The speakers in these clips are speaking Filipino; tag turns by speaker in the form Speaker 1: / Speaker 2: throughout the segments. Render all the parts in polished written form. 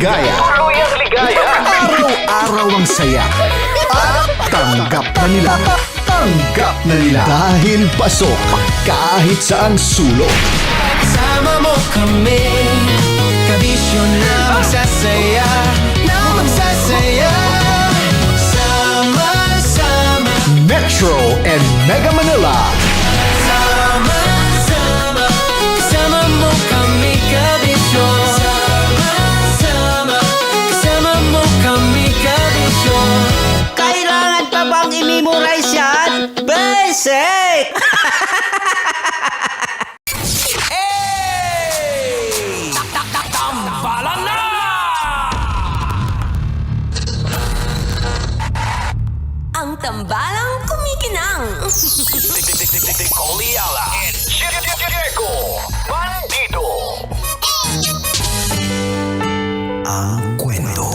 Speaker 1: ligaya. Araw-araw ang saya. At tanggap na nila. Tanggap na nila. Dahil pasok kahit saang sulok.
Speaker 2: Sama mo kami, kabisyo na magsasaya, sama-sama.
Speaker 1: Metro and Mega Manila.
Speaker 2: Sama-sama, kasama mo kami, kabisyo. Sama-sama, kasama mo kami, kabisyo.
Speaker 3: Kailangan pa bang i-memorize yan? Basic!
Speaker 4: Ang tambalang kumikinang.
Speaker 5: Oliala and Diego Bandido.
Speaker 1: Ang kwento.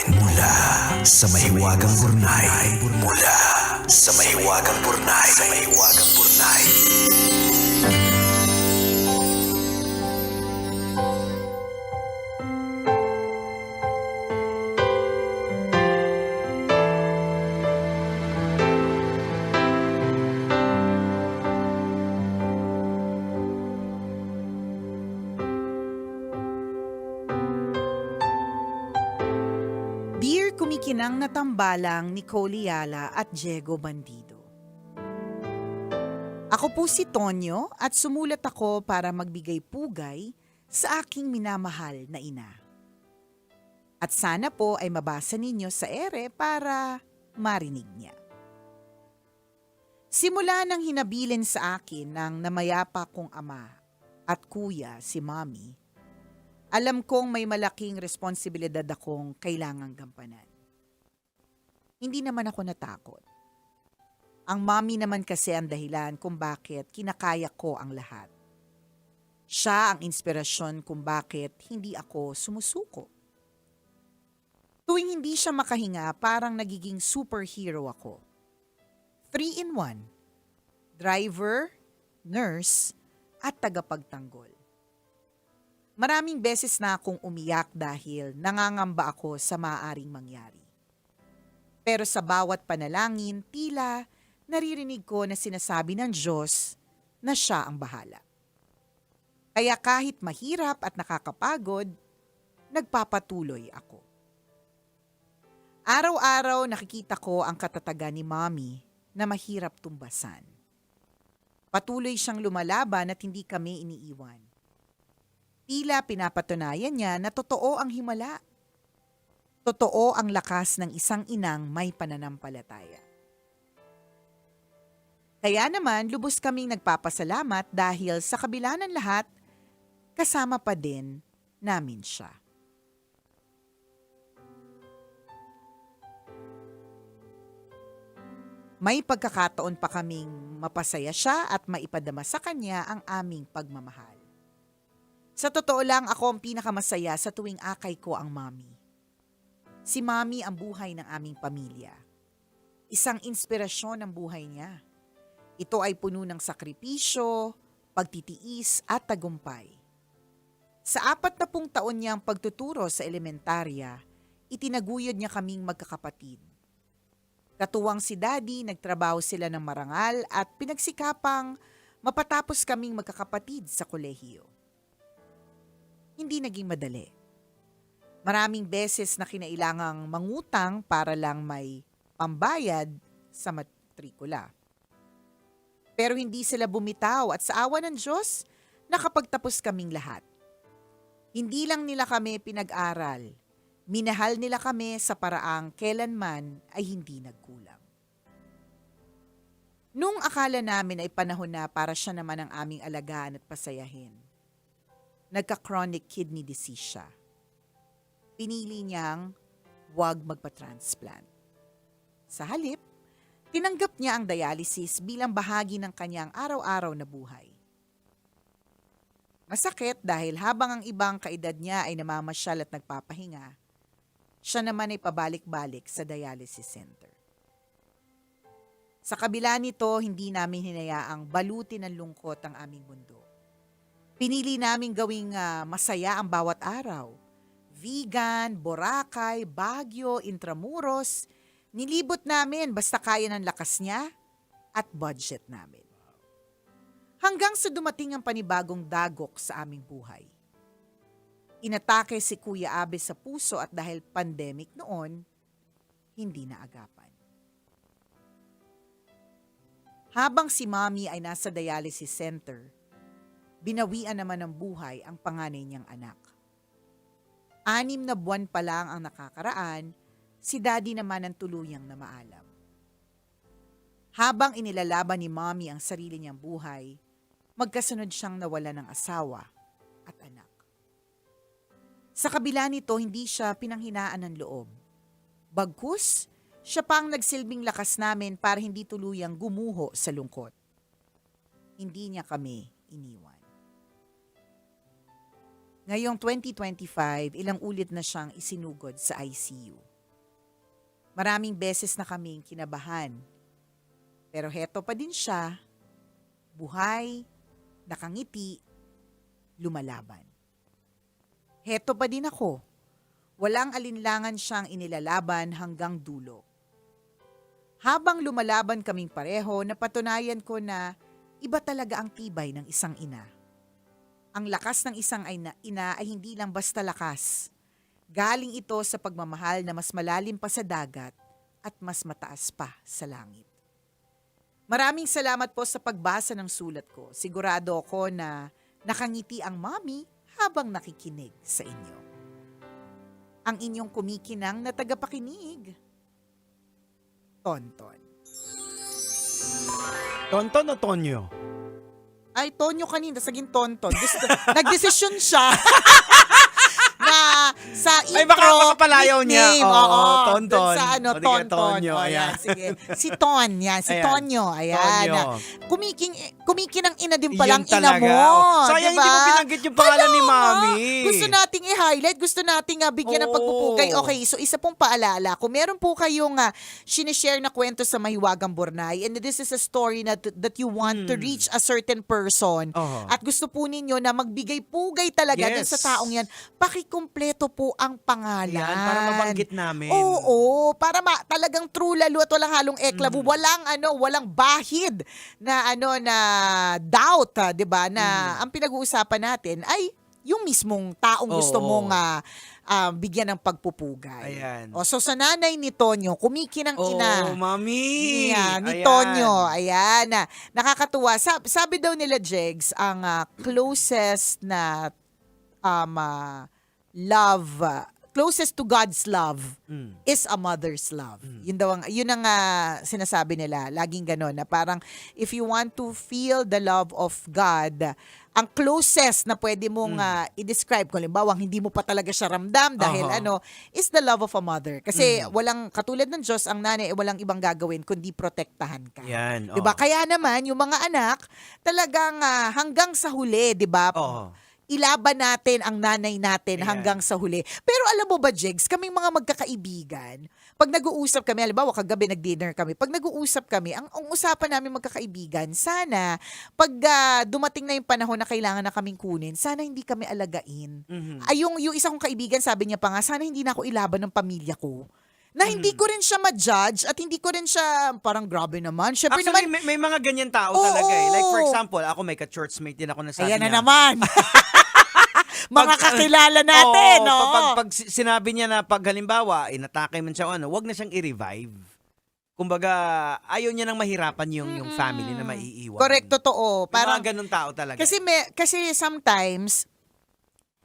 Speaker 1: Mula sa mahiwagang burnay. Mula sa mahiwagang burnay.
Speaker 6: Dear kumikinang na tambalang ni Oliala at Diego Bandido. Ako po si Tonyo at sumulat ako para magbigay pugay sa aking minamahal na ina. At sana po ay mabasa ninyo sa ere para marinig niya. Simula nang hinabilin sa akin ng namayapa kong ama at kuya si Mami, alam kong may malaking responsibilidad akong kailangang gampanan. Hindi naman ako natakot. Ang Mami naman kasi ang dahilan kung bakit kinakaya ko ang lahat. Siya ang inspirasyon kung bakit hindi ako sumusuko. Tuwing hindi siya makahinga, parang nagiging superhero ako. 3-in-1. Driver, nurse, at tagapagtanggol. Maraming beses na akong umiyak dahil nangangamba ako sa maaaring mangyari. Pero sa bawat panalangin, tila naririnig ko na sinasabi ng Diyos na siya ang bahala. Kaya kahit mahirap at nakakapagod, nagpapatuloy ako. Araw-araw nakikita ko ang katatagan ni Mommy na mahirap tumbasan. Patuloy siyang lumalaban at hindi kami iniiwan. Tila pinapatunayan niya na totoo ang himala. Totoo ang lakas ng isang inang may pananampalataya. Kaya naman lubos kaming nagpapasalamat dahil sa kabila ng lahat, kasama pa din namin siya. May pagkakataon pa kaming mapasaya siya at maipadama sa kanya ang aming pagmamahal. Sa totoo lang, ako ang pinakamasaya sa tuwing akay ko ang Mami. Si Mami ang buhay ng aming pamilya. Isang inspirasyon ang buhay niya. Ito ay puno ng sakripisyo, pagtitiis at tagumpay. Sa 40 taon niyang pagtuturo sa elementarya, itinaguyod niya kaming magkakapatid. Katuwang si Daddy, nagtrabaho sila ng marangal at pinagsikapang mapatapos kaming magkakapatid sa kolehiyo. Hindi naging madali. Maraming beses na kinailangang mangutang para lang may pambayad sa matrikula. Pero hindi sila bumitaw at sa awa ng Diyos, nakapagtapos kaming lahat. Hindi lang nila kami pinag-aral, minahal nila kami sa paraang kailanman ay hindi nagkulang. Nung akala namin ay panahon na para siya naman ang aming alagaan at pasayahin, nagka-chronic kidney disease siya. Pinili niyang huwag magpa-transplant. Sa halip, tinanggap niya ang dialysis bilang bahagi ng kanyang araw-araw na buhay. Masakit dahil habang ang ibang kaedad niya ay namamasyal at nagpapahinga, siya naman ay pabalik-balik sa dialysis center. Sa kabila nito, hindi namin hinayaang balutin ng lungkot ang aming mundo. Pinili namin gawing masaya ang bawat araw, Vigan, Boracay, Baguio, Intramuros. Nilibot namin basta kaya ng lakas niya at budget namin. Hanggang sa dumating ang panibagong dagok sa aming buhay. Inatake si Kuya Abe sa puso at dahil pandemic noon, hindi na agapan. Habang si Mommy ay nasa dialysis center, binawian naman ng buhay ang panganay niyang anak. 6 na buwan pa lang ang nakakaraan, si Daddy naman ang tuluyang na maalam. Habang inilalaban ni Mommy ang sarili niyang buhay, magkasunod siyang nawala ng asawa at anak. Sa kabila nito, hindi siya pinanghinaan ng loob. Bagkus, siya pa ang nagsilbing lakas namin para hindi tuluyang gumuho sa lungkot. Hindi niya kami iniwan. Ngayong 2025, ilang ulit na siyang isinugod sa ICU. Maraming beses na kaming kinabahan. Pero heto pa din siya, buhay, nakangiti, lumalaban. Heto pa din ako, walang alinlangan siyang inilalaban hanggang dulo. Habang lumalaban kaming pareho, napatunayan ko na iba talaga ang tibay ng isang ina. Ang lakas ng isang ina ay hindi lang basta lakas. Galing ito sa pagmamahal na mas malalim pa sa dagat at mas mataas pa sa langit. Maraming salamat po sa pagbasa ng sulat ko. Sigurado ako na nakangiti ang Mommy habang nakikinig sa inyo. Ang inyong kumikinang na tagapakinig, Tonton.
Speaker 7: Tonton o Tonyo?
Speaker 6: Ay, Tonyo kanina, saging Tonton. Nagdesisyon siya na sa intro,
Speaker 7: Ay, baka makapalayaw niya.
Speaker 6: nickname.
Speaker 7: Oo,
Speaker 6: Tonton.
Speaker 7: Tonton.
Speaker 6: Sa ano,
Speaker 7: O, di kaya
Speaker 6: Tonton.
Speaker 7: Tonyo,
Speaker 6: O,
Speaker 7: ayan.
Speaker 6: Sige. Si Ton, yan. Si
Speaker 7: Ayan.
Speaker 6: Tonyo. Ayan.
Speaker 7: Tonyo.
Speaker 6: Kumikinang ina din palang
Speaker 7: Yun
Speaker 6: ina
Speaker 7: talaga.
Speaker 6: mo.
Speaker 7: Oh, sayang
Speaker 6: diba?
Speaker 7: hindi mo binanggit yung pangalan ni
Speaker 6: Kaya nga,
Speaker 7: Mami.
Speaker 6: Gusto nating i-highlight. Gusto nating bigyan ng
Speaker 7: Oo.
Speaker 6: pagpupugay. Okay, so isa pong paalala. Kung meron po kayong sinishare na kwento sa Mahiwagang Bornay and this is a story that you want to reach a certain person
Speaker 7: Oo.
Speaker 6: at gusto po ninyo na magbigay-pugay talaga dun
Speaker 7: Yes.
Speaker 6: sa taong yan, pakikumpleto po ang pangalan.
Speaker 7: Yan, para mabanggit namin.
Speaker 6: Oo, para talagang true lalo at walang halong eklabo, walang bahid na doubt, 'di ba? Na ang pinag-uusapan natin ay yung mismong taong gusto
Speaker 7: Oo.
Speaker 6: mong bigyan ng pagpupugay.
Speaker 7: Ayan.
Speaker 6: O, so sa nanay ni Tonyo, kumikinang ina.
Speaker 7: Oh, Mami.
Speaker 6: Yeah, ni
Speaker 7: Ayan.
Speaker 6: Tonyo. Ayan. Nakakatuwa. Sabi daw nila, Jegs, ang closest na love, closest to God's love is a mother's love. Yun ang sinasabi nila. Laging gano'n na parang if you want to feel the love of God, ang closest na pwede mong i-describe, kung halimbawa hindi mo pa talaga siya ramdam dahil is the love of a mother. Kasi walang, katulad ng Diyos, ang nanay walang ibang gagawin kundi protektahan ka.
Speaker 7: Yan.
Speaker 6: Diba? Kaya naman, yung mga anak, talagang hanggang sa huli, diba?
Speaker 7: Oo.
Speaker 6: Ilaban natin ang nanay natin
Speaker 7: Ayan.
Speaker 6: hanggang sa huli. Pero alam mo ba, Jigs, kaming mga magkakaibigan, pag nag-uusap kami, halimbawa kagabi nag-dinner kami, pag nag-uusap kami, ang usapan namin magkakaibigan, sana pag dumating na yung panahon na kailangan na kaming kunin, sana hindi kami alagain. Ay, yung isa kong kaibigan, sabi niya pa nga, sana hindi na ako ilaban ng pamilya ko. Na hindi ko rin siya ma-judge at hindi ko rin siya parang grabe naman. Syempre
Speaker 7: Actually,
Speaker 6: naman,
Speaker 7: may mga ganyan tao
Speaker 6: Oo.
Speaker 7: talaga eh. Like for example, ako may ka-churchmate din ako na sabi
Speaker 6: ayan na
Speaker 7: niya.
Speaker 6: naman. Mga kakilala natin,
Speaker 7: Oo,
Speaker 6: no?
Speaker 7: pag sinabi niya na pag halimbawa, inatake man siya o wag na siyang i-revive. Kumbaga, ayaw niya nang mahirapan yung family na maiiwan.
Speaker 6: Correct, totoo.
Speaker 7: Parang
Speaker 6: Parang,
Speaker 7: mga ganun tao talaga.
Speaker 6: kasi sometimes,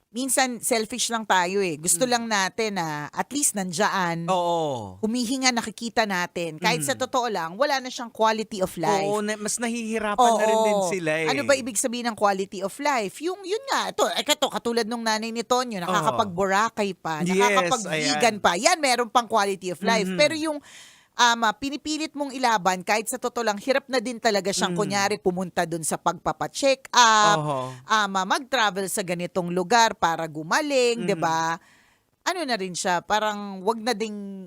Speaker 6: minsan selfish lang tayo eh. Gusto lang natin na at least nandiyan.
Speaker 7: Oo.
Speaker 6: Humihinga, nakikita natin. Kahit sa totoo lang, wala na siyang quality of life.
Speaker 7: Oo, mas nahihirapan na rin din sila eh.
Speaker 6: Ano ba ibig sabihin ng quality of life? Yun nga, ito, katulad nung nanay ni Tonyo, nakakapag-Boracay pa,
Speaker 7: Yes,
Speaker 6: nakakapag-vegan
Speaker 7: ayan.
Speaker 6: pa. Yan, meron pang quality of life. Pero yung pinipilit mong ilaban, kahit sa totoo lang, hirap na din talaga siyang kunyari pumunta dun sa pagpapacheck up,
Speaker 7: Oho.
Speaker 6: mag-travel sa ganitong lugar para gumaling, 'di ba? Ano na rin siya, parang wag na ding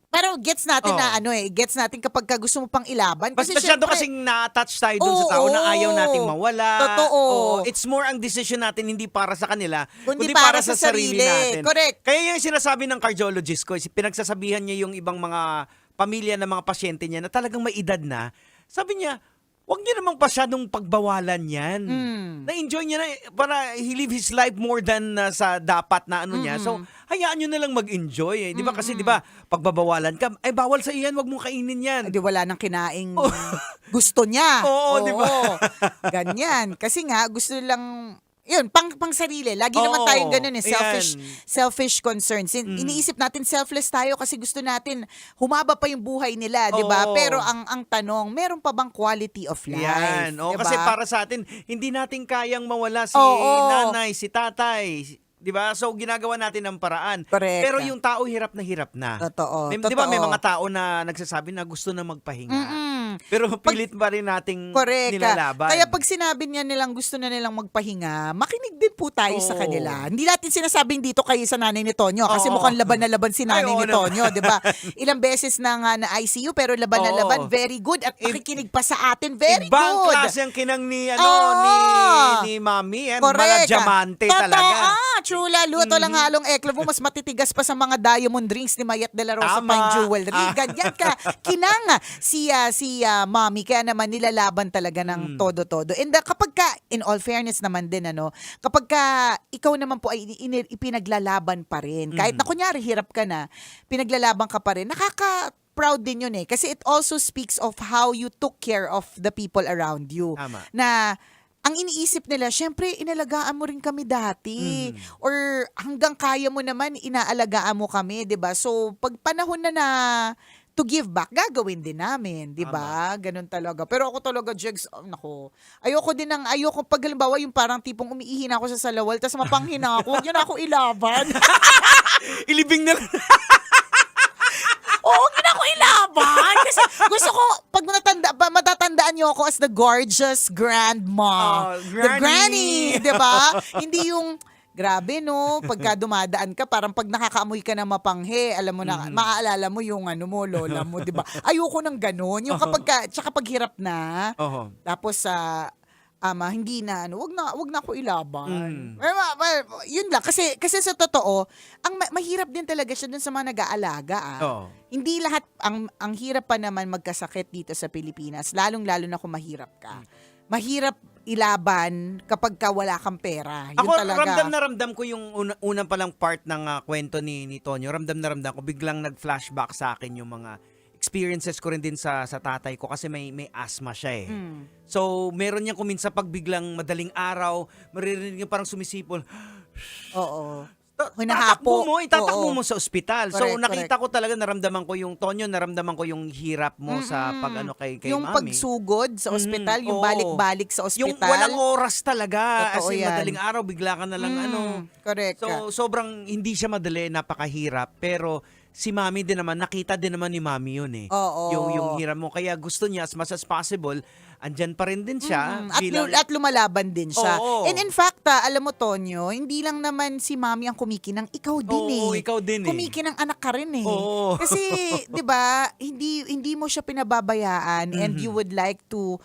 Speaker 6: Pero gets natin na gets natin kapag ka gusto mo pang ilaban.
Speaker 7: Mas
Speaker 6: Kasi
Speaker 7: masyado
Speaker 6: syempre,
Speaker 7: kasing na-attach tayo dun sa tao na ayaw nating mawala.
Speaker 6: Totoo.
Speaker 7: It's more ang decision natin hindi para sa kanila,
Speaker 6: Kundi
Speaker 7: kundi
Speaker 6: para
Speaker 7: para sa
Speaker 6: sa
Speaker 7: sarili
Speaker 6: sarili.
Speaker 7: natin.
Speaker 6: Correct.
Speaker 7: Kaya yung sinasabi ng cardiologist ko, pinagsasabihan niya yung ibang mga pamilya ng mga pasyente niya na talagang may edad na. Sabi niya, huwag niyo namang pasyadong pagbawalan yan. Na-enjoy niya na para he live his life more than sa dapat na ano niya. So, hayaan niyo na lang mag-enjoy. Di ba? Kasi di ba, pagbabawalan ka, ay bawal sa iyan, wag mong kainin yan.
Speaker 6: di wala nang kinaing gusto niya.
Speaker 7: Oo, di ba?
Speaker 6: Ganyan. Kasi nga, gusto lang, yun, pang sarili. Lagi naman
Speaker 7: Oo,
Speaker 6: tayong ganun
Speaker 7: ayan.
Speaker 6: selfish concerns. Iniisip natin selfless tayo kasi gusto natin humaba pa yung buhay nila, di ba?
Speaker 7: Oo.
Speaker 6: Pero ang tanong, meron pa bang quality of life?
Speaker 7: Yan. O,
Speaker 6: Di ba?
Speaker 7: kasi para sa atin, hindi natin kayang mawala si
Speaker 6: Oo.
Speaker 7: nanay, si tatay. Di ba? So, ginagawa natin ng paraan.
Speaker 6: Correct.
Speaker 7: Pero yung tao hirap na.
Speaker 6: Totoo.
Speaker 7: Di ba may
Speaker 6: Totoo.
Speaker 7: mga tao na nagsasabi na gusto na magpahinga.
Speaker 6: Mm-mm.
Speaker 7: Pero pilit pa rin nating
Speaker 6: Correct.
Speaker 7: nilalaban.
Speaker 6: Kaya pag sinabi niya nilang gusto na nilang magpahinga, makinig din po tayo sa
Speaker 7: Oo.
Speaker 6: kanila. Hindi natin sinasabing dito kayo sa nanay ni Tonyo kasi
Speaker 7: Oo.
Speaker 6: mukhang laban na laban si nanay
Speaker 7: Ay, oo
Speaker 6: ni Tonyo, di ba? Ilang beses na nga na ICU pero laban na
Speaker 7: Oo.
Speaker 6: laban, very good at nakikinig pa sa atin, very
Speaker 7: Ibang
Speaker 6: good.
Speaker 7: klase ang kinang ni,
Speaker 6: Oo.
Speaker 7: ni Mami.
Speaker 6: Correct.
Speaker 7: Maladiamante
Speaker 6: Totoo.
Speaker 7: talaga.
Speaker 6: True lalo. Ito lang halong eklavo. Mas matitigas pa sa mga diamond rings ni Mayet de la Rosa
Speaker 7: Tama.
Speaker 6: Fine Jewelry. Ganyan ka. Kinanga si Mami. Kaya naman nilalaban talaga ng todo-todo. And kapag ka, in all fairness naman din, kapag ka ikaw naman po ay ipinaglalaban pa rin. Kahit na kunyari hirap ka na, pinaglalaban ka pa rin. Proud din yun eh. Kasi it also speaks of how you took care of the people around you.
Speaker 7: Tama.
Speaker 6: Na ang iniisip nila, syempre, inalagaan mo rin kami dati. Or hanggang kaya mo naman, inaalagaan mo kami, di ba? So, pag panahon na to give back, gagawin din namin, di ba? Ganun talaga. Pero ako talaga, Jegs, ayoko pag halimbawa yung parang tipong umiihi na ako sa salawal, tapos mapanghina ako, huwag yun ako ilaban.
Speaker 7: Ilibing na lang.
Speaker 6: Oo, hindi na ako ilaban. Kasi gusto ko, pag matatandaan niyo ako as the gorgeous grandma. The granny, di ba? Hindi yung, grabe no, pagka dumadaan ka, parang pag nakakaamoy ka ng mapanghe, alam mo na, maaalala mo yung lola mo, di ba? Ayoko ng ganun. Yung tsaka pag hirap na,
Speaker 7: Oho.
Speaker 6: tapos hindi na wag na ako ilaban. Yun lang kasi sa totoo, mahirap din talaga siya dun sa mga nag-aalaga.
Speaker 7: Oo.
Speaker 6: Hindi lahat ang hirap pa naman magkasakit dito sa Pilipinas, lalong-lalo na kung mahirap ka. Mahirap ilaban kapag ka wala kang pera. Yun
Speaker 7: Ako,
Speaker 6: talaga.
Speaker 7: ramdam ko yung unang palang part ng kwento ni Tonyo. Ramdam ko, biglang nag-flashback sa akin yung mga experiences ko rin din sa tatay ko kasi may asthma siya eh. So, meron niyang kuminsan pag biglang madaling araw, maririnig niya parang sumisipol.
Speaker 6: Oo.
Speaker 7: Itatakbo
Speaker 6: Oo.
Speaker 7: mo sa ospital. So,
Speaker 6: Correct,
Speaker 7: nakita ko talaga, naramdaman ko yung Tonyo, naramdaman ko yung hirap mo sa kay
Speaker 6: yung
Speaker 7: Mami.
Speaker 6: pagsugod sa ospital, yung
Speaker 7: Oo.
Speaker 6: balik-balik sa ospital.
Speaker 7: Yung walang oras talaga.
Speaker 6: Totoo
Speaker 7: As in,
Speaker 6: yan.
Speaker 7: madaling araw, bigla ka na lang
Speaker 6: Correct.
Speaker 7: So, sobrang hindi siya madali, napakahirap. Pero si Mami din naman, nakita din naman ni Mami yun eh.
Speaker 6: Oo.
Speaker 7: Yung hirap mo. Kaya gusto niya, as much as possible, andyan pa rin din siya.
Speaker 6: At lumalaban din siya.
Speaker 7: Oo.
Speaker 6: And in fact, alam mo, Tonyo, hindi lang naman si Mami ang kumikinang, ikaw din
Speaker 7: Oo,
Speaker 6: eh.
Speaker 7: ikaw din eh.
Speaker 6: Kumikinang anak ka rin eh.
Speaker 7: Oo.
Speaker 6: Kasi, di ba, hindi mo siya pinababayaan and you would like to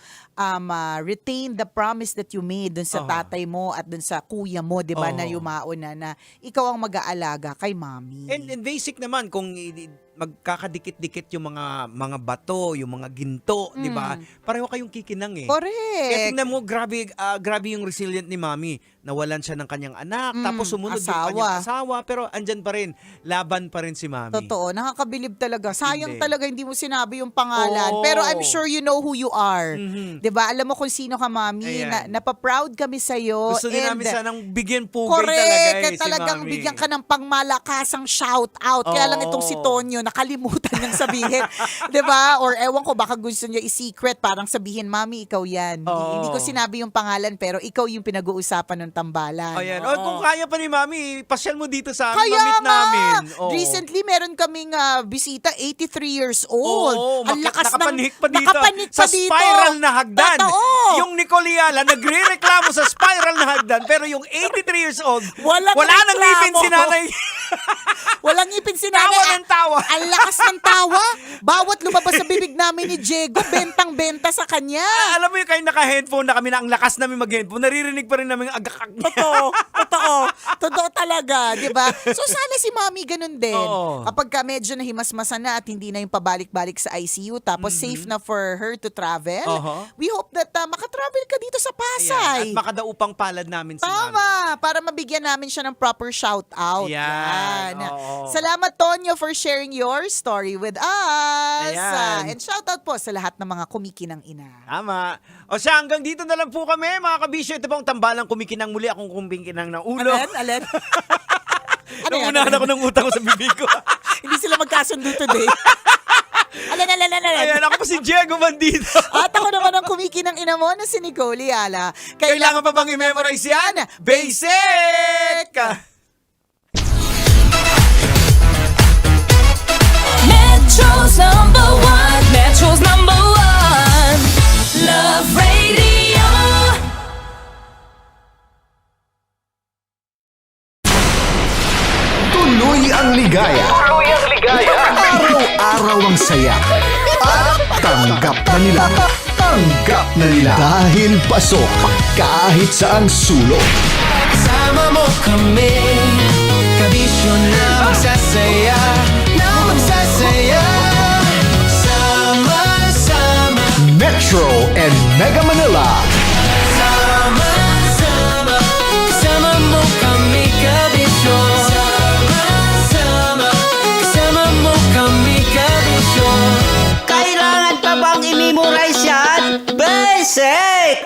Speaker 6: retain the promise that you made dun sa tatay mo at dun sa kuya mo, di ba, na yumaon na ikaw ang mag-aalaga kay Mami.
Speaker 7: And basic naman, kung magkakadikit-dikit yung mga bato, yung mga ginto, di ba? Pareho kayong kikinang eh.
Speaker 6: Correct.
Speaker 7: Kaya tingnan mo, grabe yung resilient ni Mami. Nawalan siya ng kanyang anak, tapos sumunod yung kanyang asawa, pero andyan pa rin, laban pa rin si Mami.
Speaker 6: Totoo, nakakabilib talaga. Sayang
Speaker 7: Hindi.
Speaker 6: talaga hindi mo sinabi yung pangalan.
Speaker 7: Oo.
Speaker 6: Pero I'm sure you know who you are. 'Di ba? Alam mo kung sino ka, Mami.
Speaker 7: Ayan.
Speaker 6: Napaproud kami sa iyo.
Speaker 7: Gusto din namin sanang bigyan pugay
Speaker 6: correct,
Speaker 7: talaga
Speaker 6: kaya
Speaker 7: si
Speaker 6: talagang
Speaker 7: Mami.
Speaker 6: bigyan ka ng pangmalakasang shout out. Kaya lang itong si Tonyo nakalimutan niyang sabihin. 'Di ba? Or ewan ko baka gusto niya i-secret, parang sabihin, Mami, ikaw 'yan. Hindi ko sinabi yung pangalan pero ikaw yung pinag-uusapan ng tambalan.
Speaker 7: Ayan.
Speaker 6: Oo.
Speaker 7: Kung kaya pa ni Mami, pasyal mo dito sa
Speaker 6: Kaya
Speaker 7: mamit
Speaker 6: nga!
Speaker 7: namin. Oo.
Speaker 6: Recently, meron kaming bisita, 83 years old.
Speaker 7: Oo,
Speaker 6: Ang lakas
Speaker 7: nakapanik pa dito.
Speaker 6: Nakapanik
Speaker 7: sa
Speaker 6: pa dito.
Speaker 7: spiral na hagdan.
Speaker 6: Totoo.
Speaker 7: Yung Nicoliala, nagre-reklamo sa spiral na hagdan, pero yung 83 years old,
Speaker 6: Walang
Speaker 7: wala nang
Speaker 6: reklamo.
Speaker 7: ngipin si nanay.
Speaker 6: Walang ngipin si
Speaker 7: Tawa
Speaker 6: nanay.
Speaker 7: ng tawa.
Speaker 6: Ang lakas ng tawa. Bawat lumabas sa bibig namin ni Diego, bentang-benta sa kanya.
Speaker 7: Alam mo yung kayo naka-headphone na kami na ang lakas namin mag-headphone, naririnig pa rin namin ang agakak niya.
Speaker 6: Totoo talaga, di ba? So sana si Mami ganun din.
Speaker 7: Oo.
Speaker 6: Kapag ka medyo nahimasmasan na at hindi na yung pabalik-balik sa ICU, tapos safe na for her to travel, we hope that makatravel ka dito sa Pasay.
Speaker 7: At makadaupang palad namin si Mami.
Speaker 6: Tama, para mabigyan namin siya ng proper shout-out.
Speaker 7: Yan, oo.
Speaker 6: Salamat, Tonyo, for sharing your story with us.
Speaker 7: Ayan.
Speaker 6: And shout-out po sa lahat ng mga kumikinang ina.
Speaker 7: Tama. O siya, hanggang dito na lang po kami, mga kabisyo. Ito pong tambalang kumikinang muli. Akong kumikinang ng ulo.
Speaker 6: Alin?
Speaker 7: Nauunahan ako ng utang ko sa bibig ko.
Speaker 6: Hindi sila magkasundo today. Alin.
Speaker 7: Ayan, ako po si Diego Bandito.
Speaker 6: At ako naman ang kumikinang ina mo na si Nicole Yala.
Speaker 7: Kailangan pa bang i-memorize yan? Basic!
Speaker 4: Metro's #1, Metro's #1, Love Radio.
Speaker 1: Tuloy ang ligaya.
Speaker 5: Tuloy ang ligaya.
Speaker 1: Araw-araw ang saya. At tanggap na nila. Tanggap na nila. Dahil pasok kahit saang sulok.
Speaker 2: Kasama mo kami, kabisyo na magsasaya, na magsasaya. Sama-sama,
Speaker 1: Metro and Mega Manila.
Speaker 2: sama-sama, kasama mo kami, kabisyo. Sama-sama, kasama mo kami, kabisyo.
Speaker 3: Kailangan pa bang i-memorize yan? Basic!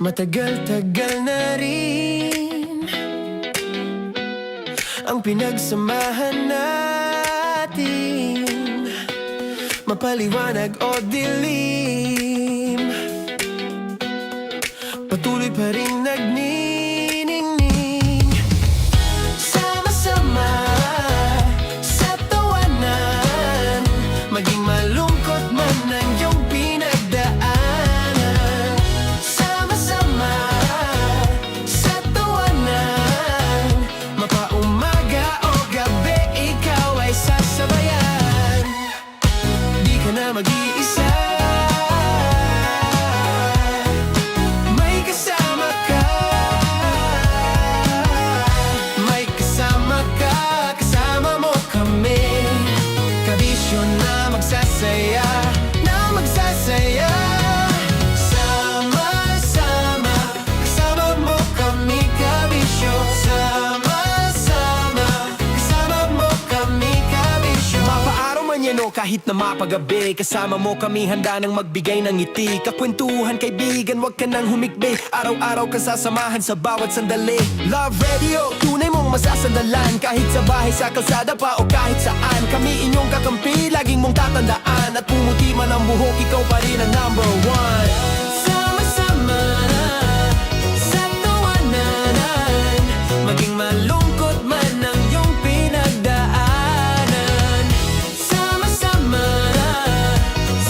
Speaker 2: Matagal-tagal na rin ang pinagsamahan natin, mapaliwanag o dilim, patuloy pa rin nagniningning. Sama-sama sa tawanan, maging malungkot man ang iyong pinagdaanan. Sama-sama sa tawanan, mapaumaga o gabi, ikaw ay sasabayan. Di ka na mag-iisa, may kasama ka. May kasama ka, kasama mo kami, kabisyo na magsasaya, na magsasaya. Sama-sama, kasama mo kami, kabisyo. Sama-sama, kasama mo kami, kabisyo. Mapaaraw man yan o kahit na mapagabi, kasama mo kami, handa nang magbigay ng ngiti. Kakwentuhan, kaibigan, wag ka nang humikbi. Araw-araw kang sasamahan sa bawat sandali. Love Radio, tunay mong masasandalan. Kahit sa bahay, sa kalsada pa o kahit saan, kami inyong kakampi, laging mong tatandaan. At pumuti man ang buhok, ikaw pa rin ang #1. Sama-sama sa tawanan, maging malungkot man ang iyong pinagdaanan. Sama-sama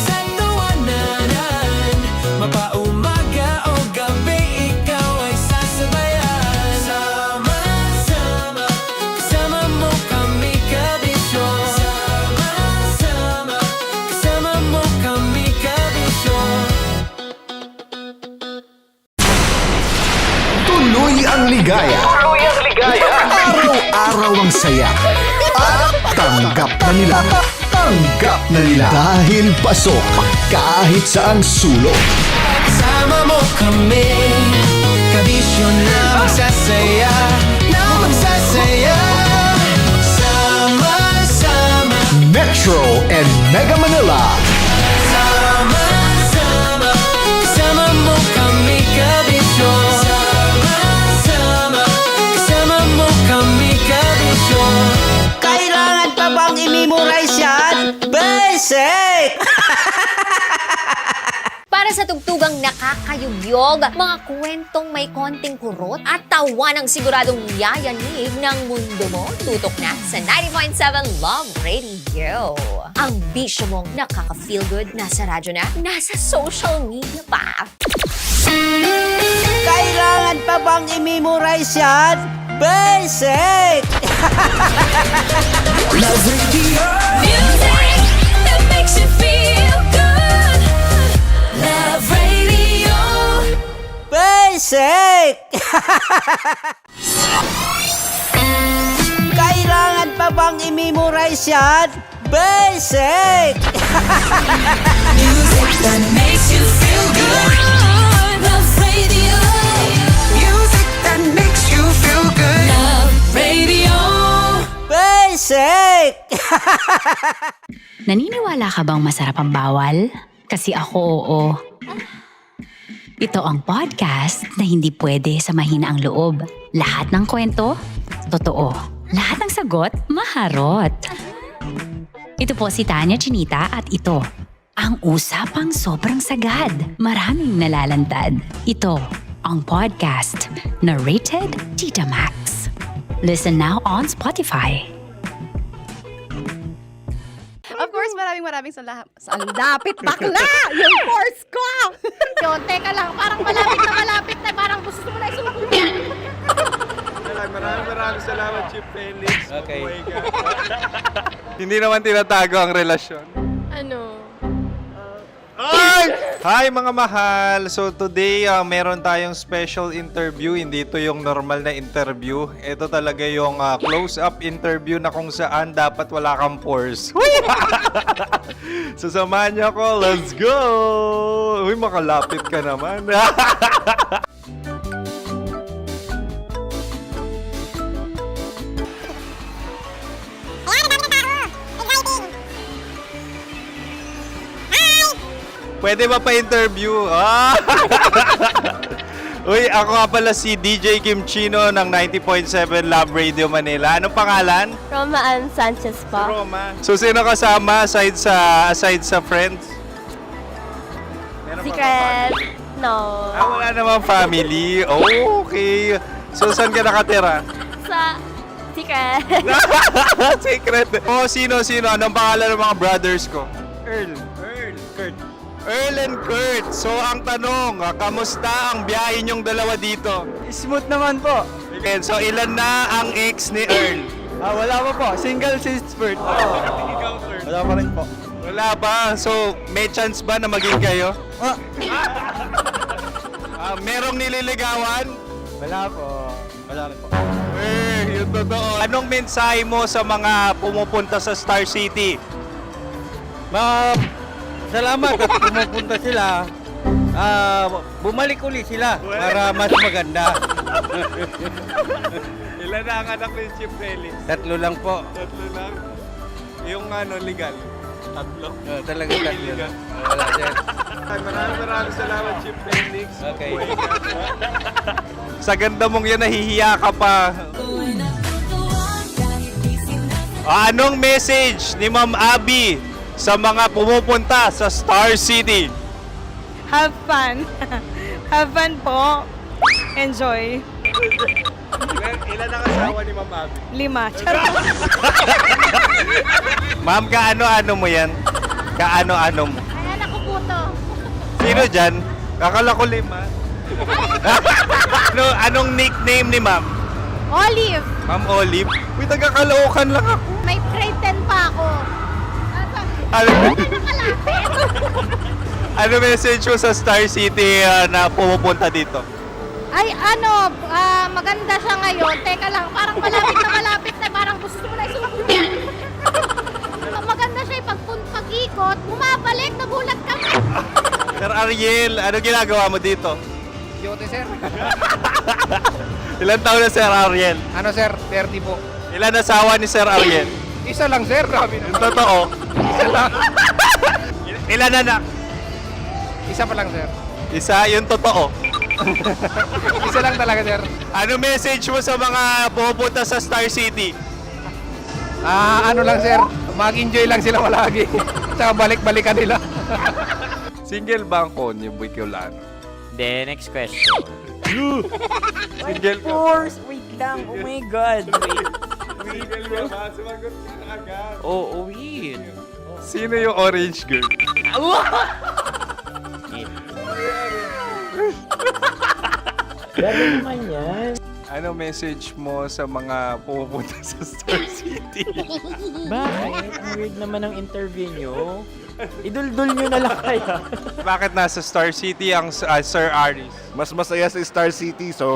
Speaker 2: sa tawanan, mapaumaga o gabi, ikaw ay sasabayan. Sama-sama, kasama mo kami, kabisyo. Sama-sama, kasama mo kami, kabisyo.
Speaker 1: Tuloy ang ligaya.
Speaker 5: Tuloy ang ligaya.
Speaker 1: Araw-araw ang saya. At tanggap na nila. Tanggap na nila. Dahil pasok kahit saang sulok.
Speaker 2: Kasama mo kami, kabisyo na magsasaya, na magsasaya. Sama-sama,
Speaker 1: Metro and Mega Manila.
Speaker 2: sama-sama, kasama mo kami, kabisyo. Sama-sama, kasama mo kami, kabisyo.
Speaker 3: Kailangan pa bang i-memorize yan? Basic!
Speaker 8: Para sa tugtugang nakakayugyog, mga kwentong may konting kurot at tawa ng siguradong yayanig ng mundo mo, tutok na sa 90.7 Love Radio. Ang bisyo mong nakaka-feel good, nasa radyo na, nasa social media pa.
Speaker 3: Kailangan pa bang i-memorize yan? Basic!
Speaker 4: Music that makes you feel good. Love Radio.
Speaker 3: Basic! Kailangan pa bang i-memorize yan? Basic!
Speaker 4: Music that makes you feel good. Love Radio. Music that makes you feel good. Love Radio.
Speaker 3: Basic!
Speaker 9: Naniniwala ka bang masarap ang bawal? Kasi ako, oo. Ito ang podcast na hindi pwede sa mahina ang loob. Lahat ng kwento, totoo. Lahat ng sagot, maharot. Ito po si Tanya Chinita at ito, ang usapang sobrang sagad. Maraming nalalantad. Ito, ang podcast na Rated Tita Max. Listen now on Spotify.
Speaker 10: Of course, maraming salamat. Ang lapit bakla! Yung force ko! Yun, teka lang, parang malapit na, parang gusto mo na isumakit.
Speaker 5: Maraming salamat, Chief Felix.
Speaker 7: Okay.
Speaker 5: Buhay ka. Hindi naman tinatago ang relasyon.
Speaker 10: Ano?
Speaker 5: Hi mga mahal! So today, meron tayong special interview. Hindi ito yung normal na interview. Ito talaga yung close-up interview na kung saan dapat wala kang pores. So samahan niyo ako. Let's go! Uy, makalapit ka naman. Pwede ba pa-interview? Uy, ako nga pala si DJ Kim Chino ng 90.7 Love Radio Manila. Anong pangalan?
Speaker 10: Roma Ann Sanchez po.
Speaker 5: Roma. So, sino kasama aside sa friends? Meron ba
Speaker 10: Secret. No.
Speaker 5: wala namang family. Oh, okay. So, saan ka nakatira?
Speaker 10: Sa Secret.
Speaker 5: Secret. Oh, sino? Anong pangalan ng mga brothers ko? Earl, Kurt. Earl and Kurt. So, ang tanong, kamusta ang biyahe niyong dalawa dito?
Speaker 11: Smooth naman po.
Speaker 5: Okay, so, ilan na ang ex ni Earl?
Speaker 11: Wala pa po. Single since birth. Wala pa rin po.
Speaker 5: Wala ba? So, may chance ba na maging kayo? Merong nililigawan?
Speaker 11: Wala po. Wala rin po.
Speaker 5: Yung totoo. Anong mensahe mo sa mga pumupunta sa Star City?
Speaker 11: Salamat at pumupunta sila. Bumalik uli sila para mas maganda.
Speaker 5: Ilan na ang anak ni Chief Felix?
Speaker 11: 3 lang po.
Speaker 5: 3 lang? Yung legal? 3?
Speaker 11: Talaga 3 lang. Wala sir.
Speaker 5: Maraming salamat, Chief Felix.
Speaker 11: Okay.
Speaker 5: Buhay ka. Sa ganda mong yan, nahihiya ka pa. Anong message ni Ma'am Abby sa mga pumupunta sa Star City?
Speaker 10: Have fun. Have fun po. Enjoy.
Speaker 5: Ilan ang asawa ni Ma'am Abby?
Speaker 10: 5. Charot.
Speaker 5: Ma'am, kaano-ano mo yan? Kaano-ano mo?
Speaker 10: Ayan ako po to.
Speaker 5: Sino dyan? Kakala ko 5. Anong nickname ni Ma'am?
Speaker 10: Olive.
Speaker 5: Ma'am Olive? Uy, taga-Caloocan lang ako.
Speaker 10: May grade 10 pa ako.
Speaker 5: Ano message mo sa Star City na pumupunta dito?
Speaker 10: Ay, maganda siya ngayon. Teka lang, parang malapit na, parang gusto mo na isumakit. Maganda siya pag-ikot, bumabalik, nagulat ka.
Speaker 5: Sir Ariel, ano ginagawa mo dito?
Speaker 11: Yote sir.
Speaker 5: Ilan taon na Sir Ariel?
Speaker 11: Ano sir? 30 po.
Speaker 5: Ilan asawa ni Sir Ariel?
Speaker 11: Isa lang sir.
Speaker 5: Yung totoo.
Speaker 11: Isa lang.
Speaker 5: Ilan anak?
Speaker 11: Isa pa lang sir.
Speaker 5: Isa, yung totoo.
Speaker 11: Isa lang talaga sir.
Speaker 5: Ano message mo sa mga pumupunta sa Star City?
Speaker 11: Ano lang sir. Mag-enjoy lang sila palagi. Tsaka balik-balikan nila.
Speaker 5: Single ba ang Konyo, Boy Kiolano?
Speaker 11: Then, next question.
Speaker 5: Single ka?
Speaker 11: Wait lang. Oh my God.
Speaker 5: Single ka ba? Sumagot ka na agad.
Speaker 11: Oo, wait.
Speaker 5: Sino yung orange girl?
Speaker 11: Grabe naman yan.
Speaker 5: Ano message mo sa mga pupunta sa Star City?
Speaker 11: Bakit? Ang weird naman ang interview nyo. Idul-dul nyo na lang kaya.
Speaker 5: Bakit nasa Star City ang Sir Aris?
Speaker 1: Mas masaya sa Star City, so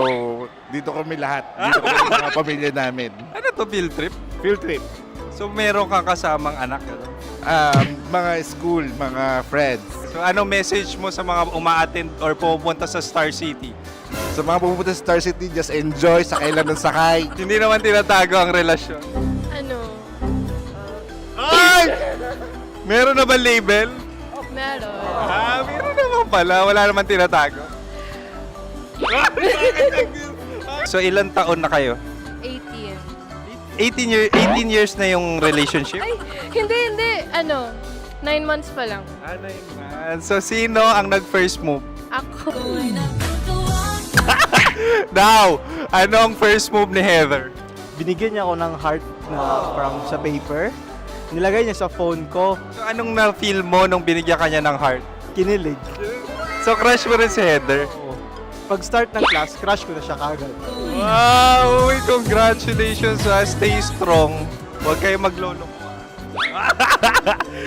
Speaker 1: dito kami lahat. Dito kami mga pamilya namin.
Speaker 5: Ano to, field trip?
Speaker 1: Field trip.
Speaker 5: So meron kang kasamang anak? Ano?
Speaker 1: Mga school, mga friends.
Speaker 5: So ano message mo sa mga uma-attend or pupunta sa Star City?
Speaker 1: Sa mga pupunta sa Star City, just enjoy, sakay lang ng sakay.
Speaker 5: Hindi naman tinatago ang relasyon.
Speaker 10: Ano?
Speaker 5: Ay! Meron na ba label?
Speaker 10: Meron.
Speaker 5: Meron naman pala. Wala naman tinatago. So ilan taon na kayo?
Speaker 10: 18.
Speaker 5: 18 years na yung relationship?
Speaker 10: Ay, hindi. 9 months pa lang.
Speaker 5: 9 months. So sino ang nag-first move?
Speaker 10: Ako.
Speaker 5: Now, ano ang first move ni Heather?
Speaker 12: Binigyan niya ako ng heart na from sa paper. Nilagay niya sa phone ko.
Speaker 5: So anong na-feel mo nung binigyan ka niya ng heart?
Speaker 12: Kinilig.
Speaker 5: So crush mo rin si Heather?
Speaker 12: Oo. Pag start ng class, crush ko na siya kagad.
Speaker 5: Wow! Uy, congratulations ha! Stay strong. Huwag kayo maglolo.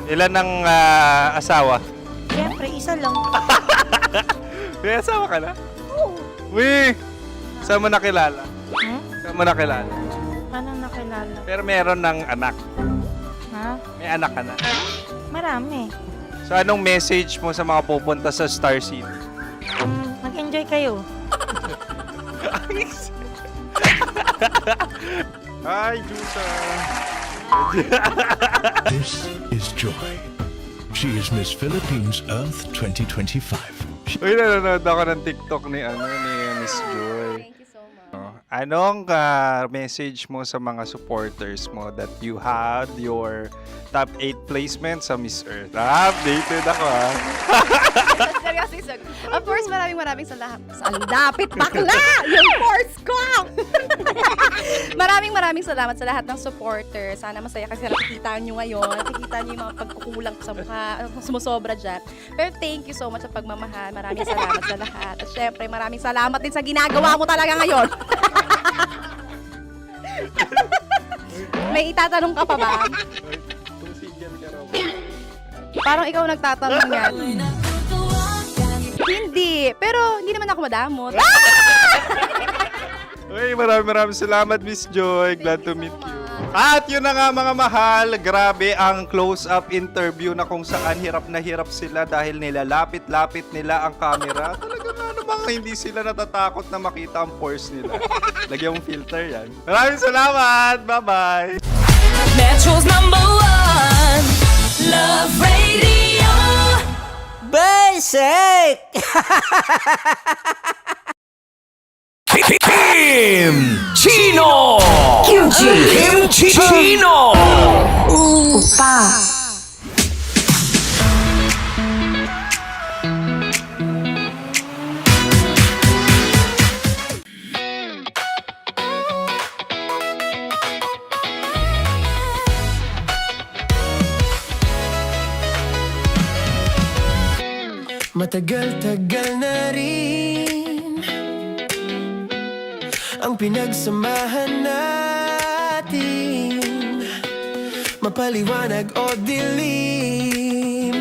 Speaker 5: Ilan ang asawa?
Speaker 10: Siyempre, isa lang.
Speaker 5: May asawa ka na? Oo. Uy! Saan mo nakilala? Saan mo nakilala?
Speaker 10: Paano nakilala?
Speaker 5: Pero meron ng anak.
Speaker 10: Ha?
Speaker 5: May anak ka na.
Speaker 10: Marami.
Speaker 5: So anong message mo sa mga pupunta sa Star City?
Speaker 10: Mag-enjoy kayo.
Speaker 5: Hi, Juta!
Speaker 13: This is Joy. She is Miss Philippines Earth 2025.
Speaker 5: Uy, nanonood ako ng TikTok ni Miss Joy.
Speaker 10: Thank you so much.
Speaker 5: Anong message mo sa mga supporters mo that you had your top 8 placement sa Miss Earth? Updated ako ha.
Speaker 10: Of course, maraming salamat. Lapit bakla! Yung course ko! maraming salamat sa lahat ng supporter. Sana masaya kasi nakikita nyo ngayon. Nakikita nyo yung mga pagkukulang sa mukha, sumusobra dyan. Pero thank you so much sa pagmamahal. Maraming salamat sa lahat. At syempre, maraming salamat din sa ginagawa mo talaga ngayon. May itatanong ka pa ba? Parang ikaw nagtatanong yan. Hindi. Pero hindi naman ako madamot.
Speaker 5: Uy, maraming salamat, Miss Joy. Glad to meet you. At yun na nga mga mahal, grabe ang close-up interview na kung saan hirap na hirap sila dahil nilalapit-lapit nila ang camera. Talaga nga namang hindi sila natatakot na makita ang pores nila. Lagyan mong filter yan. Maraming salamat! Bye-bye!
Speaker 4: Metro's #1 Love Radio.
Speaker 3: Basic!
Speaker 2: Kim Chino! Kim Chino! Matagal-tagal na rin ang pinagsamahan natin, mapaliwanag o dilim,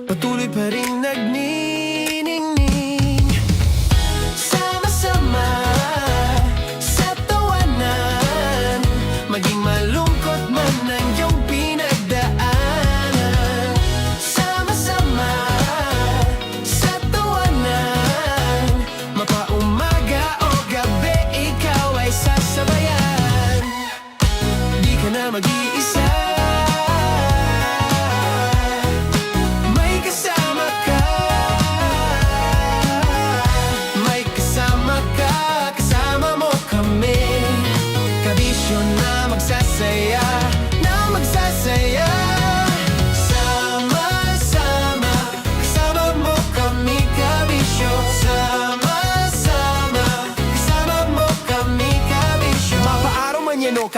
Speaker 2: patuloy pa rin nagniningning. Sama-sama sa tawanan, maging malungkot man ang iyong pinagdaanan. Sama-sama sa tawanan, mapaumaga o gabi, ikaw ay sasabayan. Di ka na mag-iisa, may kasama ka.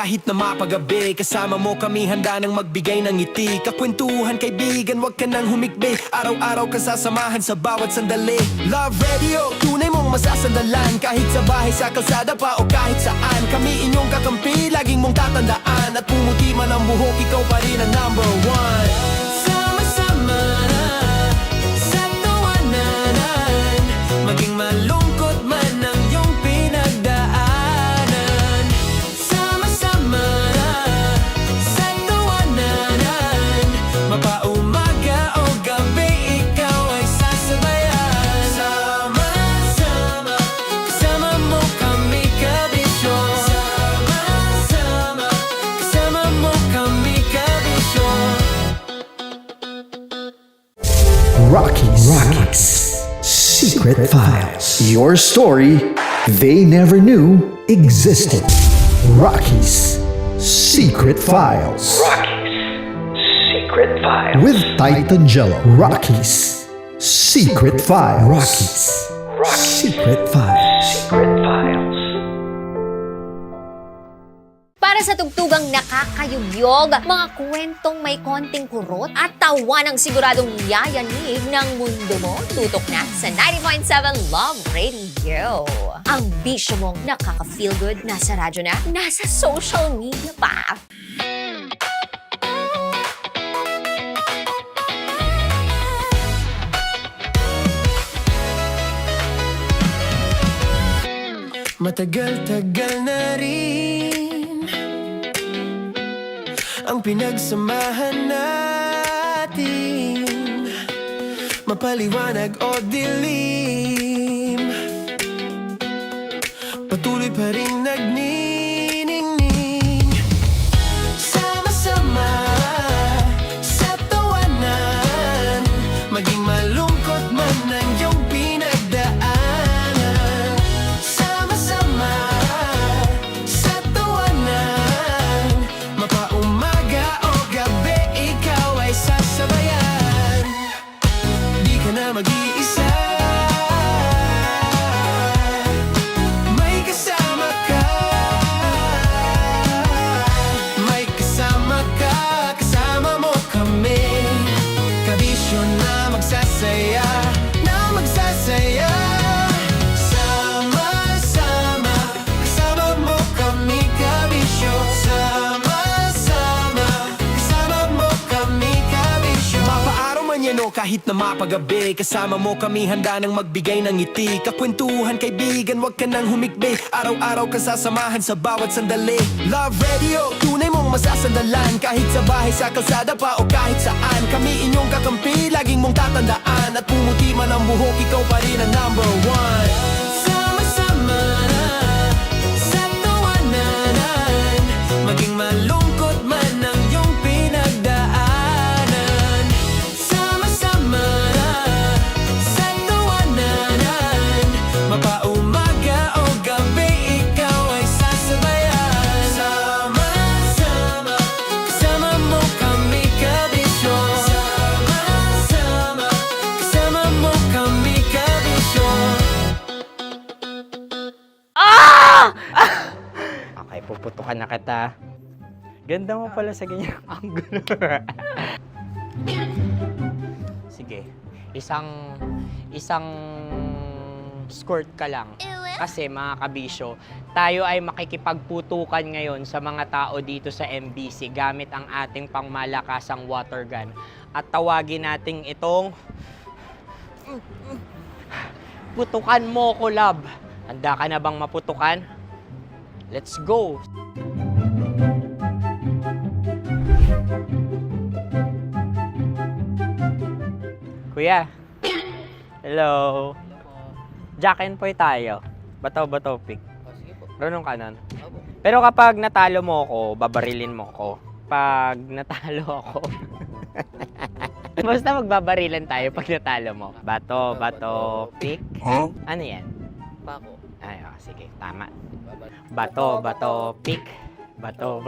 Speaker 2: kahit na mapagabi. Kasama mo kami handa nang magbigay ng ngiti. Kakwentuhan kaibigan, wag ka nang humikbi. Araw-araw kasasamahan sa bawat sandali. Love Radio, tunay mong masasandalan. Kahit sa bahay, sa kalsada pa o kahit saan. Kami inyong kakampi, laging mong tatandaan. At pumuti man ang buhok, ikaw pa rin ang number one. Sama-sama sa tawanan, maging malungkot man ang iyong pinagdaanan. Sama-sama sa tawanan, mapaumaga o gabi, ikaw ay sasabayan. Sama-sama, kasama mo kami kabisyo. Sama-sama, kasama mo kami kabisyo.
Speaker 1: Rockies. Secret Files. Your story they never knew existed. Rockies. Secret Files.
Speaker 14: Secret Files.
Speaker 1: With Titan Jello. Rockies. Secret Files. Secret Files.
Speaker 14: Secret Files.
Speaker 8: Para sa tugtugang nakakayugyog, mga kwentong may konting kurot at tawa ng siguradong yayanig ng mundo mo, tutok na sa 90.7 Love Radio. Ang bisyo mong nakaka-feel good, nasa radyo na, nasa social media pa.
Speaker 2: Matagal-tagal na rin ang pinagsamahan natin, mapaliwanag o dilim, patuloy pa rin nagniningning. Sama-sama sa tawanan, maging malungkot man ang iyong pinagdaanan. Sama-sama sa tawanan, mapaumaga o gabi, ikaw ay sasabayan. Di ka na mag-iisa, may kasama ka. May kasama ka, kasama mo kami. Kabisyo na magsasaya, na magsasaya. Sama-sama, kasama mo kami, kabisyo. Sama-sama, kasama mo kami, kabisyo. Mapaaraw man yan o kahit na mapagabi, kasama mo kami handa nang magbigay ng ngiti. Kakwentuhan kaibigan, wag ka nang humikbi. Araw-araw kasasamahan sa bawat sandali. Love Radio, tunay mong masasandalan. Kahit sa bahay, sa kalsada pa o kahit saan. Kami inyong kakampi, laging mong tatandaan. At pumuti man ang buhok, ikaw pa rin ang number one. Sama-sama sa tawanan, maging malungkot man ang iyong pinagdaanan. Sama-sama sa tawanan, mapaumaga o gabi, ikaw ay sasabayan. Sama-sama, kasama mo kami kabisyo. Sama-sama, kasama mo kami kabisyo.
Speaker 11: Okay, puputukan na kita. Ganda mo pala sa ganyang angulo. Sige, isang skirt ka lang. Kasi mga kabisyo, tayo ay makikipagputukan ngayon sa mga tao dito sa MBC gamit ang ating pangmalakasang water gun. At tawagin natin itong putukan mo ko, love. Handa ka na bang maputukan? Let's go! Kuya. Hello. Jack and Poy tayo. Bato-bato pick. Runong ka nun. Pero kapag natalo mo ako, babarilin mo ako. Pag natalo ako, basta magbabarilan tayo pag natalo mo. Bato, pick.
Speaker 14: Huh?
Speaker 11: Ano yan? Pako. Ay, oh, sige, tama. Bato, pick. Bato,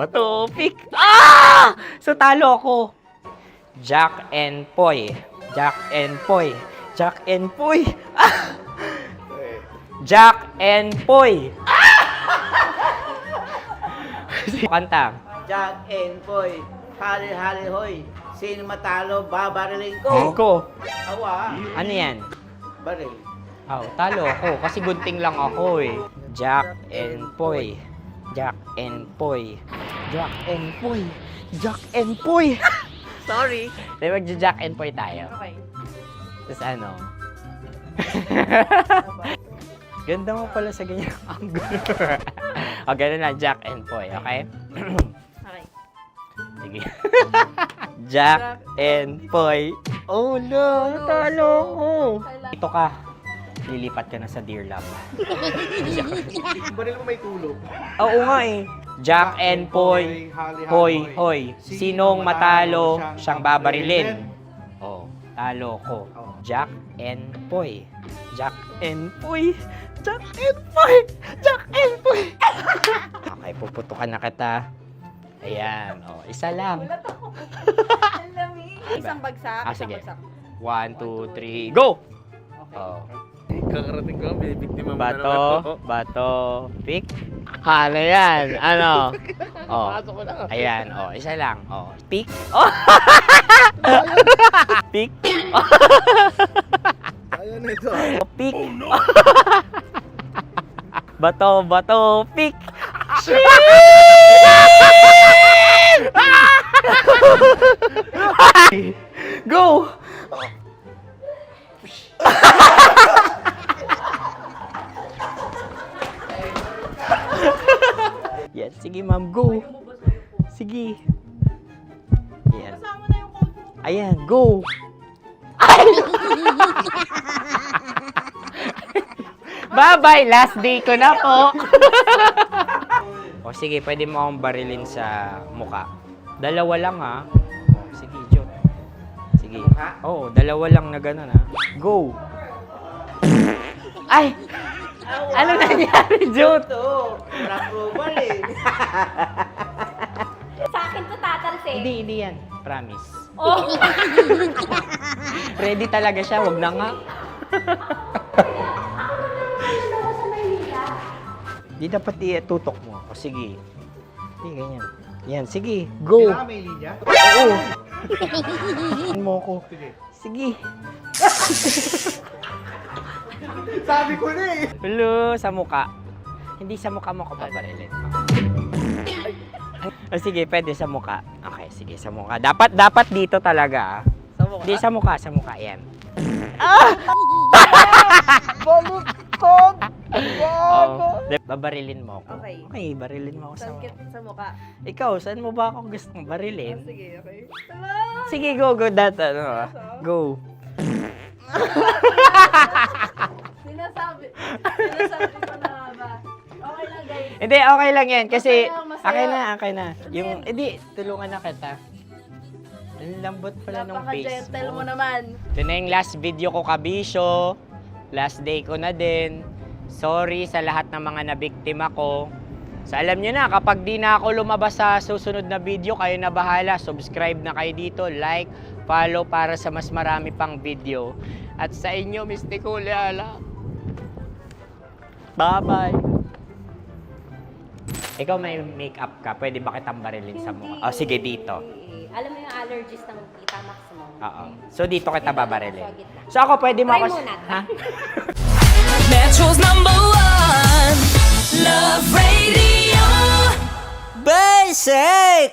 Speaker 11: pick. Ah! So, talo ako. Jack and Poy. Jack and Poy. Jack and Poy. Ah! Jack and Poy. Ah! Kanta.
Speaker 3: Jack and Poy, hali-hali hoy. Sino matalo, babariling ko.
Speaker 11: Ko.
Speaker 3: Awa,
Speaker 11: Ano yan?
Speaker 3: baril.
Speaker 11: Oh, talo ako kasi gunting lang ako eh. Jack and Poy. Jack and Poy. Jack and Poy. Jack and Poy. Sorry. Di ba Jack and Poy tayo?
Speaker 6: Okay.
Speaker 11: Tapos ano? Ganda mo pala sa ganyan angle. O, ganun na, Jack and Poy, okay?
Speaker 6: Okay.
Speaker 11: Sige. Jack and Poy. Oh no, talo ko. Ito ka. Lilipat ka na sa Dear Love.
Speaker 12: Baril mo may tulog.
Speaker 11: Oo nga eh. Jack and Poy. Hoy, hoy. Sinong matalo, siyang babarilin. Oh, talo ko. Jack and Poy. Jack and Poy. Jack and Poy. Jack and Poy. Okay, puputukan na kita. Ayan. Oh, isa lang.
Speaker 6: Isang bagsak.
Speaker 11: Sige. 1, 2, 3, go! Oh.
Speaker 12: Kakarating ko, binibiktima mo
Speaker 11: Bato, pick. Ano yan? Ano? Oh. Ayan, oh, isa lang. Oh, pick. Oh. Pick.
Speaker 12: Ayaw na ito.
Speaker 11: Oh, pick. Bato, pick. Go! Yan, sige ma'am, go. Sige. Yan. Ayan, go. Bye-bye, last day ko na po. O sige, pwede mo akong barilin sa muka. Dalawa lang ha. O, sige, Jot. Sige. Oo, dalawa lang na gano'n ha. Go. Ay! Ano nangyari, Jot?
Speaker 3: Approval eh.
Speaker 10: Sa akin to tatalsik.
Speaker 11: Hindi yan. Promise.
Speaker 10: Oh.
Speaker 11: Ready talaga siya, wag na nga. Di dapat tutok mo. O sige. Sige, ganyan. Yan, sige. Go.
Speaker 12: Kailangan may linya?
Speaker 11: Oo. Mo ko. Sige.
Speaker 12: Sabi ko na eh.
Speaker 11: Hello, sa muka. Hindi sa muka mo ko paparilin. O sige, pwede sa muka. Okay, sige, sa muka. Dapat dito talaga. Sa muka? Hindi, sa muka, yan.
Speaker 6: Baluktot!
Speaker 11: Oh, babarilin mo ako.
Speaker 6: Okay.
Speaker 11: Okay, barilin mo ako sa muka.
Speaker 6: Sa mukha.
Speaker 11: Ikaw, saan mo ba ako gustong barilin?
Speaker 6: Sige, okay.
Speaker 11: Sige, go, go.
Speaker 10: Sinasabi ko na ba? Okay lang guys.
Speaker 11: Hindi, okay lang yan. Kasi,
Speaker 10: Okay lang, masaya.
Speaker 11: okay na. Yung, hindi, tulungan na kita. Ang lambot pala nung face
Speaker 10: Napaka-gentle mo
Speaker 11: mo.
Speaker 10: naman.
Speaker 11: Ito na yung last video ko, kabisyo. Last day ko na din. Sorry sa lahat ng mga nabiktima ko. So alam nyo na, kapag di na ako lumabas sa susunod na video, kayo na bahala. Subscribe na kayo dito, like, follow para sa mas marami pang video. At sa inyo, Mistiko Leala. Bye-bye. Ikaw may makeup ka, pwede ba kitang barilin sa mukha? O sige, dito.
Speaker 8: Alam mo yung allergies ng Tita Max mo?
Speaker 11: Oo. So dito kita babarilin. So ako pwede mo
Speaker 8: Try
Speaker 11: ako...
Speaker 8: muna.
Speaker 11: Ha?
Speaker 4: Metro's #1 Love Radio.
Speaker 3: Basic!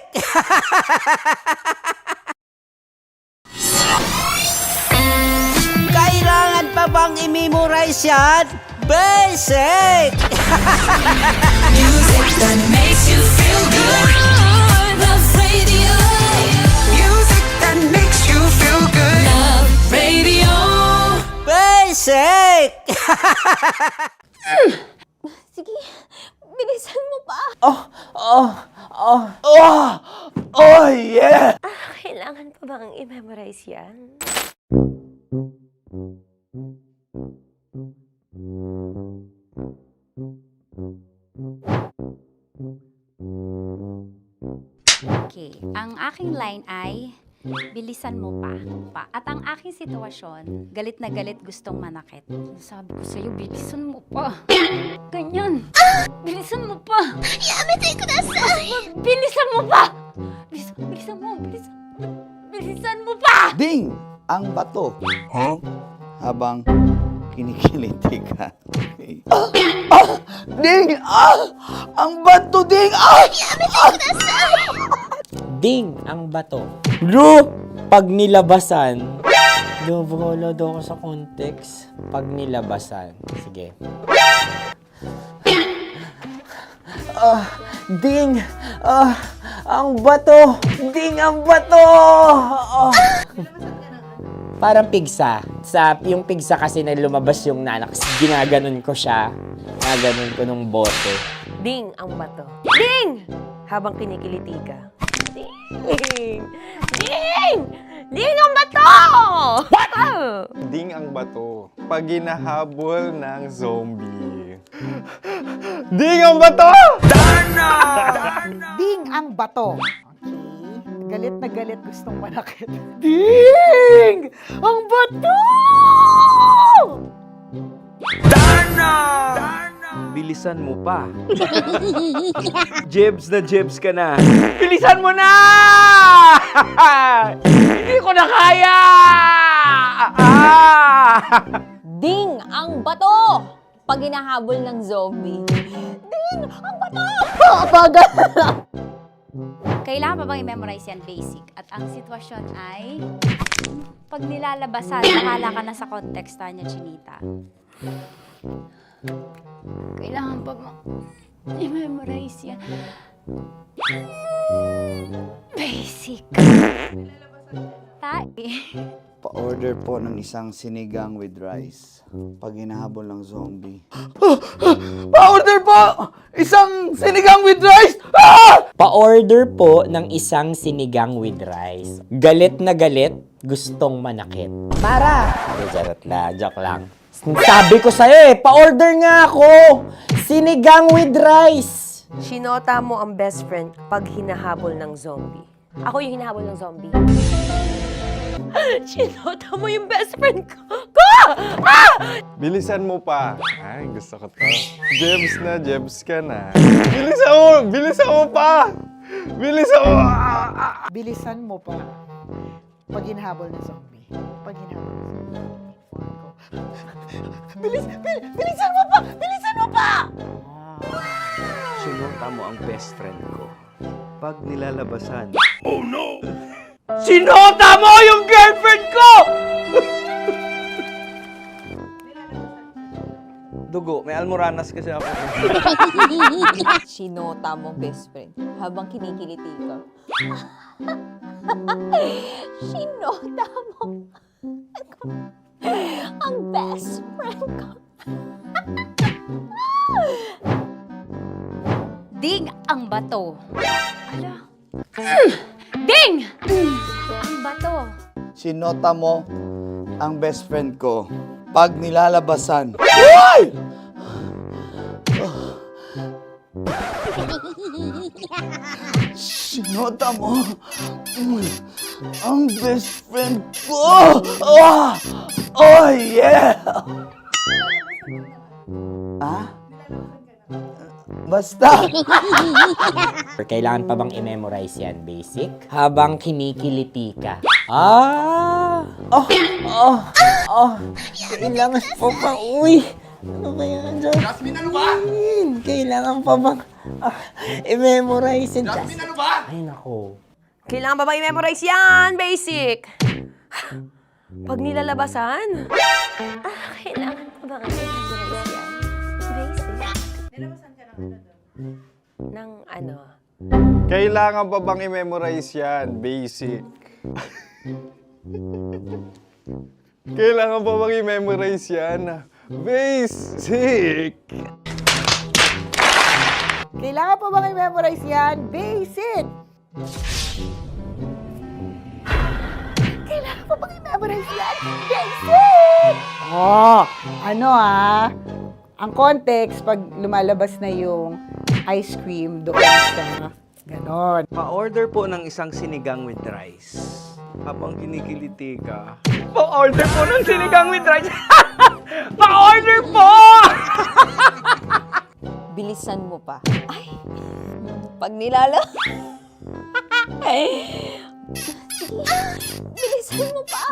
Speaker 3: Kailangan pa bang i-memorize yan? Basic!
Speaker 4: Music that makes you feel good. Love Radio. Music that makes you feel good. Love Radio.
Speaker 3: Basic!
Speaker 8: Sige, bilisan mo pa.
Speaker 3: Oh yeah!
Speaker 8: Kailangan pa bang i-memorize yan?
Speaker 9: Okay, ang aking line ay, Bilisan mo pa. At ang aking sitwasyon, galit na galit gustong manakit. Sabi ko sa'yo, bilisan mo pa. Ganyan. Bilisan mo pa. Yamitay ko na sa... Bilisan mo pa! Bilisan mo pa!
Speaker 3: Ding! Ang bato. Habang kinikiliti ka. Ding! Ang bato, Ding!
Speaker 11: Ding ang bato. Bro, pag nilabasan. Wala daw ako sa context. Pag nilabasan. Sige. Ding! Ang bato! Ding ang bato! Parang pigsa. Yung pigsa kasi na lumabas yung nanak. Ginaganon ko siya. Ginaganon ko nung bote.
Speaker 15: Ding ang bato. Ding! Habang kinikiliti ka. Ding! Ding! Ding ang bato! What?
Speaker 5: Ding ang bato. Pag hinahabol ng zombie. Ding ang bato!
Speaker 6: Ding ang bato. Okay. Galit na galit gustong manakit. Ding! Ang bato!
Speaker 7: Bilisan mo pa. Jebs ka na. Bilisan mo na! Hindi ko na kaya!
Speaker 8: Ding ang bato! Pag hinahabol ng zombie. Ding ang bato! Bagal!
Speaker 9: Kailangan pa bang i-memorize yan basic? At ang sitwasyon ay, pag nilalabasan, nakala ka na sa konteksta niya, Chinita. Kailangan pa bang i-memorize yan? Basic.
Speaker 3: Pa-order po ng isang sinigang with rice. Pag hinahabol ng zombie. Pa-order po! Isang sinigang with rice!
Speaker 11: Pa-order po ng isang sinigang with rice. Galit na galit, gustong manakit. Para! Charot na, joke lang. Sabi ko sa'yo pa-order nga ako! Sinigang with rice!
Speaker 15: Sinota mo ang best friend pag hinahabol ng zombie. Ako yung hinahabol ng zombie. Sinota mo yung best friend ko!
Speaker 5: Bilisan mo pa. Ay, gusto ko to. Jebs ka na. Bilisan mo pa!
Speaker 6: Bilisan mo pa. Pag hinahabol ng zombie. Pag hinahabol ng zombie. Bilisan mo pa! Bilisan mo pa!
Speaker 7: Sinota mo ang best friend ko. Pag nilalabasan. Oh no! Sinota mo yung girlfriend ko! Dugo, may almoranas kasi ako.
Speaker 8: Sinota mo best friend habang kinikiliti ka. Sinota mo ang best friend ko.
Speaker 9: Ding ang bato. Ala. Ding! Ang bato.
Speaker 3: Sinota mo ang best friend ko. Pag nilalabasan. Uy! Sinota mo ang best friend ko. Oh yeah! Basta!
Speaker 11: Kailangan pa bang i-memorize yan, basic? Habang kinikiliti ka. Kailangan pa bang, ano ba yan, Jasmine, ano ba? Kailangan pa bang i-memorize yan, Jasmine, ano ba? Ay, nako.
Speaker 15: Kailangan ba i-memorize yan? Basic! Pag nilalabasan? Kailangan ba i-memorize yan? Basic. Nilalabasan ka ng ano?
Speaker 5: Kailangan pa bang i-memorize yan? Basic. Kailangan pa bang i-memorize yan? Basic.
Speaker 6: Kailangan pa bang i-memorize yan? Basic! Kailangan pa bang i-memorize yan? Basic! Ang context, pag lumalabas na yung ice cream doon sa ganon.
Speaker 7: Pa-order po ng isang sinigang with rice.
Speaker 12: Habang kinikiliti ka.
Speaker 11: Pa-order po ng sinigang with rice. Pa-order po!
Speaker 8: Bilisan mo pa. Ay, pag nilala... Bilisan mo pa.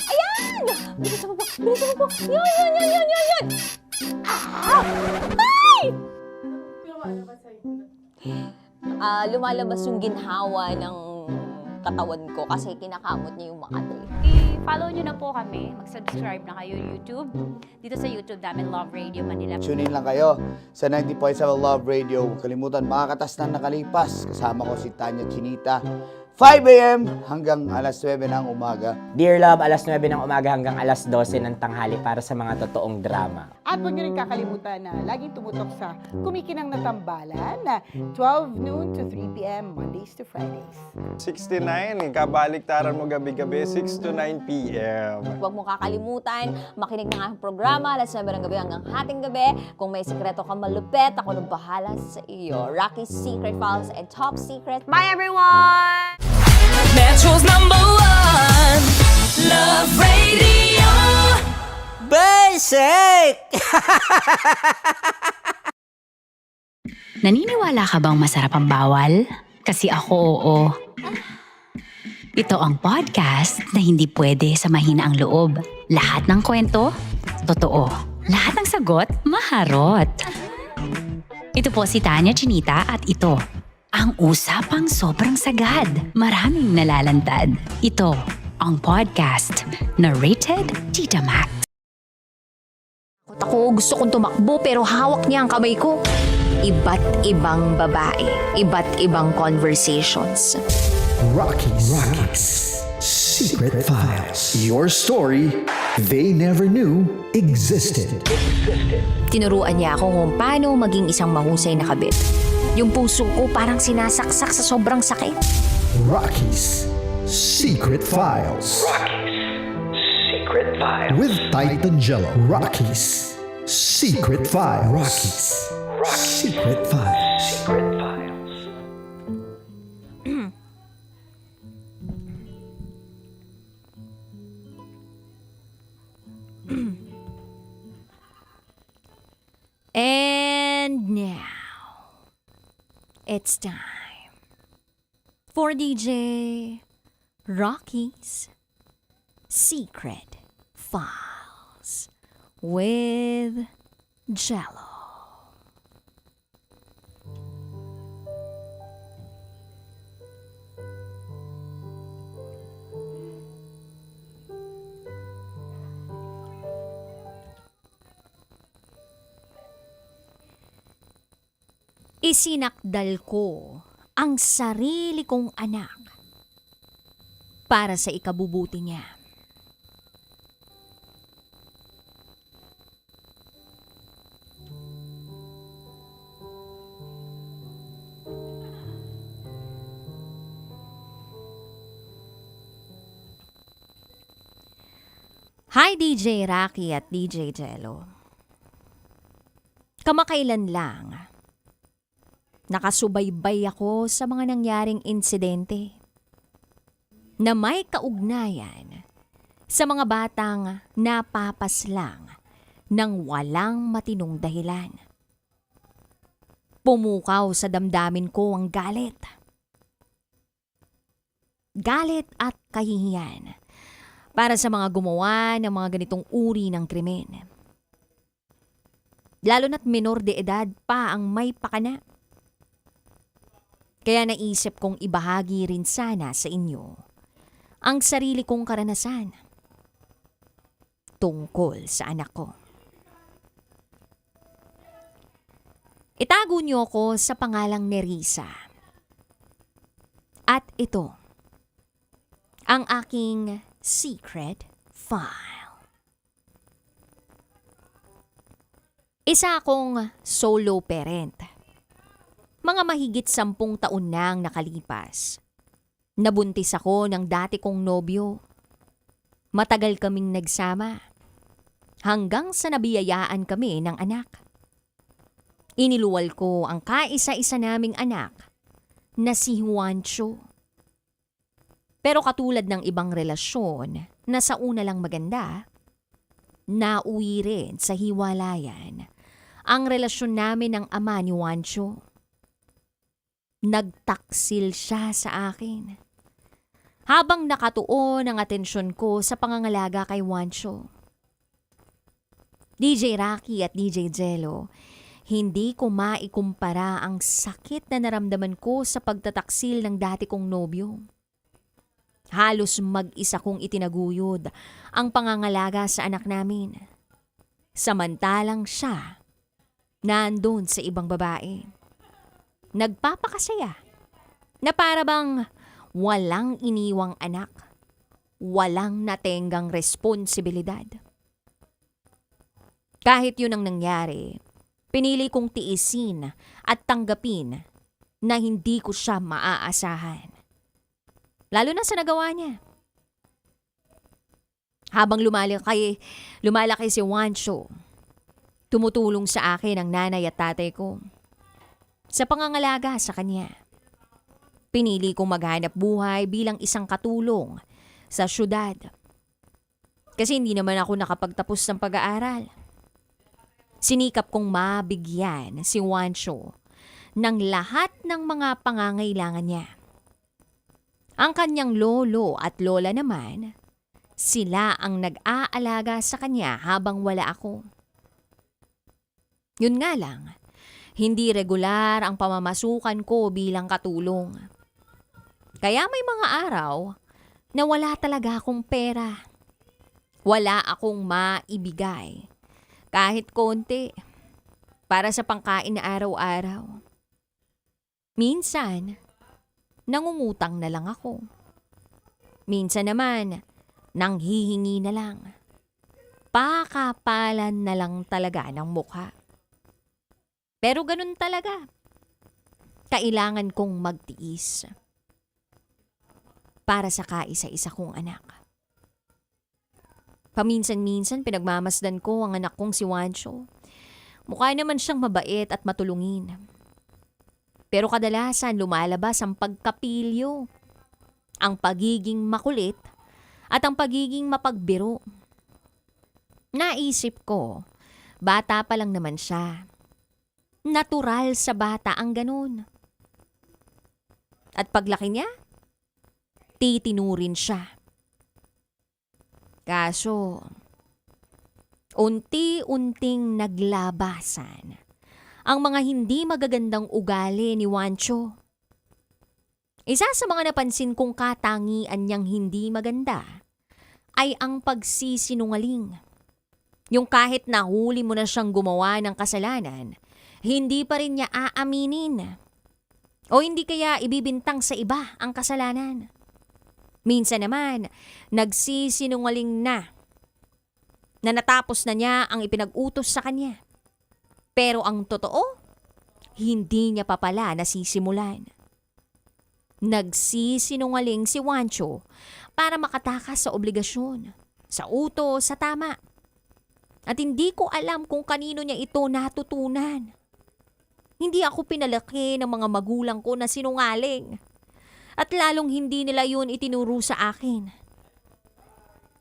Speaker 8: Ayan! Bilisan mo pa. Bilisan mo pa. Yan. Ay! Lumalabas yung ginhawa ng katawan ko kasi kinakamot niya yung Makati.
Speaker 9: I-follow nyo na po kami. Mag-subscribe na kayo YouTube. Dito sa YouTube namin, Love Radio Manila.
Speaker 3: Tune in lang kayo sa 90.7 Love Radio. Huwag kalimutan, makakatas na nakalipas. Kasama ko si Tanya Chinita. 5 a.m. hanggang alas 9 ng umaga.
Speaker 11: Dear Love, alas 9 ng umaga hanggang alas 12 ng tanghali para sa mga totoong drama.
Speaker 6: At huwag niyo rin kakalimutan na laging tumutok sa Kumikinang na Tambalan na 12 noon to 3 p.m. Mondays to Fridays.
Speaker 5: 69, kabaliktaran mo gabi-gabi, 6 to 9 p.m.
Speaker 8: Huwag mo kakalimutan, makinig ng aking programa, alas 9 ng gabi hanggang hating gabi. Kung may sikreto kang malupet, ako nang bahala sa iyo. Rocky's Secret Files and Top Secret. Bye everyone!
Speaker 4: Metro's #1 Love Radio.
Speaker 7: Basic!
Speaker 9: Naniniwala ka bang masarap ang bawal? Kasi ako, oo. Ito ang podcast na hindi pwede sa mahina ang loob. Lahat ng kwento, totoo. Lahat ng sagot, maharot. Ito po si Tanya Chinita at ito, ang usapang sobrang sagad. Maraming nalalantad. Ito, ang podcast na rated Tita Max.
Speaker 8: Ako, gusto kong tumakbo pero hawak niya ang kamay ko. Iba't ibang babae, iba't ibang conversations.
Speaker 1: Rocky's Secret Files. Your story they never knew existed.
Speaker 8: Tinuruan niya ako kung paano maging isang mahusay na kabit. Yung puso ko parang sinasaksak sa sobrang sakit.
Speaker 1: Rocky's Secret Files.
Speaker 14: Secret Files.
Speaker 1: With Titan Jello. Rocky's Secret Files. Rocky's Secret Files.
Speaker 14: Secret Files.
Speaker 8: And now, it's time for DJ Rocky's Secret Files with Jello. Isinakdal ko ang sarili kong anak para sa ikabubuti niya. Hi DJ Rocky at DJ Jello. Kamakailan lang, nakasubaybay ako sa mga nangyaring insidente na may kaugnayan sa mga batang napapaslang ng walang matinong dahilan. Pumukaw sa damdamin ko ang galit. Galit at kahihiyan para sa mga gumawa ng mga ganitong uri ng krimen. Lalo na't menor de edad pa ang may pakana. Kaya naisip kong ibahagi rin sana sa inyo ang sarili kong karanasan tungkol sa anak ko. Itago niyo ako sa pangalang Nerissa. At ito, ang aking secret file. Isa akong solo parent. Mga mahigit 10 taon nang nakalipas. Nabuntis ako ng dati kong nobyo. Matagal kaming nagsama. Hanggang sa nabiyayaan kami ng anak. Iniluwal ko ang kaisa-isa naming anak na si Juancho. Pero katulad ng ibang relasyon na sa una lang maganda, nauwi rin sa hiwalayan ang relasyon namin ng ama ni Juancho. Nagtaksil siya sa akin habang nakatuon ang atensyon ko sa pangangalaga kay Juancho. DJ Rocky at DJ Jello, hindi ko maikumpara ang sakit na naramdaman ko sa pagtataksil ng dati kong nobyo. Halos mag-isa kong itinaguyod ang pangangalaga sa anak namin. Samantalang siya, nandun sa ibang babae. Nagpapakasaya na para bang walang iniwang anak, walang natenggang responsibilidad. Kahit yun ang nangyari, pinili kong tiisin at tanggapin na hindi ko siya maaasahan. Lalo na sa nagawa niya. Habang lumalaki si Juancho, tumutulong sa akin ang nanay at tatay ko sa pangangalaga sa kanya. Pinili kong maghanap buhay bilang isang katulong sa syudad. Kasi hindi naman ako nakapagtapos ng pag-aaral. Sinikap kong mabigyan si Juancho ng lahat ng mga pangangailangan niya. Ang kanyang lolo at lola naman, sila ang nag-aalaga sa kanya habang wala ako. Yun nga lang, hindi regular ang pamamasukan ko bilang katulong. Kaya may mga araw na wala talaga akong pera. Wala akong maibigay. Kahit konti, para sa pangkain na araw-araw. Minsan, nangungutang na lang ako. Minsan naman, nanghihingi na lang. Pakapalan na lang talaga ng mukha. Pero ganun talaga. Kailangan kong magtiis. Para sa kaisa-isa kong anak. Paminsan-minsan pinagmamasdan ko ang anak kong si Juancho. Mukha naman siyang mabait at matulungin. Pero kadalasan lumalabas ang pagkapilyo, ang pagiging makulit at ang pagiging mapagbiro. Naisip ko, bata pa lang naman siya. Natural sa bata ang ganun. At paglaki niya, titinurin siya. Kaso, unti-unting naglabasan ang mga hindi magagandang ugali ni Juancho. Isa sa mga napansin kong katangian niyang hindi maganda ay ang pagsisinungaling. Yung kahit nahuli mo na siyang gumawa ng kasalanan, hindi pa rin niya aaminin. O hindi kaya ibibintang sa iba ang kasalanan. Minsan naman, nagsisinungaling na natapos na niya ang ipinag-utos sa kanya. Pero ang totoo, hindi niya pa pala nasisimulan. Nagsisinungaling si Juancho para makatakas sa obligasyon, sa utos, sa tama. At hindi ko alam kung kanino niya ito natutunan. Hindi ako pinalaki ng mga magulang ko na sinungaling. At lalong hindi nila yun itinuro sa akin.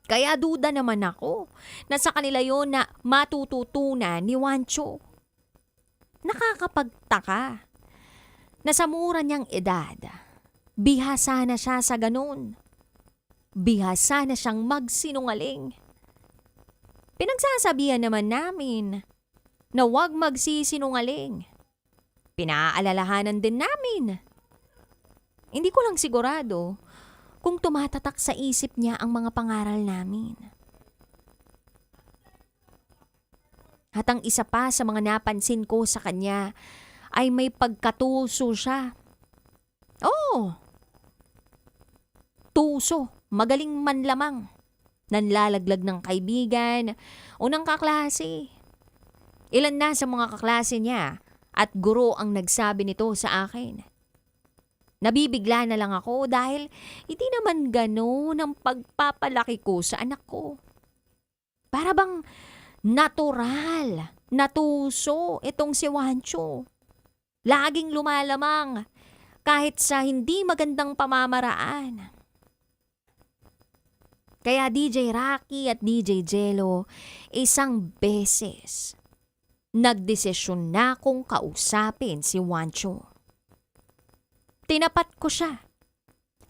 Speaker 8: Kaya duda naman ako na sa kanila yun na matututunan ni Juancho. Nakakapagtaka na sa mura niyang edad, bihasa na siya sa ganun. Bihasa na siyang magsinungaling. Pinagsasabihan naman namin na huwag magsisinungaling. Pinaalalahanan din namin. Hindi ko lang sigurado kung tumatatak sa isip niya ang mga pangaral namin. At ang isa pa sa mga napansin ko sa kanya ay may pagkatuso siya. Oo. Tuso, magaling manlamang. Nanlalaglag ng kaibigan o ng kaklase. Ilan na sa mga kaklase niya at guro ang nagsabi nito sa akin. Nabibigla na lang ako dahil hindi naman gano'n ang pagpapalaki ko sa anak ko. Para bang natural, natuso itong si Juancho. Laging lumalamang kahit sa hindi magandang pamamaraan. Kaya DJ Rocky at DJ Jello, isang beses, nagdesisyon na kong kausapin si Wancho. Tinapat ko siya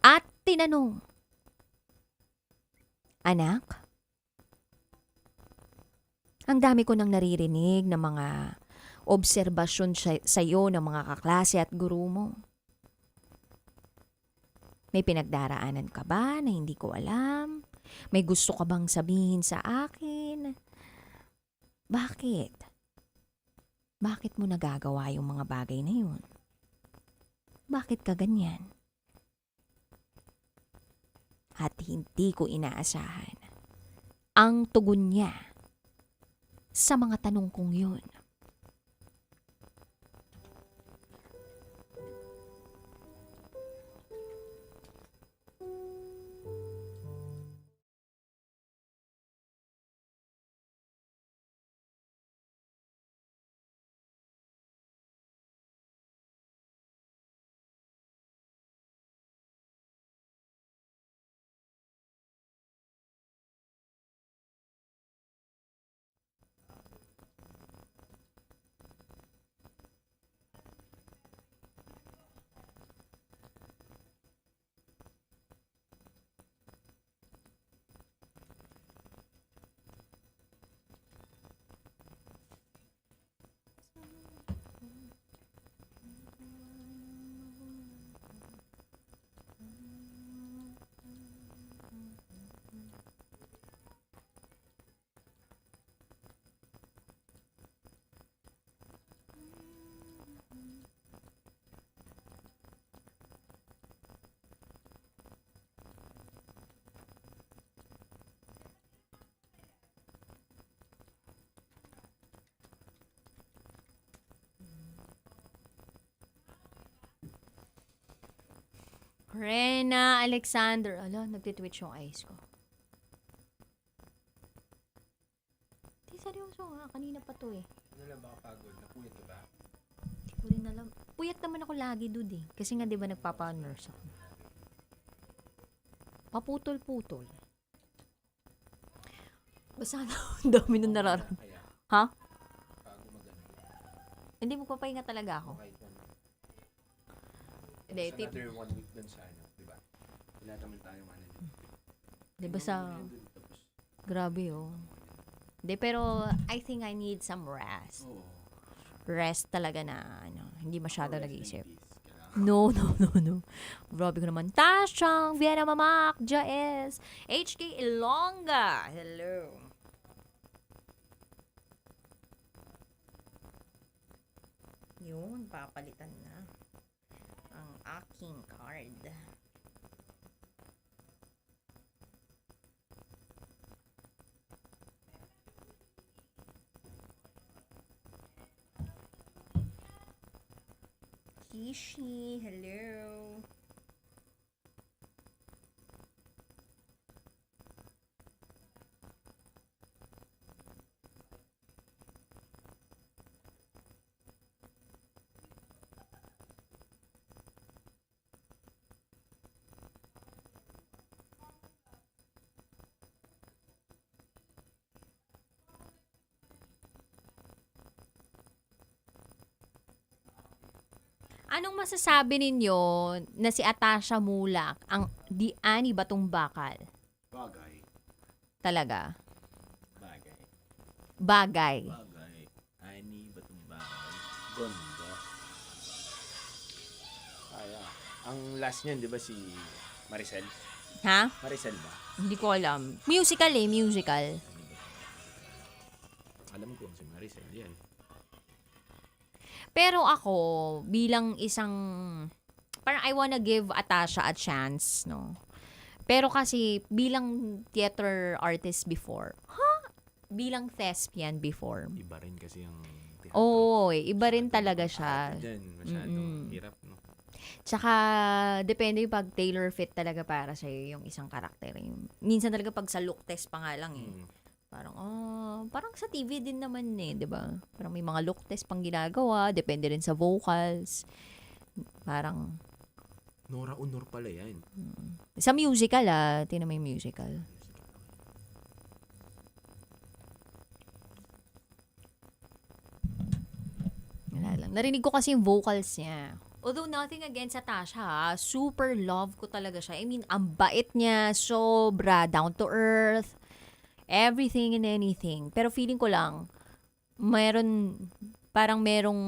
Speaker 8: at tinanong, Anak, ang dami ko nang naririnig ng mga obserbasyon sa'yo ng mga kaklase at guru mo. May pinagdaraanan ka ba na hindi ko alam? May gusto ka bang sabihin sa akin? Bakit? Bakit mo nagagawa yung mga bagay na yun? Bakit ka ganyan? At hindi ko inaasahan ang tugon niya sa mga tanong kong yun. Rena Alexander. Ala, nagtitwitch yung eyes ko. Di, seryoso nga. Kanina pa to eh.
Speaker 5: Ano lang baka pagod? Napuyat ka ba?
Speaker 8: Hindi ko rin alam. Puyat naman ako lagi, dude eh. Kasi nga di ba nagpapa-nurse ako. Paputol-putol. Basta ang dami nung nararamdaman. Ha? Hindi, magpapahinga talaga ako. Hindi,
Speaker 5: Another 1 week dun sa ano, di ba? Wala naman tayong ano.
Speaker 8: Di ba sa... Grabe oh. Hindi, pero I think I need some rest. Rest talaga na, ano, hindi masyado nag-iisip. No. Grabe ko naman. Tashang, Vienna Mamak, Jaes, HK Ilongga. Hello. Yun, papalitan na ang aking card. Kishi, hello. Anong masasabi ninyo na si Atasha Mulak ang di ani batong bakal?
Speaker 5: Bagay.
Speaker 8: Talaga?
Speaker 5: Bagay.
Speaker 8: Bagay.
Speaker 5: Bagay. Ani batong bagay. Ganda. Ang last niyan, di ba si Maricel?
Speaker 8: Ha?
Speaker 5: Maricel ba?
Speaker 8: Hindi ko alam. Musical eh, musical.
Speaker 5: Alam ko si Maricel, yan.
Speaker 8: Pero ako, bilang isang, parang I wanna give Atasha a chance, no? Pero kasi, bilang theater artist before, bilang thespian before.
Speaker 5: Iba rin kasi ang
Speaker 8: Oo, iba rin talaga siya.
Speaker 5: Diyan, masyadong hirap, no?
Speaker 8: Tsaka, depende yung pag tailor fit talaga para sa'yo yung isang karakter. Minsan talaga pag sa look test pa nga lang eh. Parang sa TV din naman eh, di ba? Parang may mga look test pang ginagawa, depende rin sa vocals. Parang...
Speaker 5: Nora Honor pala yan.
Speaker 8: Sa musical tingnan mo yung musical. Narinig ko kasi yung vocals niya. Although nothing against sa Tasha, ha? Super love ko talaga siya. I mean, ang bait niya, sobra, down to earth, everything and anything. Pero feeling ko lang, parang merong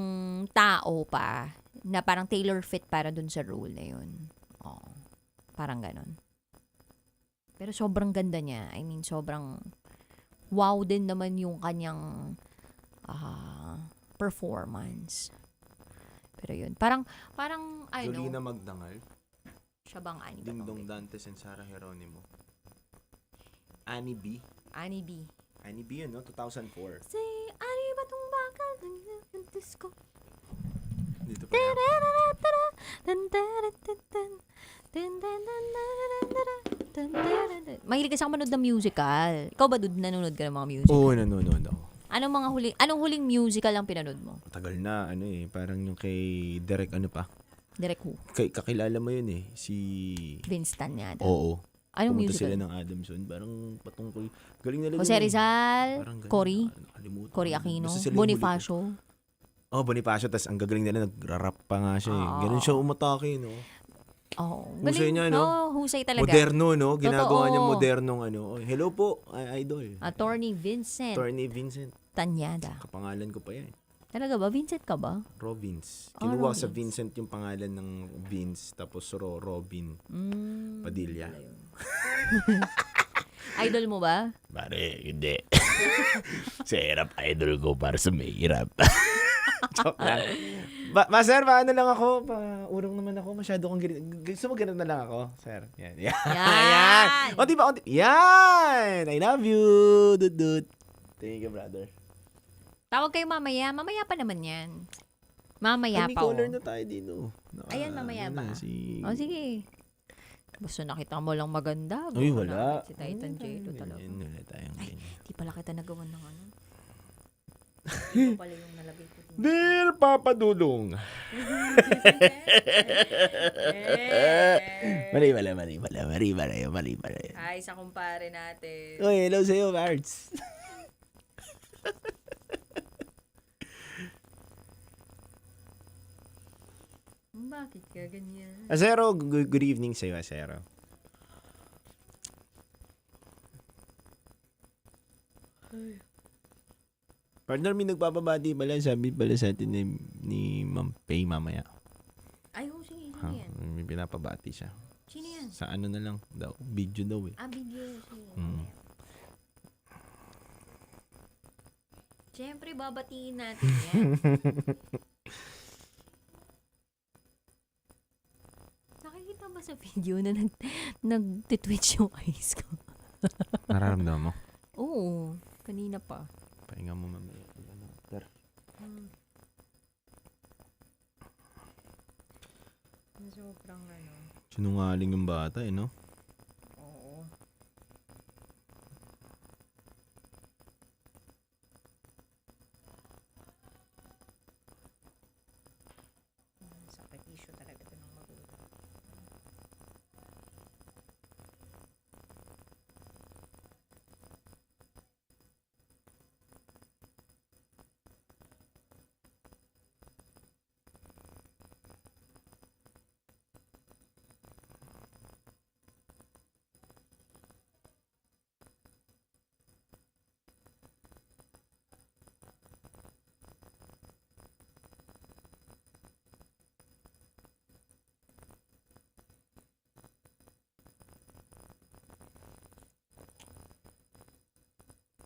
Speaker 8: tao pa na parang tailor fit para dun sa role na yun. Oh, parang ganon. Pero sobrang ganda niya. I mean, sobrang wow din naman yung kanyang performance. Pero yun, parang
Speaker 16: Jolina Magdangal,
Speaker 8: siya bang Annie ba?
Speaker 16: Dingdong Dantes and Sarah Geronimo. Annie B.
Speaker 8: Annie B.
Speaker 16: Annie B yun, no? 2004.
Speaker 8: Say, Annie ba tong bakal ng disco?
Speaker 16: Dito pa
Speaker 8: Mahilig kasi ako manood ng musical. Ikaw ba, nanonood ka ng mga musical?
Speaker 16: Oo, nanonood ako.
Speaker 8: Anong huling musical ang pinanood mo?
Speaker 16: Matagal na, parang yung kay Derek
Speaker 8: Derek who?
Speaker 16: Kakilala mo yun si...
Speaker 8: Vince Tanyada.
Speaker 16: Oo.
Speaker 8: Anong
Speaker 16: Pumunta
Speaker 8: musical?
Speaker 16: sila ng Adamson, parang patungkol. Galing nila.
Speaker 8: Jose Rizal,
Speaker 16: Parang ganun,
Speaker 8: Cory,
Speaker 16: nakalimutan.
Speaker 8: Cory Aquino,
Speaker 16: Basta sila yung
Speaker 8: Bonifacio.
Speaker 16: Bonifacio, tas ang gagaling nila, nag-rap pa nga siya Ganun siya umatake, no? Husay niya, no?
Speaker 8: Husay talaga.
Speaker 16: Moderno, no? Ginagawa
Speaker 8: Totoo.
Speaker 16: niya modernong Hello po, idol.
Speaker 8: Attorney Vincent Tanyada.
Speaker 16: Kapangalan ko pa yan.
Speaker 8: Talaga ba? Vincent ka ba?
Speaker 16: Robins. Kinuha sa
Speaker 8: Robins.
Speaker 16: Vincent yung pangalan ng Vince, tapos Robin Padilla.
Speaker 8: Idol mo ba?
Speaker 16: Pare, hindi. Serap idol ko para sa mahirap. Joke lang. Sir, paano lang ako? Urong naman ako. Masyado kong gusto mo ganun na lang ako, sir. Yan. Yan. O, diba? Yan! I love you! Dut. Thank you, brother.
Speaker 8: Tawag kayo mamaya. Mamaya pa naman yan. Mamaya
Speaker 16: May
Speaker 8: pa.
Speaker 16: caller na tayo dito.
Speaker 8: Ayan, mamaya ba?
Speaker 16: Si...
Speaker 8: Sige. Basta nakita mo lang maganda.
Speaker 16: Uy, wala.
Speaker 8: Si Titan J2 talaga.
Speaker 16: Wala tayong
Speaker 8: Ay, di pala kita nagawan ng ano. Ito pala yung nalagay ko.
Speaker 16: Dear Papa Dudong. Mali.
Speaker 8: Hi sa kumpare natin.
Speaker 16: Uy, hello sa'yo, Marts.
Speaker 8: Bakit ka ganyan?
Speaker 16: Asero, good evening sa'yo, Asero. Partner, may nagpapabati pala. Sabi pala sa atin ni Ma'am Pay mamaya.
Speaker 8: Ay, sige. Sino yan?
Speaker 16: May pinapabati siya.
Speaker 8: Sino yan?
Speaker 16: Sa ano na lang daw. Video daw eh.
Speaker 8: Video. Sige. Siyempre, babatiin natin yan. Nakikita ba sa video na nag-twitch yung eyes ko?
Speaker 16: Nararamdaman mo?
Speaker 8: Oo. Kanina pa.
Speaker 16: Pahinga mo mamaya.
Speaker 8: Sobrang ano.
Speaker 16: Sinungaling yung bata no?
Speaker 8: Oo. Sakripisyo talaga ito ng magulang.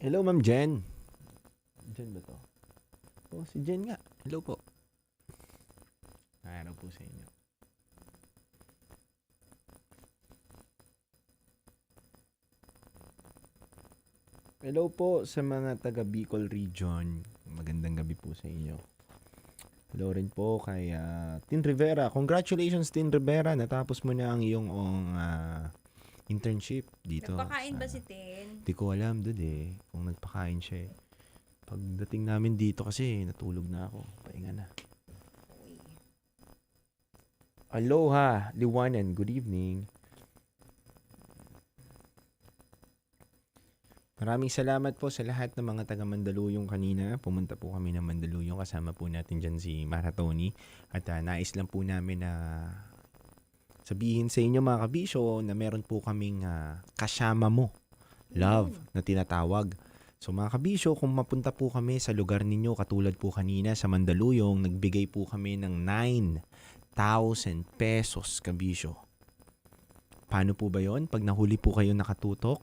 Speaker 16: Hello, Ma'am Jen. Jen ba to? Oh, si Jen nga. Hello po. Araw po sa inyo. Hello po sa mga taga Bicol region. Magandang gabi po sa inyo. Hello rin po kay Tin Rivera. Congratulations, Tin Rivera. Natapos mo na ang iyong internship dito.
Speaker 8: Nagpakain ba si Tin?
Speaker 16: Hindi ko alam doon kung nagpakain siya Pagdating namin dito kasi natulog na ako. Pahinga na. Aloha, Liwanan. Good evening. Maraming salamat po sa lahat ng mga taga Mandaluyong kanina. Pumunta po kami ng Mandaluyong. Kasama po natin dyan si Maratoni. At nais lang po namin na sabihin sa inyo mga kabisyo na meron po kaming kasama mo. Love na tinatawag. So mga kabisyo, kung mapunta po kami sa lugar ninyo, katulad po kanina sa Mandaluyong, nagbigay po kami ng 9,000 pesos kabisyo. Paano po ba yon? Pag nahuli po kayo nakatutok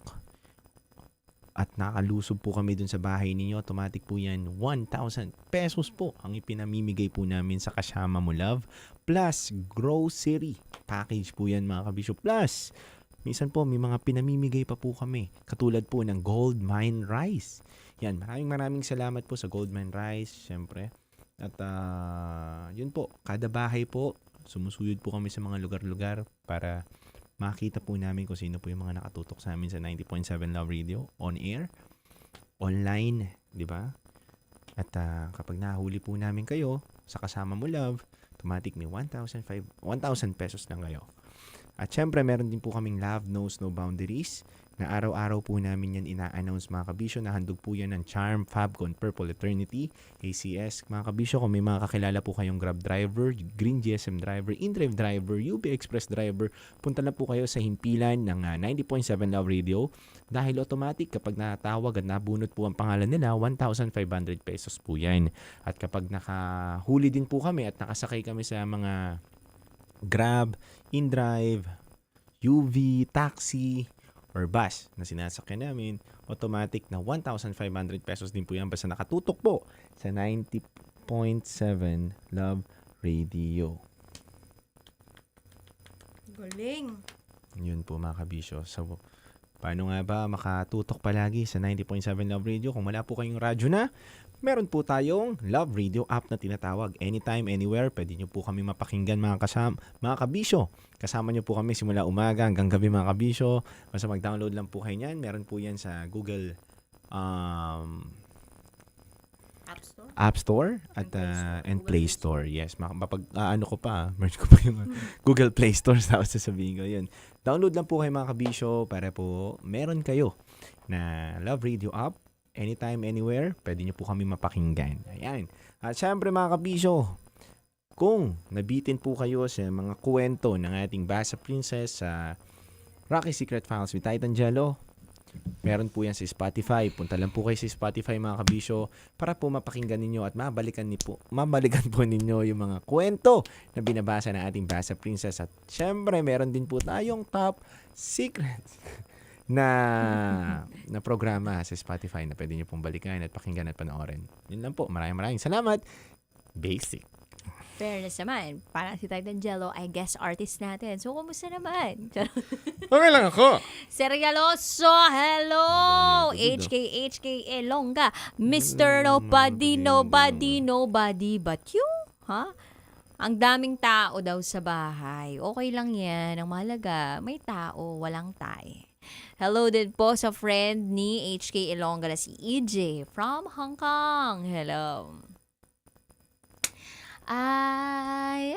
Speaker 16: at nakalusob po kami dun sa bahay ninyo, automatic po yan, 1,000 pesos po ang ipinamimigay po namin sa Kasama Mo Love. Plus, grocery package po yan mga kabisyo. Plus, minsan po may mga pinamimigay pa po kami. Katulad po ng Gold Mine Rice. Yan, maraming salamat po sa Gold Mine Rice, syempre. At yun po, kada bahay po, sumusuyod po kami sa mga lugar-lugar para makita po namin kung sino po yung mga nakatutok sa amin sa 90.7 Love Radio, on air, online, di ba? At kapag nahuli po namin kayo sa Kasama Mo Love, automatic may 1,000 pesos lang kayo. At syempre, meron din po kaming Love Knows No Boundaries na araw-araw po namin yan ina-announce mga kabisyo na handog po yan ng Charm, Fabcon, Purple Eternity, ACS. Mga kabisyo, kung may mga kakilala po kayong Grab driver, Green GSM driver, InDrive driver, UP Express driver, punta na po kayo sa himpilan ng 90.7 Love Radio dahil automatic kapag natawag at nabunot po ang pangalan nila, 1,500 pesos po yan. At kapag nakahuli din po kami at nakasakay kami sa mga Grab, InDrive, UV, taxi, or bus na sinasakyan namin, automatic na 1,500 pesos din po yan basta nakatutok po sa 90.7 Love Radio.
Speaker 15: Galing.
Speaker 16: Yun po mga kabisyo. So, paano nga ba makatutok palagi sa 90.7 Love Radio? Kung wala po kayong radyo na, meron po tayong Love Radio app na tinatawag. Anytime, anywhere, pwede nyo po kami mapakinggan mga kabisyo. Kasama nyo po kami simula umaga hanggang gabi mga kabisyo. Basta mag-download lang po kayo niyan. Meron po yan sa Google App Store at and Play Store. Yes, merge ko pa yung Google Play Store tapos sasabihin ko yun. Download lang po kayo mga kabisyo para po meron kayo na Love Radio app. Anytime, anywhere, pwede nyo po kami mapakinggan. Ayan. At syempre mga kabisyo, kung nabitin po kayo sa mga kwento ng ating Basa Princess sa Rocky Secret Files with Titan Jello, meron po yan sa Spotify. Punta lang po kayo sa Spotify mga kabisyo para po mapakinggan ninyo at mabalikan po ninyo yung mga kwento na binabasa ng ating Basa Princess. At syempre, meron din po tayong Top Secret na programa sa Spotify na pwede nyo pong balikan at pakinggan at panoorin. Yun lang po. Maraming salamat. Basic.
Speaker 8: Fairness naman, parang si Titan Jello ay guest artist natin. So, kumusta naman?
Speaker 16: Okay lang ako.
Speaker 8: Serialoso, hello! HK Elonga, Mr. Nobody but you? Ha? Ang daming tao daw sa bahay. Okay lang yan. Ang mahalaga, may tao, walang tae. Hello din po sa friend ni HK Elonga na si EJ from Hong Kong. Hello. Ay.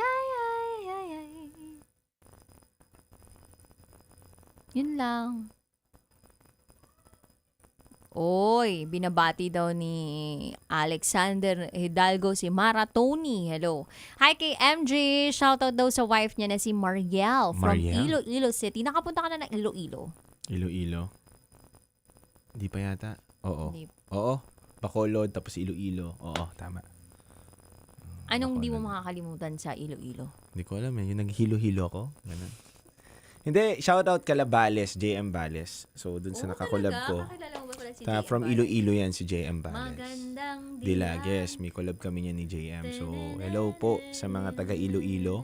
Speaker 8: Yun lang. Oy, binabati daw ni Alexander Hidalgo si Maratoni. Hello. Hi kay MJ. Shoutout daw sa wife niya na si Mariel from Iloilo City. Nakapunta ka na ng Iloilo?
Speaker 16: Iloilo? Hindi pa yata. Oo.
Speaker 8: Hindi.
Speaker 16: Oo. Bacolod tapos Iloilo. Oo, tama.
Speaker 8: Anong di mo makakalimutan sa Iloilo?
Speaker 16: Hindi ko alam eh. Yung naghilo-hilo ako. Ganun. Hindi, shoutout kala Bales, JM Bales. So, dun sa nakakolab ko.
Speaker 8: Kakilala mo ba pala si
Speaker 16: From
Speaker 8: JM
Speaker 16: Iloilo yan si JM Bales.
Speaker 8: Magandang
Speaker 16: Dilages, may collab kami niya ni JM. So, hello po sa mga taga Iloilo.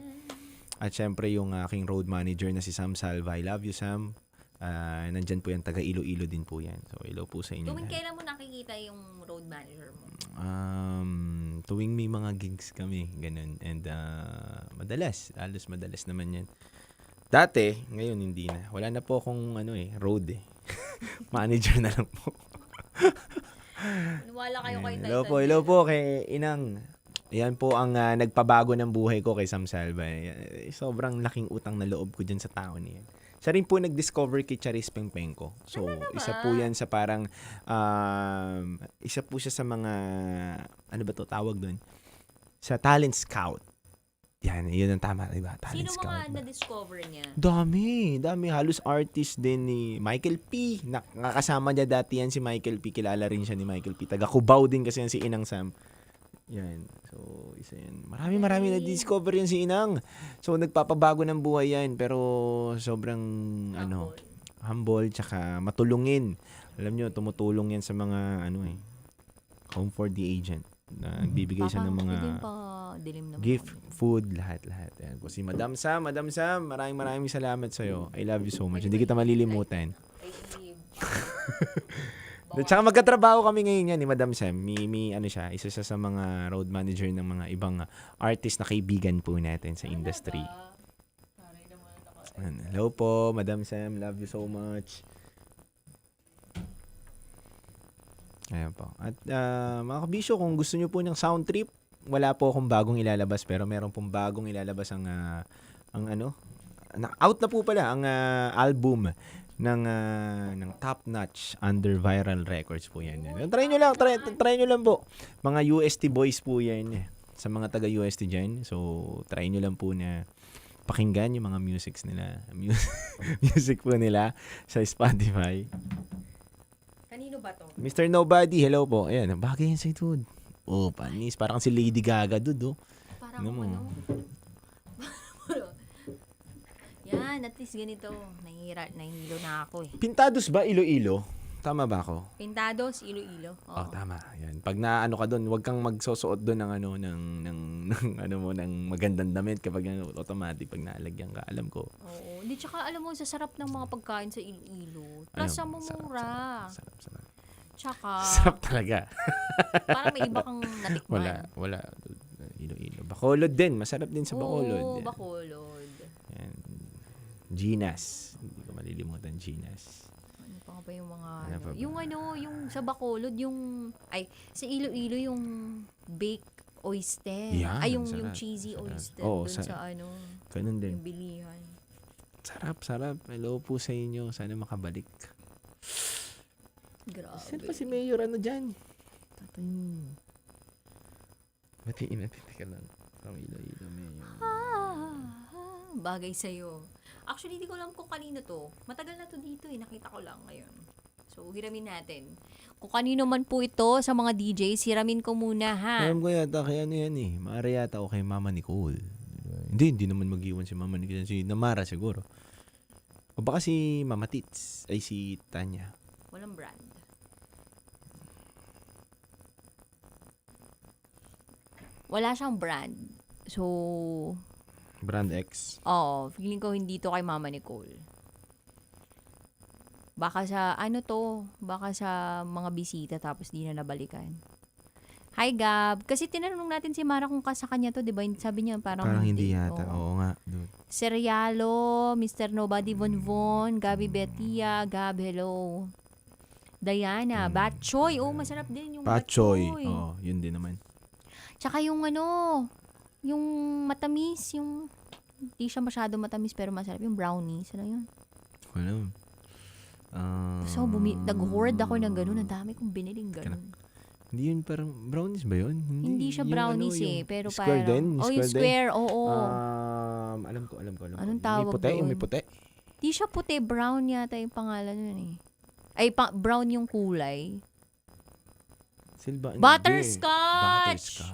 Speaker 16: At syempre yung aking road manager na si Sam Salva. I love you, Sam. Nandyan po yan, taga Iloilo din po yan. So, hello po sa inyo.
Speaker 8: Tuwing kailan mo nakikita yung road manager mo?
Speaker 16: Tuwing may mga gigs kami, ganun. And halos madalas naman yan. Dati, ngayon hindi na. Wala na po akong road eh. Manager na lang po.
Speaker 8: Wala kayo kay Titan.
Speaker 16: Hello po kay Inang. Yan po ang nagpabago ng buhay ko kay Sam Salva. Sobrang laking utang na loob ko dyan sa tao niya. Siya rin po nag-discover kay Charis Pengpenko. So, isa po yan sa parang, isa po siya sa mga, ano ba to tawag doon? Sa talent scout. Yan, yun ang tama, diba? Talent
Speaker 8: Sino
Speaker 16: scout.
Speaker 8: mga na-discover niya?
Speaker 16: Dami. Halos artist din ni Michael P. Nakakasama niya dati yan si Michael P. Kilala rin siya ni Michael P. Taga Cubao din kasi yan si Inang Sam. Yan. So, isa yan. Marami na-discover yan si Inang. So, nagpapabago ng buhay yan. Pero, sobrang, humble, tsaka matulungin. Alam nyo, tumutulong yan sa mga, home for the agent. Na bibigay siya ng mga gift, food, lahat. Yan po si Madam Sam, maraming salamat sa'yo. I love you so much. Hindi kita malilimutan. Tsaka magkatrabaho kami ngayon yan ni Madam Sam. Siya, isa siya sa mga road manager ng mga ibang artist na kaibigan po natin sa industry. Hello po, Madam Sam. Love you so much. Ayan po. At mga kabisyo, kung gusto nyo po ng sound trip, wala po akong bagong ilalabas pero meron pong bagong ilalabas ang out na po pala ang album ng Top Notch under Viral Records po yan. Try nyo lang po. Mga UST boys po yan. Sa mga taga UST dyan. So, try nyo lang po na pakinggan yung mga music po nila sa Spotify.
Speaker 8: Kanino ba to?
Speaker 16: Mr. Nobody, hello po. Ayan, bagay yan sa ito. Oh, panis. Parang si Lady Gaga, dude.
Speaker 8: Parang Yan, at least ganito. Nahihilo na ako eh.
Speaker 16: Pintados ba Iloilo? Tama ba ako?
Speaker 8: Pintados, Iloilo.
Speaker 16: Oh, tama. Yan. Pag naano ka doon, huwag kang magsusuot doon ng magandang damit kapag automatic pag naalagyan ka. Alam ko.
Speaker 8: Oo. Hindi, tsaka alam mo, sa sarap ng mga pagkain sa Iloilo. Plus, sa mumura.
Speaker 16: Sarap.
Speaker 8: Tsaka,
Speaker 16: sarap talaga.
Speaker 8: parang may iba kang natikman.
Speaker 16: Wala. Iloilo. Bacolod din. Masarap din sa Bacolod.
Speaker 8: Oo, Bacolod.
Speaker 16: Yan. Ginas. Hindi ko malilimutan, Ginas.
Speaker 8: Ano pa ba yung mga, yung sa Bacolod, sa Iloilo, yung baked oyster.
Speaker 16: Yan,
Speaker 8: yung
Speaker 16: sarap,
Speaker 8: cheesy oyster.
Speaker 16: Oo,
Speaker 8: dun sa
Speaker 16: ganun din.
Speaker 8: yung bilihan.
Speaker 16: Sarap. Hello po sa inyo. Sana makabalik.
Speaker 8: Grabe.
Speaker 16: Saan pa si Mayor dyan? Batiin natin. Teka lang. Iloilo, Mayor.
Speaker 8: Bagay sa'yo. Actually, hindi ko alam kung kanino to. Matagal na to dito eh. Nakita ko lang ngayon. So, hiramin natin. Kung kanino man po ito sa mga DJs, hiramin ko muna ha.
Speaker 16: Alam ko yata kay yan eh. Maara yata ako kay Mama Nicole. Hindi naman mag-iwan si Mama Nicole. Si Namara siguro. O baka si Mama Tits. Ay si Tanya.
Speaker 8: Walang brand. Wala siyang brand. So,
Speaker 16: Brand X.
Speaker 8: feeling ko hindi to kay Mama Nicole. Baka sa, baka sa mga bisita tapos di na nabalikan. Hi, Gab. Kasi tinanong natin si Mara kung sa kanya to, di ba? Sabi niya parang
Speaker 16: hindi yata. Oo nga. Dude.
Speaker 8: Serialo, Mr. Nobody Von, Gabi Betia, Gab, hello. Diana, Batchoy. Masarap din yung
Speaker 16: Batchoy.
Speaker 8: Batchoy.
Speaker 16: Yun din naman.
Speaker 8: Tsaka yung yung matamis, yung hindi siya masyado matamis pero masarap, yung brownies. Ano yun?
Speaker 16: Wala.
Speaker 8: So, nag-hoard ako ng gano'n. Ang dami kong biniling gano'n.
Speaker 16: Hindi yun parang brownies ba yun?
Speaker 8: Hindi siya brownies pero
Speaker 16: square
Speaker 8: parang...
Speaker 16: din?
Speaker 8: yung square, oo.
Speaker 16: Alam ko.
Speaker 8: Anong tawag
Speaker 16: doon? May puti?
Speaker 8: Hindi siya puti, brown yata yung pangalan nun eh. Ay, brown yung kulay.
Speaker 16: Silba.
Speaker 8: Butterscotch!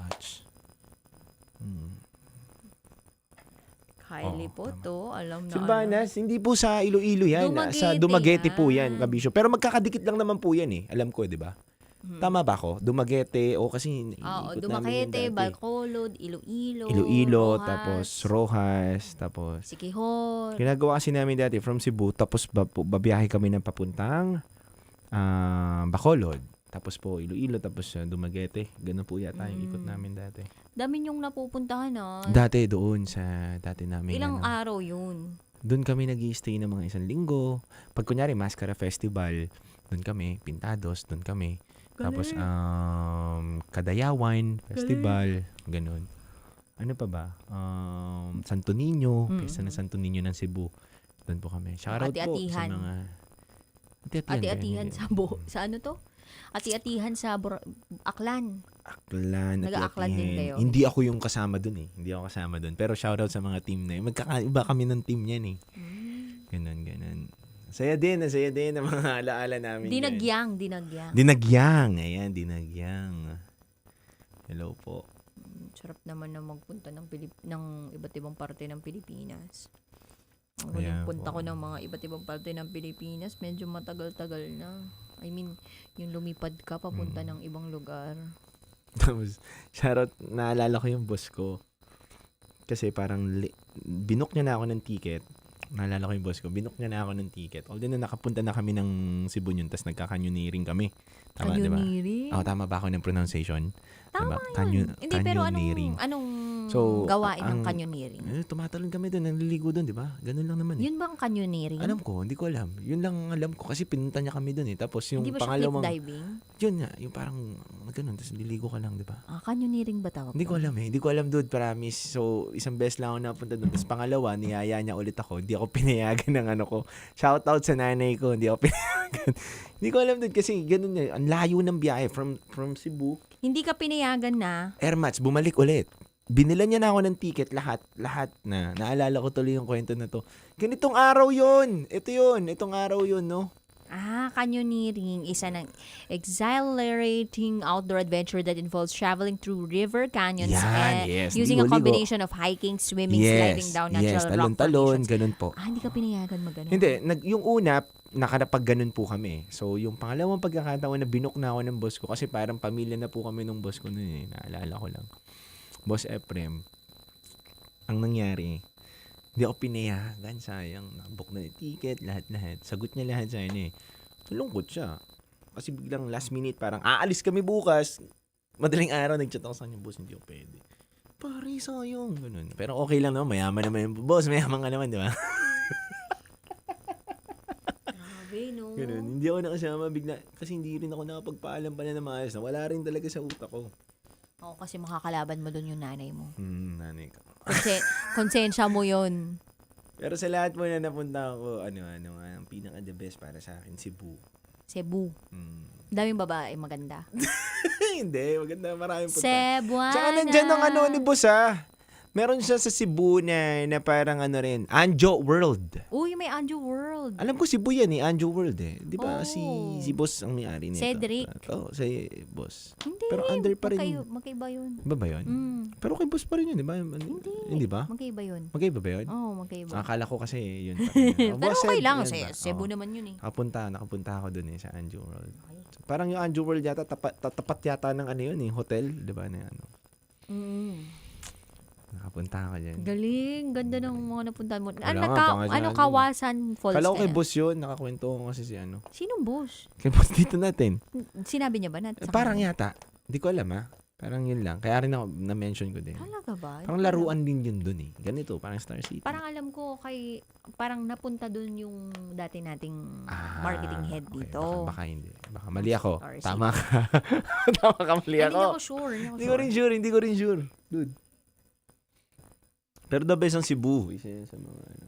Speaker 8: Kylie po to, alam na.
Speaker 16: Silvanas, hindi po sa Iloilo yan. Sa Dumaguete po yan, kabisyo. Pero magkakadikit lang naman po yan eh. Alam ko, di ba? Tama ba ako? Dumaguete, kasi
Speaker 8: Dumaguete, Bacolod, Iloilo, Rojas,
Speaker 16: tapos Rojas, tapos
Speaker 8: Siquijor.
Speaker 16: Ginagawa kasi namin dati from Cebu, tapos babiyahe kami ng papuntang Bacolod. Tapos po Iloilo, tapos Dumaguete. Ganun po yata yung ikot namin dati.
Speaker 8: Dami yung napupuntahan
Speaker 16: Dati doon sa dati namin.
Speaker 8: Ilang araw yun?
Speaker 16: Doon kami nag-i-stay ng mga 1 linggo. Pag kunyari Mascara Festival, doon kami. Pintados, doon kami.
Speaker 8: Galing.
Speaker 16: Tapos Kadayawan Festival, ganun. Ano pa ba? Santo Niño, Pesta ng Santo Niño ng Cebu. Doon po kami. Shoutout po sa
Speaker 8: Ati-atihan.
Speaker 16: mga...
Speaker 8: Ati-atihan sa ano to? Ati-atihan sa Aklan.
Speaker 16: Aklan.
Speaker 8: Nag-aaklan din kayo?
Speaker 16: Hindi ako yung kasama dun eh. Hindi ako kasama dun. Pero shoutout sa mga team na yun. Magkakaiba kami ng team yan eh. Ganun. Saya din ang mga alaala namin.
Speaker 8: Dinagyang.
Speaker 16: Dinagyang. Ayan, dinagyang. Hello po.
Speaker 8: Sarap naman na magpunta ng iba't ibang parte ng Pilipinas. Ang
Speaker 16: Kaya
Speaker 8: huling punta
Speaker 16: po.
Speaker 8: ko ng mga iba't ibang parte ng Pilipinas, medyo matagal-tagal na. I mean, yung lumipad ka papunta ng ibang lugar.
Speaker 16: Tapos, shoutout, naalala ko yung boss ko. Kasi parang binook niya na ako ng ticket. Naalala ko yung boss ko, binook niya na ako ng ticket. Although na nakapunta na kami ng Cebu yun, tapos nagka-canyoneering kami. Tama, di ba?
Speaker 8: Canyoneering?
Speaker 16: Tama ba ako ng pronunciation?
Speaker 8: Tama
Speaker 16: Diba?
Speaker 8: yun. Hindi, pero
Speaker 16: Canyoneering.
Speaker 8: anong
Speaker 16: So,
Speaker 8: gawain ng
Speaker 16: ang-
Speaker 8: canyoneering?
Speaker 16: Tumatalon kami doon, naliligo doon, di ba? Ganun lang naman eh.
Speaker 8: Yun bang canyoneering?
Speaker 16: Alam ko, hindi ko alam. Yun lang ang alam ko kasi pinunta niya kami doon eh. Tapos yung
Speaker 8: Hindi ba siya
Speaker 16: pangalawang...
Speaker 8: cliff diving?
Speaker 16: Yun nga, yung parang ganun, tapos nililigo ka lang, di ba?
Speaker 8: Canyoneering ba tawag?
Speaker 16: Hindi ko alam eh. Hindi ko alam, dude, promise. So, isang beses lang ako napunta doon. Tapos pangalawa, niyaya niya ulit ako. Hindi ako pinayagan ng ano ko. Shoutout sa nanay ko. Hindi ako pinayagan. Hindi ko alam, dude, kasi ganun nga. Ang layo ng biyahe from Cebu.
Speaker 8: Hindi ka pinayagan na.
Speaker 16: Airmats, bumalik ulit. Binila niya na ako ng ticket, lahat na. Naalala ko tuloy yung kwento na to. Ganitong araw yun. Itong araw yun, no?
Speaker 8: Canyoneering, isa ng exhilarating outdoor adventure that involves traveling through river canyons
Speaker 16: Yan,
Speaker 8: and
Speaker 16: yes.
Speaker 8: using a
Speaker 16: Ligo-ligo.
Speaker 8: combination of hiking, swimming, sliding down natural rock
Speaker 16: talon-talon,
Speaker 8: formations.
Speaker 16: ganun po.
Speaker 8: Hindi ka pinayagan mag-ano?
Speaker 16: Hindi, yung una, nakarapag ganun po kami. So, yung pangalawang pagkakataon na binok na ako ng boss ko kasi parang pamilya na po kami ng boss ko noon eh. Naalala ko lang. Boss Efrem, ang nangyari, hindi ako pinayagan, sayang. Nabook na yung ticket, lahat-lahat. Sagot niya lahat sa akin eh. Malungkot siya. Kasi biglang last minute, parang aalis kami bukas. Madaling araw, nag-chat ako sa kanya, boss, hindi ako pwede. Pare, sayang. Ganun. Pero okay lang naman, mayaman naman yung boss. Mayaman ka naman, di ba?
Speaker 8: Grabe, no?
Speaker 16: Ganun. Hindi ako nakasama bigla. Kasi hindi rin ako nakapagpaalam pa na maayos na. Wala rin talaga sa utak ko.
Speaker 8: Oo, kasi makakalaban mo doon yung nanay mo.
Speaker 16: Nanay ko.
Speaker 8: Konsensya mo yun.
Speaker 16: Pero sa lahat mo na napunta ako, ang pinaka-the best para sa akin, Cebu.
Speaker 8: Cebu. Daming babae maganda.
Speaker 16: Hindi, maganda. Maraming punta.
Speaker 8: Cebuana.
Speaker 16: Tsaka nandyan ang ni boss Meron siya sa Cebu na parang rin, Anjo World.
Speaker 8: Uy, may Anjo World.
Speaker 16: Alam ko Cebu yan eh, Anjo World eh. Di ba si boss ang may-ari nito?
Speaker 8: Cedric.
Speaker 16: Oo, si boss.
Speaker 8: Hindi,
Speaker 16: pero under pa rin.
Speaker 8: magkaiba yun.
Speaker 16: Iba ba yun? Pero kay boss pa rin yun, di ba? Hindi ba?
Speaker 8: Magkaiba yun.
Speaker 16: Magkaiba ba yun?
Speaker 8: Oo, magkaiba.
Speaker 16: Akala ko kasi yun pa rin.
Speaker 8: Pero okay lang,
Speaker 16: yun
Speaker 8: kasi
Speaker 16: ba?
Speaker 8: Cebu naman yun eh.
Speaker 16: Nakapunta ako dun eh, sa Anjo World. So, parang yung Anjo World yata, tapat yata ng yun eh, hotel, di ba? Nakapunta ako dyan.
Speaker 8: Galing, ganda ng mga napuntahan mo.
Speaker 16: Wala
Speaker 8: Kawasan Falls?
Speaker 16: Kala ko kay boss yun, nakakwento ko kasi si
Speaker 8: Sinong boss?
Speaker 16: Kay boss dito natin.
Speaker 8: Sinabi niya ba na?
Speaker 16: Parang yata. Hindi ko alam Parang yun lang. Kaya rin ako, na-mention ko din.
Speaker 8: Talaga ba?
Speaker 16: Parang laruan din yun dun eh. Ganito, parang Star City.
Speaker 8: Parang alam ko parang napunta dun yung dati nating marketing head
Speaker 16: okay.
Speaker 8: dito.
Speaker 16: Baka hindi. Baka mali ako.
Speaker 8: Star City.
Speaker 16: Tama ka. Tama ka, mali ako.
Speaker 8: Hindi ako sure.
Speaker 16: Hindi ko rin sure. Dude. Pero the best ang Cebu. Isa yan sa mga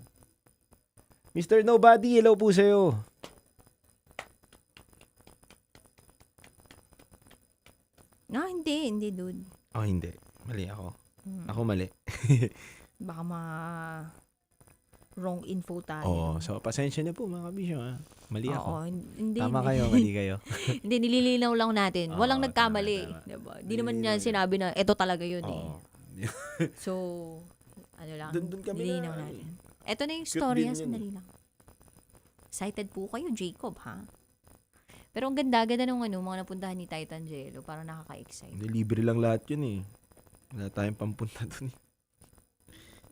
Speaker 16: Mr. Nobody, hello po sa'yo.
Speaker 8: Hindi dude.
Speaker 16: Hindi. Mali ako. Ako mali.
Speaker 8: Baka wrong info tayo.
Speaker 16: So pasensya na po mga kabisyo Mali ako.
Speaker 8: Hindi.
Speaker 16: Tama kayo, mali kayo.
Speaker 8: Hindi, nililinaw lang natin. Walang nagkamali.
Speaker 16: Tama.
Speaker 8: Diba? Di naman niya sinabi na ito talaga yun eh. So, lang.
Speaker 16: Dun kami
Speaker 8: nililinaw natin. Ito na yung story sandali lang. Excited po kayo, Jacob, ha? Pero ang ganda-ganda ng mga napuntahan ni Titan Jello. Parang nakaka-excite.
Speaker 16: Libre lang lahat yun eh. Wala tayong pampunta dun eh.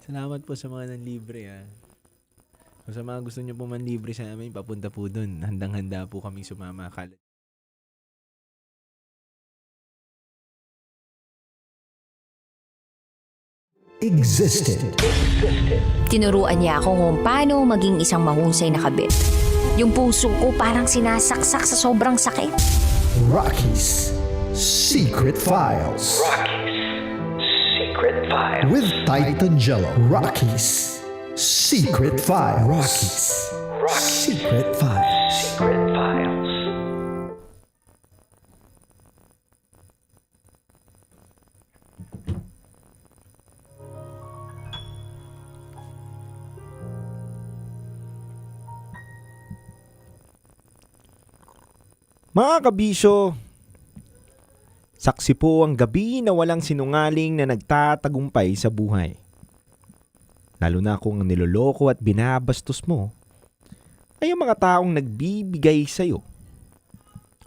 Speaker 16: Salamat po sa mga nanlibre Kung sa mga gusto nyo po manlibre sa amin, papunta po dun. Handang-handa po kaming sumama.
Speaker 1: Existed.
Speaker 8: Tinuruan niya ako kung paano maging isang mahusay na kabit. Yung puso ko parang sinasaksak sa sobrang sakit.
Speaker 1: Rocky's Secret Files.
Speaker 14: Rocky's Secret Files.
Speaker 1: With Titan Jello. Rocky's Secret Files. Rocky's Secret Files.
Speaker 14: Secret Files.
Speaker 16: Mga kabisyo, saksi po ang gabi na walang sinungaling na nagtatagumpay sa buhay. Lalo na kung ang niloloko at binabastos mo ay ang mga taong nagbibigay sa'yo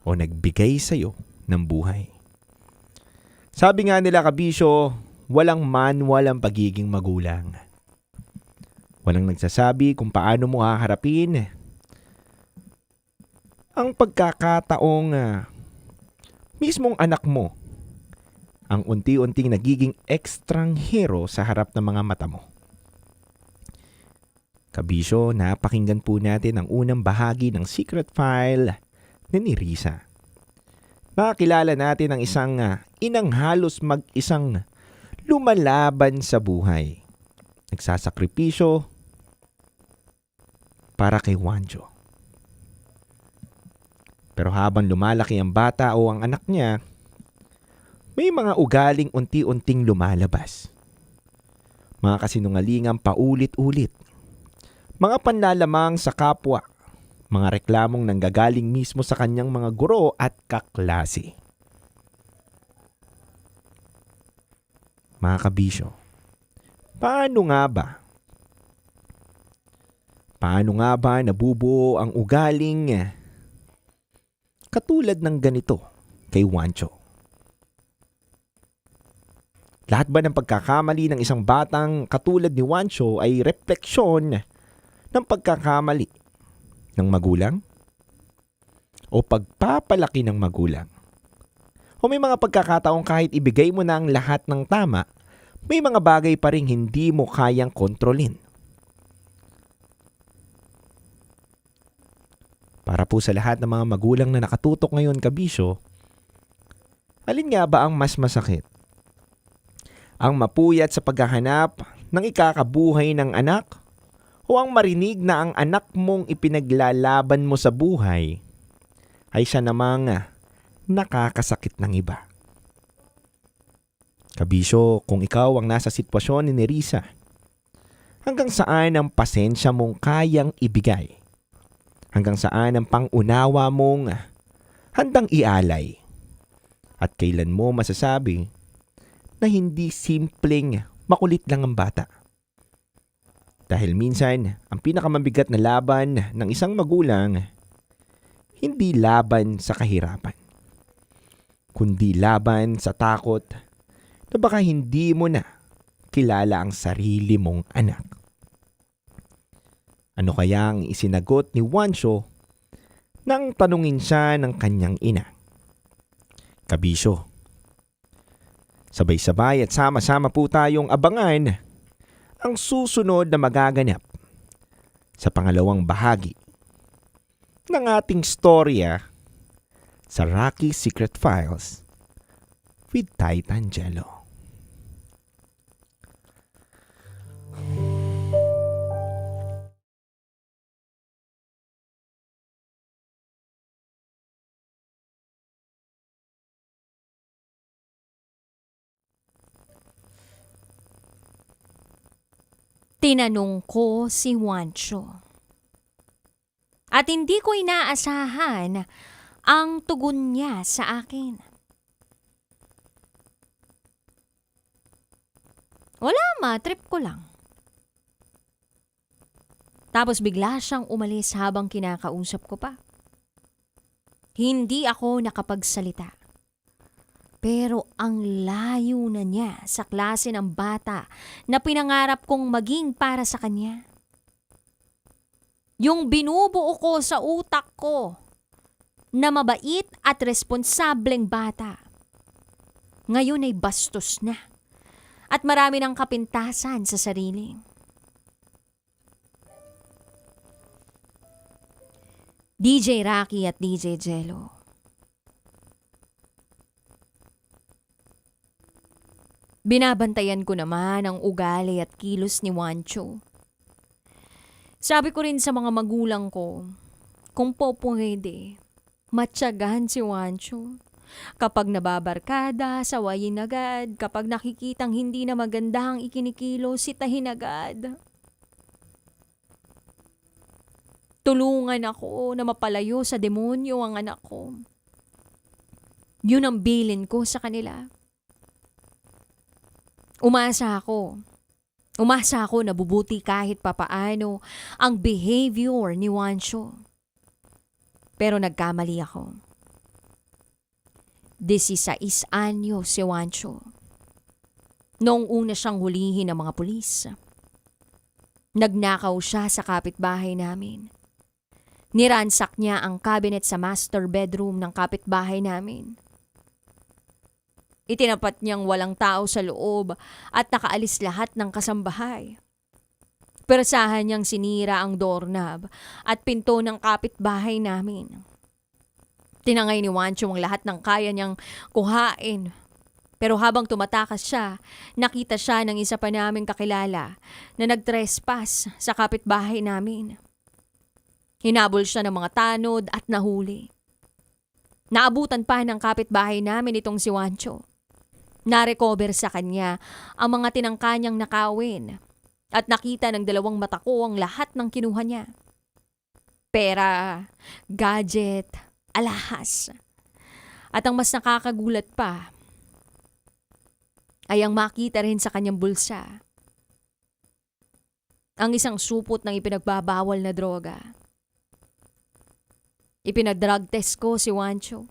Speaker 16: o nagbigay sa'yo ng buhay. Sabi nga nila kabisyo, walang manual ang pagiging magulang. Walang nagsasabi kung paano mo haharapin ang pagkakataong mismong anak mo ang unti-unting nagiging ekstranghero sa harap ng mga mata mo. Kabisyo, napakinggan po natin ang unang bahagi ng secret file ni Risa. Nakakilala natin ang isang inang halos mag-isang lumalaban sa buhay. Nagsasakripisyo para kay Wanjo. Pero habang lumalaki ang bata o ang anak niya, may mga ugaling unti-unting lumalabas. Mga kasinungalingang paulit-ulit. Mga panlalamang sa kapwa. Mga reklamong nanggagaling mismo sa kanyang mga guro at kaklase. Mga kabisyo, paano nga ba? Paano nga ba nabubuo ang ugaling katulad ng ganito kay Wancho? Lahat ba ng pagkakamali ng isang batang katulad ni Wancho ay refleksyon ng pagkakamali ng magulang? O pagpapalaki ng magulang? O may mga pagkakataong kahit ibigay mo na ang lahat ng tama, may mga bagay pa rin hindi mo kayang kontrolin? Para po sa lahat ng mga magulang na nakatutok ngayon kabisyo, alin nga ba ang mas masakit? Ang mapuyat sa paghahanap ng ikakabuhay ng anak o ang marinig na ang anak mong ipinaglalaban mo sa buhay ay siya namang nakakasakit ng iba? Kabisyo, kung ikaw ang nasa sitwasyon ni Risa, hanggang saan ang pasensya mong kayang ibigay? Hanggang saan ang pangunawa mong handang ialay? At kailan mo masasabi na hindi simpleng makulit lang ang bata? Dahil minsan, ang pinakamabigat na laban ng isang magulang, hindi laban sa kahirapan, kundi laban sa takot na baka hindi mo na kilala ang sarili mong anak. Ano kaya ang isinagot ni Wancho nang tanungin siya ng kanyang ina? Kabisyo, sabay-sabay at sama-sama po tayong abangan ang susunod na magaganap sa pangalawang bahagi ng ating storya sa Rocky Secret Files with Titan Jello.
Speaker 8: Tinanong ko si Wancho. At hindi ko inaasahan ang tugon niya sa akin. Wala ma, trip ko lang. Tapos bigla siyang umalis habang kinakausap ko pa. Hindi ako nakapagsalita. Pero ang layo na niya sa klase ng bata na pinangarap kong maging para sa kanya. Yung binubuo ko sa utak ko na mabait at responsableng bata, ngayon ay bastos na at marami ng kapintasan sa sarili. DJ Rocky at DJ Jello, binabantayan ko naman ang ugali at kilos ni Wancho.
Speaker 17: Sabi ko rin sa mga magulang ko, kung po pwede, matyagan si Juancho. Kapag nababarkada, sawayin agad. Kapag nakikitang hindi na maganda ang ikinikilo, sitahin agad. Tulungan ako na mapalayo sa demonyo ang anak ko. Yun ang bilin ko sa kanila. Umasa ako na bubuti kahit papaano ang behavior ni Juancho. Pero nagkamali ako. 16 anyo si Juancho. Noong una siyang hulihin ng mga pulis. Nagnakaw siya sa kapitbahay namin. Niransak niya ang cabinet sa master bedroom ng kapitbahay namin. Itinapat niyang walang tao sa loob at nakaalis lahat ng kasambahay. Perasahan niyang sinira ang doorknob at pinto ng kapitbahay namin. Tinangay ni Juancho ang lahat ng kaya niyang kuhain. Pero habang tumatakas siya, nakita siya ng isa pa naming kakilala na nagtrespass sa kapitbahay namin. Hinabol siya ng mga tanod at nahuli. Naabutan pa ng kapitbahay namin itong si Juancho. Narecover sa kanya ang mga tinangka niyang nakawin at nakita ng 2 mata ko ang lahat ng kinuha niya. Pera, gadget, alahas. At ang mas nakakagulat pa ay ang makita rin sa kanyang bulsa. Ang isang supot ng ipinagbabawal na droga. Ipinag-drug test ko si Juancho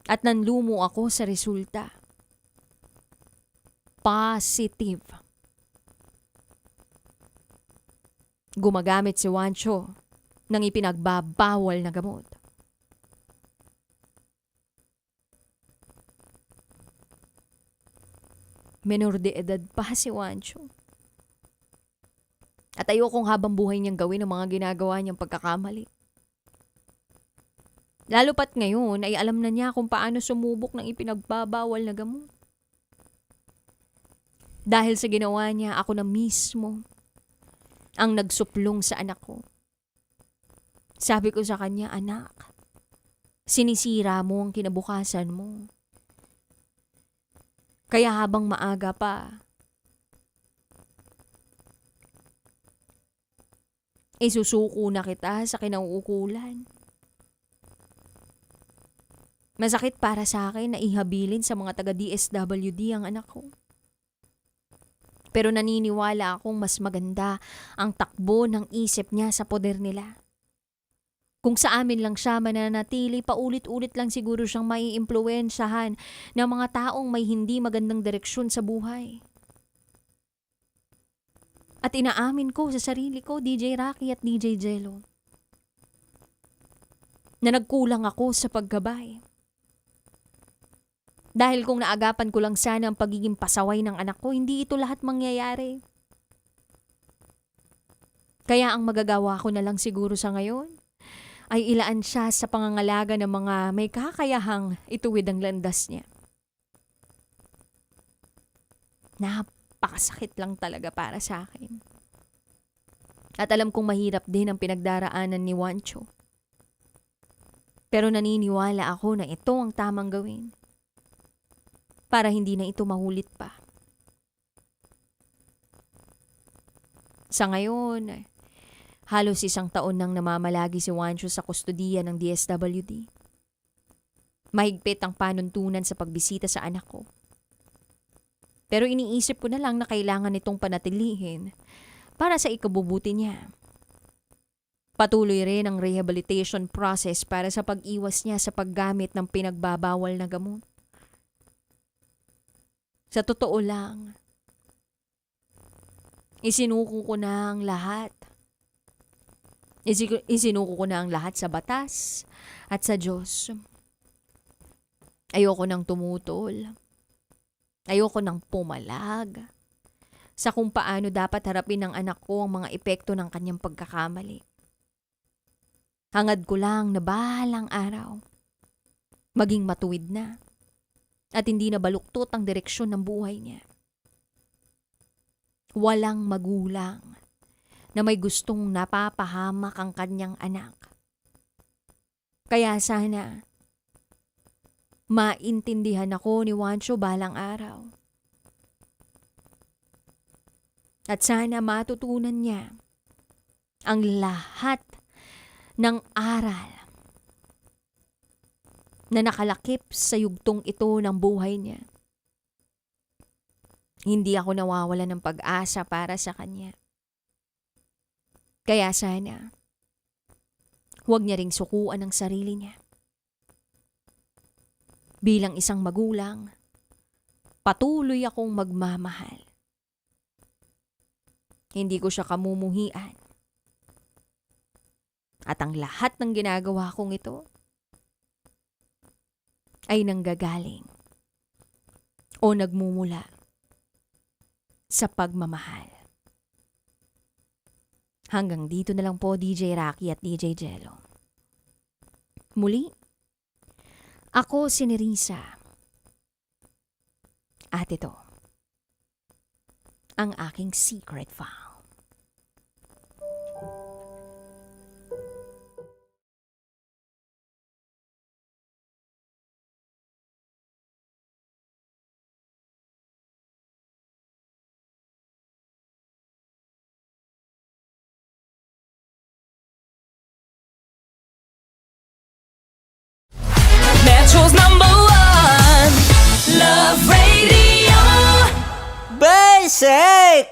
Speaker 17: at nanlumo ako sa resulta. Positive. Gumagamit si Juancho ng ipinagbabawal na gamot. Menor de edad pa si Juancho. At ayokong habang buhay niyang gawin ang mga ginagawa niyang pagkakamali. Lalo pat ngayon ay alam na niya kung paano sumubok ng ipinagbabawal na gamot. Dahil sa ginawa niya, ako na mismo ang nagsuplong sa anak ko. Sabi ko sa kanya, anak, sinisira mo ang kinabukasan mo. Kaya habang maaga pa, isusuko na kita sa kinauukulan. Masakit para sa akin na ihabilin sa mga taga-DSWD ang anak ko. Pero naniniwala akong mas maganda ang takbo ng isip niya sa poder nila. Kung sa amin lang siya mananatili, paulit-ulit lang siguro siyang maiimpluwensyahan ng mga taong may hindi magandang direksyon sa buhay. At inaamin ko sa sarili ko, DJ Rocky at DJ Jello, na nagkulang ako sa paggabay. Dahil kung naagapan ko lang sana ang pagiging pasaway ng anak ko, hindi ito lahat mangyayari. Kaya ang magagawa ko na lang siguro sa ngayon ay ilaan siya sa pangangalaga ng mga may kakayahang ituwid ang landas niya. Napakasakit lang talaga para sa akin. At alam kong mahirap din ang pinagdaraanan ni Juancho. Pero naniniwala ako na ito ang tamang gawin. Para hindi na ito mahulit pa. Sa ngayon, halos 1 taon nang namamalagi si Juancho sa kustodiya ng DSWD. Mahigpit ang panuntunan sa pagbisita sa anak ko. Pero iniisip ko na lang na kailangan itong panatilihin para sa ikabubuti niya. Patuloy rin ang rehabilitation process para sa pag-iwas niya sa paggamit ng pinagbabawal na gamot. Sa totoo lang, isinuko ko na ang lahat. Isinuko ko na ang lahat sa batas at sa Diyos. Ayoko nang tumutol. Ayoko nang pumalag sa kung paano dapat harapin ng anak ko ang mga epekto ng kanyang pagkakamali. Hangad ko lang na bahalang araw, maging matuwid na. At hindi na baluktot ang direksyon ng buhay niya. Walang magulang na may gustong napapahamak ang kanyang anak. Kaya sana maintindihan ako ni Juancho balang araw. At sana matutunan niya ang lahat ng aral na nakalakip sa yugtong ito ng buhay niya. Hindi ako nawawala ng pag-asa para sa kanya. Kaya sana, huwag niya ring sukuan ang sarili niya. Bilang isang magulang, patuloy akong magmamahal. Hindi ko siya kamumuhian. At ang lahat ng ginagawa kong ito ay nanggagaling o nagmumula sa pagmamahal. Hanggang dito na lang po, DJ Rocky at DJ Jello. Muli, ako si Nerissa. At ito, ang aking secret file.
Speaker 4: Metro's #1 Love Radio.
Speaker 11: Basic!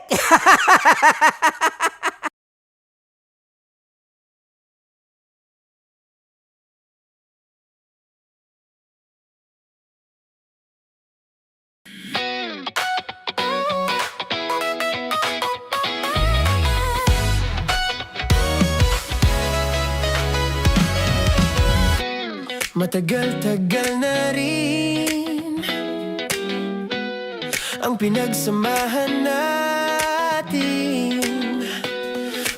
Speaker 2: Matagal-tagal na rin ang pinagsamahan natin,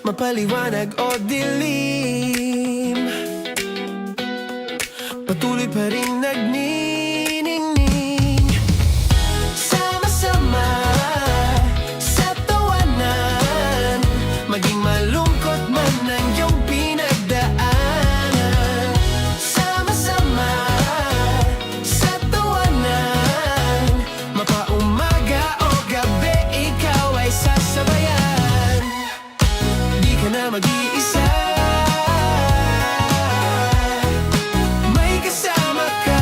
Speaker 2: mapaliwanag o dilim, patuloy pa rin nagniningning. Sama-sama sa tawanan, maging malungkot man ang iyong pinagdaanan. Sama-sama sa tawanan, mapaumaga o gabi, ikaw ay sasabayan. Di ka na mag-iisa, may kasama ka.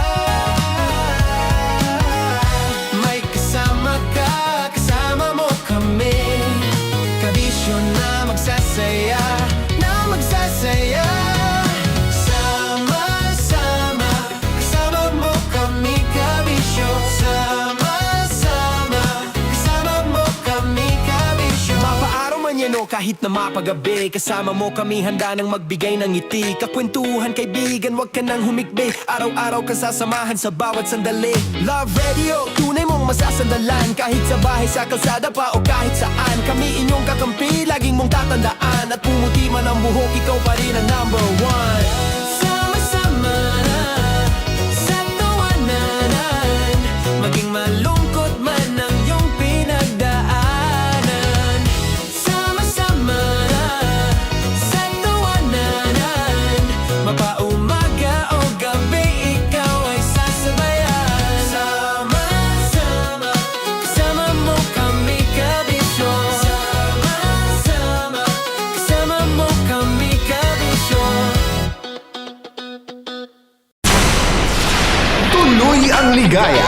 Speaker 2: May kasama ka, kasama mo kami. Kabisyo na magsasaya, na magsasaya. Sama-sama, kasama mo kami, kabisyo. Sama-sama, kasama mo kami, kabisyo. Mapaaraw man yan o kahit na mapagabi, kasama mo kami, handa nang magbigay ng ngiti. Kakwentuhan, kaibigan, wag ka nang humikbi. Araw-araw ka sasamahan sa bawat sandali. Love Radio, tunay mong masasandalan. Kahit sa bahay, sa kalsada pa o kahit saan, kami inyong kakampi, laging mong tatandaan. At pumuti man ang buhok, ikaw pa rin ang #1. Sama-sama sa tawanan, maging malungkot man ang iyong pinagdaanan. Sama-sama sa tawanan, mapaumaga o gabi, ikaw ay sasabayan. Sama-sama, kasama mo kami, kabisyo. Sama-sama, kasama mo kami, kabisyo.
Speaker 1: Tuloy ang ligaya.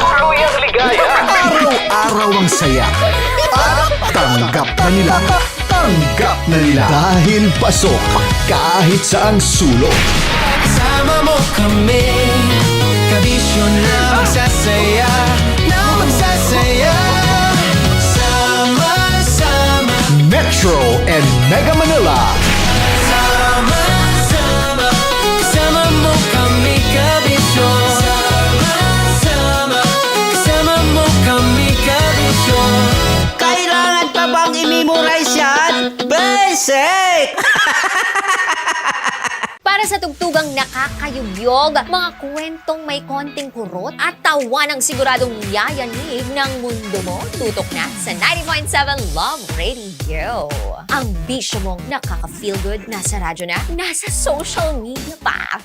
Speaker 1: Araw-araw ang saya. At tanggap na nila. Tanggap na nila. Dahil pasok kahit saang sulok.
Speaker 2: Kasama mo kami, kabisyo na magsasaya, na magsasaya. Sama-sama,
Speaker 1: Metro and Mega Manila.
Speaker 2: sama-sama, kasama mo kami, kabisyo. Sama-sama, kasama mo kami, kabisyo.
Speaker 11: Kailangan pa bang i-memorize yan? Basic!
Speaker 17: Para
Speaker 8: Para sa tugtugang nakakayugyog, mga kwentong may konting kurot at tawa ng siguradong yayanig ng mundo mo, tutok na sa 90.7 Love Radio. Ang bisyo mong nakaka-feel good, nasa radyo na, nasa social media pa.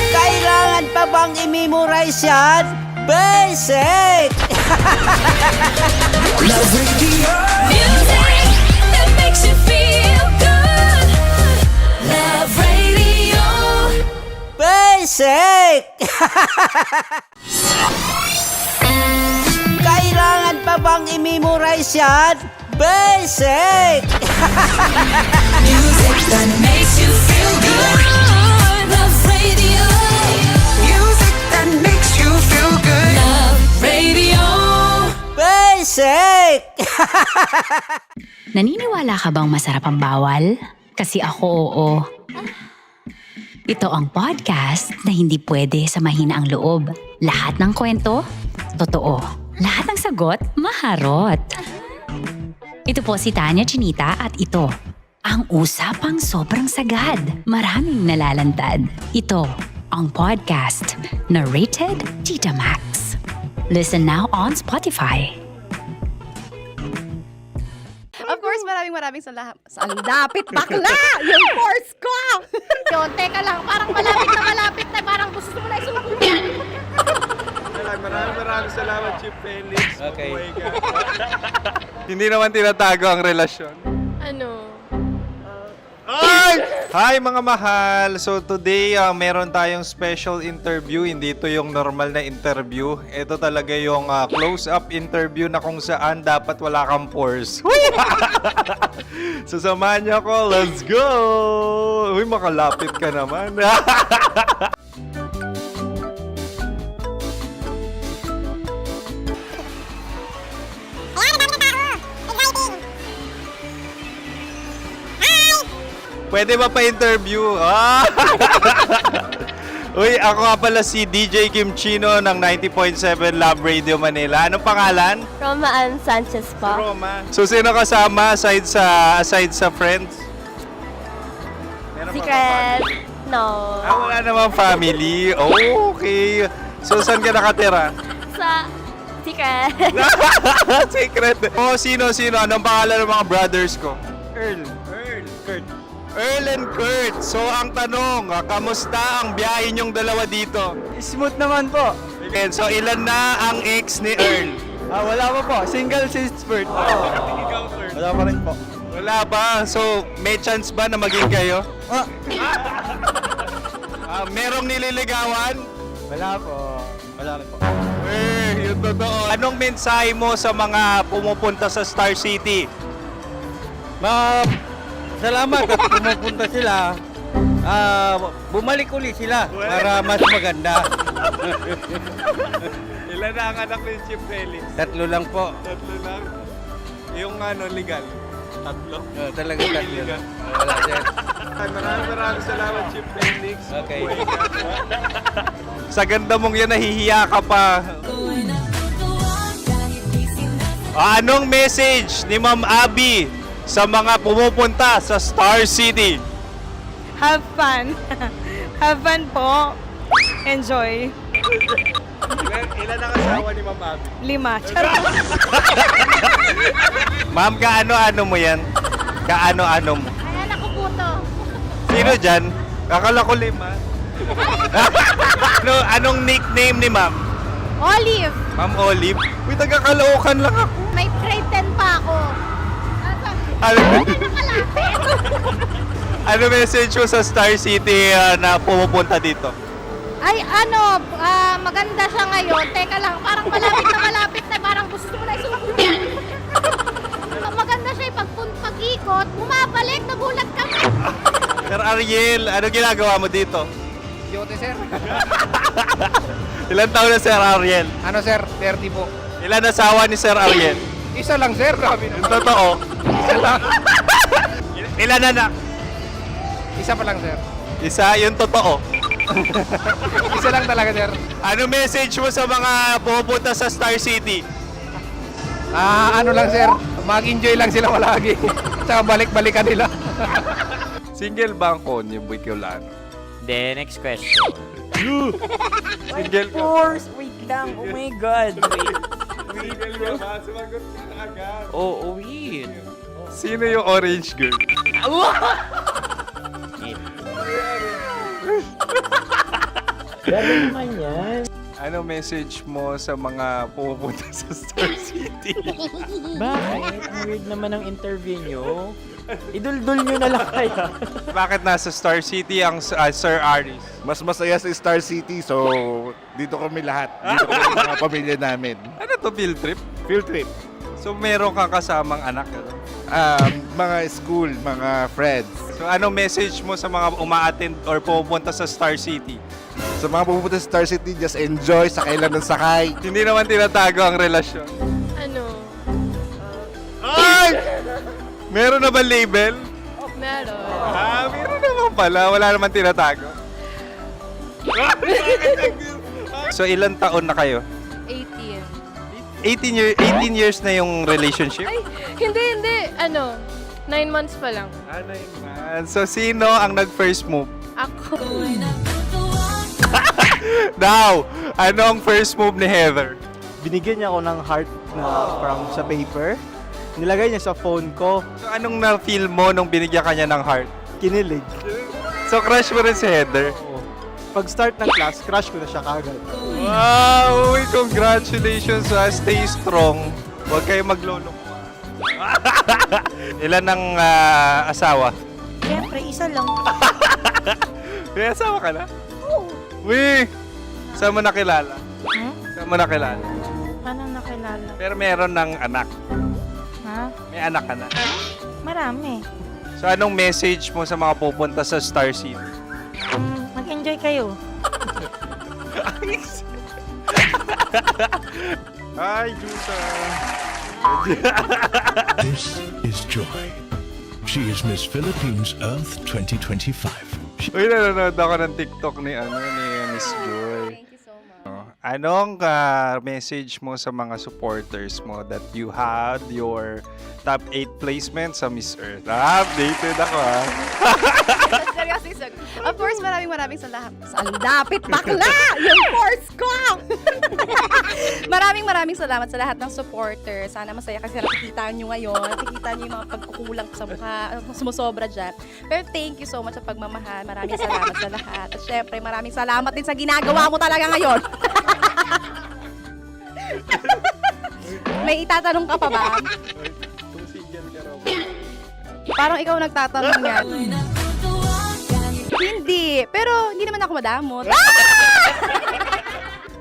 Speaker 18: Kailangan pa bang i-memorize yan? Basic!
Speaker 4: Love Radio. Music that makes you feel good. Love Radio.
Speaker 18: Basic! Kailangan pa bang i-memorize yan? Basic!
Speaker 4: Music that makes you feel good. Love Radio. Music that makes you feel good. Love Radio.
Speaker 18: Basic!
Speaker 9: Naniniwala ka bang masarap ang bawal? Kasi ako oo. Ito ang podcast na hindi pwede samahin ang loob. Lahat ng kwento, totoo. Lahat ng sagot, maharot. Ito po si Tanya Chinita at ito, ang usapang sobrang sagad. Maraming nalalantad. Ito, ang podcast na Rated Tita Max. Listen now on Spotify.
Speaker 10: Of course, maraming salamat. Ang lapit bakla! Yung course ko! Yun, teka lang, parang malapit na, parang gusto mo na isulat.
Speaker 5: Maraming salamat, Chief Felix. Okay. Oh my God. Hindi naman tinatago ang relasyon.
Speaker 10: Ano?
Speaker 5: Hi mga mahal! So today, meron tayong special interview. Hindi ito yung normal na interview. Ito talaga yung close-up interview na kung saan dapat wala kang pores. So samahan niyo ako. Let's go! Uy, makalapit ka naman. Pwede ba pa-interview? Uy, ako nga pala si DJ Kim Chino ng 90.7 Love Radio Manila. Anong pangalan?
Speaker 10: Roma Ann Sanchez po.
Speaker 5: Roma. So, sino kasama aside sa friends? Meron ba
Speaker 10: Secret. No.
Speaker 5: wala namang family. Oh, okay. So, saan ka nakatira?
Speaker 10: Sa Secret.
Speaker 5: Secret. Oh, sino? Anong pangalan ng mga brothers ko? Earl, Kurt. Earl and Kurt. So, ang tanong, kamusta ang biyahe niyong dalawa dito?
Speaker 12: Smooth naman po.
Speaker 5: Okay, so, ilan na ang ex ni Earl?
Speaker 12: Wala pa po. Single since birth.
Speaker 5: Ikaw, Kurt?
Speaker 12: Wala pa rin po.
Speaker 5: Wala pa. So, may chance ba na maging kayo? Merong nililigawan?
Speaker 12: Wala po. Wala rin po.
Speaker 5: Yung totoo. Anong mensahe mo sa mga pumupunta sa Star City?
Speaker 12: Salamat at pumupunta sila. Bumalik uli sila para mas maganda.
Speaker 5: Ilan na ang anak ni Chief Felix?
Speaker 12: 3 lang po.
Speaker 5: 3 lang? Yung legal? 3?
Speaker 12: Talaga 3.
Speaker 5: Wala sir. Maraming salamat, Chief Felix.
Speaker 12: Okay.
Speaker 5: Sa ganda mong yan, nahihiya ka pa. Anong message ni Ma'am Abby sa mga pumupunta sa Star City?
Speaker 10: Have fun. Have fun po. Enjoy.
Speaker 5: Ilan ang asawa ni Ma'am Abby?
Speaker 10: 5. Charot.
Speaker 5: Ma'am, kaano-ano mo yan? Kaano-ano mo?
Speaker 10: Ayan ako po to.
Speaker 5: Sino dyan? Akala ko 5. Anong nickname ni Ma'am?
Speaker 10: Olive.
Speaker 5: Ma'am Olive? Uy, taga-Caloocan lang ako.
Speaker 10: May grade 10 pa ako.
Speaker 5: Ano message mo sa Star City na pumupunta dito?
Speaker 10: Ay, maganda siya ngayon. Teka lang, parang malapit na, parang gusto mo na isulat. Maganda siya pag-ikot, bumabalik, nagulat kami.
Speaker 5: Sir Ariel, ano ginagawa mo dito?
Speaker 12: Yote, sir.
Speaker 5: Ilan taon na Sir Ariel?
Speaker 12: Ano, sir? 30 po.
Speaker 5: Ilan asawa ni Sir Ariel?
Speaker 12: Isa lang, sir. Grabe
Speaker 5: Yung totoo.
Speaker 12: Isa lang.
Speaker 5: Ilan anak?
Speaker 12: Isa pa lang, sir.
Speaker 5: Isa, yung totoo.
Speaker 12: Isa lang talaga, sir.
Speaker 5: Ano message mo sa mga pumupunta sa Star City?
Speaker 12: Ano lang, sir. Mag-enjoy lang sila palagi. Tsaka balik-balikan nila.
Speaker 5: Single ba ang Konyo Bicolano?
Speaker 11: Then, next question.
Speaker 5: Single ka?
Speaker 11: course! Wait lang. Oh my God.
Speaker 5: Single ka ba? Sumagot ka na agad.
Speaker 11: Oo, wait.
Speaker 5: Sino yung orange girl?
Speaker 11: Grabe naman yan.
Speaker 5: Ano message mo sa mga pupunta sa Star City?
Speaker 11: Bakit? Ang weird naman ang interview nyo. Idul-dul nyo na lang kaya.
Speaker 5: Bakit nasa Star City ang Sir Aris?
Speaker 16: Mas masaya sa Star City, so dito kami lahat. Dito kami mga pamilya namin.
Speaker 5: Ano to, field trip?
Speaker 16: Field trip.
Speaker 5: So meron kang kasamang anak? Ano?
Speaker 16: Mga school, mga friends.
Speaker 5: So ano message mo sa mga uma-attend or pupunta sa Star City?
Speaker 16: Sa mga pupunta sa Star City, just enjoy, sakay lang ng sakay.
Speaker 5: Hindi naman tinatago ang relasyon.
Speaker 10: Ano?
Speaker 5: Ay! Meron na ba label?
Speaker 10: Meron.
Speaker 5: Meron naman pala. Wala naman tinatago. So ilan taon na kayo?
Speaker 10: 18.
Speaker 5: 18 years na yung relationship?
Speaker 10: Ay, hindi. 9 months pa lang.
Speaker 5: Ano yun man? So sino ang nag-first move?
Speaker 10: Ako.
Speaker 5: Now, ano ang first move ni Heather?
Speaker 12: Binigyan niya ako ng heart na from sa paper. Nilagay niya sa phone ko.
Speaker 5: So anong na-feel mo nung binigyan ka niya ng heart?
Speaker 12: Kinilig.
Speaker 5: So crush mo rin si Heather?
Speaker 12: Pag start ng class, crush ko na siya kagad.
Speaker 5: Wow! Uy, congratulations! Stay strong. Huwag kayo magloloko. Ilan ang asawa?
Speaker 15: Siyempre, isa lang.
Speaker 5: May asawa ka na? Oo. Uy! Saan mo nakilala? Saan mo nakilala?
Speaker 10: Paano nakilala?
Speaker 5: Pero meron ng anak.
Speaker 10: Ha?
Speaker 5: May anak ka na.
Speaker 10: Marami.
Speaker 5: So anong message mo sa mga pupunta sa Star City?
Speaker 10: Mag-enjoy kayo.
Speaker 5: Hi, Jusa!
Speaker 13: This is Joy. She is Miss Philippines Earth 2025.
Speaker 5: Uy, nanonood ako ng TikTok ni Miss Joy.
Speaker 10: Thank you so much.
Speaker 5: Anong message mo sa mga supporters mo that you had your top 8 placement sa Miss Earth? Updated ako
Speaker 10: Seryously, of course, maraming salamat. Ang dapit bakla! Yung course ko! maraming salamat sa lahat ng supporter. Sana masaya kasi nakikita nyo ngayon. Nakikita nyo yung mga pagkukulang ko sa mukha. Sumusobra dyan. Pero thank you so much sa pagmamahal. Maraming salamat sa lahat. At syempre, maraming salamat din sa ginagawa mo talaga ngayon. May itatanong ka pa ba? Parang ikaw nagtatanong yan. Hindi. Pero hindi naman ako madamot.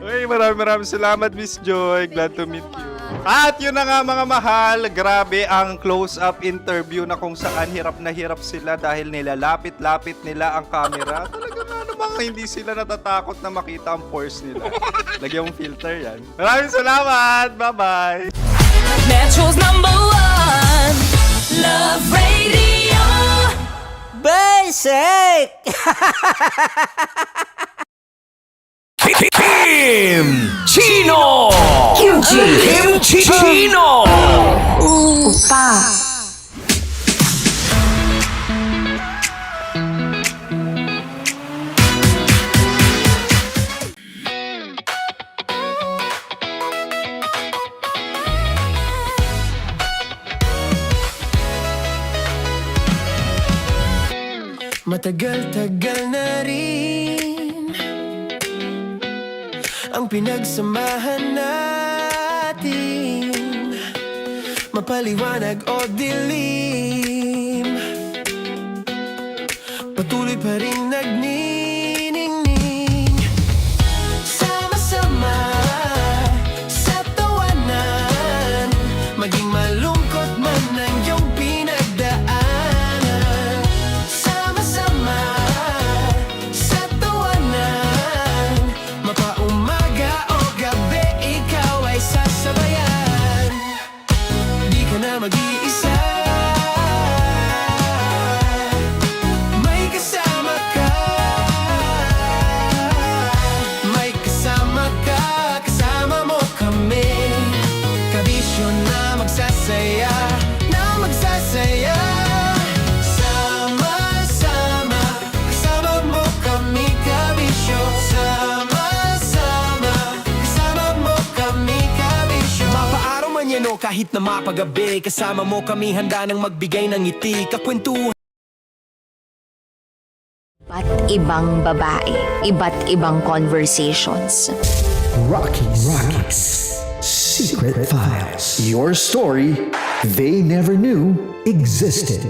Speaker 5: Uy, maraming salamat, Miss Joy. Glad to meet you. At yun na nga mga mahal, grabe ang close-up interview na kung saan hirap na hirap sila dahil nilalapit-lapit nila ang camera. Talaga nga namang hindi sila natatakot na makita ang pores nila. Lagyan mong filter yan. Maraming salamat! Bye-bye!
Speaker 4: Metro's #1 Love Radio.
Speaker 18: Basic!
Speaker 1: Kim Chino! Kimchi Chino!
Speaker 4: Opa.
Speaker 2: Matagal-tagal na rin ang pinagsamahan natin, mapaliwanag o dilim, patuloy pa rin nagniningning. Sama-sama sa tawanan, maging malungkot man ang iyong pinagdaanan. Sama-sama sa tawanan, mapaumaga o gabi, ikaw ay sasabayan. Di ka na mag-iisa, may kasama ka. anyano kahit na mapagabi. Kasama mo kami handa nang magbigay ng ngiti. Kakwentuhan.
Speaker 8: Iba't ibang babae, iba't ibang conversations.
Speaker 1: Rockies Secret Files. Your story they never knew existed.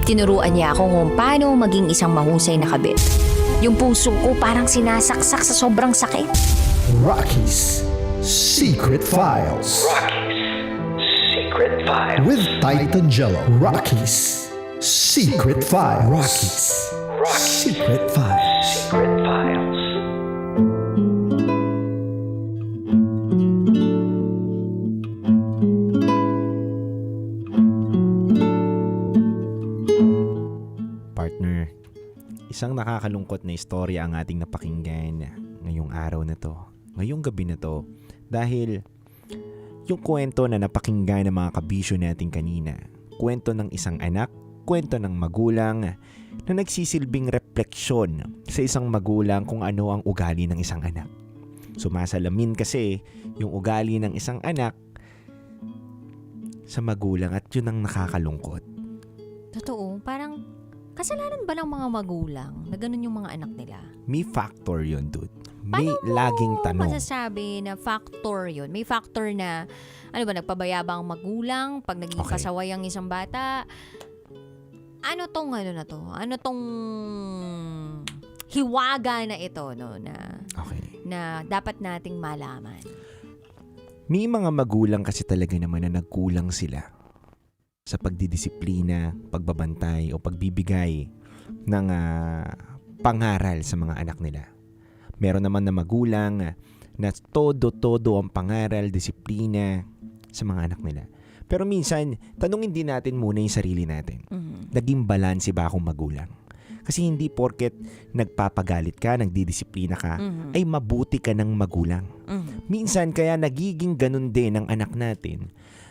Speaker 8: Tinuruan niya ako kung paano maging isang mahusay na kabit. Yung puso ko parang sinasaksak sa sobrang sakit.
Speaker 1: Rockies Secret Files.
Speaker 14: Secret Files.
Speaker 1: With Titan Jello. Rockies Secret Files. Rockies Secret Files.
Speaker 14: Secret Files.
Speaker 16: Partner, isang nakakalungkot na istorya ang ating napakinggan ngayong araw na to, ngayong gabi na to, dahil yung kwento na napakinggan ng mga kabisyo natin kanina, kwento ng isang anak, kwento ng magulang na nagsisilbing refleksyon sa isang magulang kung ano ang ugali ng isang anak. Sumasalamin kasi yung ugali ng isang anak sa magulang at yun ang nakakalungkot.
Speaker 17: Totoo, parang kasalanan ba ng mga magulang na ganun yung mga anak nila?
Speaker 16: May factor yun, dude. May
Speaker 17: Paano mo
Speaker 16: laging tanong.
Speaker 17: masasabi na factor yun? May factor na, ano ba, nagpabaya ba ang magulang pag naging
Speaker 16: Okay.
Speaker 17: pasaway ang isang bata? Ano tong ano na to? Ano tong hiwaga na ito, no? Na dapat nating malaman.
Speaker 16: May mga magulang kasi talaga naman na nagkulang sila sa pagdidisiplina, pagbabantay o pagbibigay ng pangaral sa mga anak nila. Meron naman na magulang na todo-todo ang pangaral, disiplina sa mga anak nila. Pero minsan, tanungin din natin muna yung sarili natin. Naging balanse ba akong magulang? Kasi hindi porket nagpapagalit ka, nagdidisiplina ka, ay mabuti ka ng magulang. Minsan kaya nagiging ganun din ang anak natin.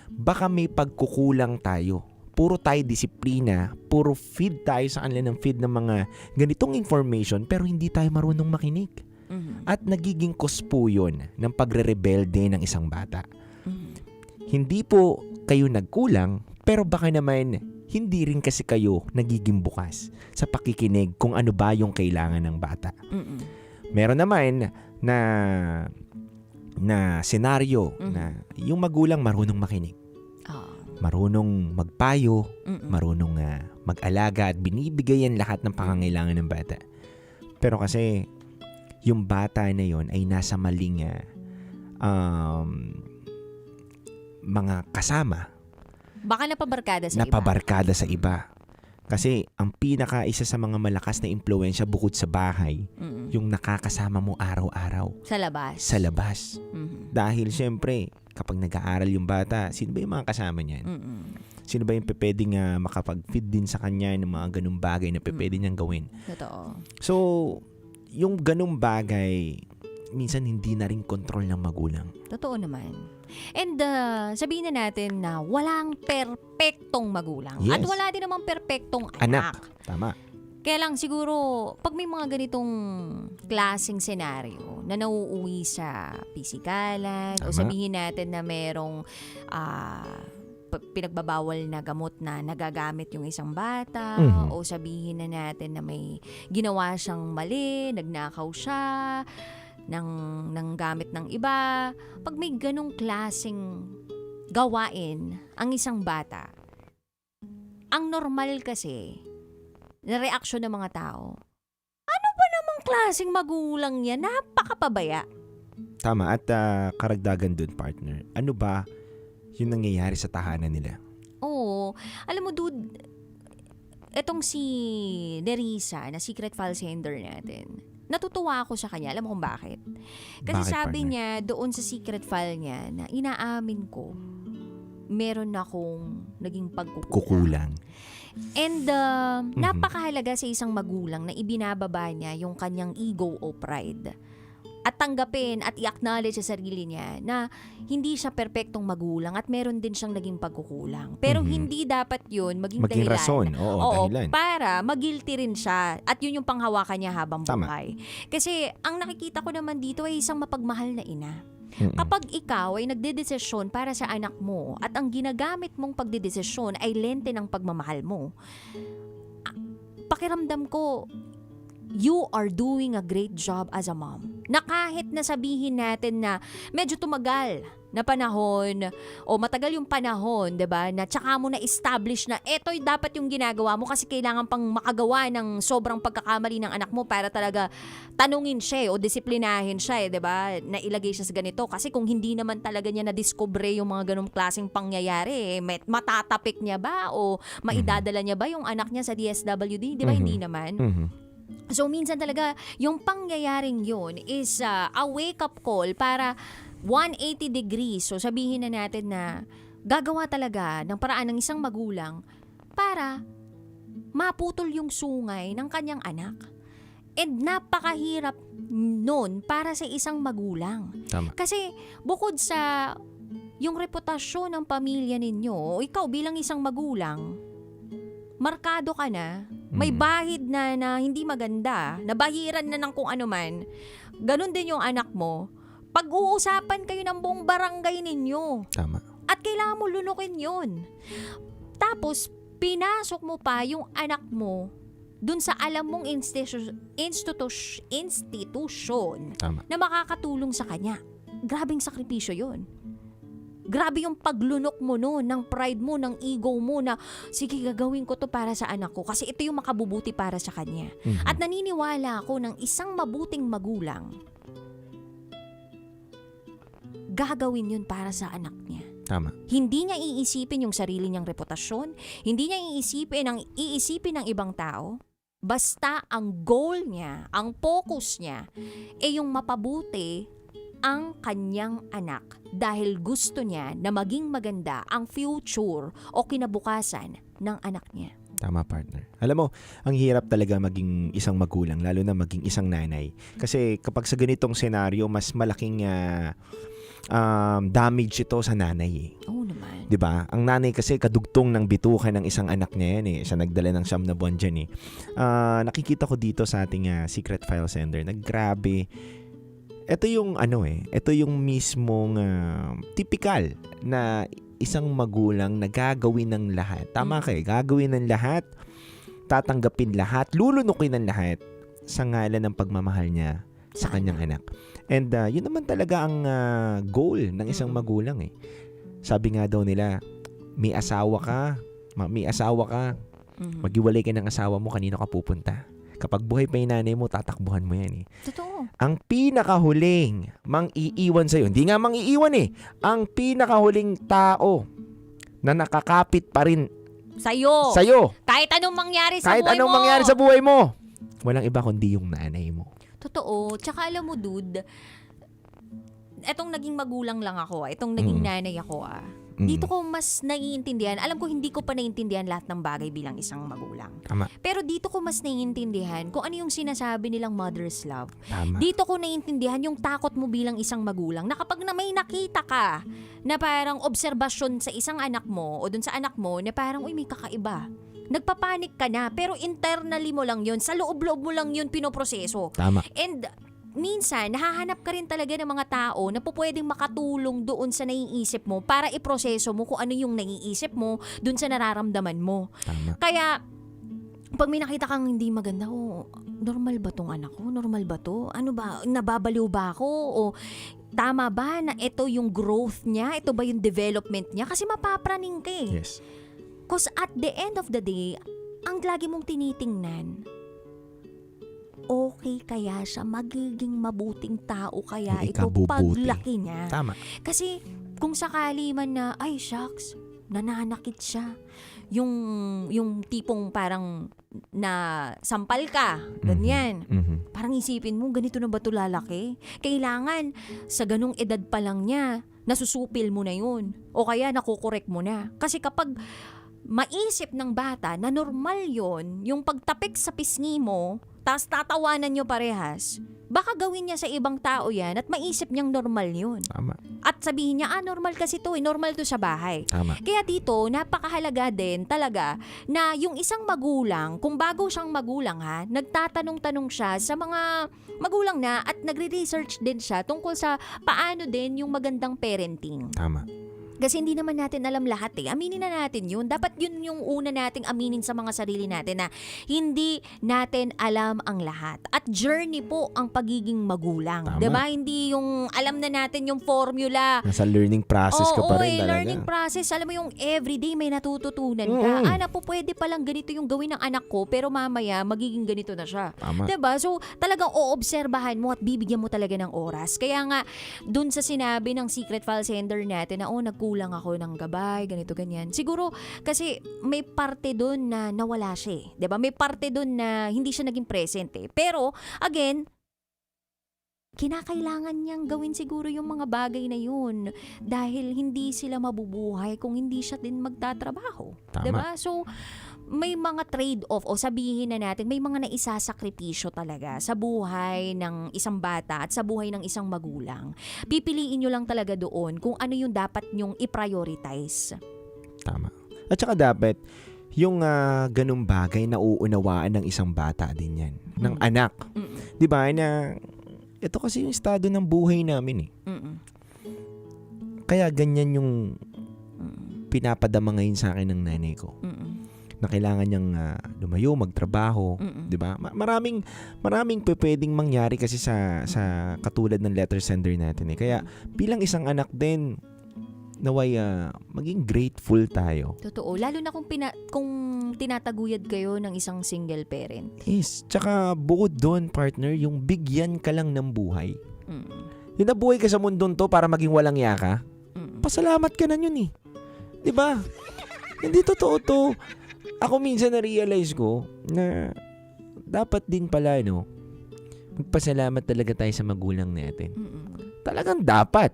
Speaker 16: Baka may pagkukulang tayo. Puro tayo disiplina, puro feed tayo sa kanila ng feed ng mga ganitong information pero hindi tayo marunong makinig. At nagiging cause po yun ng pagre-rebelde ng isang bata. Hindi po kayo nagkulang, pero baka naman hindi rin kasi kayo nagiging bukas sa pakikinig kung ano ba yung kailangan ng bata. Meron naman na senaryo na yung magulang marunong makinig. Marunong magpayo, marunong mag-alaga at binibigay yan lahat ng pangangailangan ng bata. Pero kasi yung bata na yon ay nasa maling mga kasama.
Speaker 17: Baka napabarkada sa iba.
Speaker 16: Napabarkada sa iba. Kasi ang isa sa mga malakas na impluwensya bukod sa bahay, yung nakakasama mo araw-araw.
Speaker 17: Sa labas.
Speaker 16: Sa labas. Dahil syempre, kapag nag-aaral yung bata, sino ba yung mga kasama niyan? Sino ba yung pwedeng makapag-feed din sa kanya ng mga ganung bagay na pwede niyang gawin?
Speaker 17: Totoo.
Speaker 16: So, yung ganung bagay, minsan hindi na rin control ng magulang.
Speaker 17: Totoo naman. And sabihin na natin na walang perpektong magulang.
Speaker 16: Yes.
Speaker 17: At wala din namang perpektong anak.
Speaker 16: Tama.
Speaker 17: Kaya lang siguro, pag may mga ganitong klaseng senaryo na nauuwi sa pisikalan o sabihin natin na merong pinagbabawal na gamot na nagagamit yung isang bata o sabihin na natin na may ginawa siyang mali, nagnakaw siya ng gamit ng iba. Pag may ganong klaseng gawain ang isang bata, ang normal kasi na reaksyon ng mga tao, ano ba namang klaseng magulang yan? Napakapabaya.
Speaker 16: Tama. At karagdagan dun, partner, ano ba yung nangyayari sa tahanan nila?
Speaker 17: Oo. Alam mo, dude, etong si Nerissa na secret file sender natin, natutuwa ako sa kanya. Alam mo kung bakit? Kasi
Speaker 16: Bakit,
Speaker 17: sabi
Speaker 16: partner?
Speaker 17: niya doon sa secret file niya na inaamin ko, meron akong naging
Speaker 16: Kukulang.
Speaker 17: And napakahalaga sa isang magulang na ibinababa niya yung kanyang ego o pride. At tanggapin at i-acknowledge sa sarili niya na hindi siya perpektong magulang at meron din siyang naging pagkukulang. Pero hindi dapat yun maging dahilan.
Speaker 16: rason. Oo, dahilan.
Speaker 17: Para mag-guilty rin siya. At yun yung panghawakan niya habang
Speaker 16: Tama.
Speaker 17: buhay. Kasi ang nakikita ko naman dito ay isang mapagmahal na ina Kapag ikaw ay nagdedesisyon para sa anak mo at ang ginagamit mong pagdedesisyon ay lente ng pagmamahal mo, pakiramdam ko, you are doing a great job as a mom. Na kahit na sabihin natin na medyo tumagal na panahon o matagal yung panahon, 'di ba? Na tsaka mo na establish na eto'y dapat yung ginagawa mo kasi kailangan pang makagawa ng sobrang pagkakamali ng anak mo para talaga tanungin siya o disiplinahin siya, 'di ba? Na ilagay siya sa ganito kasi kung hindi naman talaga niya na-discover yung mga ganung klaseng pangyayari, matatapik niya ba o maidadala niya ba yung anak niya sa DSWD, 'di ba? Hindi naman. So minsan talaga yung pangyayaring yun is a wake-up call para 180 degrees. So sabihin na natin na gagawa talaga ng paraan ng isang magulang para maputol yung sungay ng kanyang anak. And napakahirap nun para sa isang magulang.
Speaker 16: Tama.
Speaker 17: Kasi bukod sa yung reputasyon ng pamilya ninyo, ikaw bilang isang magulang, markado ka na, may bahid na hindi maganda, nabahiran na ng kung ano man, ganun din yung anak mo, pag-uusapan kayo ng buong barangay ninyo.
Speaker 16: Tama.
Speaker 17: At kailangan mo lunukin yun. Tapos, pinasok mo pa yung anak mo dun sa alam mong institusyon
Speaker 16: Tama.
Speaker 17: na makakatulong sa kanya. Grabing sakripisyo yun. Grabe yung paglunok mo no, ng pride mo, ng ego mo na, sige, gagawin ko to para sa anak ko kasi ito yung makabubuti para sa kanya. At naniniwala ako ng isang mabuting magulang, gagawin yun para sa anak niya.
Speaker 16: Tama.
Speaker 17: Hindi niya iisipin yung sarili niyang reputasyon, hindi niya iisipin ng ibang tao. Basta ang goal niya, ang focus niya, ay yung mapabuti ang kanyang anak dahil gusto niya na maging maganda ang future o kinabukasan ng anak niya.
Speaker 16: Tama, partner. Alam mo, ang hirap talaga maging isang magulang, lalo na maging isang nanay. Kasi kapag sa ganitong senaryo, mas malaking damage ito sa nanay eh.
Speaker 17: Oo naman.
Speaker 16: 'Di ba? Ang nanay kasi kadugtong ng bitukan ng isang anak niya yan eh. Siya nagdala ng 9 na buwan dyan eh. Nakikita ko dito sa ating secret file sender na grabe. Ito yung ito yung mismong typical na isang magulang na gagawin ng lahat. Tama kayo, gagawin ng lahat, tatanggapin lahat, lulunukin ng lahat sa ngalan ng pagmamahal niya sa kanyang anak. And yun naman talaga ang goal ng isang magulang eh. Sabi nga daw nila, may asawa ka, maghiwalay ka ng asawa mo, kanino ka pupunta? Kapag buhay pa yung nanay mo, tatakbuhan mo yan eh.
Speaker 17: Totoo.
Speaker 16: Ang pinakahuling mang-iiwan sa'yo, hindi nga mang-iiwan eh, ang pinakahuling tao na nakakapit pa rin sa'yo.
Speaker 17: Kahit anong mangyari sa
Speaker 16: Kahit
Speaker 17: buhay
Speaker 16: anong
Speaker 17: mo.
Speaker 16: mangyari sa buhay mo. Walang iba kundi yung nanay mo.
Speaker 17: Totoo. Tsaka alam mo, dude, etong naging magulang lang ako, etong naging nanay ako dito ko mas naiintindihan. Alam ko hindi ko pa naiintindihan lahat ng bagay bilang isang magulang.
Speaker 16: Tama.
Speaker 17: Pero dito ko mas naiintindihan kung ano yung sinasabi nilang mother's love.
Speaker 16: Tama.
Speaker 17: Dito ko naiintindihan yung takot mo bilang isang magulang na kapag na may nakita ka na parang obserbasyon sa isang anak mo o dun sa anak mo na parang, uy, may kakaiba. Nagpapanik ka na, pero internally mo lang yun, sa loob-loob mo lang yun pinoproseso.
Speaker 16: Tama.
Speaker 17: And minsan, nahahanap ka rin talaga ng mga tao na pwedeng makatulong doon sa naiisip mo para iproseso mo kung ano yung naiisip mo doon sa nararamdaman mo.
Speaker 16: Tama.
Speaker 17: Kaya, pag may nakita kang hindi maganda, normal ba tong anak ko? Normal ba to? Ano ba? Nababaliw ba ako? O tama ba na ito yung growth niya? Ito ba yung development niya? Kasi mapapraning ka eh.
Speaker 16: Yes.
Speaker 17: Because at the end of the day, ang lagi mong tinitingnan, okay kaya siya, magiging mabuting tao kaya
Speaker 16: May
Speaker 17: ito
Speaker 16: ikabubuti.
Speaker 17: paglaki niya.
Speaker 16: Tama.
Speaker 17: Kasi kung sakali man na, ay shucks, nananakit siya. Yung tipong parang na sampal ka, ganyan. Parang isipin mo, ganito na ba ito lalaki? Kailangan sa ganung edad pa lang niya, nasusupil mo na yun. O kaya nakukorek mo na. Kasi kapag maisip ng bata na normal yon yung pagtapik sa pisngi mo, tapos tatawanan nyo parehas, baka gawin niya sa ibang tao yan at maisip niyang normal yun.
Speaker 16: Tama.
Speaker 17: At sabihin niya, normal kasi to, normal to sa bahay.
Speaker 16: Tama.
Speaker 17: Kaya dito, napakahalaga din talaga na yung isang magulang, kung bago siyang magulang ha, nagtatanong-tanong siya sa mga magulang na at nagre-research din siya tungkol sa paano din yung magandang parenting.
Speaker 16: Tama.
Speaker 17: Kasi hindi naman natin alam lahat eh. Aminin na natin yun. Dapat yun yung una nating aminin sa mga sarili natin na hindi natin alam ang lahat. At journey po ang pagiging magulang.
Speaker 16: Tama.
Speaker 17: Diba? Hindi yung alam na natin yung formula.
Speaker 16: Nasa learning process ka pa rin talaga.
Speaker 17: Learning process. Alam mo yung everyday may natututunan ka. Anak po, pwede palang ganito yung gawin ng anak ko pero mamaya magiging ganito na siya.
Speaker 16: Tama.
Speaker 17: Diba? So talagang oobserbahan mo at bibigyan mo talaga ng oras. Kaya nga, dun sa sinabi ng secret file sender natin na nagkulang ako ng gabay, ganito, ganyan. Siguro, kasi may parte dun na nawala siya eh. Diba? May parte dun na hindi siya naging present eh. Pero, again, kinakailangan niyang gawin siguro yung mga bagay na yun dahil hindi sila mabubuhay kung hindi siya din magtatrabaho.
Speaker 16: Tama.
Speaker 17: Diba? So, may mga trade-off o sabihin na natin, may mga naisasakripisyo talaga sa buhay ng isang bata at sa buhay ng isang magulang. Pipiliin nyo lang talaga doon kung ano yung dapat nyong i-prioritize.
Speaker 16: Tama. At saka dapat, yung ganung bagay na uunawaan ng isang bata din yan. Ng anak. Di ba? Na, ito kasi yung estado ng buhay namin eh. Kaya ganyan yung pinapadama ngayon sa akin ng nanay ko. Na kailangan niyang lumayo, magtrabaho, 'di ba? Maraming pwedeng mangyari kasi sa katulad ng letter sender natin eh. Kaya bilang isang anak din, naway maging grateful tayo.
Speaker 17: Totoo, lalo na kung tinataguyod kayo ng isang single parent.
Speaker 16: Yes, tsaka bukod doon, partner, yung bigyan ka lang ng buhay. Yung nabuhay ka sa mundong to para maging walang yaka, pasalamat ka na yun eh. 'Di ba? Hindi totoo to. Ako minsan na-realize ko na dapat din pala, magpasalamat talaga tayo sa magulang natin. Talagang dapat.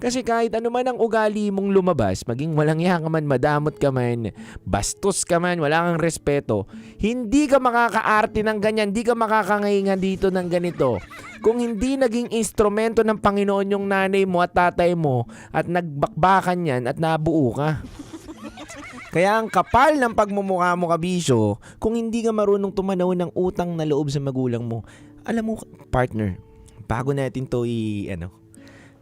Speaker 16: Kasi kahit ano man ang ugali mong lumabas, maging walang yaka man, madamot ka man, bastos ka man, wala kang respeto, hindi ka makakaarte ng ganyan, hindi ka makakangainan dito ng ganito. Kung hindi naging instrumento ng Panginoon yung nanay mo at tatay mo at nagbakbakan yan at nabuo ka. Kaya ang kapal ng pagmumukha mo, kabisyo, kung hindi ka marunong tumanaw ng utang na loob sa magulang mo. Alam mo, partner, bago natin to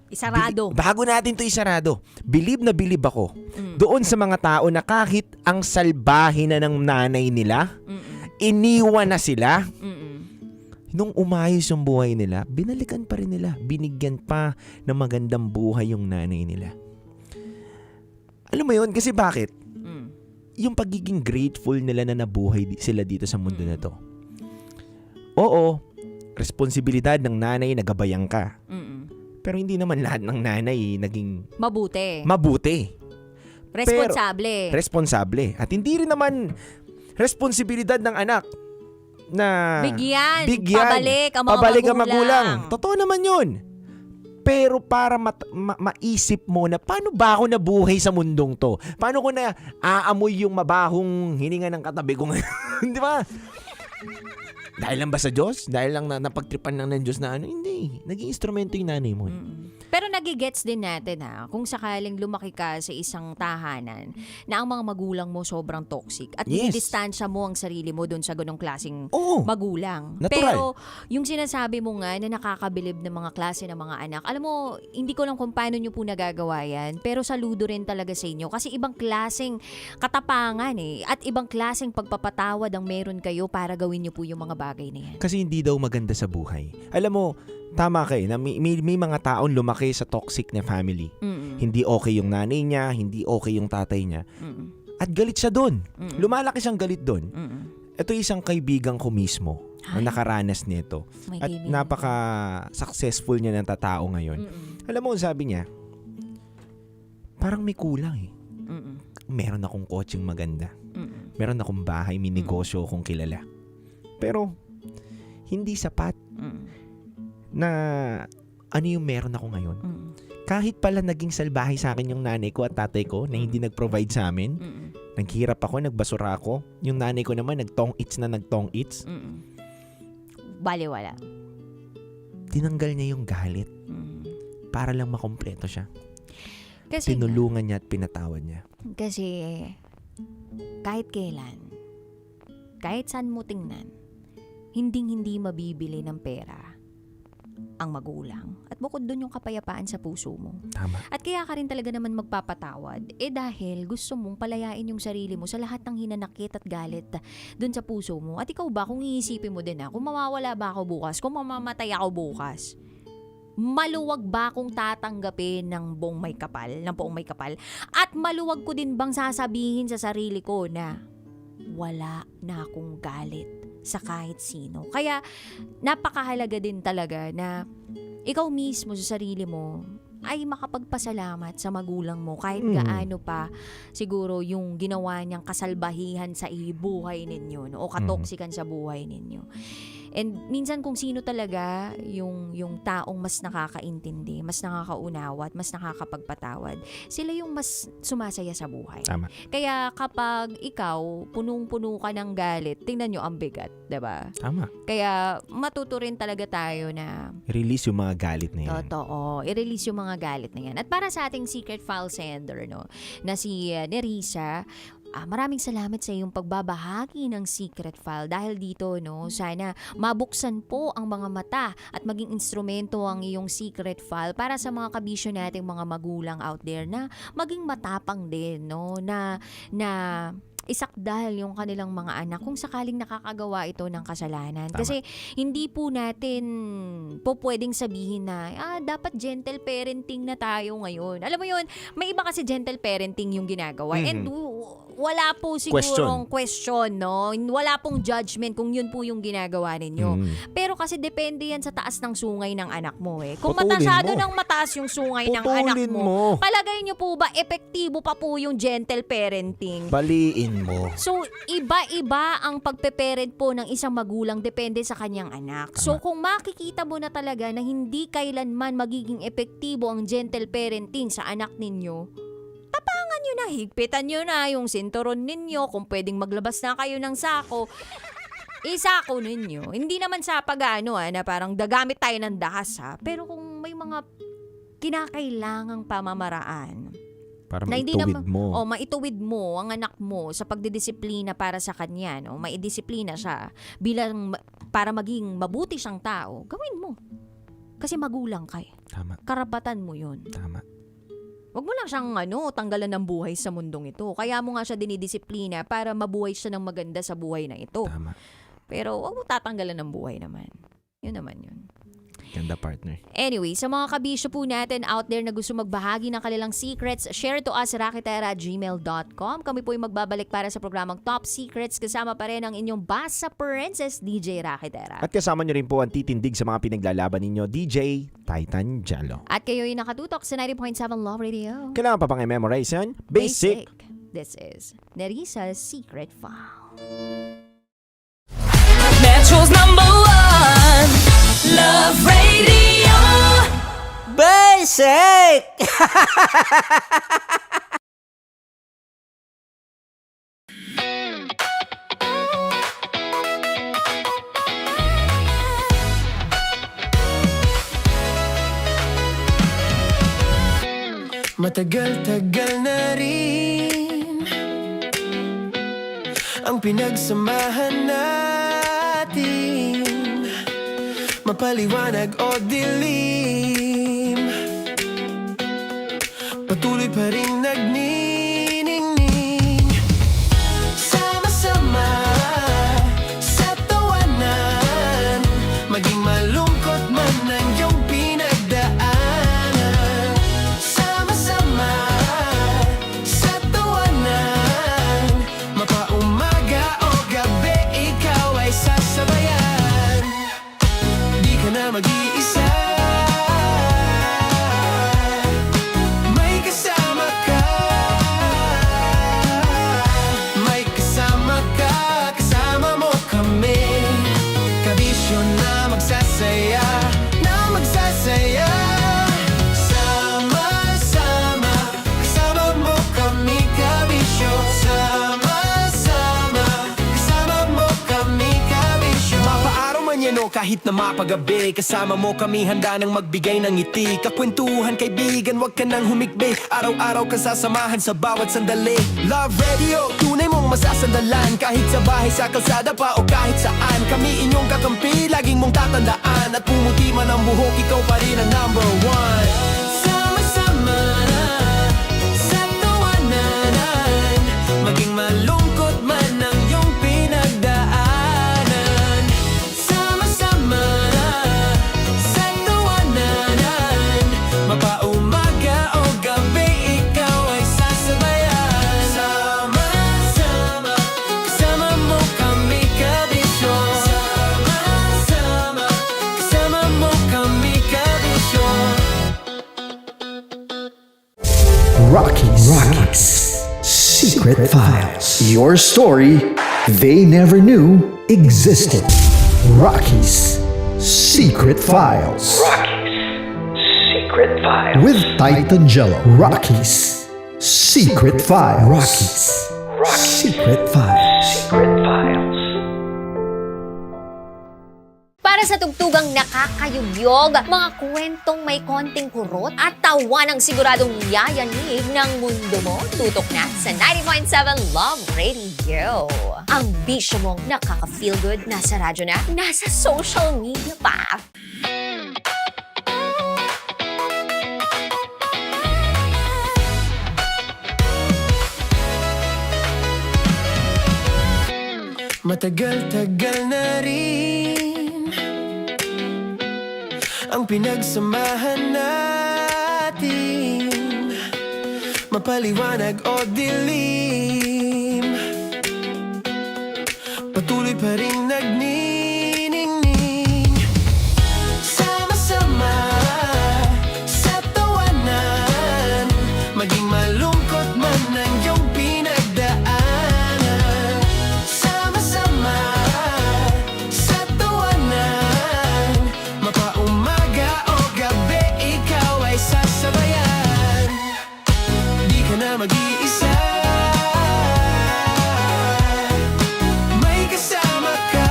Speaker 17: isarado.
Speaker 16: Bago natin to isarado, bilib na bilib ako doon sa mga tao na kahit ang salbahe na ng nanay nila, iniwan na sila, nung umayos yung buhay nila, binalikan pa rin nila, binigyan pa ng magandang buhay yung nanay nila. Alam mo yun? Kasi bakit? Yung pagiging grateful nila na nabuhay sila dito sa mundo na to. Oo, responsibilidad ng nanay na gabayan ka. Pero hindi naman lahat ng nanay naging mabuti.
Speaker 17: Responsable.
Speaker 16: Responsable. At hindi rin naman responsibilidad ng anak na
Speaker 17: bigyan.
Speaker 16: Pabalik ang magulang. Totoo naman yun. Pero para maisip mo na paano ba ako nabuhay sa mundong to? Paano ko na aamoy yung mabahong hininga ng katabi ko ngayon? Di ba? Dahil lang ba sa Diyos? Dahil lang napagtripan lang ng Diyos na Hindi. Naging instrumento yung nanay mo.
Speaker 17: Pero nagigets din natin kung sakaling lumaki ka sa isang tahanan na ang mga magulang mo sobrang toxic at dinidistansya mo ang sarili mo doon sa ganong klaseng magulang.
Speaker 16: Natural.
Speaker 17: Pero yung sinasabi mo nga na nakakabilib ng mga klase ng mga anak, alam mo, hindi ko lang kung paano nyo po nagagawa yan, pero saludo rin talaga sa inyo kasi ibang klaseng katapangan at ibang klaseng pagpapatawad ang meron kayo para gawin nyo po yung mga bagay na yan.
Speaker 16: Kasi hindi daw maganda sa buhay. Alam mo, tama ka na may mga taong lumaki sa toxic na family. Hindi okay yung nanay niya, hindi okay yung tatay niya. At galit siya doon. Lumalaki siyang galit doon. Ito isang kaibigan ko mismo na nakaranas nito. At napaka-successful niya ng tatao ngayon. Alam mo, sabi niya, parang may kulang eh. Meron akong kotseng maganda. Meron akong bahay, may negosyo akong kilala. Pero, hindi sapat na ano yung meron ako ngayon. Kahit pala naging salbahe sa akin yung nanay ko at tatay ko na hindi nag-provide sa amin, Naghirap ako, nagbasura ako. Yung nanay ko naman, nagtong-its.
Speaker 17: Baliwala.
Speaker 16: Tinanggal niya yung galit para lang makompleto siya.
Speaker 17: Kasi
Speaker 16: Tinulungan niya at pinatawad niya.
Speaker 17: Kasi kahit kailan, kahit saan mo tingnan, hindi mabibili ng pera ang magulang. At bukod dun yung kapayapaan sa puso mo.
Speaker 16: Tama.
Speaker 17: At kaya ka rin talaga naman magpapatawad. Dahil gusto mong palayain yung sarili mo sa lahat ng hinanakit at galit dun sa puso mo. At ikaw ba, kung iisipin mo din kung mawawala ba ako bukas, kung mamamatay ako bukas, maluwag ba akong tatanggapin ng buong may kapal? At maluwag ko din bang sasabihin sa sarili ko na wala na akong galit sa kahit sino? Kaya napakahalaga din talaga na ikaw mismo sa sarili mo ay makapagpasalamat sa magulang mo kahit gaano pa siguro yung ginawa niyang kasalbahihan sa buhay ninyo, no? O katoksikan sa buhay ninyo. And minsan kung sino talaga yung taong mas nakakaintindi, mas nakakaunawa at mas nakakapagpatawad, sila yung mas sumasaya sa buhay.
Speaker 16: Tama.
Speaker 17: Kaya kapag ikaw punong-puno ka ng galit, tingnan nyo ang bigat, 'di ba?
Speaker 16: Tama.
Speaker 17: Kaya matuto rin talaga tayo na
Speaker 16: Release yung mga galit na yan.
Speaker 17: totoo, i-release yung mga galit na yan. At para sa ating secret file sender, no, na si Nerissa, maraming salamat sa iyong pagbabahagi ng secret file. Dahil dito, no, sana mabuksan po ang mga mata at maging instrumento ang iyong secret file para sa mga kabisyo nating mga magulang out there na maging matapang din, no, na isakdal yung kanilang mga anak kung sakaling nakakagawa ito ng kasalanan.
Speaker 16: Tama.
Speaker 17: Kasi hindi po natin po pwedeng sabihin na dapat gentle parenting na tayo ngayon. Alam mo yun, may iba kasi gentle parenting yung ginagawa. And wala po sigurong question, no? Wala pong judgment kung yun po yung ginagawa ninyo. Pero kasi depende yan sa taas ng sungay ng anak mo eh. Kung
Speaker 16: Putulin
Speaker 17: masyado
Speaker 16: mo.
Speaker 17: ng mataas yung sungay ng
Speaker 16: Putulin
Speaker 17: anak mo,
Speaker 16: mo.
Speaker 17: palagay nyo po ba epektibo pa po yung gentle parenting?
Speaker 16: Baliin mo.
Speaker 17: So, iba-iba ang pagpe-parent po ng isang magulang depende sa kanyang anak. So, kung makikita mo na talaga na hindi kailanman magiging epektibo ang gentle parenting sa anak ninyo, tapangan nyo na, higpitan nyo na yung sinturon ninyo, kung pwedeng maglabas na kayo ng sako, isako ninyo. Hindi naman sa pag-ano na parang dagamit tayo ng dahas pero kung may mga kinakailangang pamamaraan,
Speaker 16: Para
Speaker 17: na hindi
Speaker 16: maituwid mo.
Speaker 17: maituwid mo ang anak mo sa pagdidisiplina para sa kanya, no? Maidisiplina siya bilang para maging mabuti siyang tao, gawin mo. Kasi magulang ka eh.
Speaker 16: Tama.
Speaker 17: Karapatan mo yun.
Speaker 16: Tama.
Speaker 17: Huwag mo lang siyang tanggalan ng buhay sa mundong ito. Kaya mo nga siya dinidisiplina para mabuhay siya ng maganda sa buhay na ito.
Speaker 16: Tama.
Speaker 17: Pero huwag mo tatanggalan ng buhay naman. Yun naman yun.
Speaker 16: Ganda, partner.
Speaker 17: Anyway, sa mga kabisyo po natin out there na gusto magbahagi ng kanilang secrets, share to us rakitera@gmail.com. Kami po ay magbabalik para sa programang Top Secrets. Kasama pa rin ang inyong Basa Princess, DJ Rakitera.
Speaker 16: At kasama nyo rin po ang titindig sa mga pinaglalaban ninyo, DJ Titan Jalo.
Speaker 17: At kayo'y nakatutok sa 90.7 Love Radio.
Speaker 16: Kailangan pa pang i-memorize yan? Basic.
Speaker 17: This is Nerissa's Secret File.
Speaker 4: Metro's #1 Love Radio.
Speaker 18: Basic!
Speaker 2: Matagal-tagal na rin ang pinagsamahan natin, mapaliwanag o dilim, patuloy pa rin nagniningning. Sama-sama sa tawanan, maging malungkot man ang iyong pinagdaanan. Sama-sama sa tawanan, mapaumaga o gabi, ikaw ay sasabayan. Di ka na mag-iisa, may kasama ka. kahit na mapagabi. Kasama mo kami handa nang magbigay ng ngiti. Kakwentuhan kaibigan, wag ka nang humikbi. Araw-araw ka sasamahan sa bawat sandali. Love Radio, tunay mong masasandalan. Kahit sa bahay, sa kalsada pa o kahit saan. Kami inyong kakampi, laging mong tatandaan. At pumuti man ang buhok, ikaw pa rin ang number one. Sama-sama na sa tawanan, maging malungkot man ang iyong pinagdaanan. Sama-sama na sa tawanan, mapaumaga o gabi, ikaw ay sasabayan. Sama-sama, kasama mo kami kabisyo. Sama-sama, kasama mo kami kabisyo.
Speaker 1: Rockies Secret Files. Your story they never knew existed. Rockies Secret Files.
Speaker 14: Secret Files.
Speaker 1: With Titan Jello. Rockies Secret Files. Rockies Secret Files.
Speaker 14: Secret Files.
Speaker 8: Para sa tugtugang nakakayugyog, mga kwentong may konting kurot at tawa ng siguradong yayanig ng mundo mo, tutok na sa 90.7 Love Radio. Ang bisyo mong nakaka-feel good, nasa radyo na, nasa social media pa.
Speaker 2: Matagal-tagal na rin ang pinagsamahan natin, mapaliwanag o dilim, patuloy pa rin nagniningning. Sama-sama sa tawanan, maging malungkot man ang iyong pinagdaanan. Sama-sama sa tawanan, mapaumaga o gabi, ikaw ay sasabayan. Di ka na mag-iisa, may kasama ka.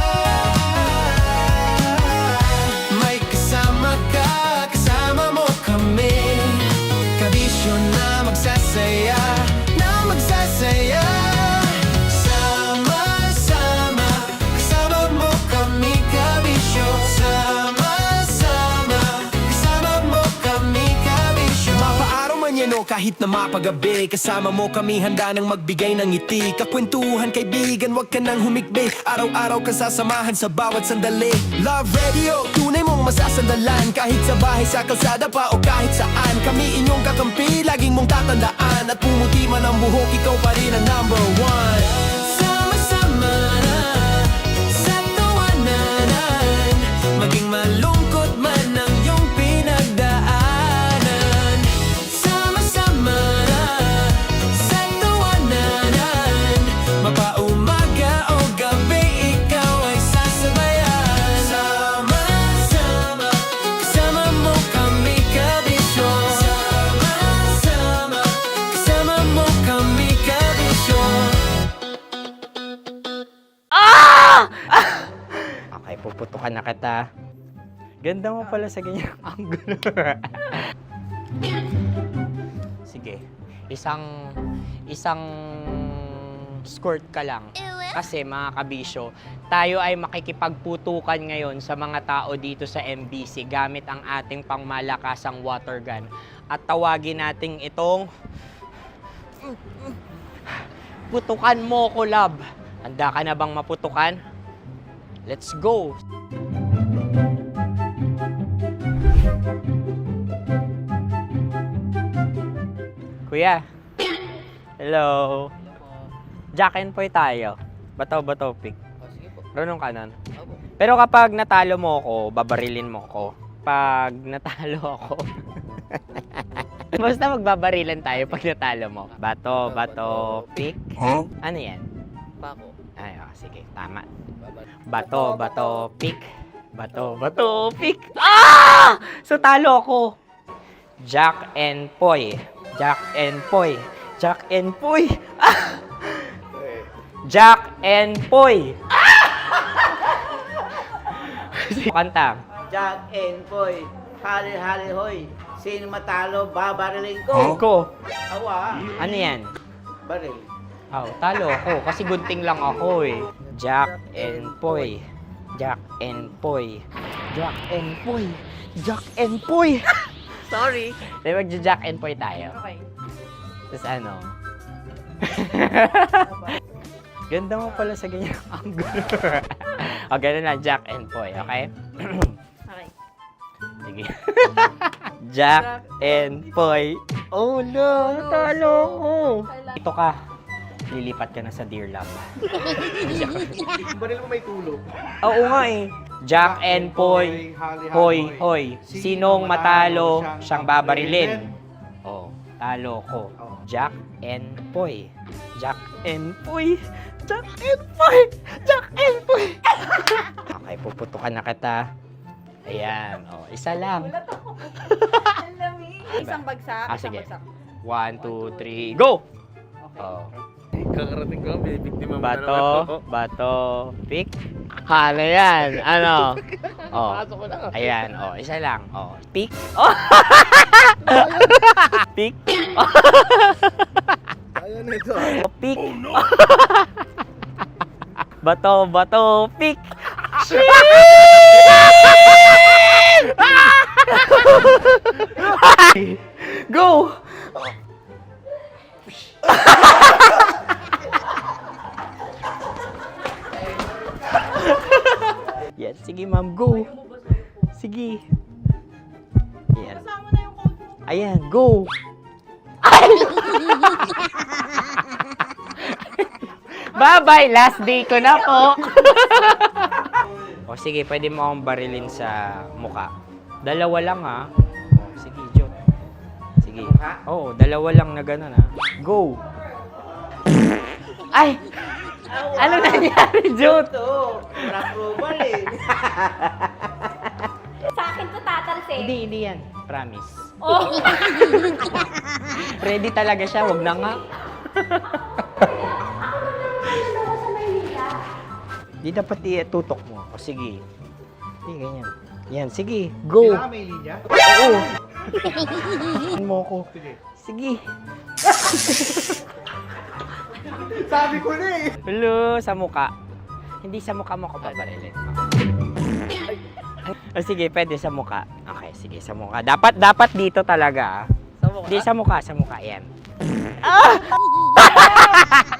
Speaker 2: May kasama ka, kasama mo kami. Kabisyo na magsasaya, na magsasaya. Sama-sama, kasama mo kami, kabisyo. Sama-sama, kasama mo kami, kabisyo. Mapaaraw man yan o kahit na mapagabi, kasama mo kami handa nang magbigay ng ngiti. Kakwentuhan kaibigan, wag ka nang humikbi. Araw-araw ka sasamahan sa bawat sandali. Love Radio, tunay mong masasandalan. Kahit sa bahay, sa kalsada pa o kahit saan. Kami inyong kakampi, laging mong tatandaan. At pumuti man ang buhok, ikaw pa rin ang number one. Sama-sama na sa tawanan, maging malungkot man ang iyong pinagdaanan. Sama-sama na sa tawanan, mapaumaga o gabi, ikaw ay sasabayan. Sama-sama, kasama mo kami kabisyo. Sama-sama, kasama mo kami kabisyo.
Speaker 11: Okay, puputukan na kita. Ganda mo pala sa ganyang angulo. Sige, isang skirt ka lang. Kasi mga kabisyo, tayo ay makikipagputukan ngayon sa mga tao dito sa MBC gamit ang ating pangmalakasang water gun. At tawagin natin itong putukan mo ko, love. Handa ka na bang maputukan? Let's go! Kuya. Hello. Jack and Poy tayo. Bato-bato pick. Runong ka nun. Pero kapag natalo mo ako, babarilin mo ako. Pag natalo ako, basta magbabarilan tayo pag natalo mo. Bato, pick.
Speaker 12: Huh?
Speaker 11: Ano yan?
Speaker 12: Pako.
Speaker 11: Ay, sige, tama. Bato, pick. Bato, pick. Ah! So, talo ako. Jack and Poy. Jack and Poy. Jack and Poy. Ah! Jack and Poy. Ah! Kanta.
Speaker 18: Jack and Poy, hali-hali hoy. Sino matalo, babariling ko.
Speaker 11: Ko.
Speaker 18: Awa,
Speaker 11: Ano yan?
Speaker 18: baril.
Speaker 11: Oh, talo ako kasi gunting lang ako eh. Jack and Poy. Jack and Poy. Jack and Poy. Jack and Poy. Sorry. Di ba Jack and Poy tayo?
Speaker 15: Okay.
Speaker 11: Tapos ano? Ganda mo pala sa ganyan angulo. O, ganun lang. Jack and Poy, okay?
Speaker 15: Okay.
Speaker 11: Sige. Jack and Poy. Oh no, talo ko. Ito ka. Lilipat ka na sa Dear Love.
Speaker 16: Baril mo may tulog.
Speaker 11: Oo nga eh. Jack and Poy. Hoy, hoy. Sinong matalo, siyang babarilin. Oh, talo ko. Jack and Poy. Jack and Poy. Jack and Poy. Jack and Poy. Okay, puputukan na kita. Ayan. Oh, isa lang.
Speaker 15: Isang bagsak.
Speaker 11: Sige. 1, 2, 3, go! Oh.
Speaker 16: Kakarating ko lang, binibiktima mo
Speaker 11: Bato, pick. Ano yan? Ano? Oh.
Speaker 16: Pasok ko na.
Speaker 11: Ayan, oh, isa lang. Oh, pick. Oh. Pick.
Speaker 16: Ayaw na ito.
Speaker 11: Oh, pick. Bato, pick. Go! Yan, sige ma'am, go. Sige. Ayan. Ayan, go. Bye-bye, last day ko na po. O sige, pwede mo akong barilin sa muka. Dalawa lang ha. O, sige, Jot. Sige. Oo, dalawa lang na gano'n ha. Go. Ay! Ano nangyari, Jot?
Speaker 18: Approval eh.
Speaker 10: Sa akin to tatalsik.
Speaker 11: Hindi yan. Promise.
Speaker 10: Oh.
Speaker 11: Ready talaga siya, wag na nga. Di dapat tutok mo. O sige. Sige, ganyan. Yan, sige. Go.
Speaker 16: Kailangan may linya?
Speaker 11: Oo. Ano mo ko? Sige.
Speaker 16: Sabi ko na eh.
Speaker 11: Hello, sa muka. Hindi sa muka mo ko paparilin. O sige, pwede sa muka. Okay, sige, sa muka. Dapat dito talaga.
Speaker 15: Sa mukha?
Speaker 11: Hindi, sa muka. Yan.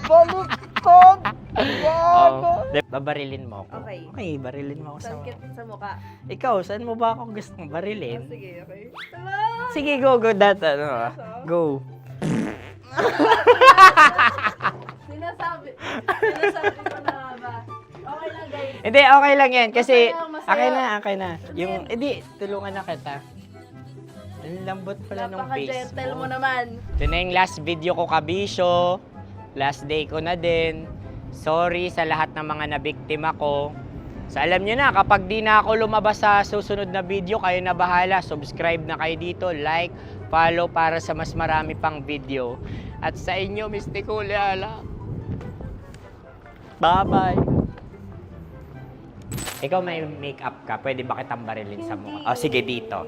Speaker 18: Baluktot!
Speaker 11: Oh, babarilin mo ako.
Speaker 15: Okay.
Speaker 11: Okay, barilin mo ako sa
Speaker 15: Sangkit sa mukha.
Speaker 11: Ikaw, saan mo ba ako gustong barilin?
Speaker 15: Sige, okay.
Speaker 11: Sige, go. Go.
Speaker 10: Sinasabi ko na ba? Okay lang guys.
Speaker 11: Hindi, okay lang yan. Kasi,
Speaker 10: Masaya.
Speaker 11: okay na. Yung, hindi, tulungan na kita. Ang lambot pala nung face
Speaker 10: Napaka-gentle
Speaker 11: mo.
Speaker 10: mo naman.
Speaker 11: Ito na yung last video ko, kabisyo. Last day ko na din. Sorry sa lahat ng mga nabiktima ko. So alam nyo na, kapag di na ako lumabas sa susunod na video, kayo na bahala. Subscribe na kayo dito, like, follow para sa mas marami pang video. At sa inyo, Mistiko Leala. Bye-bye. Ikaw may makeup ka, pwede ba kitang barilin sa mukha? O sige, dito.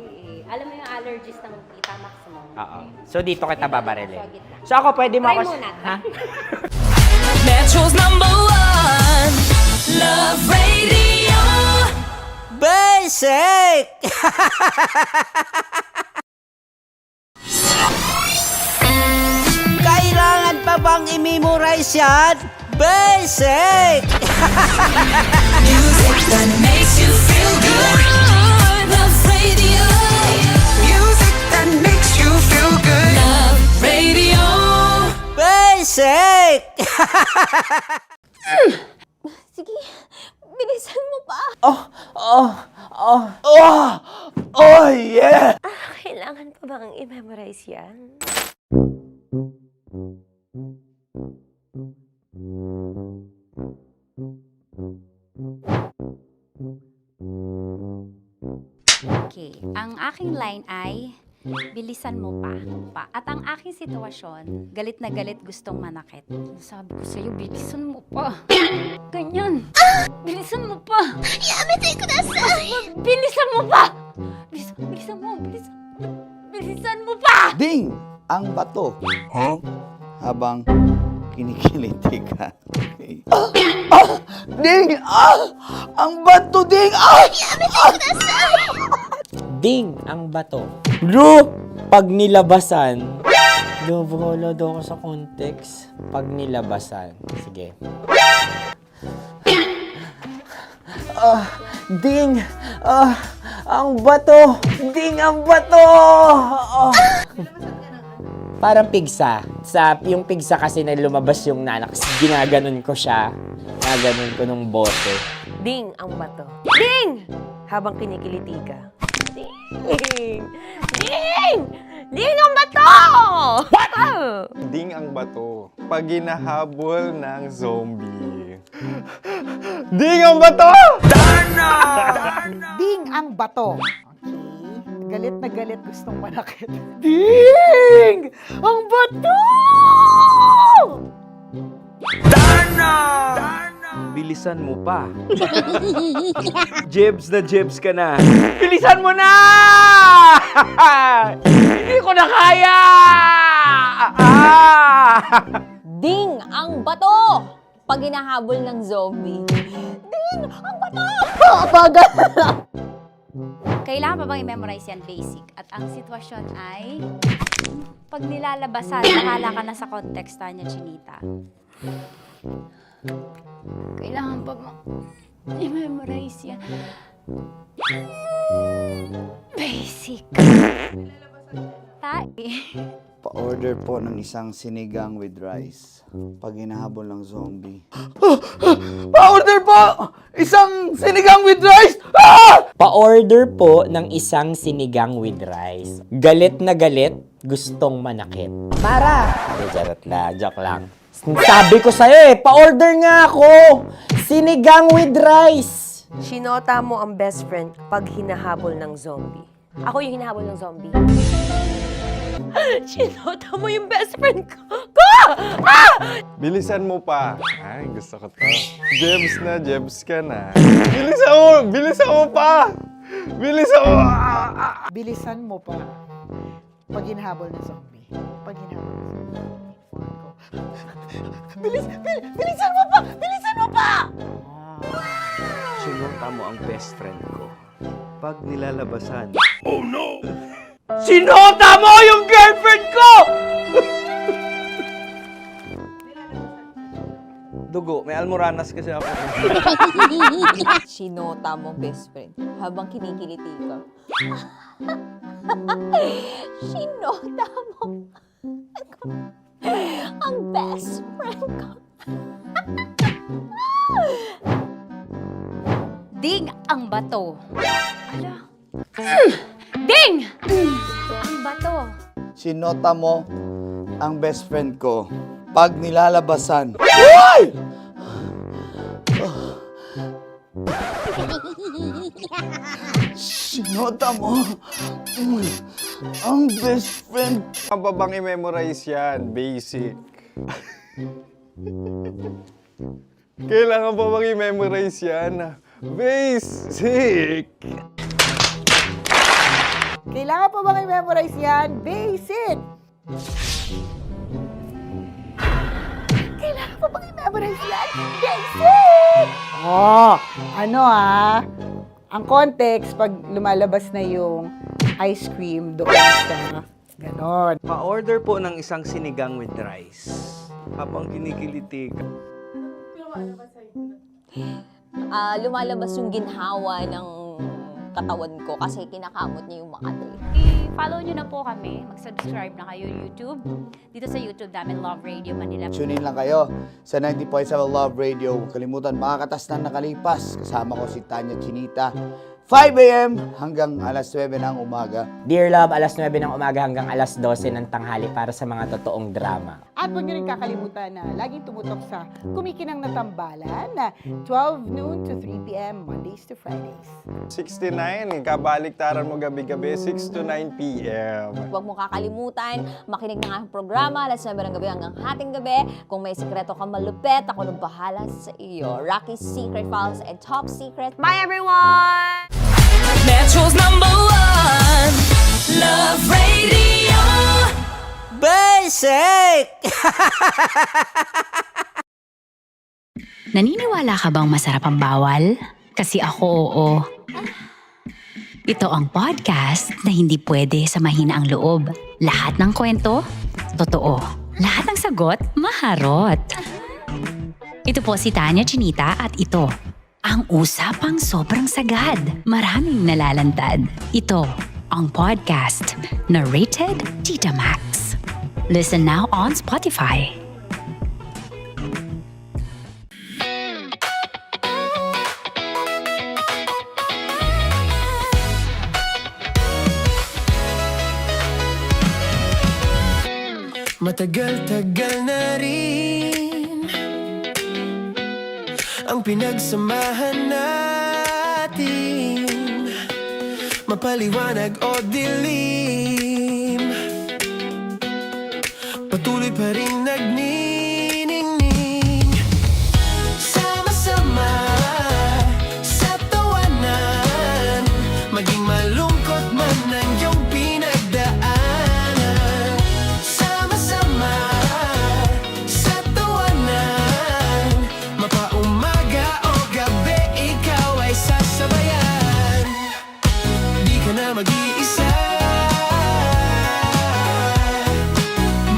Speaker 10: Alam mo yung allergies ng Tita Max mo?
Speaker 11: Oo. So dito kita babarilin. So ako pwede mo
Speaker 10: Try
Speaker 11: ako...
Speaker 10: muna.
Speaker 11: Ha?
Speaker 4: Metro's #1 Love Radio.
Speaker 18: Basic! Kailangan pa bang i-memorize yan? Basic!
Speaker 4: Music that makes you feel good. Love Radio. Music that makes you feel good. Love Radio.
Speaker 18: Basic!
Speaker 10: Sige, bilisan mo pa.
Speaker 18: Oh, yeah!
Speaker 15: Kailangan pa bang i-memorize yan?
Speaker 9: Okay, ang aking line ay, Bilisan mo pa. At ang aking sitwasyon, galit na galit gustong manakit. Sabi ko sa'yo, bilisan mo pa. Ganyan. Bilisan mo pa. Yamitay ko na sa... Bilisan mo pa! Bilisan mo pa!
Speaker 3: Ding! Ang bato. Habang kinikiliti ka. Okay. Ding! Ang bato, Ding!
Speaker 11: Ding ang bato. Bro, pag nilabasan. Wala daw ako sa context. Pag nilabasan. Sige. Ding! Ang bato! Ding ang bato! Parang pigsa. Yung pigsa kasi na lumabas yung nanak. Ginaganon ko siya. Ginaganon ko nung bote.
Speaker 15: Ding ang bato. Ding! Habang kinikiliti ka. Ding! Ding! Ding ang bato! What?
Speaker 5: Ding ang bato. Pag hinahabol ng zombie. Ding ang bato!
Speaker 6: Ding ang bato. Okay. Galit na galit gustong manakit. Ding! Ang bato!
Speaker 7: Bilisan mo pa. Jebs ka na. Bilisan mo na! Hindi ko na kaya!
Speaker 8: Ding ang bato! Pag hinahabol ng zombie. Ding ang bato! Bagal!
Speaker 9: Kailangan pa bang i-memorize yan basic? At ang sitwasyon ay... Pag nilalabasan, bahala ka na sa context, Tanya Chinita. Kailangan pa bang i-memorize yan? Basic.
Speaker 3: Pa-order po ng isang sinigang with rice. Pag hinahabol ng zombie. Pa-order po! Isang sinigang with rice!
Speaker 11: Pa-order po ng isang sinigang with rice. Galit na galit, gustong manakit. Para! Joke lang. Sabi ko sa'yo pa-order nga ako! Sinigang with rice!
Speaker 15: Sinota mo ang best friend pag hinahabol ng zombie. Ako yung hinahabol ng zombie. Sinota mo yung best friend ko!
Speaker 5: Bilisan mo pa. Ay, gusto ko to. Jebs ka na. Bilisan mo pa!
Speaker 6: Bilisan mo pa. Pag hinahabol ng zombie. Pag hinahabol ng zombie. Bilisan mo pa! Bilisan mo pa!
Speaker 7: Sinota mo ang best friend ko. Pag nilalabasan. Oh no! Sinota mo yung girlfriend ko! Dugo, may almoranas kasi ako.
Speaker 8: Sinota mo best friend habang kinikiliti ka. Sinota mo ang best friend ko.
Speaker 9: Ding ang bato. Ala. Ding! Ang bato.
Speaker 3: Sinota mo ang best friend ko. Pag nilalabasan. Uy! Sinota mo ang best friend.
Speaker 5: Ang babang i-memorize yan. Basic. Kailangan pa bang i-memorize yan? Basic!
Speaker 6: Kailangan pa bang i-memorize yan? Basic! Kailangan pa bang i-memorize yan? Basic! Oh, ano ang context pag lumalabas na yung ice cream doon sa ganon.
Speaker 7: Pa-order po ng isang sinigang with rice. Habang kinikiliti ka.
Speaker 8: Lumalabas yung ginhawa ng katawan ko kasi kinakamot niya yung Makati.
Speaker 9: I-follow nyo na po kami. Mag-subscribe na kayo YouTube. Dito sa YouTube namin, Love Radio Manila.
Speaker 3: Tune in lang kayo sa 90.7 Love Radio. Huwag kalimutan, makakatas na nakalipas. Kasama ko si Tanya Chinita. 5 a.m. hanggang alas 9 ng umaga.
Speaker 11: Dear Love, alas 9 ng umaga hanggang alas 12 ng tanghali para sa mga totoong drama.
Speaker 19: At huwag nyo rin kakalimutan na laging tumutok sa Kumikinang na Tambalan na 12 noon to 3 p.m. Mondays to Fridays.
Speaker 20: 69, kabaliktaran mo gabi-gabi, 6 to 9 p.m.
Speaker 8: Huwag mo kakalimutan, makinig ng aking programa, alas 9 ng gabi hanggang hating gabi. Kung may sikreto kang malupet, ako nang bahala sa iyo. Rocky's Secret Files and Top Secret. Bye everyone!
Speaker 4: Metro's #1 Love Radio.
Speaker 18: Basic!
Speaker 9: Naniniwala ka bang masarap ang bawal? Kasi ako oo. Ito ang podcast na hindi pwede samahin ang loob. Lahat ng kwento, totoo. Lahat ng sagot, maharot. Ito po si Tanya Chinita at ito, ang usapang sobrang sagad. Maraming nalalantad. Ito, ang podcast na rated Tita Max. Listen now on Spotify.
Speaker 2: Matagal-tagal na rin ang pinagsamahan natin, mapaliwanag o dilim, patuloy pa rin nagniningning. Sama-sama sa tawanan, maging malungkot man ang iyong pinagdaanan. Sama-sama sa tawanan, mapaumaga o gabi, ikaw ay sasabayan. Di ka na mag-iisa,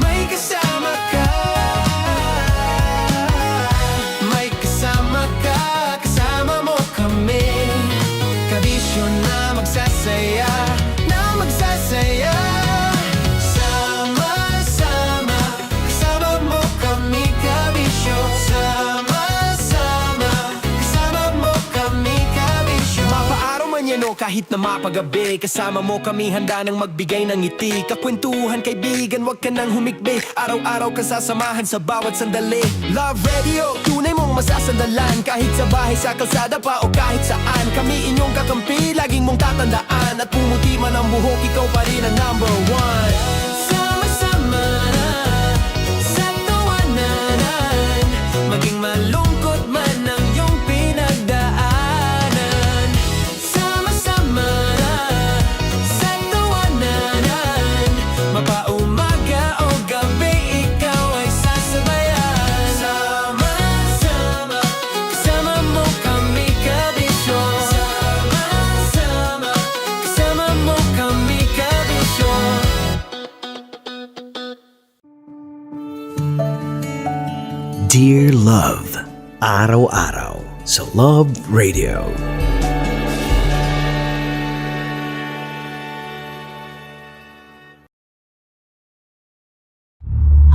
Speaker 2: may kasama ka. May kasama ka, kasama mo kami. Kabisyo na magsasaya, na magsasaya. Sama-sama, kasama mo kami, kabisyo. Sama-sama, kasama mo kami, kabisyo. Mapaaraw man yan o kahit na mapagabi, kasama mo kami, handa nang magbigay ng ngiti. Kakwentuhan, kaibigan, wag ka nang humikbi. Araw-araw ka sasamahan sa bawat sandali. Love Radio, tunay mong masasandalan. Kahit sa bahay, sa kalsada pa o kahit saan, kami inyong kakampi, laging mong tatandaan. At pumuti man ang buhok, ikaw pa rin ang #1. Sama-sama sa tawanan, maging malungkot man ang iyong pinagdaanan. Sama-sama sa tawanan, mapaumaga o gabi, ikaw ay sasabayan. Sama-sama, kasama mo kami, kabisyo. Sama-sama, kasama mo kami, kabisyo.
Speaker 21: Dear Love, araw-araw sa Love Radio.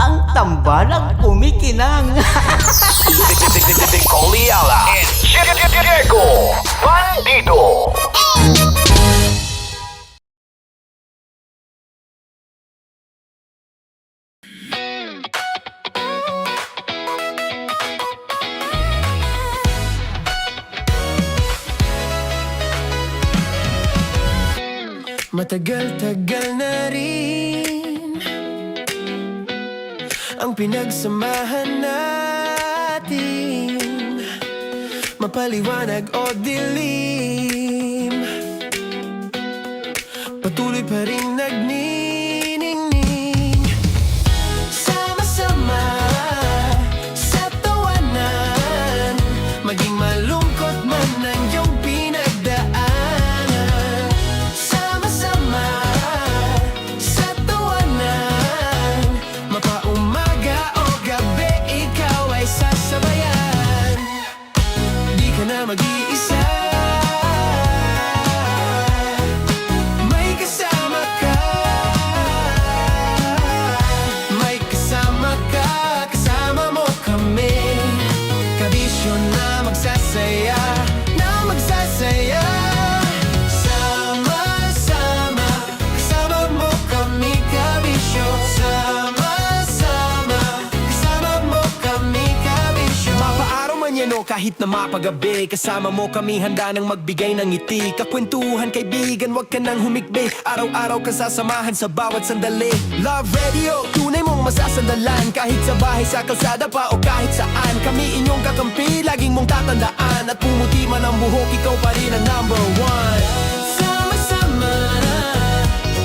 Speaker 18: Ang tambalang kumikinang.
Speaker 14: Coliala and Diego Bandido.
Speaker 2: Matagal-tagal na rin ang pinagsamahan natin, mapaliwanag o dilim, patuloy pa rin nagniningning. Sama-sama sa tawanan, maging malungkot man ang iyong pinagdaanan. Sama-sama sa tawanan, mapaumaga o gabi, ikaw ay sasabayan. Di ka na mag-iisa, may kasama ka. kahit na mapagabi. Kasama mo kami handa nang magbigay ng ngiti. Kakwentuhan kaibigan, wag ka nang humikbi. Araw-araw ka sasamahan sa bawat sandali. Love Radio, tunay mong masasandalan. Kahit sa bahay, sa kalsada pa o kahit saan. Kami inyong kakampi, laging mong tatandaan. At pumuti man ang buhok, ikaw pa rin ang number one. Sama-sama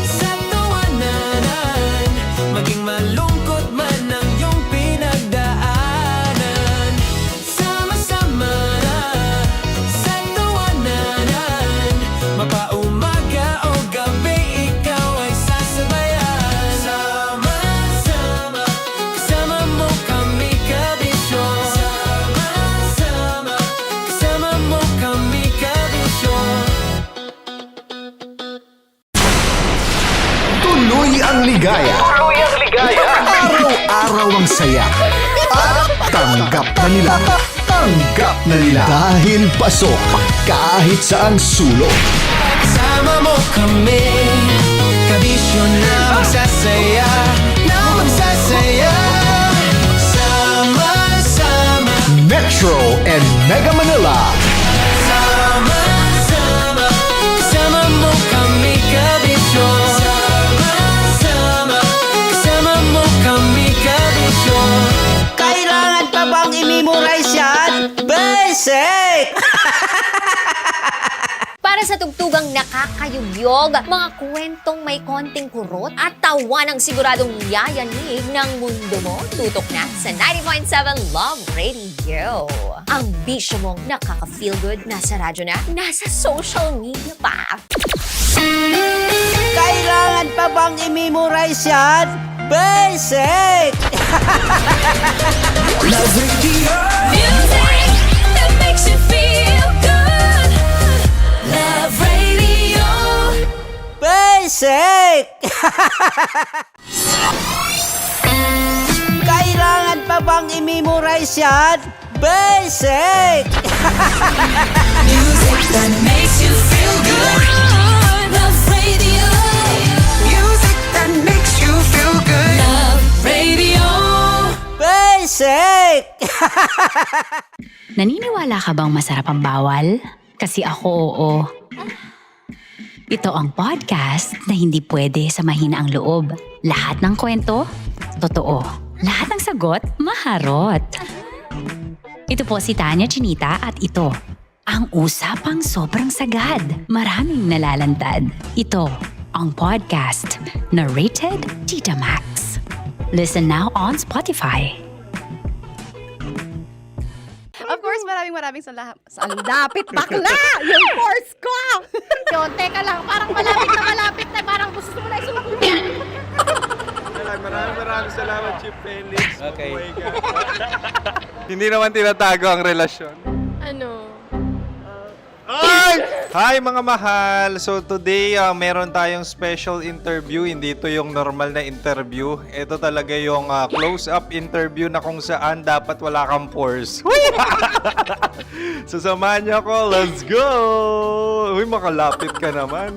Speaker 2: sa tawanan, maging malungkot man ang iyong pinagdaanan. Sama-sama sa tawanan, mapaumaga o gabi, ikaw ay sasabayan. Sama-sama, kasama mo kami kabisyo. Sama-sama, kasama mo kami kabisyo.
Speaker 1: Tuloy ang ligaya.
Speaker 14: Tuloy ang ligaya.
Speaker 1: Araw-araw ang saya. At tanggap na nila. Tanggap na nila. Dahil pasok kahit saang sulok.
Speaker 2: Sama mo kami, kabisyo na magsasaya, na magsasaya. Sama-sama,
Speaker 1: Metro and Mega Manila.
Speaker 2: sama-sama, kasama mo kami kabisyo. Sama-sama, kasama mo kami kabisyo.
Speaker 18: Kailangan pa bang i-memorize yan? Basic!
Speaker 8: Para sa tugtugang nakakayugyog, mga kwentong may konting kurot at tawa ng siguradong yayanig ng mundo mo, tutok na sa 90.7 Love Radio. Ang bisyo mong nakaka-feel good, nasa radyo na, nasa social media pa.
Speaker 18: Kailangan pa bang i-memorize yan? Basic!
Speaker 2: Love Radio.
Speaker 4: Music that makes you feel good. Love Radio.
Speaker 18: Basic! Kailangan pa bang i-memorize yan? Basic!
Speaker 4: Music that makes you feel good. Love Radio. Music that makes you feel good. Love Radio.
Speaker 18: Basic!
Speaker 9: Naniniwala ka bang masarap ang bawal? Kasi ako oo. Ito ang podcast na hindi pwede sa mahina ang loob. Lahat ng kwento, totoo. Lahat ng sagot, maharot. Ito po si Tanya Chinita at ito, ang usapang sobrang sagad. Maraming nalalantad. Ito, ang podcast na rated Tita Max. Listen now on Spotify.
Speaker 10: Of course, maraming salamat. Ang lapit, bakla! Yung course ko! Yun, teka lang, parang malapit na, parang gusto mo na isulat.
Speaker 20: Maraming salamat, Chief Felix.
Speaker 5: Okay.
Speaker 20: Oh my God.
Speaker 5: Hindi naman tinatago ang relasyon.
Speaker 10: Ano?
Speaker 5: Hi mga mahal! So today, meron tayong special interview. Hindi ito yung normal na interview. Ito talaga yung close-up interview na kung saan dapat wala kang pores. So samahan niyo ako. Let's go! Uy, makalapit ka naman.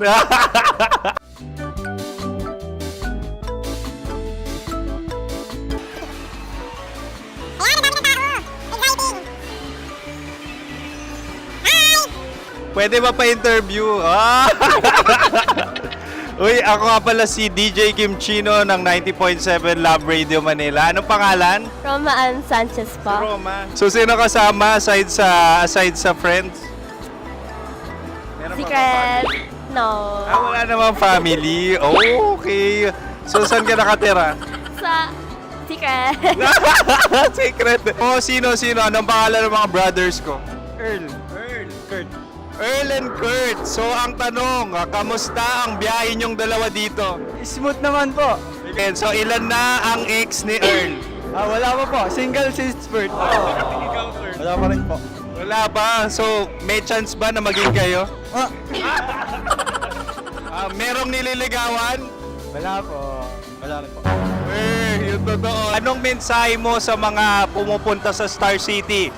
Speaker 5: Pwede ba pa-interview? Uy, ako nga pala si DJ Kim Chino ng 90.7 Love Radio Manila. Anong pangalan?
Speaker 10: Roma Ann Sanchez po.
Speaker 5: Roma. So, sino kasama aside sa friends? Meron ba
Speaker 10: Secret.
Speaker 5: family?
Speaker 10: No.
Speaker 5: Wala namang family. Oh, okay. So, saan ka nakatira?
Speaker 10: Sa Secret.
Speaker 5: Secret. Oh, sino? Anong pangalan ng mga brothers ko? Earl, Kurt. Earl and Kurt. So, ang tanong, kamusta ang biyahe niyong dalawa dito?
Speaker 12: Smooth naman po.
Speaker 5: Okay, so, ilan na ang ex ni Earl?
Speaker 12: Wala pa po. Single since birth. Wala pa rin po.
Speaker 5: Wala pa. So, may chance ba na maging kayo? Merong nililigawan?
Speaker 12: Wala po. Wala rin po.
Speaker 5: Yung totoo. Anong mensahe mo sa mga pumupunta sa Star City?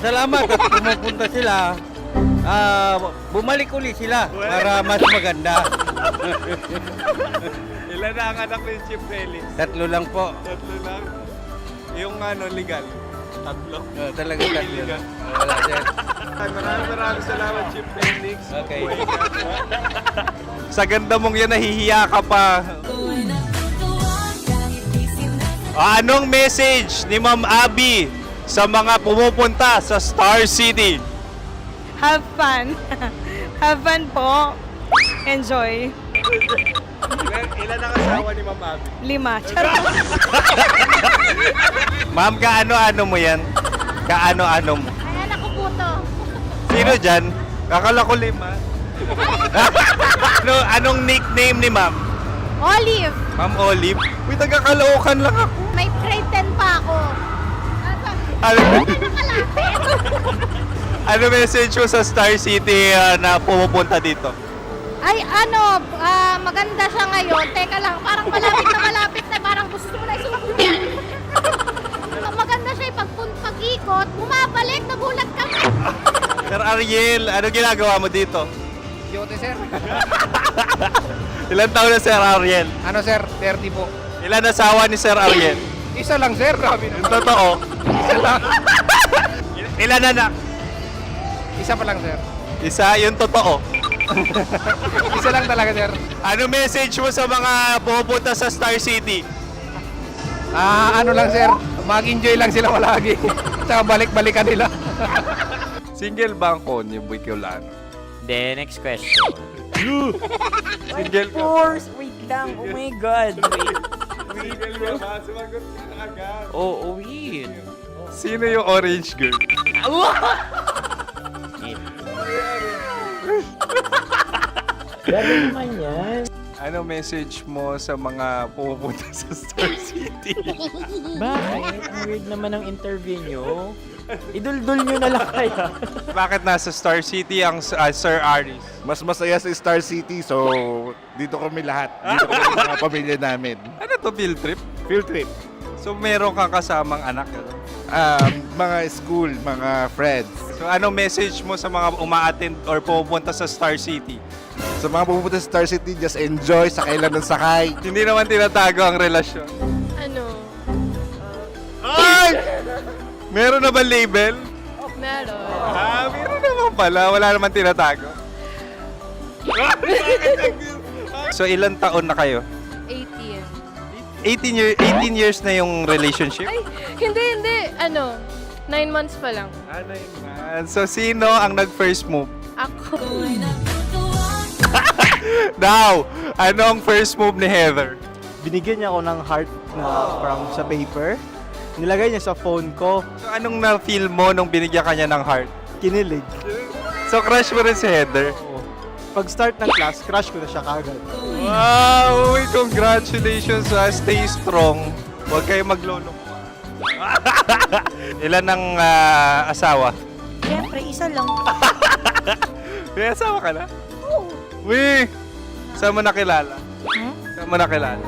Speaker 12: Salamat at pumupunta sila. Bumalik uli sila para mas maganda.
Speaker 5: Ilan na ang anak ni Chief Felix?
Speaker 12: 3 lang po.
Speaker 5: 3 lang? Yung legal? Tatlo.
Speaker 12: Talaga tatlo. Wala, sir.
Speaker 5: Maraming salamat, Chief Felix.
Speaker 12: Okay.
Speaker 5: Sa ganda mong yan, nahihiya ka pa. Anong message ni Ma'am Abby sa mga pumupunta sa Star City?
Speaker 13: Have fun. Have fun po. Enjoy.
Speaker 5: Ilan ang asawa ni Ma'am Abby?
Speaker 13: 5. Charot.
Speaker 5: Ma'am, kaano-ano mo yan? Kaano-ano mo?
Speaker 10: Ay, anak ko po to.
Speaker 5: Sino dyan? Kakala ko 5. Anong nickname ni Ma'am?
Speaker 10: Olive.
Speaker 5: Ma'am Olive? Uy, taga-Caloocan lang ako.
Speaker 10: May grade 10 pa ako.
Speaker 5: Ano,
Speaker 10: Nakalapit.
Speaker 5: ano message mo sa Star City na pumupunta dito?
Speaker 10: Ay, maganda siya ngayon. Teka lang, parang malapit na, parang gusto mo na isuot. Maganda siya pag-ikot, bumabalik, nagulat ka.
Speaker 5: Sir Ariel, ano ginagawa mo dito?
Speaker 12: Yote, sir.
Speaker 5: Ilan taon na Sir Ariel?
Speaker 12: Ano, sir? 30 po.
Speaker 5: Ilan asawa ni Sir Ariel?
Speaker 12: Isa lang, sir. Grabe
Speaker 5: Yung totoo.
Speaker 12: Isa lang.
Speaker 5: Ilan anak?
Speaker 12: Isa pa lang, sir.
Speaker 5: Isa, yung totoo.
Speaker 12: Isa lang talaga, sir.
Speaker 5: Ano message mo sa mga pumupunta sa Star City?
Speaker 12: Ano lang, sir. Mag-enjoy lang sila palagi. Tsaka balik-balikan nila.
Speaker 5: Single ba ang konyo, Bicolano?
Speaker 11: Then, next question.
Speaker 5: Single ka?
Speaker 11: course! Wait lang. Oh my God.
Speaker 5: Single ka ba? Sumagot ka na agad.
Speaker 11: Oh, wait.
Speaker 5: Sino yung orange girl?
Speaker 11: Grabe naman yan.
Speaker 5: Ano message mo sa mga pumupunta sa Star City?
Speaker 11: Bakit? Ang weird naman ang interview nyo. Idul-dul nyo na lang kaya.
Speaker 5: Bakit nasa Star City ang Sir Aris?
Speaker 16: Mas masaya sa Star City, so dito kami lahat. Dito kami mga pamilya namin.
Speaker 5: Ano to, field trip?
Speaker 16: Field trip.
Speaker 5: So meron kang kasamang anak? Ano?
Speaker 16: Mga school, mga friends.
Speaker 5: So ano message mo sa mga uma-attend or pupunta sa Star City?
Speaker 16: Sa mga pupunta sa Star City, just enjoy, sakay lang ng sakay.
Speaker 5: Hindi naman tinatago ang relasyon.
Speaker 13: Ano?
Speaker 5: Ay! Meron na ba label?
Speaker 13: Meron.
Speaker 5: Meron naman pala. Wala naman tinatago. So ilan taon na kayo?
Speaker 13: 18.
Speaker 5: 18 years na yung relationship?
Speaker 13: Ay, hindi. 9 months pa lang.
Speaker 5: So sino ang nag-first move?
Speaker 13: Ako.
Speaker 5: Now, anong first move ni Heather?
Speaker 22: Binigyan niya ako ng heart na from sa paper. Nilagay niya sa phone ko.
Speaker 5: So anong na-feel mo nung binigyan ka niya ng heart?
Speaker 22: Kinilig.
Speaker 5: So crush mo rin si Heather?
Speaker 22: Pag start ng class, crush ko na siya kagad.
Speaker 5: Wow! Uy, congratulations! Stay strong. Huwag kayo maglolo. Ilan ang asawa?
Speaker 13: Siyempre, isa lang.
Speaker 5: May asawa ka na? Uy! Saan mo nakilala? Saan mo nakilala?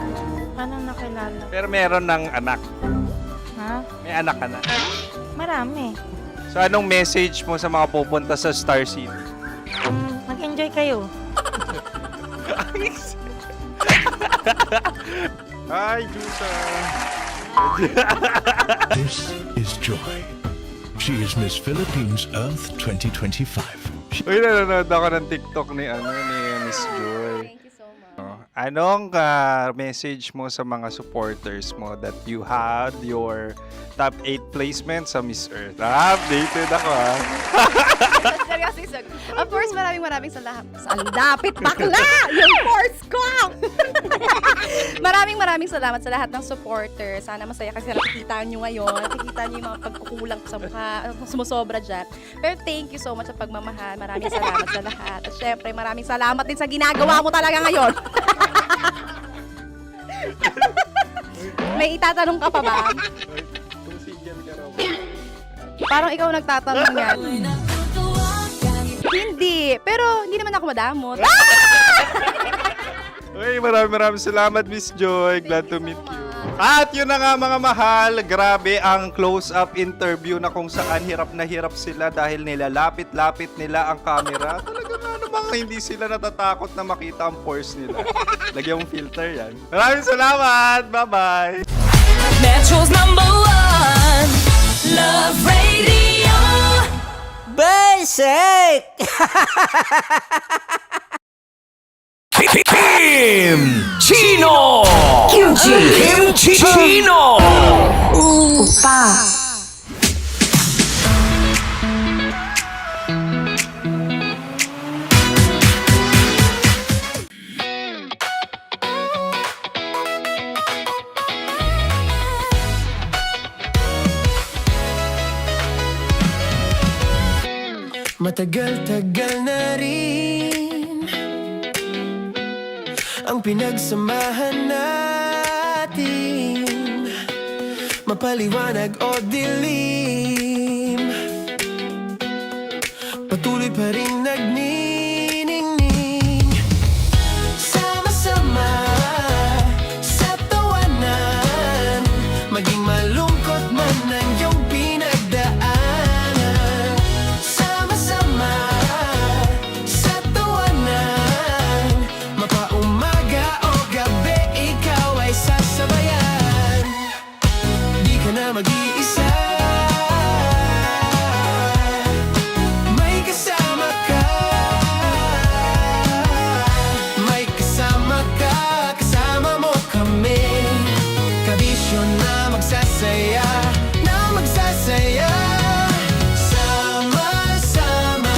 Speaker 13: Paano nakilala?
Speaker 5: Pero meron ng anak.
Speaker 13: Ha?
Speaker 5: May anak ka na.
Speaker 13: Marami.
Speaker 5: So anong message mo sa mga pupunta sa Star City?
Speaker 13: Mag-enjoy kayo.
Speaker 5: Hi, Jusa!
Speaker 1: This is Joy. She is Miss Philippines Earth 2025.
Speaker 5: Uy, nanonood ako ng TikTok ni Miss Joy.
Speaker 13: Thank you so much.
Speaker 5: Anong message mo sa mga supporters mo that you had your top 8 placement sa Miss Earth? Updated ako
Speaker 13: Seryously, of course, maraming salamat. Ang lapit bakla! Yung course ko! maraming salamat sa lahat ng supporter. Sana masaya kasi nakikita nyo ngayon. Nakikita nyo yung mga pagkukulang ko sa mukha. Sumusobra dyan. Pero thank you so much sa pagmamahal. Maraming salamat sa lahat. At syempre, maraming salamat din sa ginagawa mo talaga ngayon. May itatanong ka pa ba? Parang ikaw nagtatanong yan. Hindi. Pero hindi naman ako madamot.
Speaker 5: Uy, maraming salamat, Miss Joy. Glad to meet you. At yun na nga mga mahal, grabe ang close-up interview na kung saan hirap na hirap sila dahil nilalapit-lapit nila ang camera. Talaga nga namang hindi sila natatakot na makita ang pores nila. Lagyan mong filter yan. Maraming salamat! Bye-bye!
Speaker 4: Metro's #1 Love Radio.
Speaker 18: Basic!
Speaker 14: Kim Chino! Kim Chino!
Speaker 4: Opa.
Speaker 2: Matagal-tagal na rin ang pinagsamahan natin, mapaliwanag o dilim, patuloy pa rin nagniningning. Sama-sama sa tawanan, maging malungkot man ang iyong pinagdaanan. Sama-sama sa tawanan, mapaumaga o gabi, ikaw ay sasabayan. Di ka na mag-iisa, may kasama ka. May kasama ka, kasama mo kami. Kabisyo na magsasaya, na magsasaya. Sama-sama,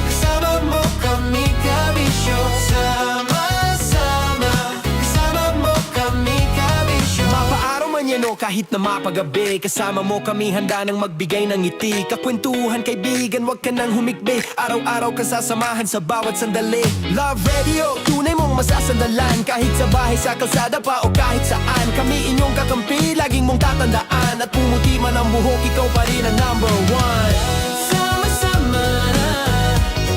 Speaker 2: kasama mo kami, kabisyo. Sama-sama, kasama mo kami, kabisyo. Mapaaraw man yan o kahit na mapagabi, kasama mo kami, handa nang magbigay ng ngiti. Kakwentuhan, kaibigan, wag ka nang humikbi. Araw-araw ka sasamahan sa bawat sandali. Love Radio, tunay mong masasandalan. Kahit sa bahay, sa kalsada pa o kahit saan, kami inyong kakampi, laging mong tatandaan. At pumuti man ang buhok, ikaw pa rin ang number one. Sama-sama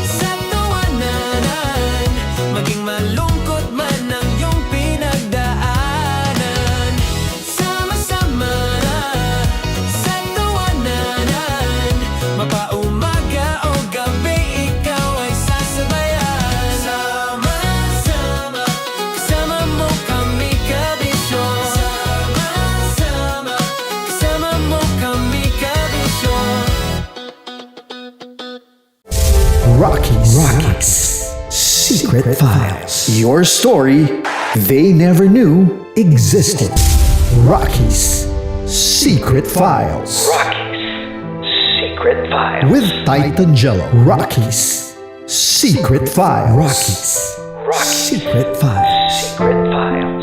Speaker 2: sa tawanan, maging malungkot man ang iyong pinagdaanan. Sama-sama sa tawanan, mapaumaga o gabi, ikaw ay sasabayan. Sama-sama, kasama mo kami, kabisyo. Sama-sama, kasama mo kami, kabisyo.
Speaker 1: Rockies. Secret Files. Your story they never knew existed. Rockies. Secret Files.
Speaker 14: Secret Files.
Speaker 1: With Titan Jello. Rockies. Secret Files. Rockies. Secret Files.
Speaker 14: Secret Files.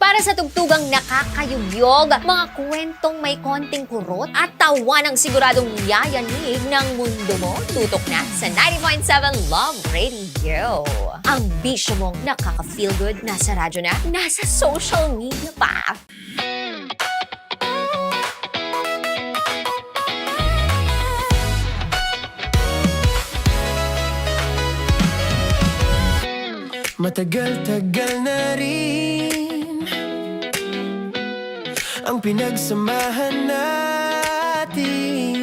Speaker 8: Para sa tugtugang nakakayugyog, mga kwentong may konting kurot at tawa ng siguradong yayanig ng mundo mo, tutok na sa 90.7 Love Radio. Ang bisyo mong nakaka-feel good, nasa radyo na, nasa social media pa.
Speaker 2: Matagal-tagal na rin ang pinagsamahan natin,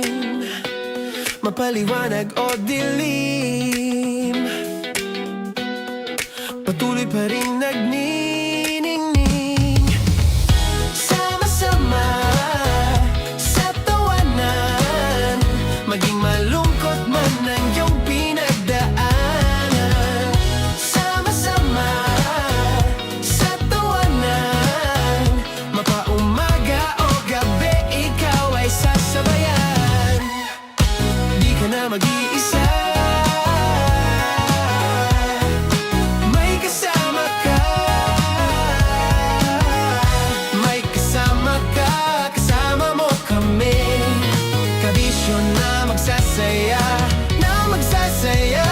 Speaker 2: mapaliwanag o dilim, patuloy pa rin nagniningning. Sama-sama sa tawanan, maging malungkot man ang iyong pinagdaanan. Sama-sama sa tawanan, mapaumaga o gabi, ikaw ay sasabayan. Di ka na mag-iisa, may kasama ka. May kasama ka, kasama mo kami. Kabisyo na magsasaya, na magsasaya.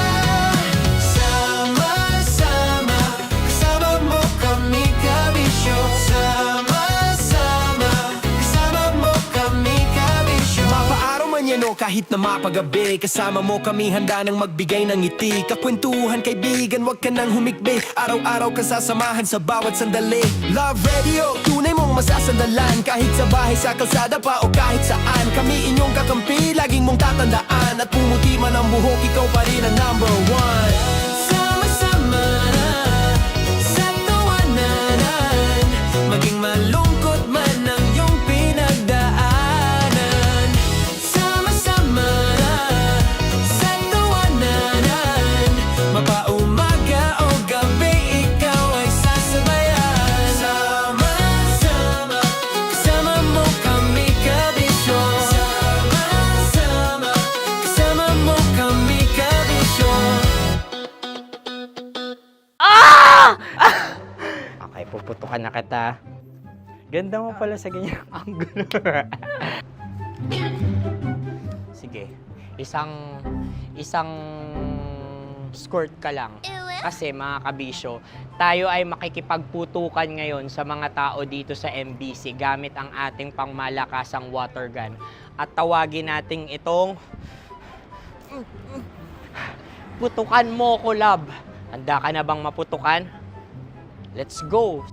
Speaker 2: Sama-sama, kasama mo kami, kabisyo. Sama-sama, kasama mo kami, kabisyo. Mapaaraw man yan o kahit na mapagabi, kasama mo kami, handa nang magbigay ng ngiti. Kakwentuhan, kaibigan, wag ka nang humikbi. Araw-araw ka sasamahan sa bawat sandali. Love Radio, tunay mong masasandalan. Kahit sa bahay, sa kalsada pa o kahit saan, kami inyong kakampi, laging mong tatandaan. At pumuti man ang buhok, ikaw pa rin ang number one. Sama-sama sa tawanan, maging malungkot man ang iyong pinag
Speaker 11: puputukan na kita. Ganda mo pala sa ganyang angulo. Sige, isang skirt ka lang. Kasi mga kabisyo, tayo ay makikipagputukan ngayon sa mga tao dito sa MBC gamit ang ating pangmalakasang water gun. At tawagin natin itong putukan mo ko, love. Handa ka na bang maputukan? Let's go!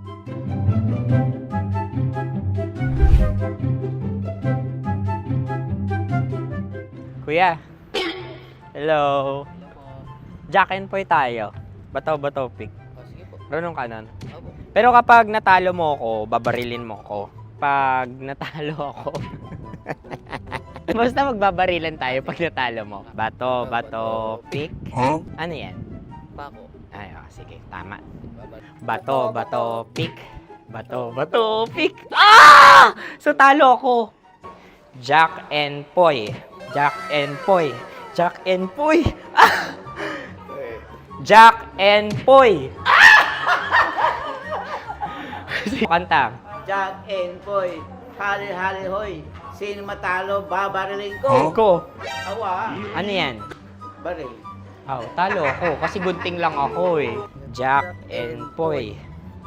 Speaker 11: Kuya. Hello. Jack and Poy tayo. Bato-bato pick. Runong kanan. Pero kapag natalo mo ako, babarilin mo ako. Pag natalo ako, basta magbabarilan tayo pag natalo mo. Bato, pick.
Speaker 14: Huh?
Speaker 11: Ano yan?
Speaker 14: Pako.
Speaker 11: Ay, sige, tama. Bato, pick. Bato, pick. Ah! So talo ako. Jack and Poy. Jack and Poy. Jack and Poy. Ah! Jack and Poy. Kanta.
Speaker 18: Jack and Poy, hali-hali hoy. Sino matalo, babariling ko.
Speaker 11: Ko.
Speaker 18: Awa.
Speaker 11: Ano yan?
Speaker 18: Baril.
Speaker 11: Oh, talo ako kasi gunting lang ako eh. Jack and Poy.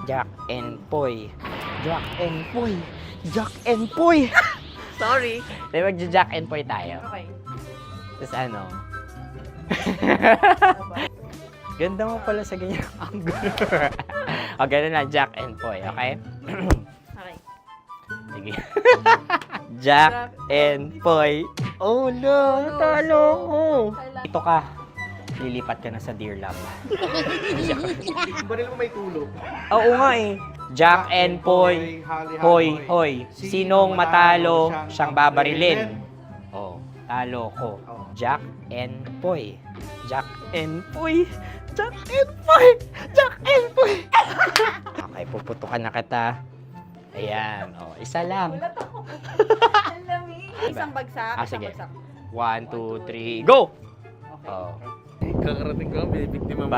Speaker 11: Jack and Poy. Jack and Poy. Jack and Poy. Sorry. Di mag-Jack and Poy tayo.
Speaker 13: Okay.
Speaker 11: Tapos ano? Ganda mo pala sa ganyang angulo. O, ganun na, Jack and Poy, okay?
Speaker 13: Okay.
Speaker 11: Sige. Jack and Poy. Oh no, natalo ko. Ito ka. Lilipat ka na sa Dear Love.
Speaker 16: Baril mo may tulog.
Speaker 11: Oo nga eh. Jack and Poy. Hoy, hoy. Sinong matalo, siyang babarilin. Oh, talo ko. Jack and Poy. Jack and Poy. Jack and Poy. Jack and Poy. Okay, puputukan na kita. Ayan. Oh, isa lang.
Speaker 13: Isang bagsak.
Speaker 11: Sige. 1, 2, 3, go! Oh.
Speaker 16: Kakarating ko, binibiktima mo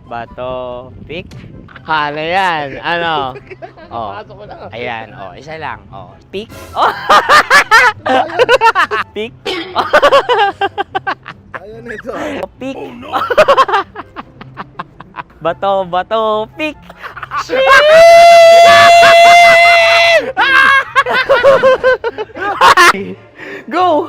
Speaker 11: Bato, pick. Ano yan? Ano? Oh. Ayan, oh, isa lang. Oh, pick. Oh. Pick.
Speaker 16: Ayan ito.
Speaker 11: Oh, pick. Bato, pick. Go!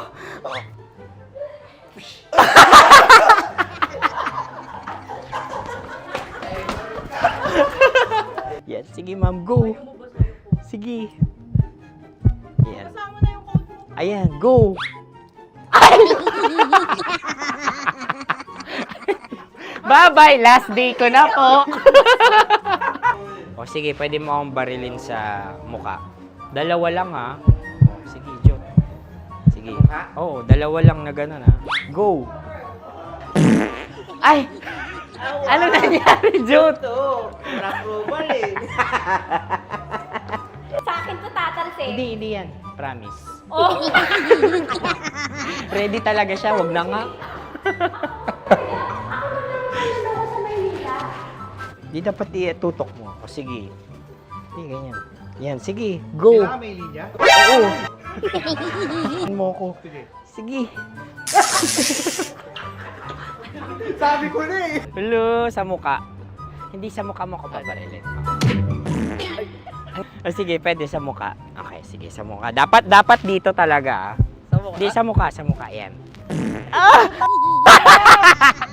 Speaker 11: Yan, sige ma'am, go. Sige. Ayan. Ayan, go. Bye-bye, last day ko na po. O sige, pwede mo akong barilin sa muka. Dalawa lang ha. O, sige, Jot. Sige. Oo, dalawa lang na gano'n ha. Go. Ay! Ano nangyari, Jot?
Speaker 18: Approval eh.
Speaker 10: Sa akin to tatalsik.
Speaker 11: Hindi yan. Promise.
Speaker 10: Oh.
Speaker 11: Ready talaga siya, wag na nga. Di dapat tutok mo. O sige. Hindi, ganyan. Yan, sige. Go.
Speaker 16: Kailangan may linya?
Speaker 11: Oo. Mo ko. Sige.
Speaker 16: Sabi ko na eh.
Speaker 11: Hello, sa muka. Hindi sa muka mo ko paparilin. O sige, pwede sa muka. Okay, sige, sa muka. Dapat dito talaga. Sa muka? Hindi, sa muka. Yan. Ah!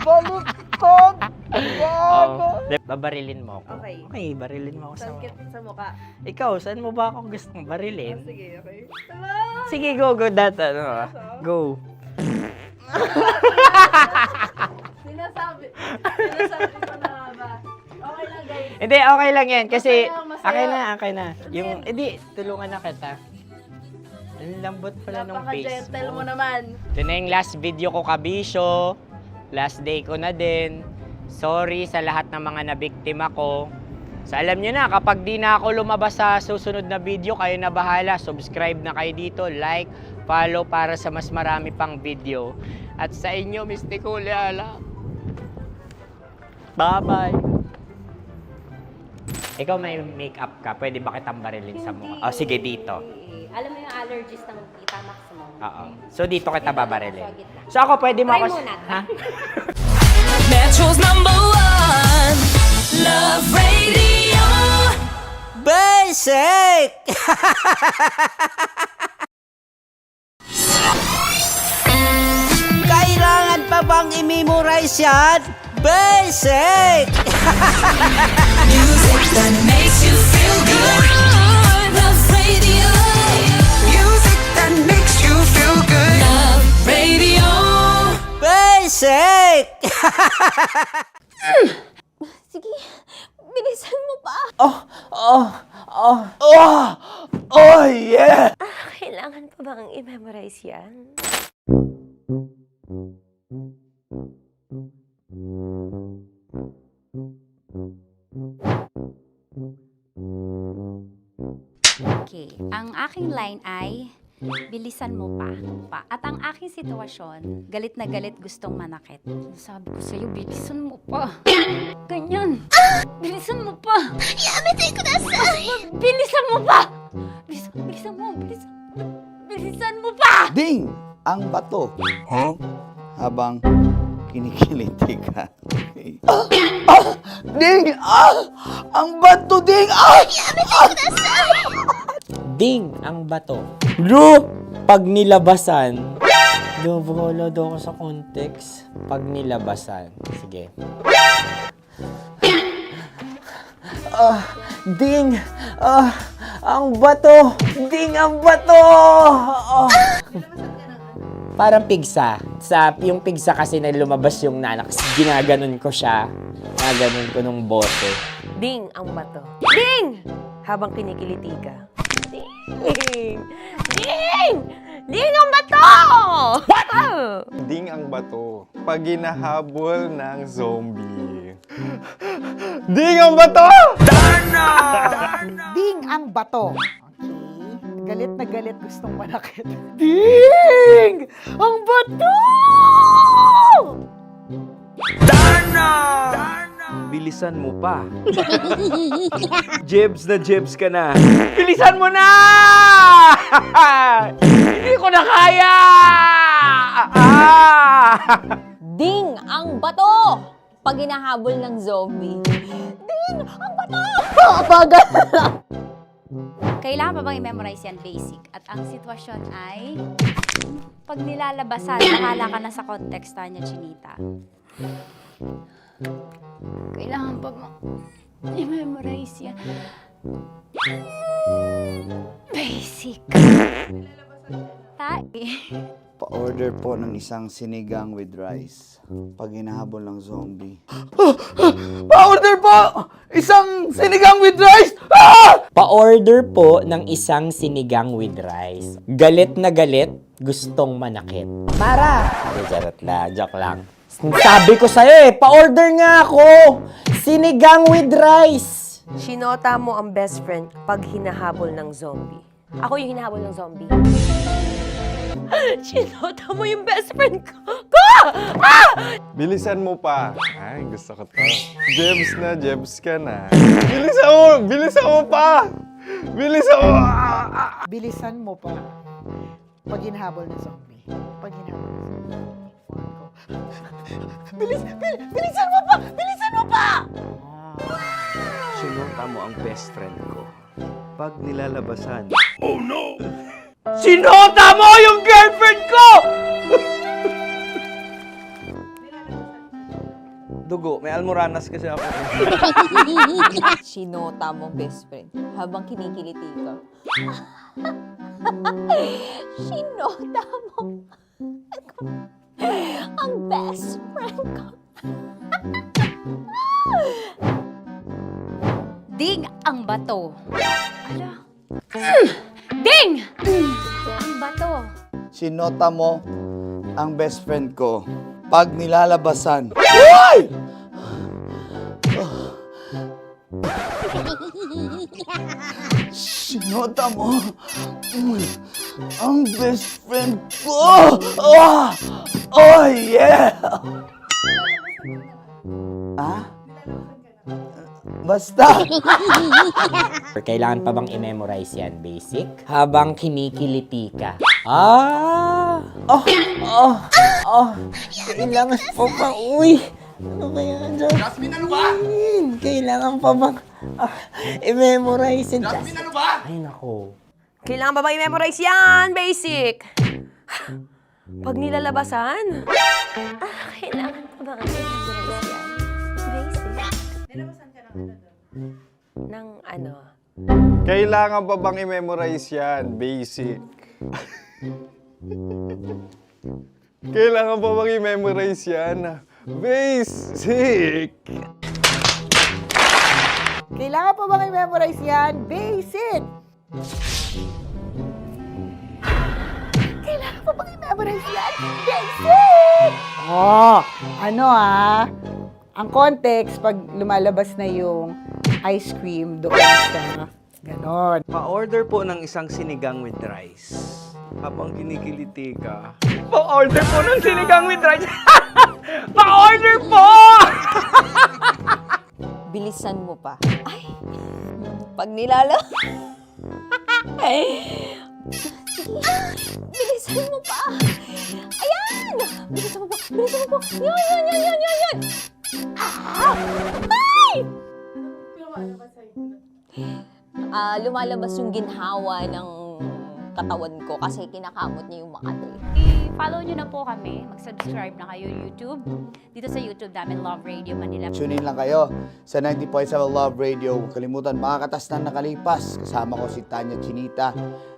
Speaker 18: Baluktot!
Speaker 11: Oh, babarilin mo ako.
Speaker 13: Okay.
Speaker 11: Okay, barilin mo ako sa muka.
Speaker 13: Sa mukha.
Speaker 11: Ikaw, saan mo ba ako gustong barilin?
Speaker 13: Sige, okay.
Speaker 11: Sige, go. Go.
Speaker 13: Sinasabi ko na ba? Okay lang, guys.
Speaker 11: Hindi, okay lang yan. Kasi,
Speaker 13: Masaya.
Speaker 11: okay na. Yung, hindi, tulungan na kita. Ang lambot pala nung face
Speaker 13: Napaka-gentle
Speaker 11: mo.
Speaker 13: mo naman.
Speaker 11: Ito na yung last video ko, kabisyo. Last day ko na din. Sorry sa lahat ng mga nabiktima ko. So alam nyo na, kapag di na ako lumabas sa susunod na video, kayo na bahala. Subscribe na kayo dito, like, follow para sa mas marami pang video. At sa inyo, Mr. Kuliala. Bye-bye. Ikaw may makeup ka, pwede ba kitang barilin sa mukha? O, sige, dito.
Speaker 15: Alam mo yung allergies ng Tita Max mo?
Speaker 11: Oo. So, dito kita babarilin. So, ako, pwede mo ako...
Speaker 15: Try muna.
Speaker 11: Ha?
Speaker 4: Metro's #1 Love Radio.
Speaker 18: Basic! Kailangan pa bang i-memorize yan? Basic!
Speaker 4: Music that makes you feel good. Love Radio. Music that makes you feel good. Love Radio.
Speaker 18: Basic!
Speaker 8: Sige, bilisan mo pa.
Speaker 18: Oh, yeah!
Speaker 8: Kailangan pa bang i-memorize yan?
Speaker 9: Okay, ang aking line ay, bilisan mo pa. At ang aking sitwasyon, galit na galit gustong manakit. Sabi ko sa'yo, bilisan mo pa. Ganyan. Bilisan mo pa.
Speaker 4: Yamitay ko na sa.
Speaker 9: Bilisan mo pa. Bilisan mo pa.
Speaker 3: Ding! Ang bato. Habang kinikiliti ka. Okay. Ding! Ang bato, Ding!
Speaker 11: Ding ang bato. Bro, pag nilabasan. Wala daw ako sa context. Pag nilabasan. Sige. Ding! Ang bato! Ding ang bato! Parang pigsa. Yung pigsa kasi na lumabas yung nanak. Ginaganon ko siya. Ginaganon ko nung bote.
Speaker 8: Ding ang bato. Ding! Habang kinikiliti ka. Ding! Ding! Ding ang bato! What?
Speaker 20: Ding ang bato. Pag hinahabol ng zombie. Ding ang bato!
Speaker 19: Ding ang bato. Okay. Galit na galit gustong manakit. Ding! Ang bato!
Speaker 7: Bilisan mo pa. Jebs na jebs ka na. Bilisan mo na! Hindi ko na kaya!
Speaker 8: Ding ang bato! Pag hinahabol ng zombie. Ding ang bato! Bagal!
Speaker 9: Kailangan pa bang i-memorize yan basic? At ang sitwasyon ay, pag nilalabasan, nakala ka na sa konteksta niya, Chinita. Kailangan pa bang i-memorize yan? Basic.
Speaker 3: Pa-order po ng isang sinigang with rice. Pag hinahabol ng zombie. Pa-order po! Isang sinigang with rice!
Speaker 11: Pa-order po ng isang sinigang with rice. Galit na galit, gustong manakit. Mara! Charot lang, joke lang. Sabi ko sa'yo pa-order nga ako! Sinigang with rice!
Speaker 8: Sinota mo ang best friend pag hinahabol ng zombie. Ako yung hinahabol ng zombie. Sinota mo yung best friend ko!
Speaker 20: Bilisan mo pa. Ay, gusto ko to. Jebs ka na. Bilisan mo pa! Bilisan mo!
Speaker 19: Bilisan mo pa. Pag hinahabol ng zombie. Pag hinahabol ng zombie. Bilisan mo pa! Bilisan mo pa!
Speaker 7: Sinunta mo ang best friend ko. Pag nilalabasan.
Speaker 14: Oh no!
Speaker 7: Sinota mo yung girlfriend ko! Dugo, may almoranas kasi ako.
Speaker 8: Sinota mo best friend habang kinikiliti ka. Sinota mo ang best friend ko.
Speaker 9: Ding ang bato. Ala. Ding! Ang bato.
Speaker 3: Sinota mo ang best friend ko. Pag nilalabasan. Uy! Sinota mo ang best friend ko. Oh yeah! Basta.
Speaker 11: Kailangan pa bang i-memorize yan, basic? Habang kinikiliti ka. Kailangan pa ba? Uy! Ano ba yan, Jasmine?
Speaker 14: Jasmine, ano ba?
Speaker 11: Kailangan pa bang i-memorize yan,
Speaker 14: Jasmine, ano ba?
Speaker 11: Ay, nako.
Speaker 8: Kailangan ba i-memorize yan? Basic. Pag nilalabasan? Kailangan pa ba i-memorize yan? Basic. Nilabasan ka ng ano?
Speaker 20: Kailangan pa bang i-memorize yan? Basic. Kailangan pa bang i-memorize yan? Basic.
Speaker 19: Kailangan pa bang i-memorize yan? Basic! Kailangan pa bang i-memorize yan? Basic! Oh, ano ang context pag lumalabas na yung ice cream doon sa ganon.
Speaker 22: Pa-order po ng isang sinigang with rice. Habang kinikiliti ka. Pa-order po ng sinigang with rice! Pa-order po!
Speaker 8: Bilisan mo pa. Ay! Pag nilala... Bilisan mo pa! Ayan! Bilisan mo pa! Bilisan mo pa! Yan! Ay! Lumalabas yung ginhawa ng katawan ko kasi kinakamot niya yung Makati.
Speaker 15: I-follow nyo na po kami. Mag-subscribe na kayo YouTube. Dito sa YouTube namin, Love Radio Manila.
Speaker 3: Tune in lang kayo sa 90.7 Love Radio. Huwag kalimutan, makakatas na nakalipas. Kasama ko si Tanya Chinita.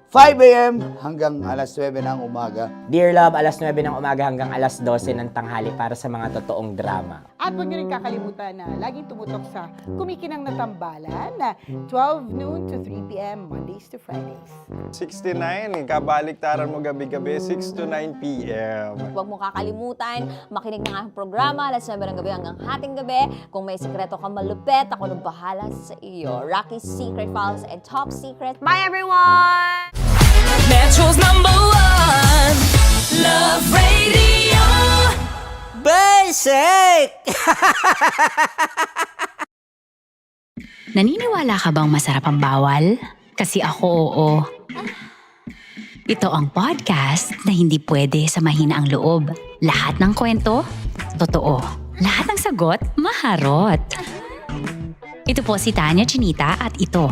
Speaker 3: 5 a.m. hanggang alas 9 ng umaga.
Speaker 11: Dear Love, alas 9 ng umaga hanggang alas 12 ng tanghali para sa mga totoong drama.
Speaker 19: At huwag niyo rin kakalimutan na laging tumutok sa Kumikinang na Tambalan na 12 noon to 3 p.m. Mondays to Fridays.
Speaker 20: 69, kabaliktaran mo gabi-gabi, 6 to 9 p.m.
Speaker 8: Huwag mo kakalimutan, makinig ng aking programa, alas 9 ng gabi hanggang hating gabi. Kung may sikreto kang malupet, ako nang bahala sa iyo. Rocky's Secret Files and Top Secret. Bye everyone!
Speaker 4: Metro's #1 Love Radio.
Speaker 11: Basic!
Speaker 9: Naniniwala ka bang masarap ang bawal? Kasi ako, oo. Ito ang podcast na hindi pwede sa mahina ang loob. Lahat ng kwento, totoo. Lahat ng sagot, maharot. Ito po si Tanya Chinita at ito,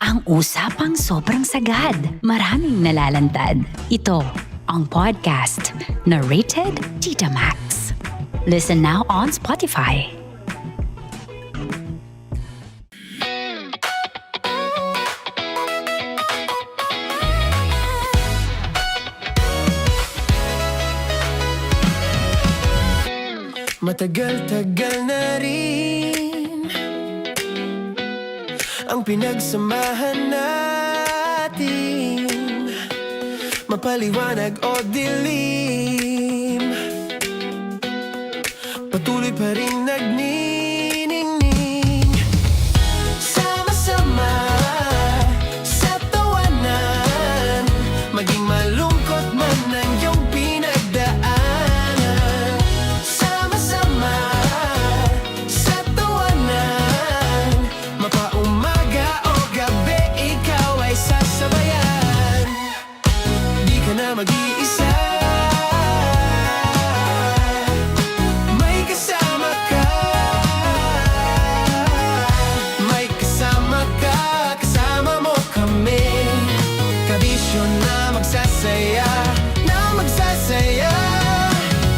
Speaker 9: ang usapang sobrang sagad. Maraming nalalantad. Ito, ang podcast na rated Tita Max. Listen now on Spotify.
Speaker 2: Matagal-tagal na rin ang pinagsamahan natin, mapaliwanag o dilim, patuloy pa rin nagniningning. Sama-sama sa tawanan, maging malungkot man ang iyong pinagdaanan. Sama-sama sa tawanan, mapaumaga o gabi, ikaw ay sasabayan. Di ka na mag-iisa, may kasama ka. May kasama ka, kasama mo kami. Kabisyo na magsasaya, na magsasaya.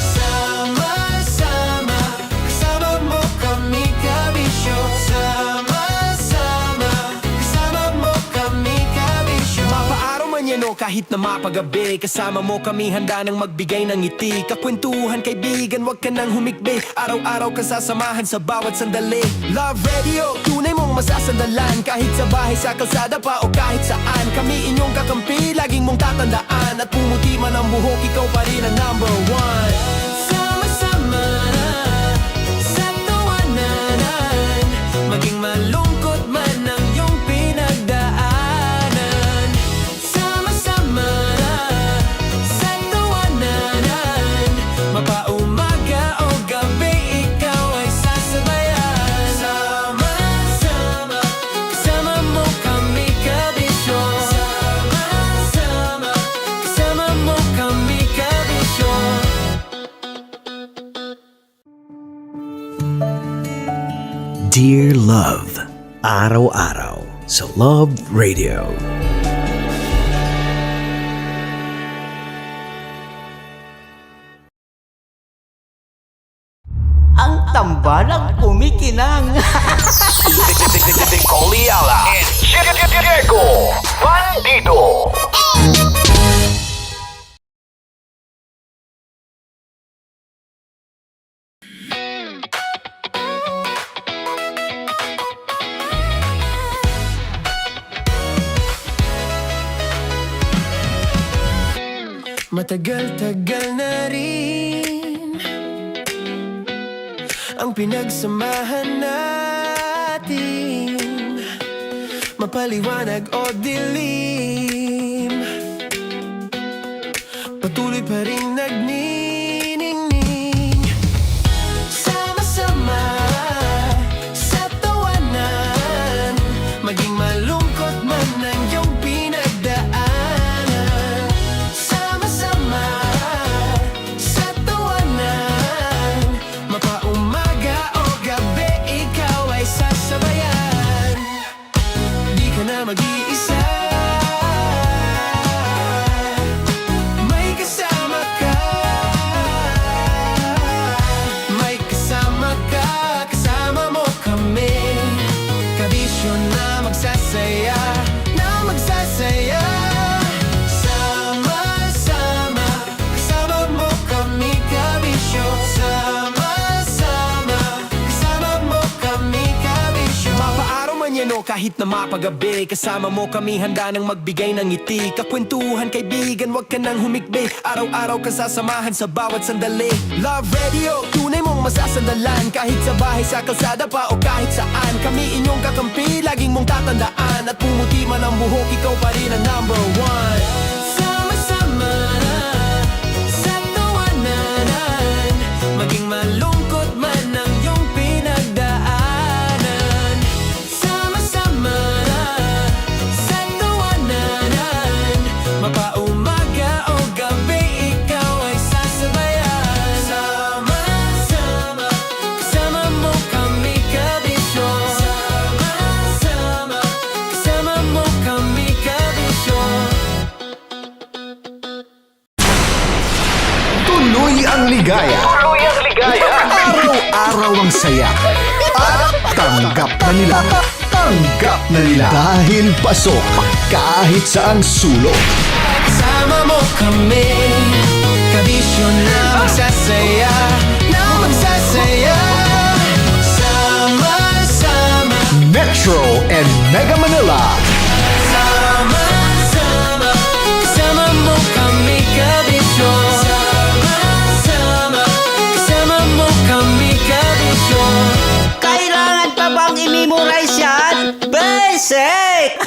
Speaker 2: Sama-sama, kasama mo kami, kabisyo. Sama-sama, kasama mo kami, kabisyo. Mapaaraw man yan o kahit na mapagabi, kasama mo kami, handa nang magbigay ng ngiti. Kakwentuhan, kaibigan, wag ka nang humikbi. Araw-araw kasasamahan sa bawat sandali. Love Radio, tunay mong masasandalan. Kahit sa bahay, sa kalsada pa o kahit saan, kami inyong kakampi, laging mong tatandaan. At pumuti man ang buhok, ikaw pa rin ang #1. Sama-sama sa tawanan, maging malungkot man ang iyong pinagdaanan. Sama-sama sa tawanan, mapaumaga o gabi, ikaw ay sasabayan. Sama-sama
Speaker 21: Dear Love, araw-araw sa Love Radio.
Speaker 18: Ang tambalang kumikinang.
Speaker 14: Coliala and Diego Bandido.
Speaker 2: Matagal-tagal na rin ang pinagsamahan natin, mapaliwanag o dilim, patuloy pa rin nagniningning. Sama-sama sa tawanan, maging malungkot man ang iyong pinagdaanan. Sama-sama sa tawanan, mapaumaga o gabi, ikaw ay sasabayan. Di ka na mag-iisa, may kasama ka. May kasama ka, kasama mo kami. Kabisyo na magsasaya, na magsasaya. Sama-sama, kasama mo kami, kabisyo. Sama-sama, kasama mo kami, kabisyo. Mapaaraw man yan o kahit na mapagabi, kasama mo kami, handa nang magbigay ng ngiti. Kakwentuhan, kaibigan, wag ka nang humikbi. Araw-araw ka sasamahan sa bawat sandali. Love Radio, tunay mong masasandalan. Kahit sa bahay, sa kalsada pa o kahit saan, kami inyong kakampi, laging mong tatandaan. At pumuti man ang buhok, ikaw pa rin ang number one. Sama-sama sa tawanan, maging malungkot man ang iyong pinagdaanan. Sama-sama sa tawanan, mapaumaga o gabi, ikaw ay sasabayan. Sama-sama, kasama mo kami, kabisyo. Sama-sama, kasama mo kami, kabisyo.
Speaker 1: Tuloy ang ligaya.
Speaker 14: Tuloy ang ligaya.
Speaker 1: Araw-araw ang saya. At tanggap na nila. Tanggap na nila. Dahil pasok kahit saang sulok.
Speaker 2: Kasama mo kami, kabisyo na magsasaya, na magsasaya. Sama-sama,
Speaker 1: Metro and Mega Manila.
Speaker 2: sama-sama, kasama mo kami, kabisyo. Sama-sama, kasama mo kami, kabisyo.
Speaker 18: Kailangan pa bang i-memorize yan? Basic!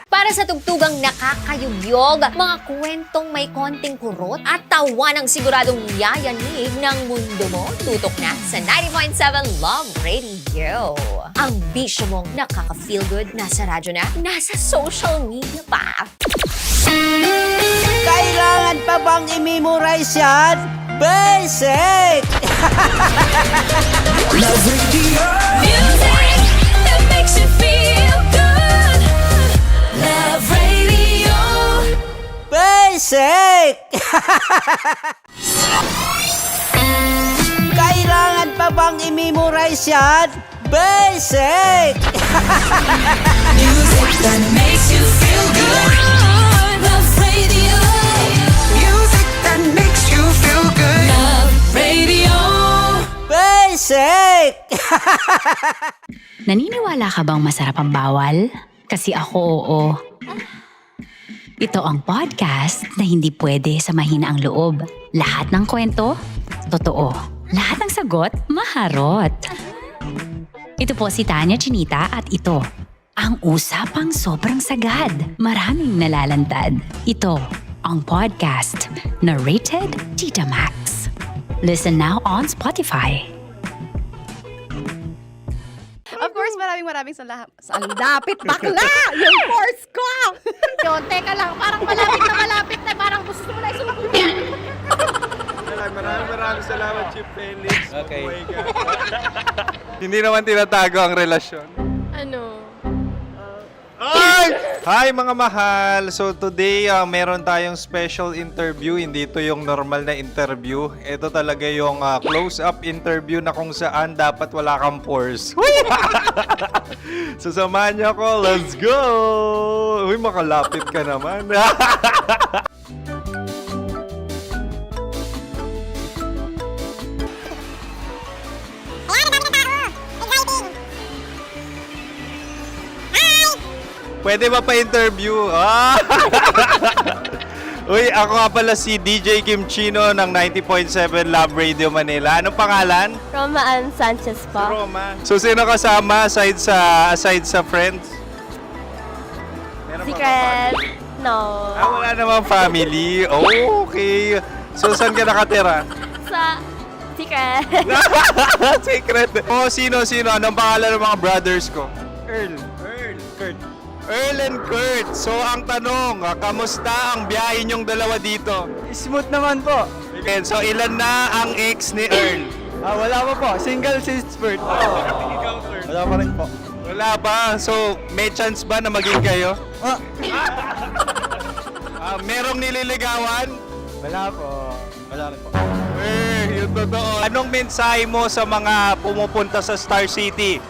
Speaker 8: Para sa tugtugang nakakayugyog, mga kwentong may konting kurot at tawa ng siguradong yayanig ng mundo mo, tutok na sa 90.7 Love Radio. Ang bisyo mong nakaka-feel good, nasa radyo na, nasa social media pa.
Speaker 18: Kailangan pa bang i-memorize yan? Basic!
Speaker 2: Love Radio.
Speaker 4: Music that makes you feel good. Love Radio.
Speaker 18: Basic! Kailangan pa bang i-memorize yan? Basic!
Speaker 4: Music that makes you feel good. Love Radio.
Speaker 2: Music that makes you feel good.
Speaker 4: Love Radio.
Speaker 18: Basic!
Speaker 9: Naniniwala ka bang masarap ang bawal? Kasi ako oo. Ito ang podcast na hindi pwede sa mahina ang loob. Lahat ng kwento, totoo. Lahat ng sagot, maharot. Ito po si Tanya Chinita at ito, ang usapang sobrang sagad. Maraming nalalantad. Ito, ang podcast na Rated Tita Max. Listen now on Spotify.
Speaker 13: Of course, maraming salamat. Ang lapit bakla! Yung course ko!
Speaker 10: Yun, teka lang, parang malapit na, parang gusto mo na isulat.
Speaker 5: Maraming salamat, Chief Felix.
Speaker 12: Okay.
Speaker 5: Oh my God. Hindi naman tinatago ang relasyon.
Speaker 10: Ano?
Speaker 5: Hi mga mahal! So today, meron tayong special interview. Hindi ito yung normal na interview. Ito talaga yung close-up interview na kung saan dapat wala kang pores. So samahan niyo ako. Let's go! Uy, makalapit ka naman. Pwede ba pa-interview? Uy, ako nga pala si DJ Kim Chino ng 90.7 Love Radio Manila. Anong pangalan?
Speaker 10: Roma Ann Sanchez po.
Speaker 5: Roma. So, sino kasama aside sa friends? Meron ba
Speaker 10: Secret. No.
Speaker 5: wala namang family. Oh, okay. So, saan ka nakatira?
Speaker 10: Sa Secret.
Speaker 5: Secret. Oh, sino? Anong pangalan ng mga brothers ko? Earl, Kurt. Earl and Kurt. So, ang tanong, kamusta ang biyahe niyong dalawa dito?
Speaker 12: Smooth naman po.
Speaker 5: Okay, so ilan na ang ex ni Earl?
Speaker 12: Wala pa po. Single since birth. Wala pa rin po.
Speaker 5: Wala ba? So, may chance ba na maging kayo? Merong nililigawan?
Speaker 12: Wala po. Wala rin po.
Speaker 5: Yung totoo. Anong mensahe mo sa mga pumupunta sa Star City?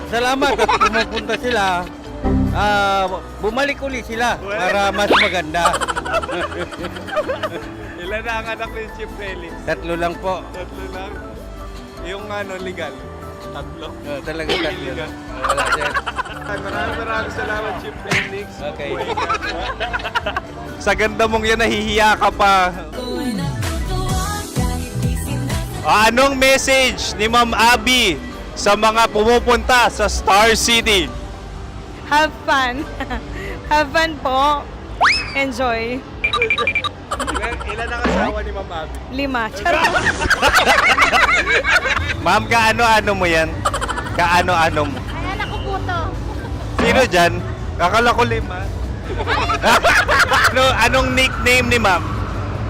Speaker 12: Salamat at pumupunta sila. Bumalik uli sila para mas maganda.
Speaker 5: Ilan na ang anak ni Chief Felix?
Speaker 12: 3 lang po.
Speaker 5: 3 lang? Yung legal? 3?
Speaker 12: Talaga 3 lang. Wala sir.
Speaker 5: Maraming salamat, Chief Felix.
Speaker 12: Okay.
Speaker 5: Sa ganda mong yan, nahihiya ka pa. Anong message ni Ma'am Abby sa mga pumupunta sa Star City?
Speaker 19: Have fun. Have fun po. Enjoy.
Speaker 5: Ilan ang asawa ni Ma'am Abby?
Speaker 19: 5. Charot.
Speaker 5: Ma'am, kaano-ano mo yan? Kaano-ano mo?
Speaker 10: Ay, anak ko po to.
Speaker 5: Sino dyan? Kakala ko 5. Anong nickname ni Ma'am?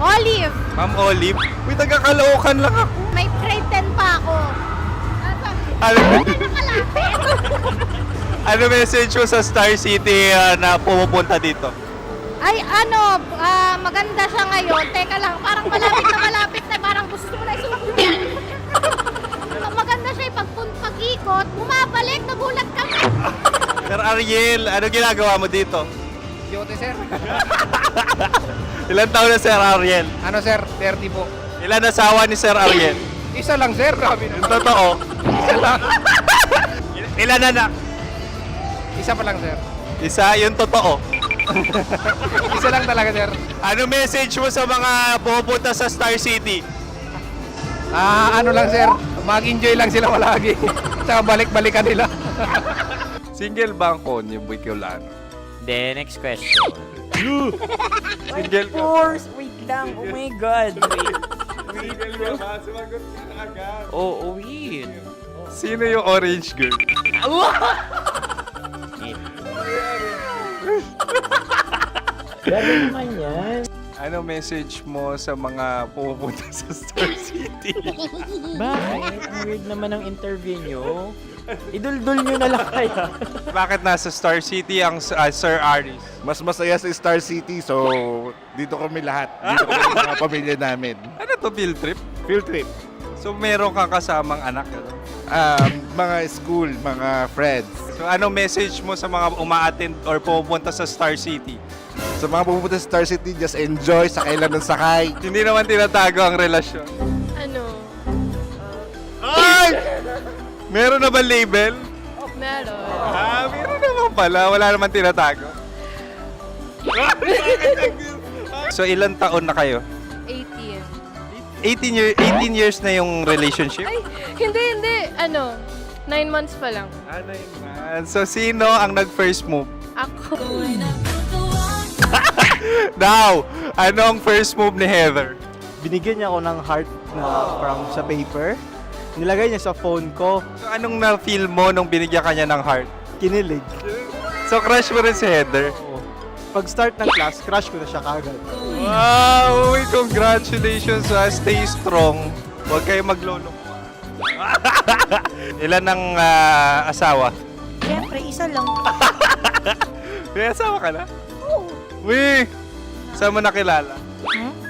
Speaker 10: Olive.
Speaker 5: Ma'am Olive? Uy, taga-Caloocan lang ako.
Speaker 10: May grade 10 pa ako.
Speaker 5: Ano message mo sa Star City na pumupunta dito?
Speaker 10: Ay, maganda siya ngayon. Teka lang, parang malapit na, parang gusto mo na isumakit. Maganda siya pag-ikot, bumabalik, nagulat ka.
Speaker 5: Sir Ariel, ano ginagawa mo dito?
Speaker 12: Yote sir.
Speaker 5: Ilan taon na Sir Ariel?
Speaker 12: Ano sir? 30 po.
Speaker 5: Ilan asawa ni Sir Ariel?
Speaker 12: Isa lang sir. Grabe
Speaker 5: Yung totoo?
Speaker 12: Isa lang.
Speaker 5: Ilan anak?
Speaker 12: Isa pa lang sir.
Speaker 5: Isa, yung totoo.
Speaker 12: Isa lang talaga sir.
Speaker 5: Ano message mo sa mga pumupunta sa Star City?
Speaker 12: Ano lang sir. Mag-enjoy lang sila palagi. Tsaka balik-balikan nila.
Speaker 5: Single ba ang konyo, Boy Kiolano?
Speaker 11: Then, next question.
Speaker 5: Single ka?
Speaker 11: Wait lang. Oh my God.
Speaker 5: Single ka ba? Sumagot ka na agad.
Speaker 11: Oh, wait.
Speaker 5: Sino yung orange girl?
Speaker 11: Gano'n naman yan.
Speaker 5: Ano message mo sa mga pumupunta sa Star City?
Speaker 11: Bakit? Ang weird naman ang interview nyo. Idul-dul nyo na lang kaya.
Speaker 5: Bakit nasa Star City ang Sir Aris?
Speaker 20: Mas masaya sa Star City, so dito kami lahat. Dito kami mga pamilya namin.
Speaker 5: Ano to, field trip?
Speaker 20: Field trip.
Speaker 5: So meron kang kasamang anak? Ano?
Speaker 20: Mga school, mga friends.
Speaker 5: So ano message mo sa mga uma-attend or pumupunta sa Star City?
Speaker 20: Sa mga pupunta sa Star City, just enjoy, sakay lang ng sakay.
Speaker 5: Hindi naman tinatago ang relasyon.
Speaker 10: Ano?
Speaker 5: Ay! Meron na ba label?
Speaker 10: Meron.
Speaker 5: Meron naman pala. Wala naman tinatago. So ilan taon na kayo?
Speaker 10: 18.
Speaker 5: 18 years na yung relationship?
Speaker 10: Ay, hindi. 9 months pa lang.
Speaker 5: 9 months. So sino ang nag-first move?
Speaker 10: Ako.
Speaker 5: Now, anong first move ni Heather?
Speaker 12: Binigyan niya ako ng heart na from sa paper. Nilagay niya sa phone ko.
Speaker 5: So anong na-feel mo nung binigyan ka niya ng heart?
Speaker 12: Kinilig.
Speaker 5: So crush mo rin si Heather?
Speaker 6: Pag-start ng class, crush ko na siya kagad.
Speaker 5: Wow! Uy, congratulations ha. Stay strong. Huwag kayo maglolo. Ilan ang asawa?
Speaker 17: Siyempre, isa lang.
Speaker 5: May asawa ka na? Oo. Uy! Saan mo nakilala?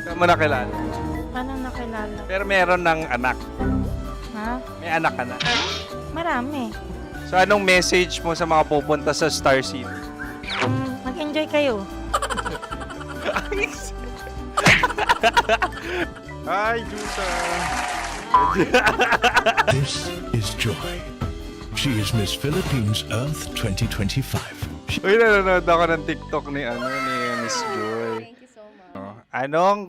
Speaker 5: Saan mo nakilala?
Speaker 17: Paano nakilala?
Speaker 5: Pero meron ng anak.
Speaker 17: Ha?
Speaker 5: May anak ka na.
Speaker 17: Marami.
Speaker 5: So anong message mo sa mga pupunta sa Star City?
Speaker 17: Mag-enjoy kayo.
Speaker 5: Hi, Jusa!
Speaker 1: This is Joy. She is Miss Philippines Earth 2025.
Speaker 5: Uy, nanonood ako ng TikTok ni Miss Joy.
Speaker 13: Thank you so much.
Speaker 5: Anong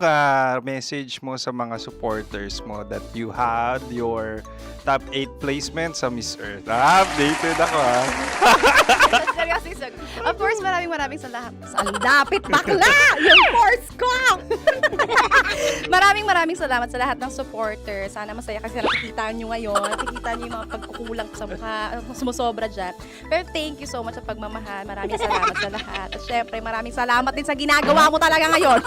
Speaker 5: message mo sa mga supporters mo that you had your top 8 placement sa Miss Earth? Updated ako
Speaker 13: Seryoso. Of course, maraming salamat. Ang lapit bakla! Yung force ko! maraming salamat sa lahat ng supporters. Sana masaya kasi nakikita nyo ngayon. Nakikita nyo yung mga pagkukulang sa mukha. Sumusobra dyan. Pero thank you so much sa pagmamahal. Maraming salamat sa lahat. At syempre, maraming salamat din sa ginagawa mo talaga ngayon.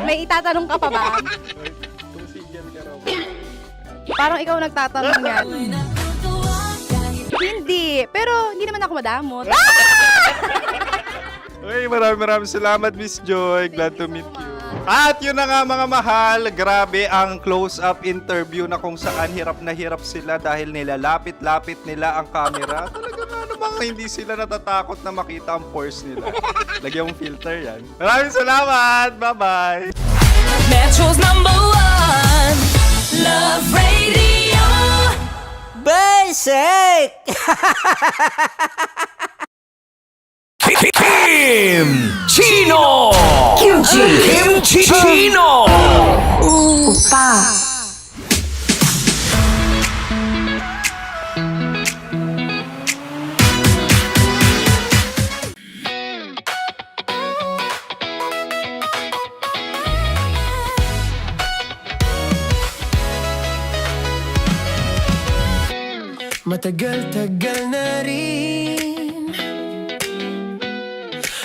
Speaker 13: May itatanong ka pa ba? Parang ikaw nagtatanong yan. Hindi. Pero hindi naman ako madamot.
Speaker 5: Uy, maraming salamat, Miss Joy. Glad to meet you. At yun na nga mga mahal, grabe ang close-up interview na kung saan hirap na hirap sila dahil nilalapit-lapit nila ang camera. Talaga na namang hindi sila natatakot na makita ang pores nila. Lagyan mong filter yan. Maraming salamat! Bye-bye!
Speaker 4: Metro's #1 Love Radio.
Speaker 18: Basic!
Speaker 21: Kim Chino! Kimchi Chino!
Speaker 4: Upa.
Speaker 2: Matagal-tagal na rin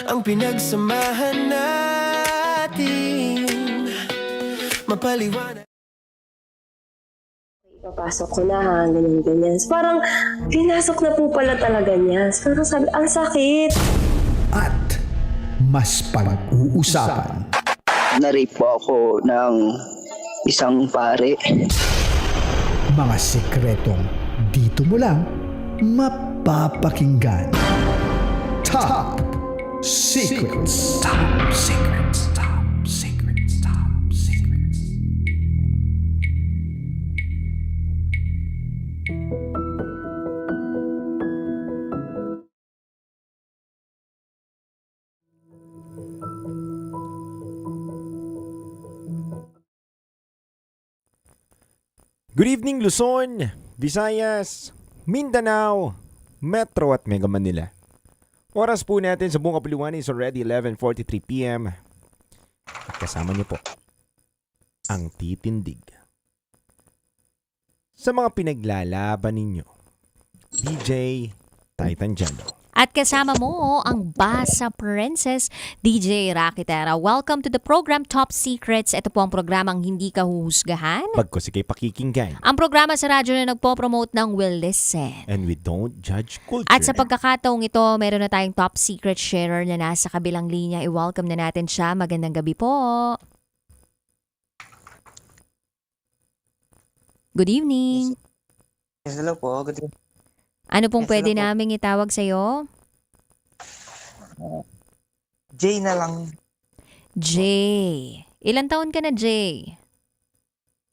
Speaker 2: ang pinagsamahan natin. Mapaliwanag.
Speaker 23: Papasok ko na ha, ganyan. Parang pinasok na po pala talaga niya. Parang sabi, ang sakit.
Speaker 1: At mas pag-uusapan.
Speaker 18: Na-rape po ako ng isang pare.
Speaker 1: Mga sikretong dito mo lang mapapakinggan. Top Secrets. Top Secrets. Top Secrets. Top Secrets.
Speaker 16: Good evening Luzon, Visayas, Mindanao, Metro at Mega Manila. Oras po natin sa buong kapuluan is already 11:43 PM. At kasama niyo po ang titindig sa mga pinaglalaban ninyo. DJ Titan Jando.
Speaker 8: At kasama mo ang Basa Princess, DJ Rakitera. Welcome to the program Top Secrets. Ito po ang programang hindi ka huhusgahan.
Speaker 16: Pagko sige pakikinggan.
Speaker 8: Ang programa sa radyo na nagpo-promote ng Will Listen.
Speaker 16: And we don't judge culture.
Speaker 8: At sa pagkakataong ito, meron na tayong top secret sharer na nasa kabilang linya. I-welcome na natin siya. Magandang gabi po. Good evening.
Speaker 24: Yes, hello po. Good evening.
Speaker 8: Ano pong
Speaker 24: Yes,
Speaker 8: pwede
Speaker 24: hello po.
Speaker 8: naming itawag sa'yo?
Speaker 24: Jay na lang.
Speaker 8: Jay. Ilan taon ka na, Jay?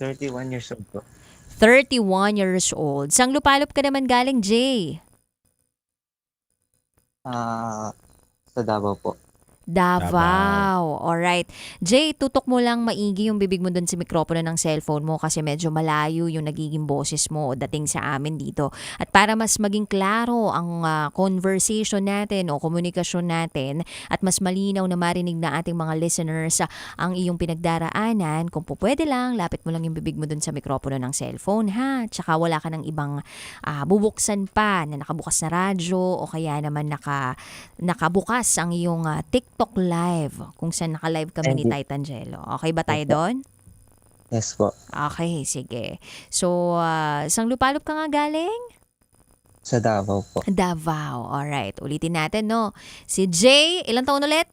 Speaker 24: 31 years old po.
Speaker 8: 31 years old. Sang lupalop ka naman galing, Jay?
Speaker 24: Sa Davao po.
Speaker 8: Davao. Alright. Jay, tutok mo lang maigi yung bibig mo dun sa mikropono ng cellphone mo kasi medyo malayo yung nagiging boses mo dating sa amin dito. At para mas maging klaro ang conversation natin o komunikasyon natin at mas malinaw na marinig na ating mga listeners ang iyong pinagdaraanan, kung po pwede lang, lapit mo lang yung bibig mo dun sa mikropono ng cellphone ha. Tsaka wala ka ng ibang bubuksan pa na nakabukas na radyo o kaya naman nakabukas ang iyong TikTok live kung saan naka-live kami ni Titangelo. Okay ba tayo doon?
Speaker 24: Yes po.
Speaker 8: Okay, sige. So, saan lupalop ka nga galing?
Speaker 24: Sa Davao po.
Speaker 8: Davao. Alright, ulitin natin, no? Si Jay, ilang taon ulit?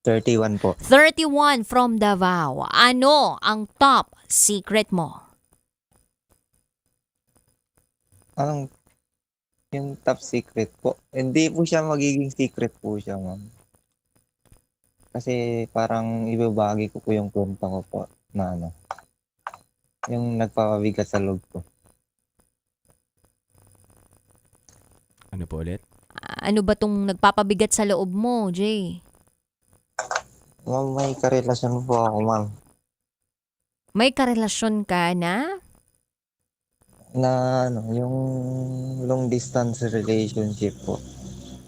Speaker 24: 31 po.
Speaker 8: 31 from Davao. Ano ang top secret mo?
Speaker 24: Anong yung top secret po? Hindi po siya magiging secret po siya, ma'am. Kasi parang ibabagi ko po yung kwenta ko po na ano. Yung nagpapabigat sa loob ko.
Speaker 16: Ano po ulit?
Speaker 8: Ano ba tong nagpapabigat sa loob mo, Jay?
Speaker 24: Ma'am, may karelasyon po ako, ma'am.
Speaker 8: May karelasyon ka na?
Speaker 24: Na ano, yung long distance relationship po.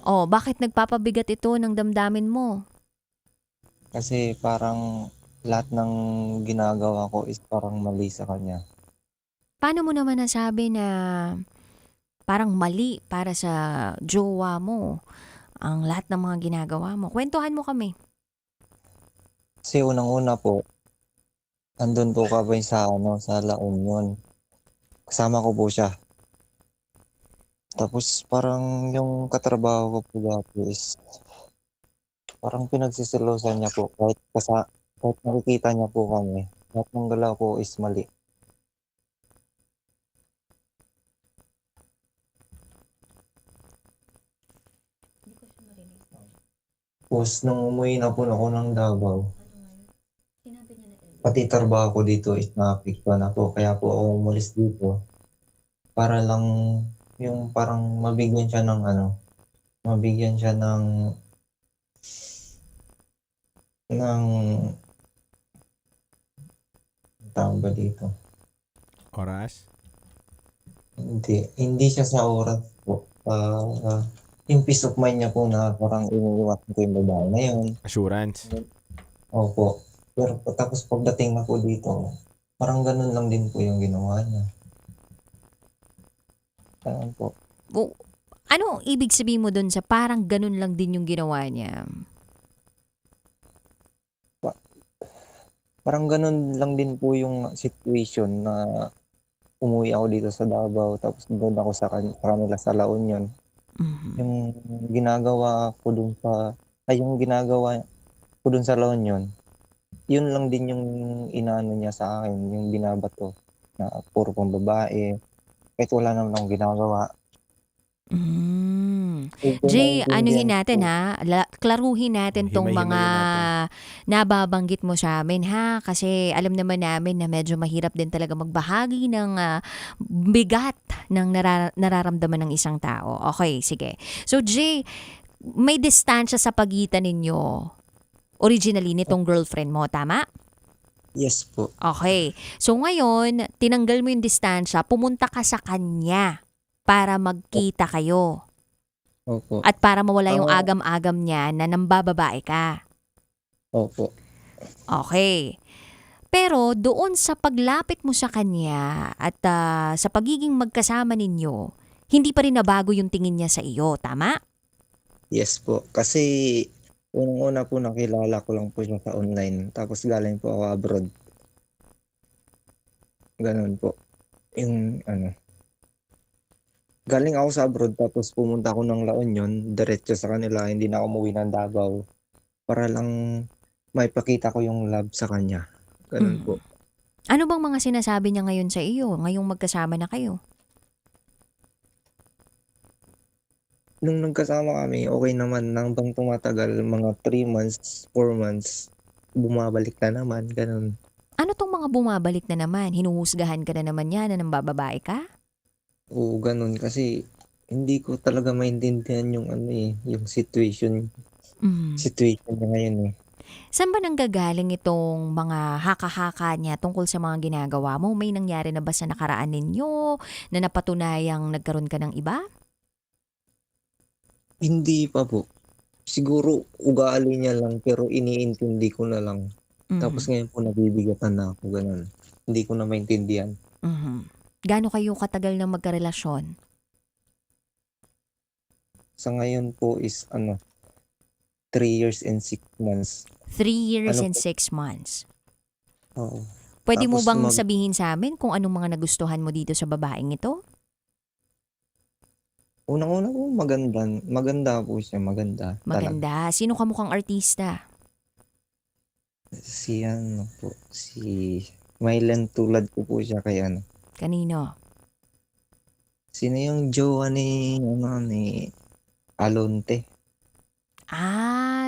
Speaker 8: Oh, bakit nagpapabigat ito ng damdamin mo?
Speaker 24: Kasi parang lahat ng ginagawa ko is parang mali sa kanya.
Speaker 8: Paano mo naman nasabi na parang mali para sa jowa mo ang lahat ng mga ginagawa mo? Kwentuhan mo kami.
Speaker 24: Kasi unang-una po, andun po kami sa La Union. Kasama ko po siya. Tapos parang yung katrabaho ko po dati is parang pinagsisilosan niya po kahit nakikita niya po kami. Lahat ng galaw ko is mali. Tapos nung umuwi na po ako ng Davao, pati trabaho ko dito is na-apektuhan na po. Kaya po ako umalis dito para lang yung parang mabigyan siya ng tawag ba dito?
Speaker 16: Oras?
Speaker 24: Hindi siya sa oras po. Yung peace of mind niya po na parang iniiwasan ko yung babae na yun.
Speaker 16: Assurance?
Speaker 24: Opo. Pero tapos pagdating na po dito, parang ganun lang din po yung ginawa niya. Ayan po.
Speaker 8: Ano ibig sabihin mo dun sa parang ganun lang din yung ginawa niya?
Speaker 24: Parang ganun lang din po yung situation na umuwi ako dito sa Davao tapos doon ako sa kanila sa La Union. Yung ginagawa ko dun sa La Union, yun lang din yung inaano niya sa akin, yung binabato na puro pang babae. Kahit wala naman akong ginagawa.
Speaker 8: Jay, anuhin natin ha, klaruhin natin tong mga nababanggit mo sa amin ha, kasi alam naman namin na medyo mahirap din talaga magbahagi ng bigat ng nararamdaman ng isang tao. Okay, sige. So Jay, may distansya sa pagitan ninyo originally nitong girlfriend mo, tama?
Speaker 24: Yes po.
Speaker 8: Okay. So ngayon, tinanggal mo yung distansya, pumunta ka sa kanya para magkita kayo.
Speaker 24: Opo.
Speaker 8: At para mawala yung agam-agam niya na nambababae ka.
Speaker 24: Opo.
Speaker 8: Okay. Pero doon sa paglapit mo sa kanya at sa pagiging magkasama ninyo, hindi pa rin nabago yung tingin niya sa iyo, tama?
Speaker 24: Yes po. Kasi unang-una po nakilala ko lang po siya sa online. Tapos galing po ako abroad. Ganun po. Yung galing ako sa abroad tapos pumunta ako ng La Union, diretso sa kanila, hindi na ako umuwi ng Davao para lang maipakita ko yung love sa kanya. Ganun po.
Speaker 8: Ano bang mga sinasabi niya ngayon sa iyo, ngayong magkasama na kayo?
Speaker 24: Nung nagkasama kami, okay naman. Nang bang tumatagal, mga 3 months, 4 months, bumabalik na naman, ganun.
Speaker 8: Ano tong mga bumabalik na naman? Hinuhusgahan ka na naman yan na nambababae ka?
Speaker 24: Oo, ganun. Kasi hindi ko talaga maintindihan yung yung situation situation niya ngayon eh.
Speaker 8: Saan ba nanggagaling itong mga haka-haka niya tungkol sa mga ginagawa mo? May nangyari na ba sa nakaraan ninyo na napatunayang nagkaroon ka ng iba?
Speaker 24: Hindi pa po. Siguro ugali niya lang pero iniintindi ko na lang. Tapos ngayon po nabibigatan na ako, ganun. Hindi ko na maintindihan.
Speaker 8: Gaano kayo katagal na magkarelasyon?
Speaker 24: Sa ngayon po is 3 years and 6 months.
Speaker 8: 3 years
Speaker 24: Ano
Speaker 8: and
Speaker 24: po?
Speaker 8: 6 months.
Speaker 24: Oo.
Speaker 8: Pwede mo
Speaker 24: Tapos
Speaker 8: bang sabihin sa amin kung anong mga nagustuhan mo dito sa babaeng ito?
Speaker 24: Unang-una po maganda po siya, maganda. Talaga.
Speaker 8: Maganda. Sino ka mukhang artista?
Speaker 24: Si Mylan tulad ko po siya kay
Speaker 8: Kanino?
Speaker 24: Sino yung jowa ni Alonte?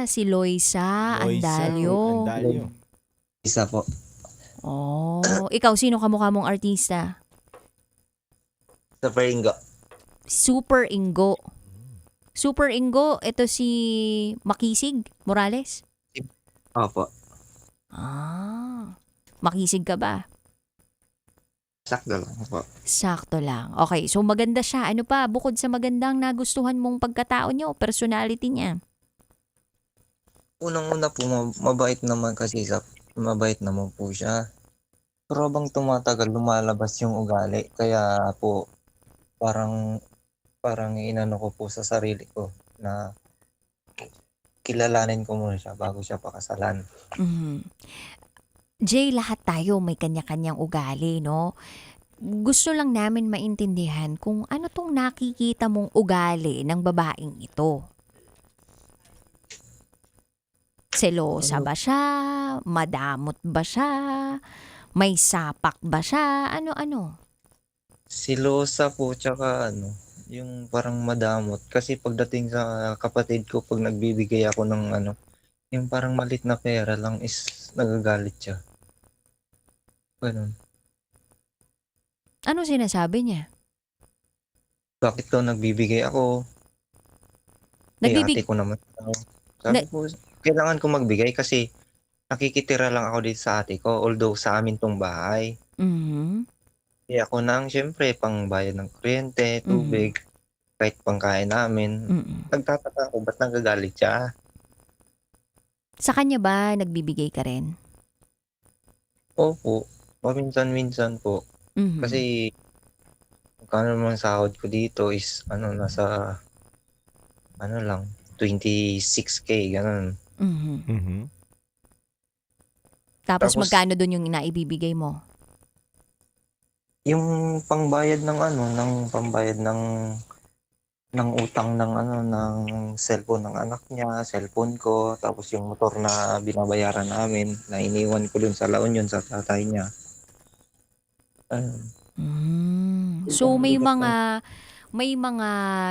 Speaker 8: Si Loisa Andalio.
Speaker 24: Isa po.
Speaker 8: Oh, ikaw sino kamukha mong artista?
Speaker 24: Sa Peringo.
Speaker 8: Super Ingo. Super Ingo, ito si Makisig Morales?
Speaker 24: Opo.
Speaker 8: Makisig ka ba?
Speaker 24: Sakto lang po.
Speaker 8: Sakto lang. Okay, so maganda siya. Ano pa, bukod sa magandang nagustuhan mong pagkatao niyo, personality niya?
Speaker 24: Unang-una po, mabait naman kasi mabait naman po siya. Pero habang tumatagal, lumalabas yung ugali. Kaya po, parang inano ko po sa sarili ko na kilalanin ko muna siya bago siya pakasalan.
Speaker 8: Jay, lahat tayo may kanya-kanyang ugali, no? Gusto lang namin maintindihan kung ano tong nakikita mong ugali ng babaeng ito. Selosa ba siya? Madamot ba siya? May sapak ba siya? Ano-ano?
Speaker 24: Silosa po, tsaka yung parang madamot. Kasi pagdating sa kapatid ko, pag nagbibigay ako ng yung parang malit na pera lang is nagagalit siya. Ganun.
Speaker 8: Ano sinasabi niya?
Speaker 24: Bakit daw nagbibigay ako? Ate ko naman. Sabi ko, kailangan ko magbigay kasi nakikitira lang ako dito sa ate ko. Although sa amin tong bahay. Kaya ako nang syempre pangbayad ng kuryente, tubig, kahit pangkain namin. Nagtataka ako, ba't nagagalit siya?
Speaker 8: Sa kanya ba nagbibigay ka rin?
Speaker 24: Opo, paminsan-minsan po. Kasi kano naman sahod ko dito is nasa lang 26K ganun.
Speaker 8: Tapos magkano doon yung naibibigay mo?
Speaker 24: Yung pangbayad ng pambayad ng utang ng cellphone ng anak niya, cellphone ko, tapos yung motor na binabayaran namin na iniwan ko dun sa La Union sa tatay niya.
Speaker 8: So may mga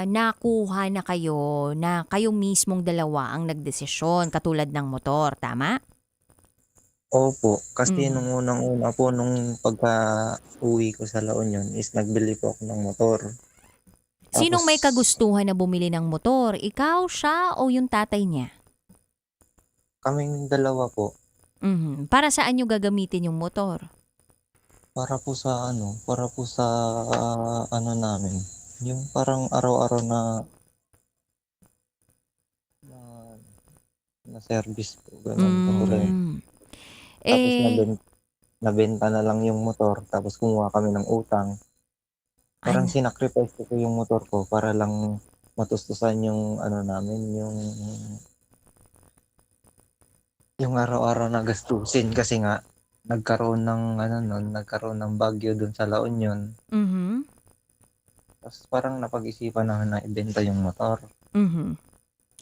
Speaker 8: nakuha na kayo na kayo mismong dalawa ang nagdesisyon katulad ng motor, tama?
Speaker 24: Opo, kasi nung unang-una po nung pagka-uwi ko sa La Union is nagbili po ako ng motor.
Speaker 8: Sinong may kagustuhan na bumili ng motor? Ikaw, siya, o yung tatay niya?
Speaker 24: Kaming dalawa po.
Speaker 8: Para saan nyo gagamitin yung motor?
Speaker 24: Para po sa namin. Yung parang araw-araw na service po. Ganun. Tapos nabenta na lang yung motor. Tapos kumuha kami ng utang. Parang sinacrifice ko yung motor ko para lang matustusan yung namin, yung araw-araw na gastusin kasi nga nagkaroon ng bagyo dun sa La Union. Tapos parang napag-isipan na ibenta yung motor.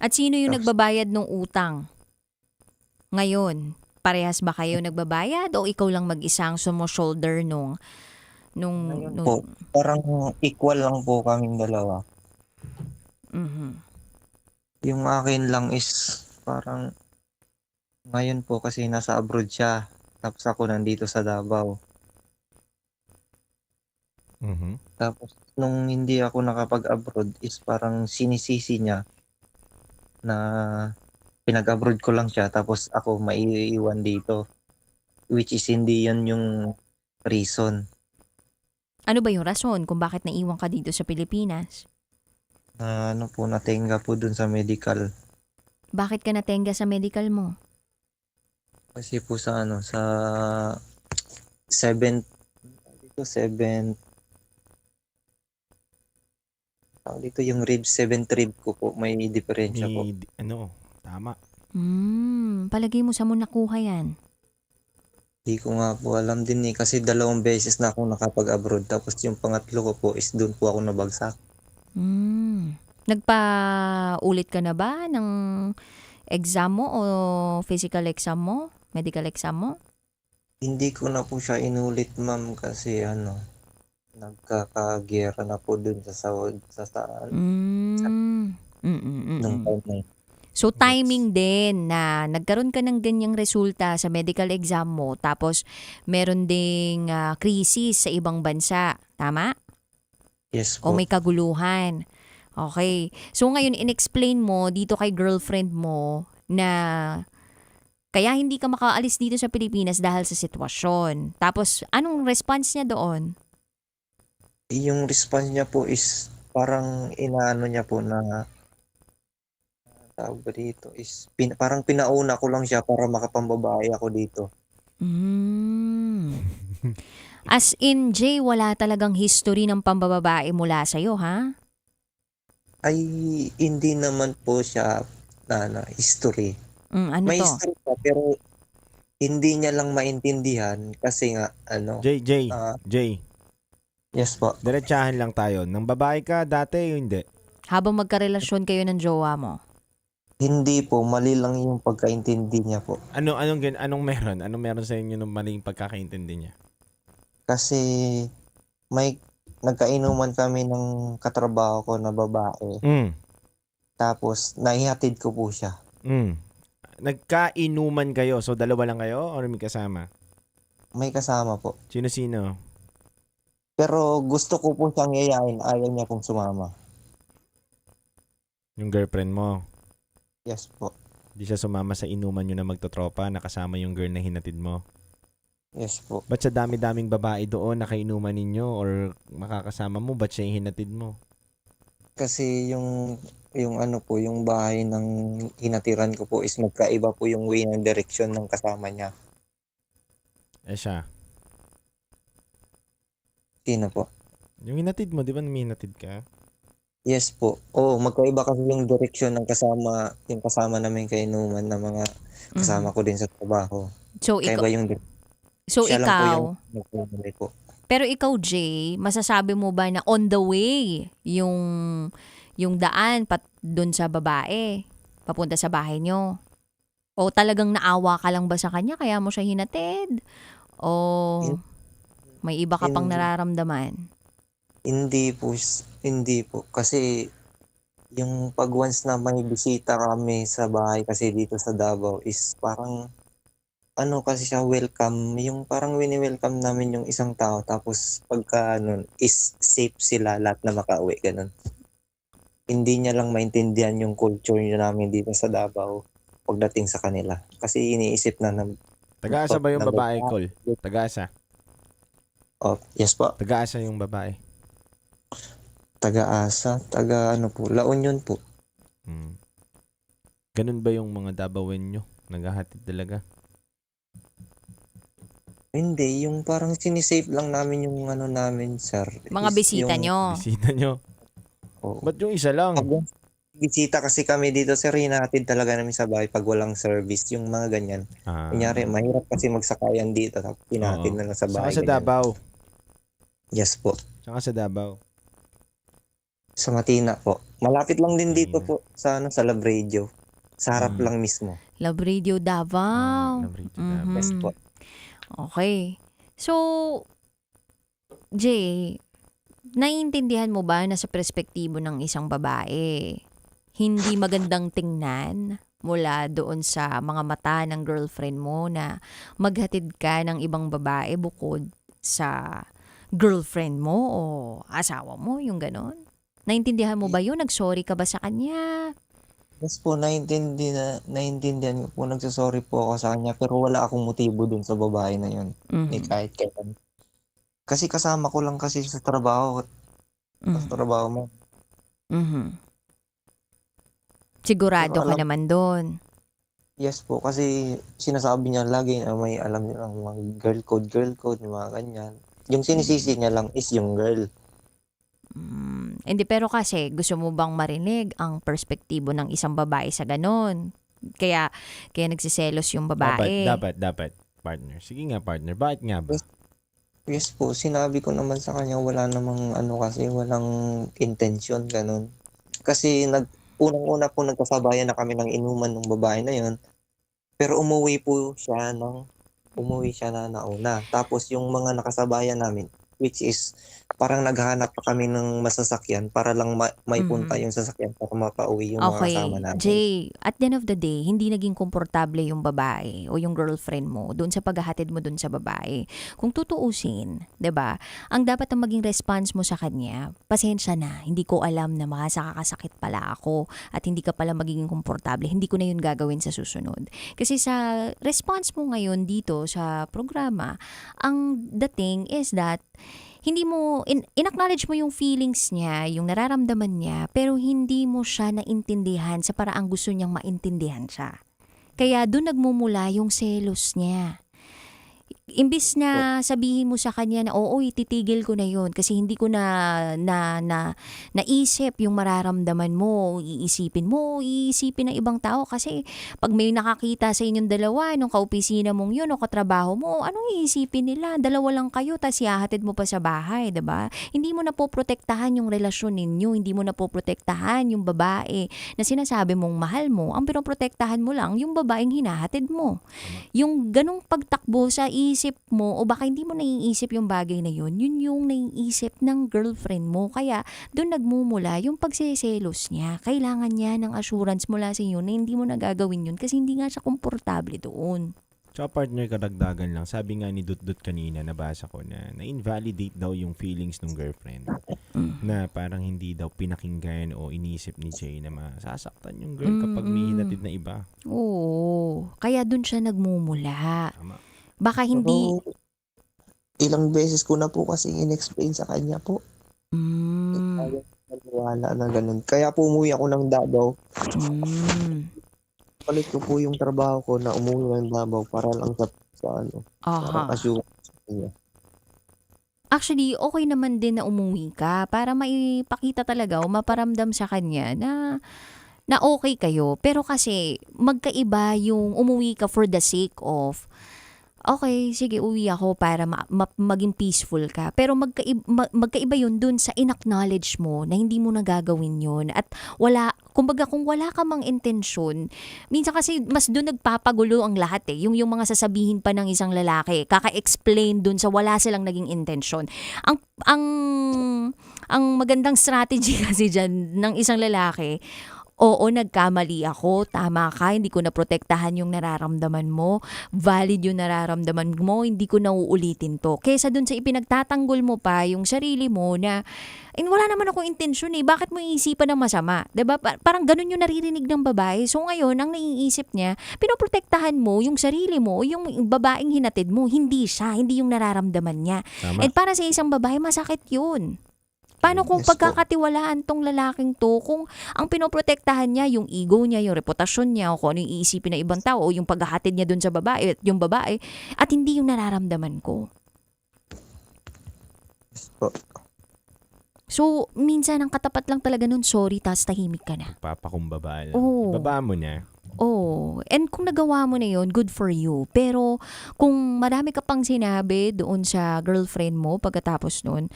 Speaker 8: At sino yung nagbabayad ng utang? Ngayon, parehas ba kayo nagbabayad o ikaw lang mag-isang sumo-shoulder nung
Speaker 24: po, parang equal lang po kaming dalawa. Yung akin lang is parang ngayon po kasi nasa abroad siya. Tapos ako nandito sa Davao. Tapos nung hindi ako nakapag-abroad is parang sinisisi niya na pinag-abroad ko lang siya tapos ako maiiwan dito. Which is hindi yan yung reason.
Speaker 8: Ano ba yung rason kung bakit naiwan ka dito sa Pilipinas?
Speaker 24: Na ano po, natenga po dun sa medical.
Speaker 8: Bakit ka natenga sa medical mo?
Speaker 24: Kasi po sa ano, sa 7 dito yung rib, 7th rib ko po, may diferensya po.
Speaker 16: Tama.
Speaker 8: Palagay mo sa mo nakuha yan?
Speaker 24: Hindi ko nga po alam din kasi 2 beses na ako nakapag-abroad tapos yung pangatlo ko po is doon po ako nabagsak.
Speaker 8: Nagpa-ulit ka na ba ng exam mo o physical exam mo? Medical exam mo?
Speaker 24: Hindi ko na po siya inulit, ma'am, kasi nagkakagera na po dun sa sahod sa nung time na yun.
Speaker 8: So timing din na nagkaroon ka ng ganyang resulta sa medical exam mo tapos meron ding krisis sa ibang bansa. Tama?
Speaker 24: Yes
Speaker 8: O
Speaker 24: po.
Speaker 8: may kaguluhan. Okay. So ngayon, in-explain mo dito kay girlfriend mo na kaya hindi ka makaalis dito sa Pilipinas dahil sa sitwasyon. Tapos, anong response niya doon?
Speaker 24: Yung response niya po is parang inaano niya po na tawag ba dito is parang pinauna ko lang siya para makapambabae ako dito.
Speaker 8: As in, Jay, wala talagang history ng pambababae mula sa'yo, ha?
Speaker 24: Ay, hindi naman po siya na history.
Speaker 8: Ano
Speaker 24: May
Speaker 8: to?
Speaker 24: history pa, pero hindi niya lang maintindihan kasi nga,
Speaker 16: Jay.
Speaker 24: Yes po.
Speaker 16: Diretsahan lang tayo. Nang babae ka dati o hindi?
Speaker 8: Habang magkarelasyon kayo ng jowa mo?
Speaker 24: Hindi po, mali lang yung pagkaintindi niya po.
Speaker 16: Anong meron? Anong meron sa inyo ng maling pagkakaintindi niya?
Speaker 24: Kasi may nagkainuman kami ng katrabaho ko na babae. Tapos naihatid ko po siya.
Speaker 16: Nagkainuman kayo. So, dalawa lang kayo or may kasama?
Speaker 24: May kasama po.
Speaker 16: Sino-sino?
Speaker 24: Pero gusto ko po siyang yayain. Ayaw niya pong sumama.
Speaker 16: Yung girlfriend mo?
Speaker 24: Yes po.
Speaker 16: Di siya sumama sa inuman nyo na magtotropa na kasama yung girl na hinatid mo?
Speaker 24: Yes po.
Speaker 16: Ba't sa dami-daming babae doon na kainuman ninyo or makakasama mo, ba't siya yung hinatid mo?
Speaker 24: Kasi yung ano po, yung bahay ng hinatiran ko po is magkaiba po yung way ng direksyon ng kasama niya.
Speaker 16: Siya?
Speaker 24: Sino po?
Speaker 16: Yung hinatid mo, di ba may hinatid ka?
Speaker 24: Yes po. Magkaiba kasi yung direksyon ng yung kasama namin kainuman na mga kasama ko din sa trabaho.
Speaker 8: So,
Speaker 24: Kaya
Speaker 8: ikaw,
Speaker 24: ba yung
Speaker 8: so
Speaker 24: siya lang po
Speaker 8: ikaw,
Speaker 24: yung nagpumuli po.
Speaker 8: pero ikaw, Jay, masasabi mo ba na on the way yung daan doon sa babae, papunta sa bahay nyo? O talagang naawa ka lang ba sa kanya kaya mo siya hinatid? O may iba ka pang nararamdaman?
Speaker 24: Hindi po. Kasi yung pag once na may bisita kami sa bahay kasi dito sa Davao is parang kasi siya welcome. Yung parang wini-welcome namin yung isang tao tapos pagka is safe sila lahat na makauwi. Ganun. Hindi niya lang maintindihan yung culture niya namin dito sa Davao pagdating sa kanila. Kasi iniisip na
Speaker 16: Taga-asa ba yung babae, Col? Taga-asa?
Speaker 24: Yes po.
Speaker 16: Taga-asa yung babae?
Speaker 24: Taga-asa? La Union po.
Speaker 16: Ganun ba yung mga Davaoen nyo? Naghahatid talaga?
Speaker 24: Hindi, yung parang sinisave lang namin yung namin, sir.
Speaker 8: Mga bisita nyo?
Speaker 16: Bisita nyo? Ba't yung isa lang?
Speaker 24: Bisita kasi kami dito, sir, hinahatid talaga namin sa bahay pag walang service, yung mga ganyan. Kunyari, mahirap kasi magsakayan dito, tapos hinahatid na lang sa bahay.
Speaker 16: Saka sa Davao?
Speaker 24: Yes po.
Speaker 16: Saka sa Davao?
Speaker 24: Sa Matina po. Malapit lang din dito po sa Love Radio. Sa harap lang mismo.
Speaker 8: Love Radio Davao.
Speaker 24: Yes po.
Speaker 8: Okay. So, Jay, naiintindihan mo ba na sa perspektibo ng isang babae, hindi magandang tingnan mula doon sa mga mata ng girlfriend mo na maghatid ka ng ibang babae bukod sa girlfriend mo o asawa mo, yung ganon? Naintindihan mo ba yun? Nag-sorry ka ba sa kanya?
Speaker 24: Yes po, naiintindihan ko po, nagsasorry po ako sa kanya, pero wala akong motibo dun sa babae na yun. Ni kahit kailan. Kasi kasama ko lang kasi sa trabaho. Sa trabaho mo.
Speaker 8: Sigurado
Speaker 24: Pero
Speaker 8: ka
Speaker 24: alam-
Speaker 8: naman doon.
Speaker 24: Yes po, kasi sinasabi niya lagi na may alam niya lang mga girl code, yung mga ganyan. Yung sinisisi niya lang is yung girl.
Speaker 8: Hindi, pero kasi gusto mo bang marinig ang perspektibo ng isang babae sa ganon? Kaya nagsiselos yung babae.
Speaker 16: Dapat, partner. Sige nga, partner. Bakit nga ba?
Speaker 24: Yes po, sinabi ko naman sa kanya wala namang kasi walang intention ganun. Kasi unang-una po nagkasabayan na kami ng inuman ng babae na yon. Pero umuwi siya na nauna. Tapos yung mga nakasabayan namin, which is parang naghahanap pa kami ng masasakyan para lang may punta yung sasakyan para mapauwi yung mga
Speaker 8: Okay,
Speaker 24: kasama namin.
Speaker 8: Jay, at the end of the day, hindi naging komportable yung babae o yung girlfriend mo doon sa paghahatid mo doon sa babae. Kung tutuusin, 'di ba? Ang dapat ang maging response mo sa kanya, pasensya na, hindi ko alam na makakasakit pala ako at hindi ka pala magiging komportable. Hindi ko na yun gagawin sa susunod. Kasi sa response mo ngayon dito sa programa, ang dating is that hindi mo, in-acknowledge mo yung feelings niya, yung nararamdaman niya, pero hindi mo siya naintindihan sa paraang gusto niyang maintindihan siya. Kaya doon nagmumula yung selos niya. Imbis na sabihin mo sa kanya na oo, ititigil ko na yun kasi hindi ko naisip yung mararamdaman mo, iisipin ng ibang tao kasi pag may nakakita sa inyong dalawa nung kaopisina mong yun o katrabaho mo, anong iisipin nila? Dalawa lang kayo tas ihahatid mo pa sa bahay, 'di ba? Hindi mo na poprotektahan yung relasyon ninyo, hindi mo na poprotektahan yung babae na sinasabi mong mahal mo. Ang pinoprotektahan mo lang yung babaeng hinahatid mo. Yung ganong pagtakbo sa isip mo o baka hindi mo naiisip yung bagay na yun yung naiisip ng girlfriend mo. Kaya doon nagmumula yung pagsiselos niya. Kailangan niya ng assurance mula sa iyo na hindi mo nagagawin yun kasi hindi nga siya komportable doon.
Speaker 16: Tsaka partner, karagdagan lang. Sabi nga ni Dut kanina, nabasa ko na invalidate daw yung feelings ng girlfriend. Na parang hindi daw pinakinggan o inisip ni Jay na masasaktan yung girl kapag may hinatid na iba.
Speaker 8: Oo. Kaya doon siya nagmumula. Baka hindi...
Speaker 24: Pero, ilang beses ko na po kasi in-explain sa kanya po. Wala na ganun. Kaya po umuwi ako ng Davao. Palit ko po yung trabaho ko na umuwi ng Davao para lang sa para assurance sa kanya.
Speaker 8: Actually, okay naman din na umuwi ka para maipakita talaga o maparamdam sa kanya na okay kayo. Pero kasi magkaiba yung umuwi ka for the sake of okay, sige, uwi ako para maging peaceful ka. Pero magkaiba yun dun sa in-acknowledge mo na hindi mo nagagawin yun. At kumbaga kung wala ka mang intensyon, minsan kasi mas dun nagpapagulo ang lahat eh. Yung mga sasabihin pa ng isang lalaki, kaka-explain dun sa wala silang naging intensyon. Ang magandang strategy kasi dyan ng isang lalaki, oo, nagkamali ako, tama ka, hindi ko naprotektahan yung nararamdaman mo, valid yung nararamdaman mo, hindi ko nauulitin to. Kesa dun sa ipinagtatanggol mo pa yung sarili mo na, wala naman akong intensyon eh, bakit mo iisipan ng masama? Diba? Parang ganun yung naririnig ng babae. So ngayon, ang naiisip niya, pinoprotektahan mo yung sarili mo, yung babaeng hinatid mo, hindi siya, hindi yung nararamdaman niya.
Speaker 16: Tama.
Speaker 8: And para sa isang babae, masakit yun. Paano kung pagkakatiwalaan tong lalaking to, kung ang pinoprotektahan niya yung ego niya, yung reputasyon niya, o kung ano yung iisipin ng ibang tao, o yung paghahatid niya dun sa babae, at yung babae, at hindi yung nararamdaman ko. So, minsan ang katapat lang talaga nun, sorry, tas tahimik ka na.
Speaker 16: Papakumbaba lang.
Speaker 8: Oo.
Speaker 16: Ibaba mo na.
Speaker 8: Oh, and kung nagawa mo na yun, good for you. Pero kung marami ka pang sinabi doon sa girlfriend mo pagkatapos nun,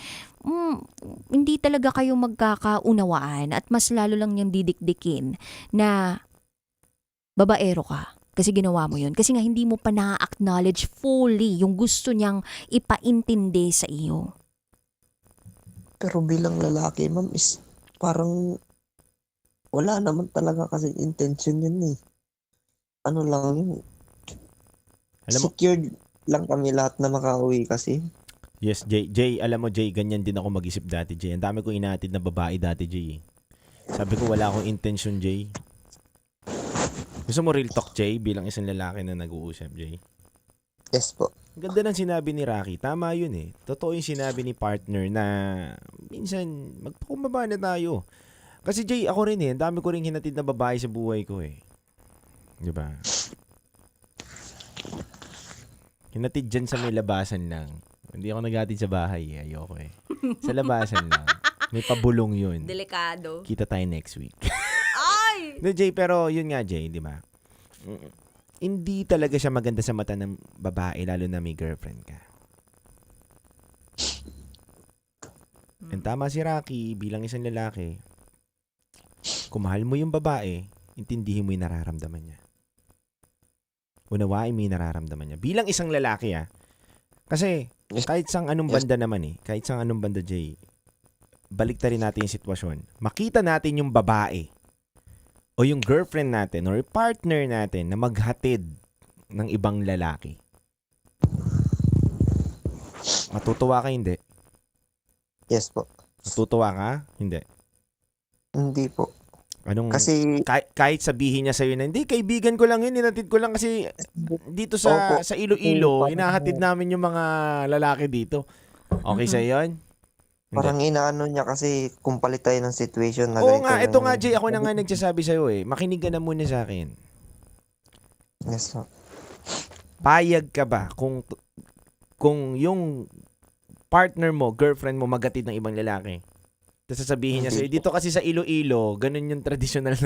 Speaker 8: hindi talaga kayo magkakaunawaan at mas lalo lang niyang didikdikin na babaero ka. Kasi ginawa mo yun. Kasi nga hindi mo pa na-acknowledge fully yung gusto niyang ipaintindi sa iyo.
Speaker 24: Pero bilang lalaki, ma'am, is parang wala naman talaga kasi intention yun eh. Ano lang yun. Secured lang kami lahat na makauwi kasi.
Speaker 16: Yes, Jay, alam mo Jay, ganyan din ako mag-isip dati, Jay. Ang dami ko inaatid na babae dati, Jay. Sabi ko wala akong intention, Jay. Gusto mo real talk, Jay, bilang isang lalaki na nag-uusap, Jay?
Speaker 24: Yes po.
Speaker 16: Ganda ng sinabi ni Rocky. Tama yun eh. Totoo yung sinabi ni partner na minsan magpakumbaba na tayo. Kasi Jay, ako rin eh. Ang dami ko rin hinatid na babae sa buhay ko eh. Di ba? Hinatid dyan sa may labasan lang. Hindi ako naghatid sa bahay eh. Ayoko eh. Sa labasan lang. May pabulong yun.
Speaker 8: Delikado.
Speaker 16: Kita tayo next week.
Speaker 8: Ay!
Speaker 16: No, Jay, pero yun nga, Jay, di ba? Hindi talaga siya maganda sa mata ng babae, lalo na may girlfriend ka. And tama si Rocky, bilang isang lalaki, kung mahal mo yung babae, intindihin mo yung nararamdaman niya. Unawain mo yung nararamdaman niya. Bilang isang lalaki, kasi kahit sang anong banda naman kahit sang anong banda, Jay, baliktarin natin yung sitwasyon. Makita natin yung babae o yung girlfriend natin or partner natin na maghatid ng ibang lalaki. Matutuwa ka, hindi?
Speaker 24: Yes po.
Speaker 16: Matutuwa ka? Hindi.
Speaker 24: Hindi po.
Speaker 16: Anong,
Speaker 24: Kasi
Speaker 16: kahit sabihin niya sa'yo na, hindi, kaibigan ko lang yun, hinatid ko lang kasi dito sa Iloilo, hinahatid namin yung mga lalaki dito. Okay sa'yo yun?
Speaker 24: parang inaano niya kasi kung palit tayo ng situation na
Speaker 16: Oo
Speaker 24: ganito
Speaker 16: nga,
Speaker 24: yung-
Speaker 16: ito nga, Jay, ako na nga nagsasabi sa'yo eh. Makinig ka na muna sa akin.
Speaker 24: Yes, sir.
Speaker 16: Payag ka ba kung yung partner mo, girlfriend mo, magatid ng ibang lalaki? Tapos sasabihin niya sa'yo, dito kasi sa Iloilo, ganun yung traditional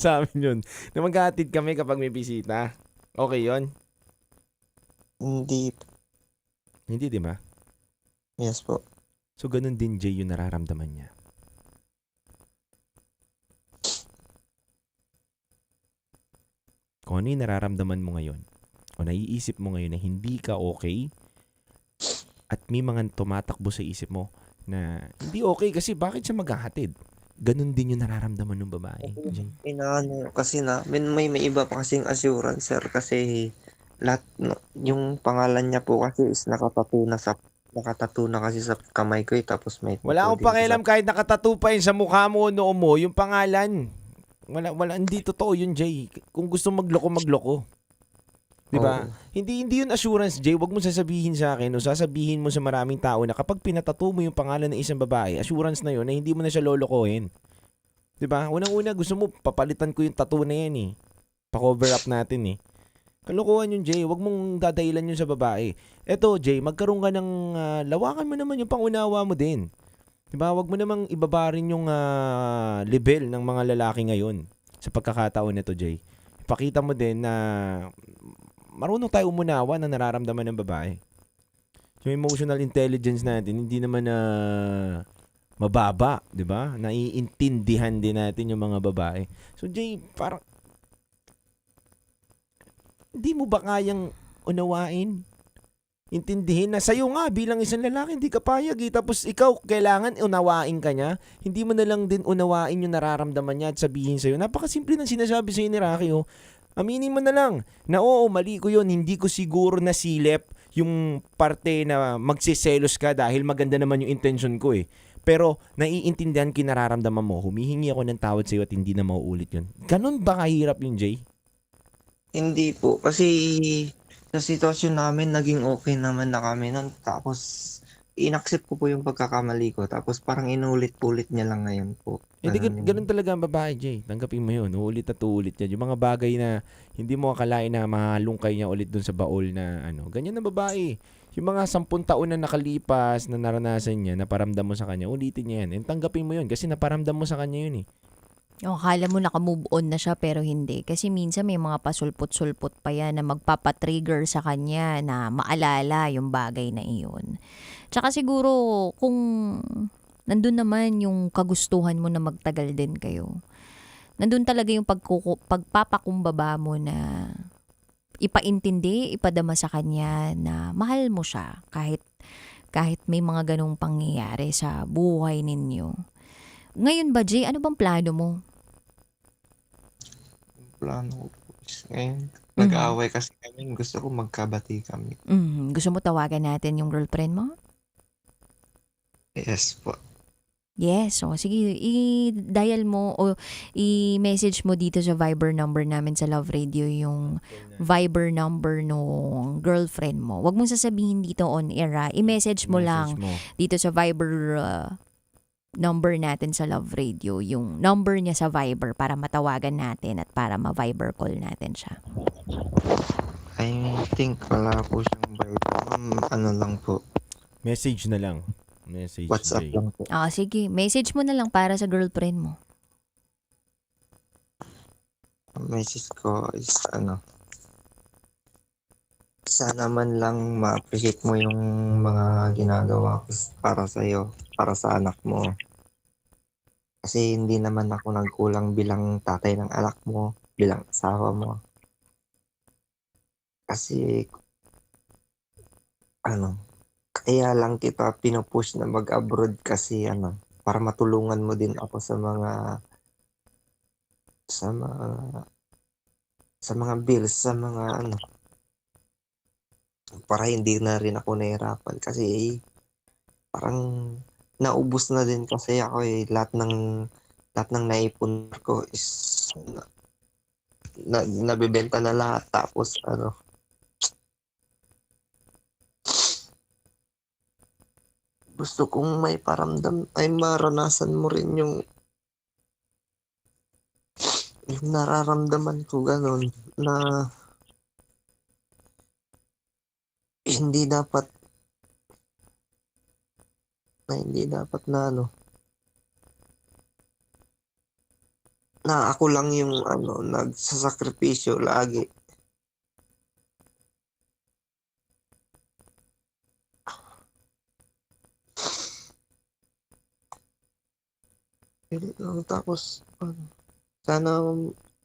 Speaker 16: sa amin yun. Na maghatid kami kapag may bisita. Okay yun?
Speaker 24: Hindi.
Speaker 16: Hindi, di ba?
Speaker 24: Yes po.
Speaker 16: So, ganun din, Jay, yung nararamdaman niya. Kung ano yung nararamdaman mo ngayon, o naiisip mo ngayon na hindi ka okay, at may mga tumatakbo sa isip mo na hindi okay kasi bakit siya maghahatid? Ganun din yung nararamdaman ng babae. Jay.
Speaker 24: Inaano kasi na may iba pa kasing assurance, sir, kasi lahat yung pangalan niya po kasi is nakatattoo na kasi sa kamay ko tapos may
Speaker 16: Wala akong pakialam kahit nakatattoo pa yun sa mukha mo o noo mo, yung pangalan. Wala, hindi totoo yun, Jay. Kung gusto magloko. Di ba? Hindi yun assurance, Jay. Huwag mo sasabihin sa akin o sasabihin mo sa maraming tao na kapag pinatattoo mo yung pangalan ng isang babae, assurance na yun na hindi mo na siya lolokohin. Di ba? Unang-una, gusto mo papalitan ko yung tattoo na yan eh. Pa-cover up natin eh. Kalokohan yun, Jay. Huwag mong dadahilan yun sa babae. Eto, Jay, magkaroon ka ng lawakan mo naman yung pangunawa mo din. Diba? Huwag mo namang ibabarin yung level ng mga lalaki ngayon sa pagkakataon nito, Jay. Ipakita mo din na marunong tayo umunawa na nararamdaman ng babae. Yung emotional intelligence natin, hindi naman na mababa, di ba? Naiintindihan din natin yung mga babae. So, Jay, parang hindi mo ba kayang unawain? Intindihin na sa'yo nga bilang isang lalaki, hindi ka payag eh. Tapos ikaw, kailangan unawain ka niya. Hindi mo na lang din unawain yung nararamdaman niya at sabihin sa'yo. Napakasimple ng sinasabi sa'yo ni Rocky, oh. Aminin mo na lang na oo, mali ko yun. Hindi ko siguro nasilip yung parte na magsiselos ka dahil maganda naman yung intention ko eh. Pero naiintindihan ko yung nararamdaman mo. Humihingi ako ng tawad sa'yo at hindi na mauulit yun. Ganun ba kahirap yung Jay?
Speaker 24: Hindi po. Kasi sa sitwasyon namin, naging okay naman na kami nun. Tapos, inaccept ko po yung pagkakamali ko. Tapos, parang inulit-ulit niya lang ngayon po.
Speaker 16: Ganun talaga ang babae, Jay. Tanggapin mo yun. Uulit at uulit yan. Yung mga bagay na hindi mo akalain na mahalungkay niya ulit dun sa baol na ano. Ganyan na babae. Yung mga 10 taon na nakalipas na naranasan niya, naparamdam mo sa kanya, ulitin niya yan. And tanggapin mo yun kasi naparamdam mo sa kanya yun eh.
Speaker 8: O, akala mo naka-move on na siya pero hindi. Kasi minsan may mga pasulpot-sulpot pa yan na magpapatrigger sa kanya na maalala yung bagay na iyon. Tsaka siguro kung nandun naman yung kagustuhan mo na magtagal din kayo. Nandun talaga yung pagpapakumbaba mo na ipaintindi, ipadama sa kanya na mahal mo siya kahit may mga ganong pangyayari sa buhay ninyo. Ngayon ba, Jay, ano bang plano mo?
Speaker 24: Plano ko po is ngayon. Nag-aaway kasi kami. Gusto ko magkabati kami.
Speaker 8: Gusto mo tawagan natin yung girlfriend mo?
Speaker 24: Yes po.
Speaker 3: Yes, so sige, i-dial mo o i-message mo dito sa Viber number namin sa Love Radio yung Viber number nung girlfriend mo. Huwag mong sasabihin dito on air, i-message mo lang dito sa Viber number natin sa Love Radio, yung number niya sa Viber para matawagan natin at para ma-Viber call natin siya.
Speaker 24: I think wala po siyang Viber. Ano lang po.
Speaker 16: Message na lang. Message.
Speaker 24: WhatsApp lang po.
Speaker 3: Sige, message mo na lang para sa girlfriend mo.
Speaker 24: Ang message ko is sana man lang ma-appreciate mo yung mga ginagawa ko para sa'yo, para sa anak mo. Kasi hindi naman ako nagkulang bilang tatay ng anak mo, bilang asawa mo. Kasi, kaya lang kita pinupush na mag-abroad kasi para matulungan mo din ako sa mga bills, sa mga para hindi na rin ako nahirapan kasi parang naubos na din kasi ako lahat ng naipon ko is nabibenta na lahat tapos gusto kong may maranasan mo rin yung nararamdaman ko ganon na hindi dapat na ako lang yung nagsasakripisyo lagi. Tapos sana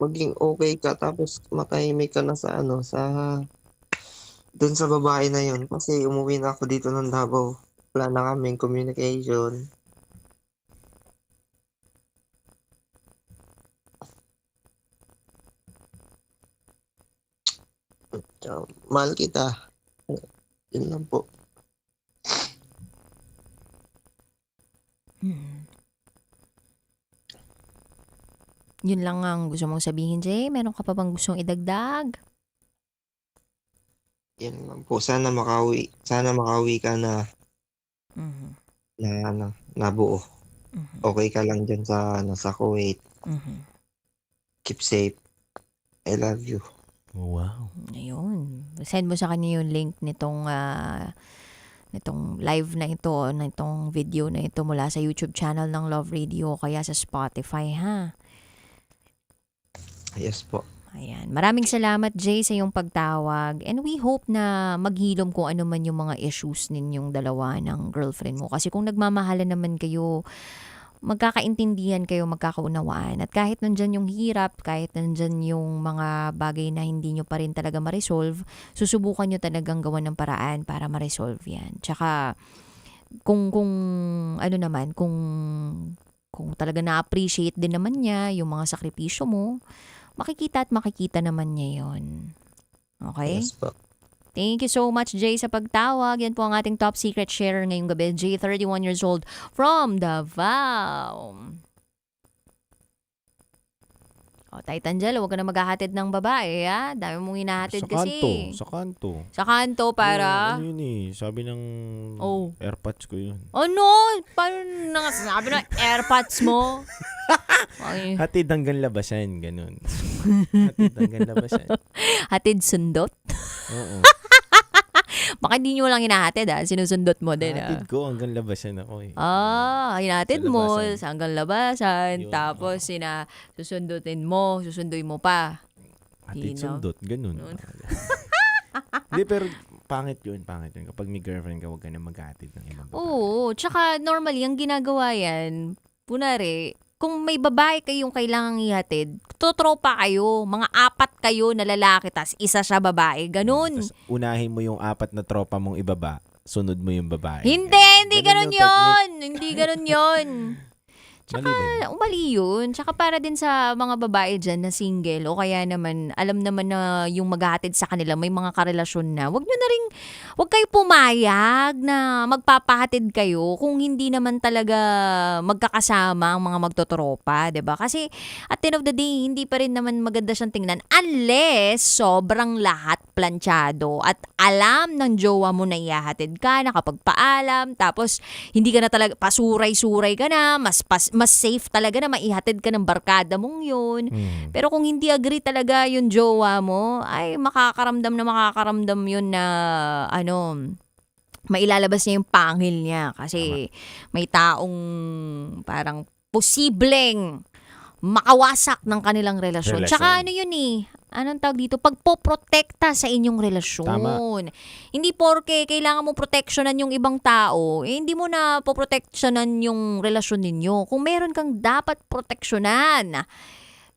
Speaker 24: maging okay ka tapos matahimik ka na sa dun sa babae na yun kasi umuwi na ako dito ng Davao. Wala na kaming communication. Mahal kita. Yun lang po.
Speaker 3: Yun lang ang gusto mong sabihin, Jay? Meron ka pa bang gustong idagdag?
Speaker 24: Yan lang po. Sana makawi ka na nabuo. Okay ka lang dyan sa Kuwait. Keep safe. I love you.
Speaker 16: Wow.
Speaker 3: Ayun. Send mo sa kanya yung link nitong live na ito, nitong video na ito mula sa YouTube channel ng Love Radio o kaya sa Spotify, ha?
Speaker 24: Yes po.
Speaker 3: Ayan. Maraming salamat, Jay, sa iyong pagtawag. And we hope na maghilom kung ano man yung mga issues ninyong dalawa ng girlfriend mo. Kasi kung nagmamahalan naman kayo, magkakaintindihan kayo, magkakaunawaan. At kahit nandyan yung hirap, kahit nandyan yung mga bagay na hindi nyo pa rin talaga ma-resolve, susubukan nyo talagang gawan ng paraan para ma-resolve yan. Tsaka, kung talaga na-appreciate din naman niya yung mga sakripisyo mo, makikita naman niya yun. Okay?
Speaker 24: Yes po.
Speaker 3: Thank you so much, Jay, sa pagtawag. Yan po ang ating top secret sharer ngayong gabi. Jay, 31 years old from Davao. Titanjel, huwag ka na maghahatid ng babae, ha? Dami mong hinahatid kasi.
Speaker 16: Sa kanto.
Speaker 3: Sa kanto para?
Speaker 16: Ano yun eh? Sabi ng AirPods ko yun.
Speaker 3: Ano? Paano sabi ng AirPods mo?
Speaker 16: Hatid hanggang labasan, ganun. Hatid hanggang labasan.
Speaker 3: Hatid sundot?
Speaker 16: Oo.
Speaker 3: Baka hindi nyo lang hinahatid, ha? Sinusundot mo din, ha?
Speaker 16: Hatid ko hanggang labasan ako eh.
Speaker 3: Hinatid mo hanggang labasan.
Speaker 16: Yun,
Speaker 3: tapos susunduin mo pa.
Speaker 16: Hatid sundot, ganun. Hindi, pero pangit yun. Kapag may girlfriend ka, huwag ka na maghatid ng ibang babae.
Speaker 3: Oo, tsaka normally, ang ginagawa yan, punari, kung may babae kayong kailangang ihatid, tutropa kayo, mga 4 kayo na lalaki, tas isa siya babae, ganun.
Speaker 16: Tas unahin mo yung 4 na tropa mong ibaba, sunod mo yung babae.
Speaker 3: Hindi ganun yun. Hindi ganun yun. Tsaka umali yun. Tsaka para din sa mga babae dyan na single o kaya naman alam naman na yung maghahatid sa kanila may mga karelasyon na. Wag kayo pumayag na magpapahatid kayo kung hindi naman talaga magkakasama ang mga magtotropa, 'di ba? Kasi at the end of the day, hindi pa rin naman maganda siyang tingnan unless sobrang lahat planchado at alam ng jowa mo na ihahatid ka, nakapagpaalam, tapos hindi ka na talaga pasuray-suray ka na, mas safe talaga na maihatid ka ng barkada mong yun. Pero kung hindi agree talaga yung jowa mo, ay makakaramdam yun na mailalabas niya yung pangil niya kasi may taong parang posibleng makawasak ng kanilang relasyon. Tsaka ano yun anong tawag dito? Pagpoprotekta sa inyong relasyon.
Speaker 16: Tama.
Speaker 3: Hindi porke kailangan mo proteksyonan yung ibang tao, hindi mo na poproteksyonan yung relasyon ninyo. Kung meron kang dapat proteksyonan,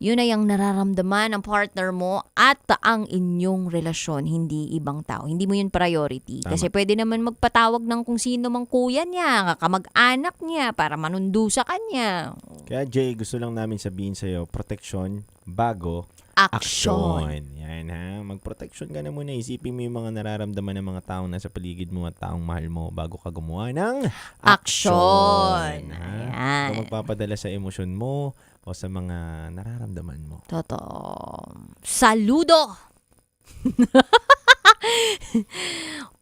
Speaker 3: yun ay ang nararamdaman ng partner mo at ang inyong relasyon, hindi ibang tao. Hindi mo yun priority.
Speaker 16: Tama.
Speaker 3: Kasi pwede naman magpatawag ng kung sino mang kuya niya, kamag-anak niya, para manundo sa kanya.
Speaker 16: Kaya Jay, gusto lang namin sabihin sa'yo, proteksyon bago
Speaker 3: action.
Speaker 16: Yan ha. Mag-protection ka na muna. Isipin mo yung mga nararamdaman ng mga taong nasa paligid mo at taong mahal mo bago ka gumawa ng
Speaker 3: action.
Speaker 16: Ha? Kung magpapadala sa emosyon mo o sa mga nararamdaman mo.
Speaker 3: Totoo. Saludo!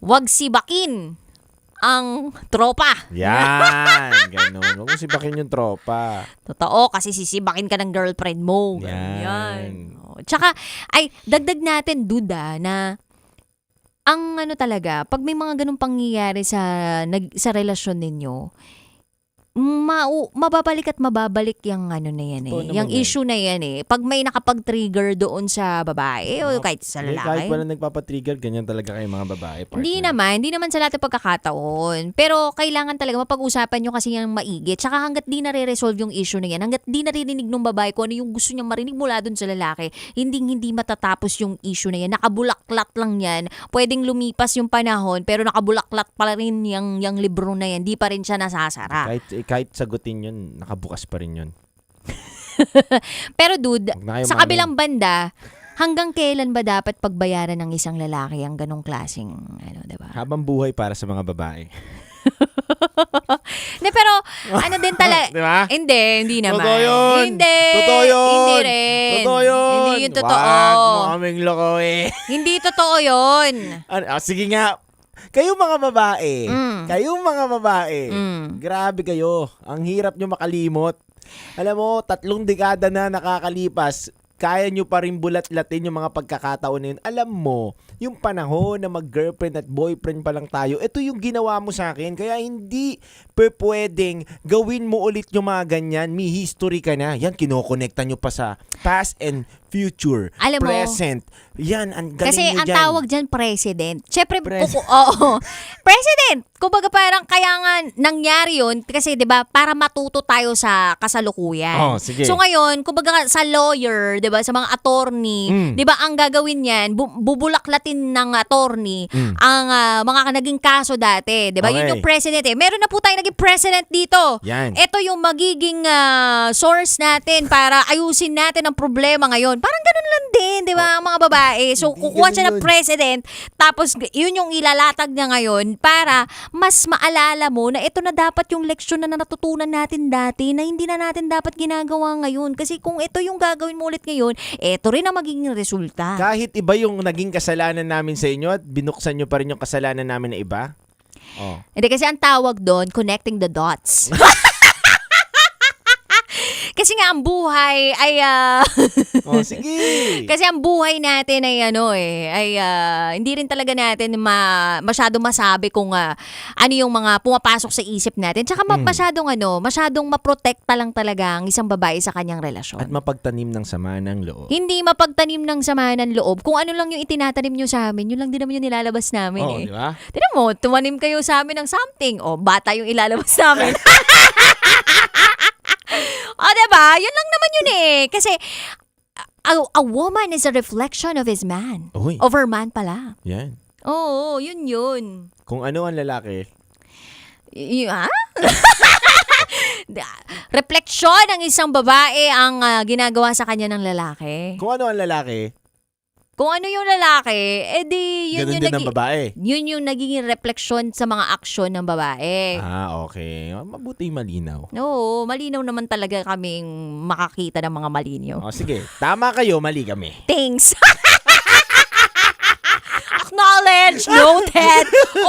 Speaker 3: Wag sibakin ang tropa.
Speaker 16: Yan! Ganun. Huwag mo sibakin yung tropa.
Speaker 3: Totoo, kasi sisibakin ka ng girlfriend mo. Ganyan. Tsaka, dagdag natin, duda, na ang talaga, pag may mga ganung pangyayari sa relasyon ninyo, mababalik at mababalik yung na yan yung issue na yan pag may nakapag-trigger doon sa babae o kahit sa lalaki.
Speaker 16: Kahit wala nagpapatrigger, ganyan talaga kayo mga babae.
Speaker 3: Hindi naman sa lahat ng pagkakataon. Pero kailangan talaga mapag-usapan nyo kasi yung maigi. Tsaka hanggat di nare-resolve yung issue na yan, hanggat di naririnig ng babae kung ano yung gusto niyang marinig mula doon sa lalaki, hindi matatapos yung issue na yan. Nakabulaklat lang yan. Pwedeng lumipas yung panahon, pero nakabulaklat pa rin yung libro na yan. Di pa rin siya nasasara.
Speaker 16: Kahit sagutin yun, nakabukas pa rin yun.
Speaker 3: Pero dude, sa kabilang banda, hanggang kailan ba dapat pagbayaran ng isang lalaki ang ganong klaseng, diba?
Speaker 16: Habang buhay para sa mga babae.
Speaker 3: Pero, din talaga.
Speaker 16: Diba?
Speaker 3: Hindi naman.
Speaker 16: Totoo yun.
Speaker 3: Totoo yun. Hindi rin.
Speaker 16: Totoo yun.
Speaker 3: Hindi yun totoo.
Speaker 16: Wag mo kaming loko
Speaker 3: Hindi totoo yun.
Speaker 16: Sige nga. Kayong mga babae, grabe kayo. Ang hirap nyo makalimot. Alam mo, 3 dekada na nakakalipas, kaya nyo pa rin bulat-latin yung mga pagkakataon na yun. Alam mo, yung panahon na mag-girlfriend at boyfriend pa lang tayo, ito yung ginawa mo sa akin. Kaya hindi pwedeng gawin mo ulit yung mga ganyan. May history ka na. Yan, kinokonekta nyo pa sa past and future.
Speaker 3: Alam mo,
Speaker 16: present. Yan, ang galing
Speaker 3: kasi
Speaker 16: nyo
Speaker 3: ang
Speaker 16: dyan.
Speaker 3: tawag dyan, president. Siyempre, president. Kumbaga parang kaya nga nangyari yun kasi 'di ba para matuto tayo sa kasalukuyan.
Speaker 16: Sige.
Speaker 3: So ngayon, kumbaga sa lawyer, 'di ba, sa mga attorney, 'di ba ang gagawin niyan, bubulaklatin ng attorney ang mga naging kaso dati, 'di ba? Yun yung president Meron na po tayong naging president dito.
Speaker 16: Yan.
Speaker 3: Ito yung magiging source natin para ayusin natin ang problema ngayon. Parang ganun lang din, 'di ba, ang mga babae. So kukuha siya ng president, tapos yun yung ilalatag niya ngayon para mas maalala mo na ito na dapat yung leksyon na natutunan natin dati na hindi na natin dapat ginagawa ngayon. Kasi kung ito yung gagawin mo ulit ngayon, ito rin ang magiging resulta.
Speaker 16: Kahit iba yung naging kasalanan namin sa inyo at binuksan nyo pa rin yung kasalanan namin na iba?
Speaker 3: Hindi, kasi ang tawag doon, connecting the dots. Kasi nga ang buhay ay
Speaker 16: sige.
Speaker 3: Kasi ang buhay natin ay hindi rin talaga natin masyado masabi kung ano yung mga pumapasok sa isip natin. Tsaka masyadong maprotekta lang talaga ang isang babae sa kanyang relasyon.
Speaker 16: At mapagtanim ng sama ng loob.
Speaker 3: Hindi mapagtanim ng sama ng loob. Kung ano lang yung itinatanim nyo sa amin, yun lang din naman yung nilalabas namin
Speaker 16: di ba?
Speaker 3: Tignan mo, tumanim kayo sa amin ng something. Bata yung ilalabas namin. Diba? Yun lang naman yun Kasi a woman is a reflection of his man. Of her man pala.
Speaker 16: Yan.
Speaker 3: Oo, yun.
Speaker 16: Kung ano ang lalaki.
Speaker 3: refleksyon ng isang babae ang ginagawa sa kanya ng lalaki.
Speaker 16: Kung ano ang lalaki,
Speaker 3: Kung ano yung lalaki, edi yun
Speaker 16: ganun
Speaker 3: yung
Speaker 16: din ang babae.
Speaker 3: Yun yung nagiging refleksyon sa mga aksyon ng babae.
Speaker 16: Okay. Mabuti malinaw.
Speaker 3: Oo, malinaw naman talaga kaming makakita ng mga malinyo.
Speaker 16: Sige, tama kayo, mali kami.
Speaker 3: Thanks. Acknowledge, noted.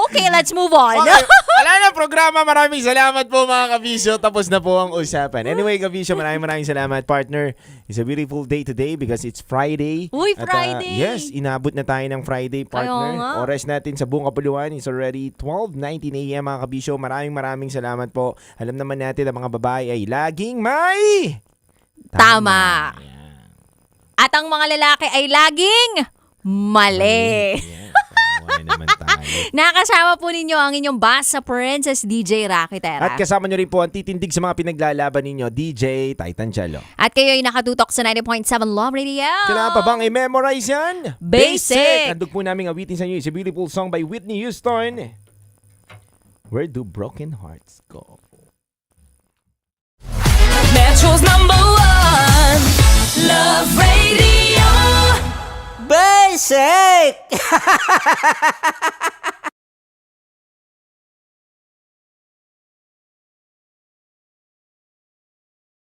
Speaker 3: Okay, let's move on.
Speaker 16: Okay, wala na programa. Maraming salamat po mga kabisyo. Tapos na po ang usapan. Anyway, kabisyo, maraming salamat, partner. It's a beautiful day today because it's Friday.
Speaker 3: Uy,
Speaker 16: At,
Speaker 3: Friday!
Speaker 16: yes, inabot na tayo ng Friday, partner.
Speaker 3: Ayaw nga.
Speaker 16: Oras natin sa buong kapuluan is already 12:19 a.m. mga kabisyo. Maraming salamat po. Alam naman natin ang mga babae ay laging may
Speaker 3: Tama. At ang mga lalaki ay laging mali. Nakasama po ninyo ang inyong Basta Princess DJ Rakitera.
Speaker 16: At kasama nyo rin po ang titindig sa mga pinaglalaban ninyo, DJ Titan Chalo.
Speaker 3: At kayo ay nakatutok sa 90.7 Love Radio.
Speaker 16: Kailangan pa bang i-memorize yan?
Speaker 3: Basic!
Speaker 16: Handog po namin awitin sa inyo. It's a beautiful song by Whitney Houston. Where do broken hearts go?
Speaker 4: Metro's #1 Love Radio.
Speaker 18: Basic!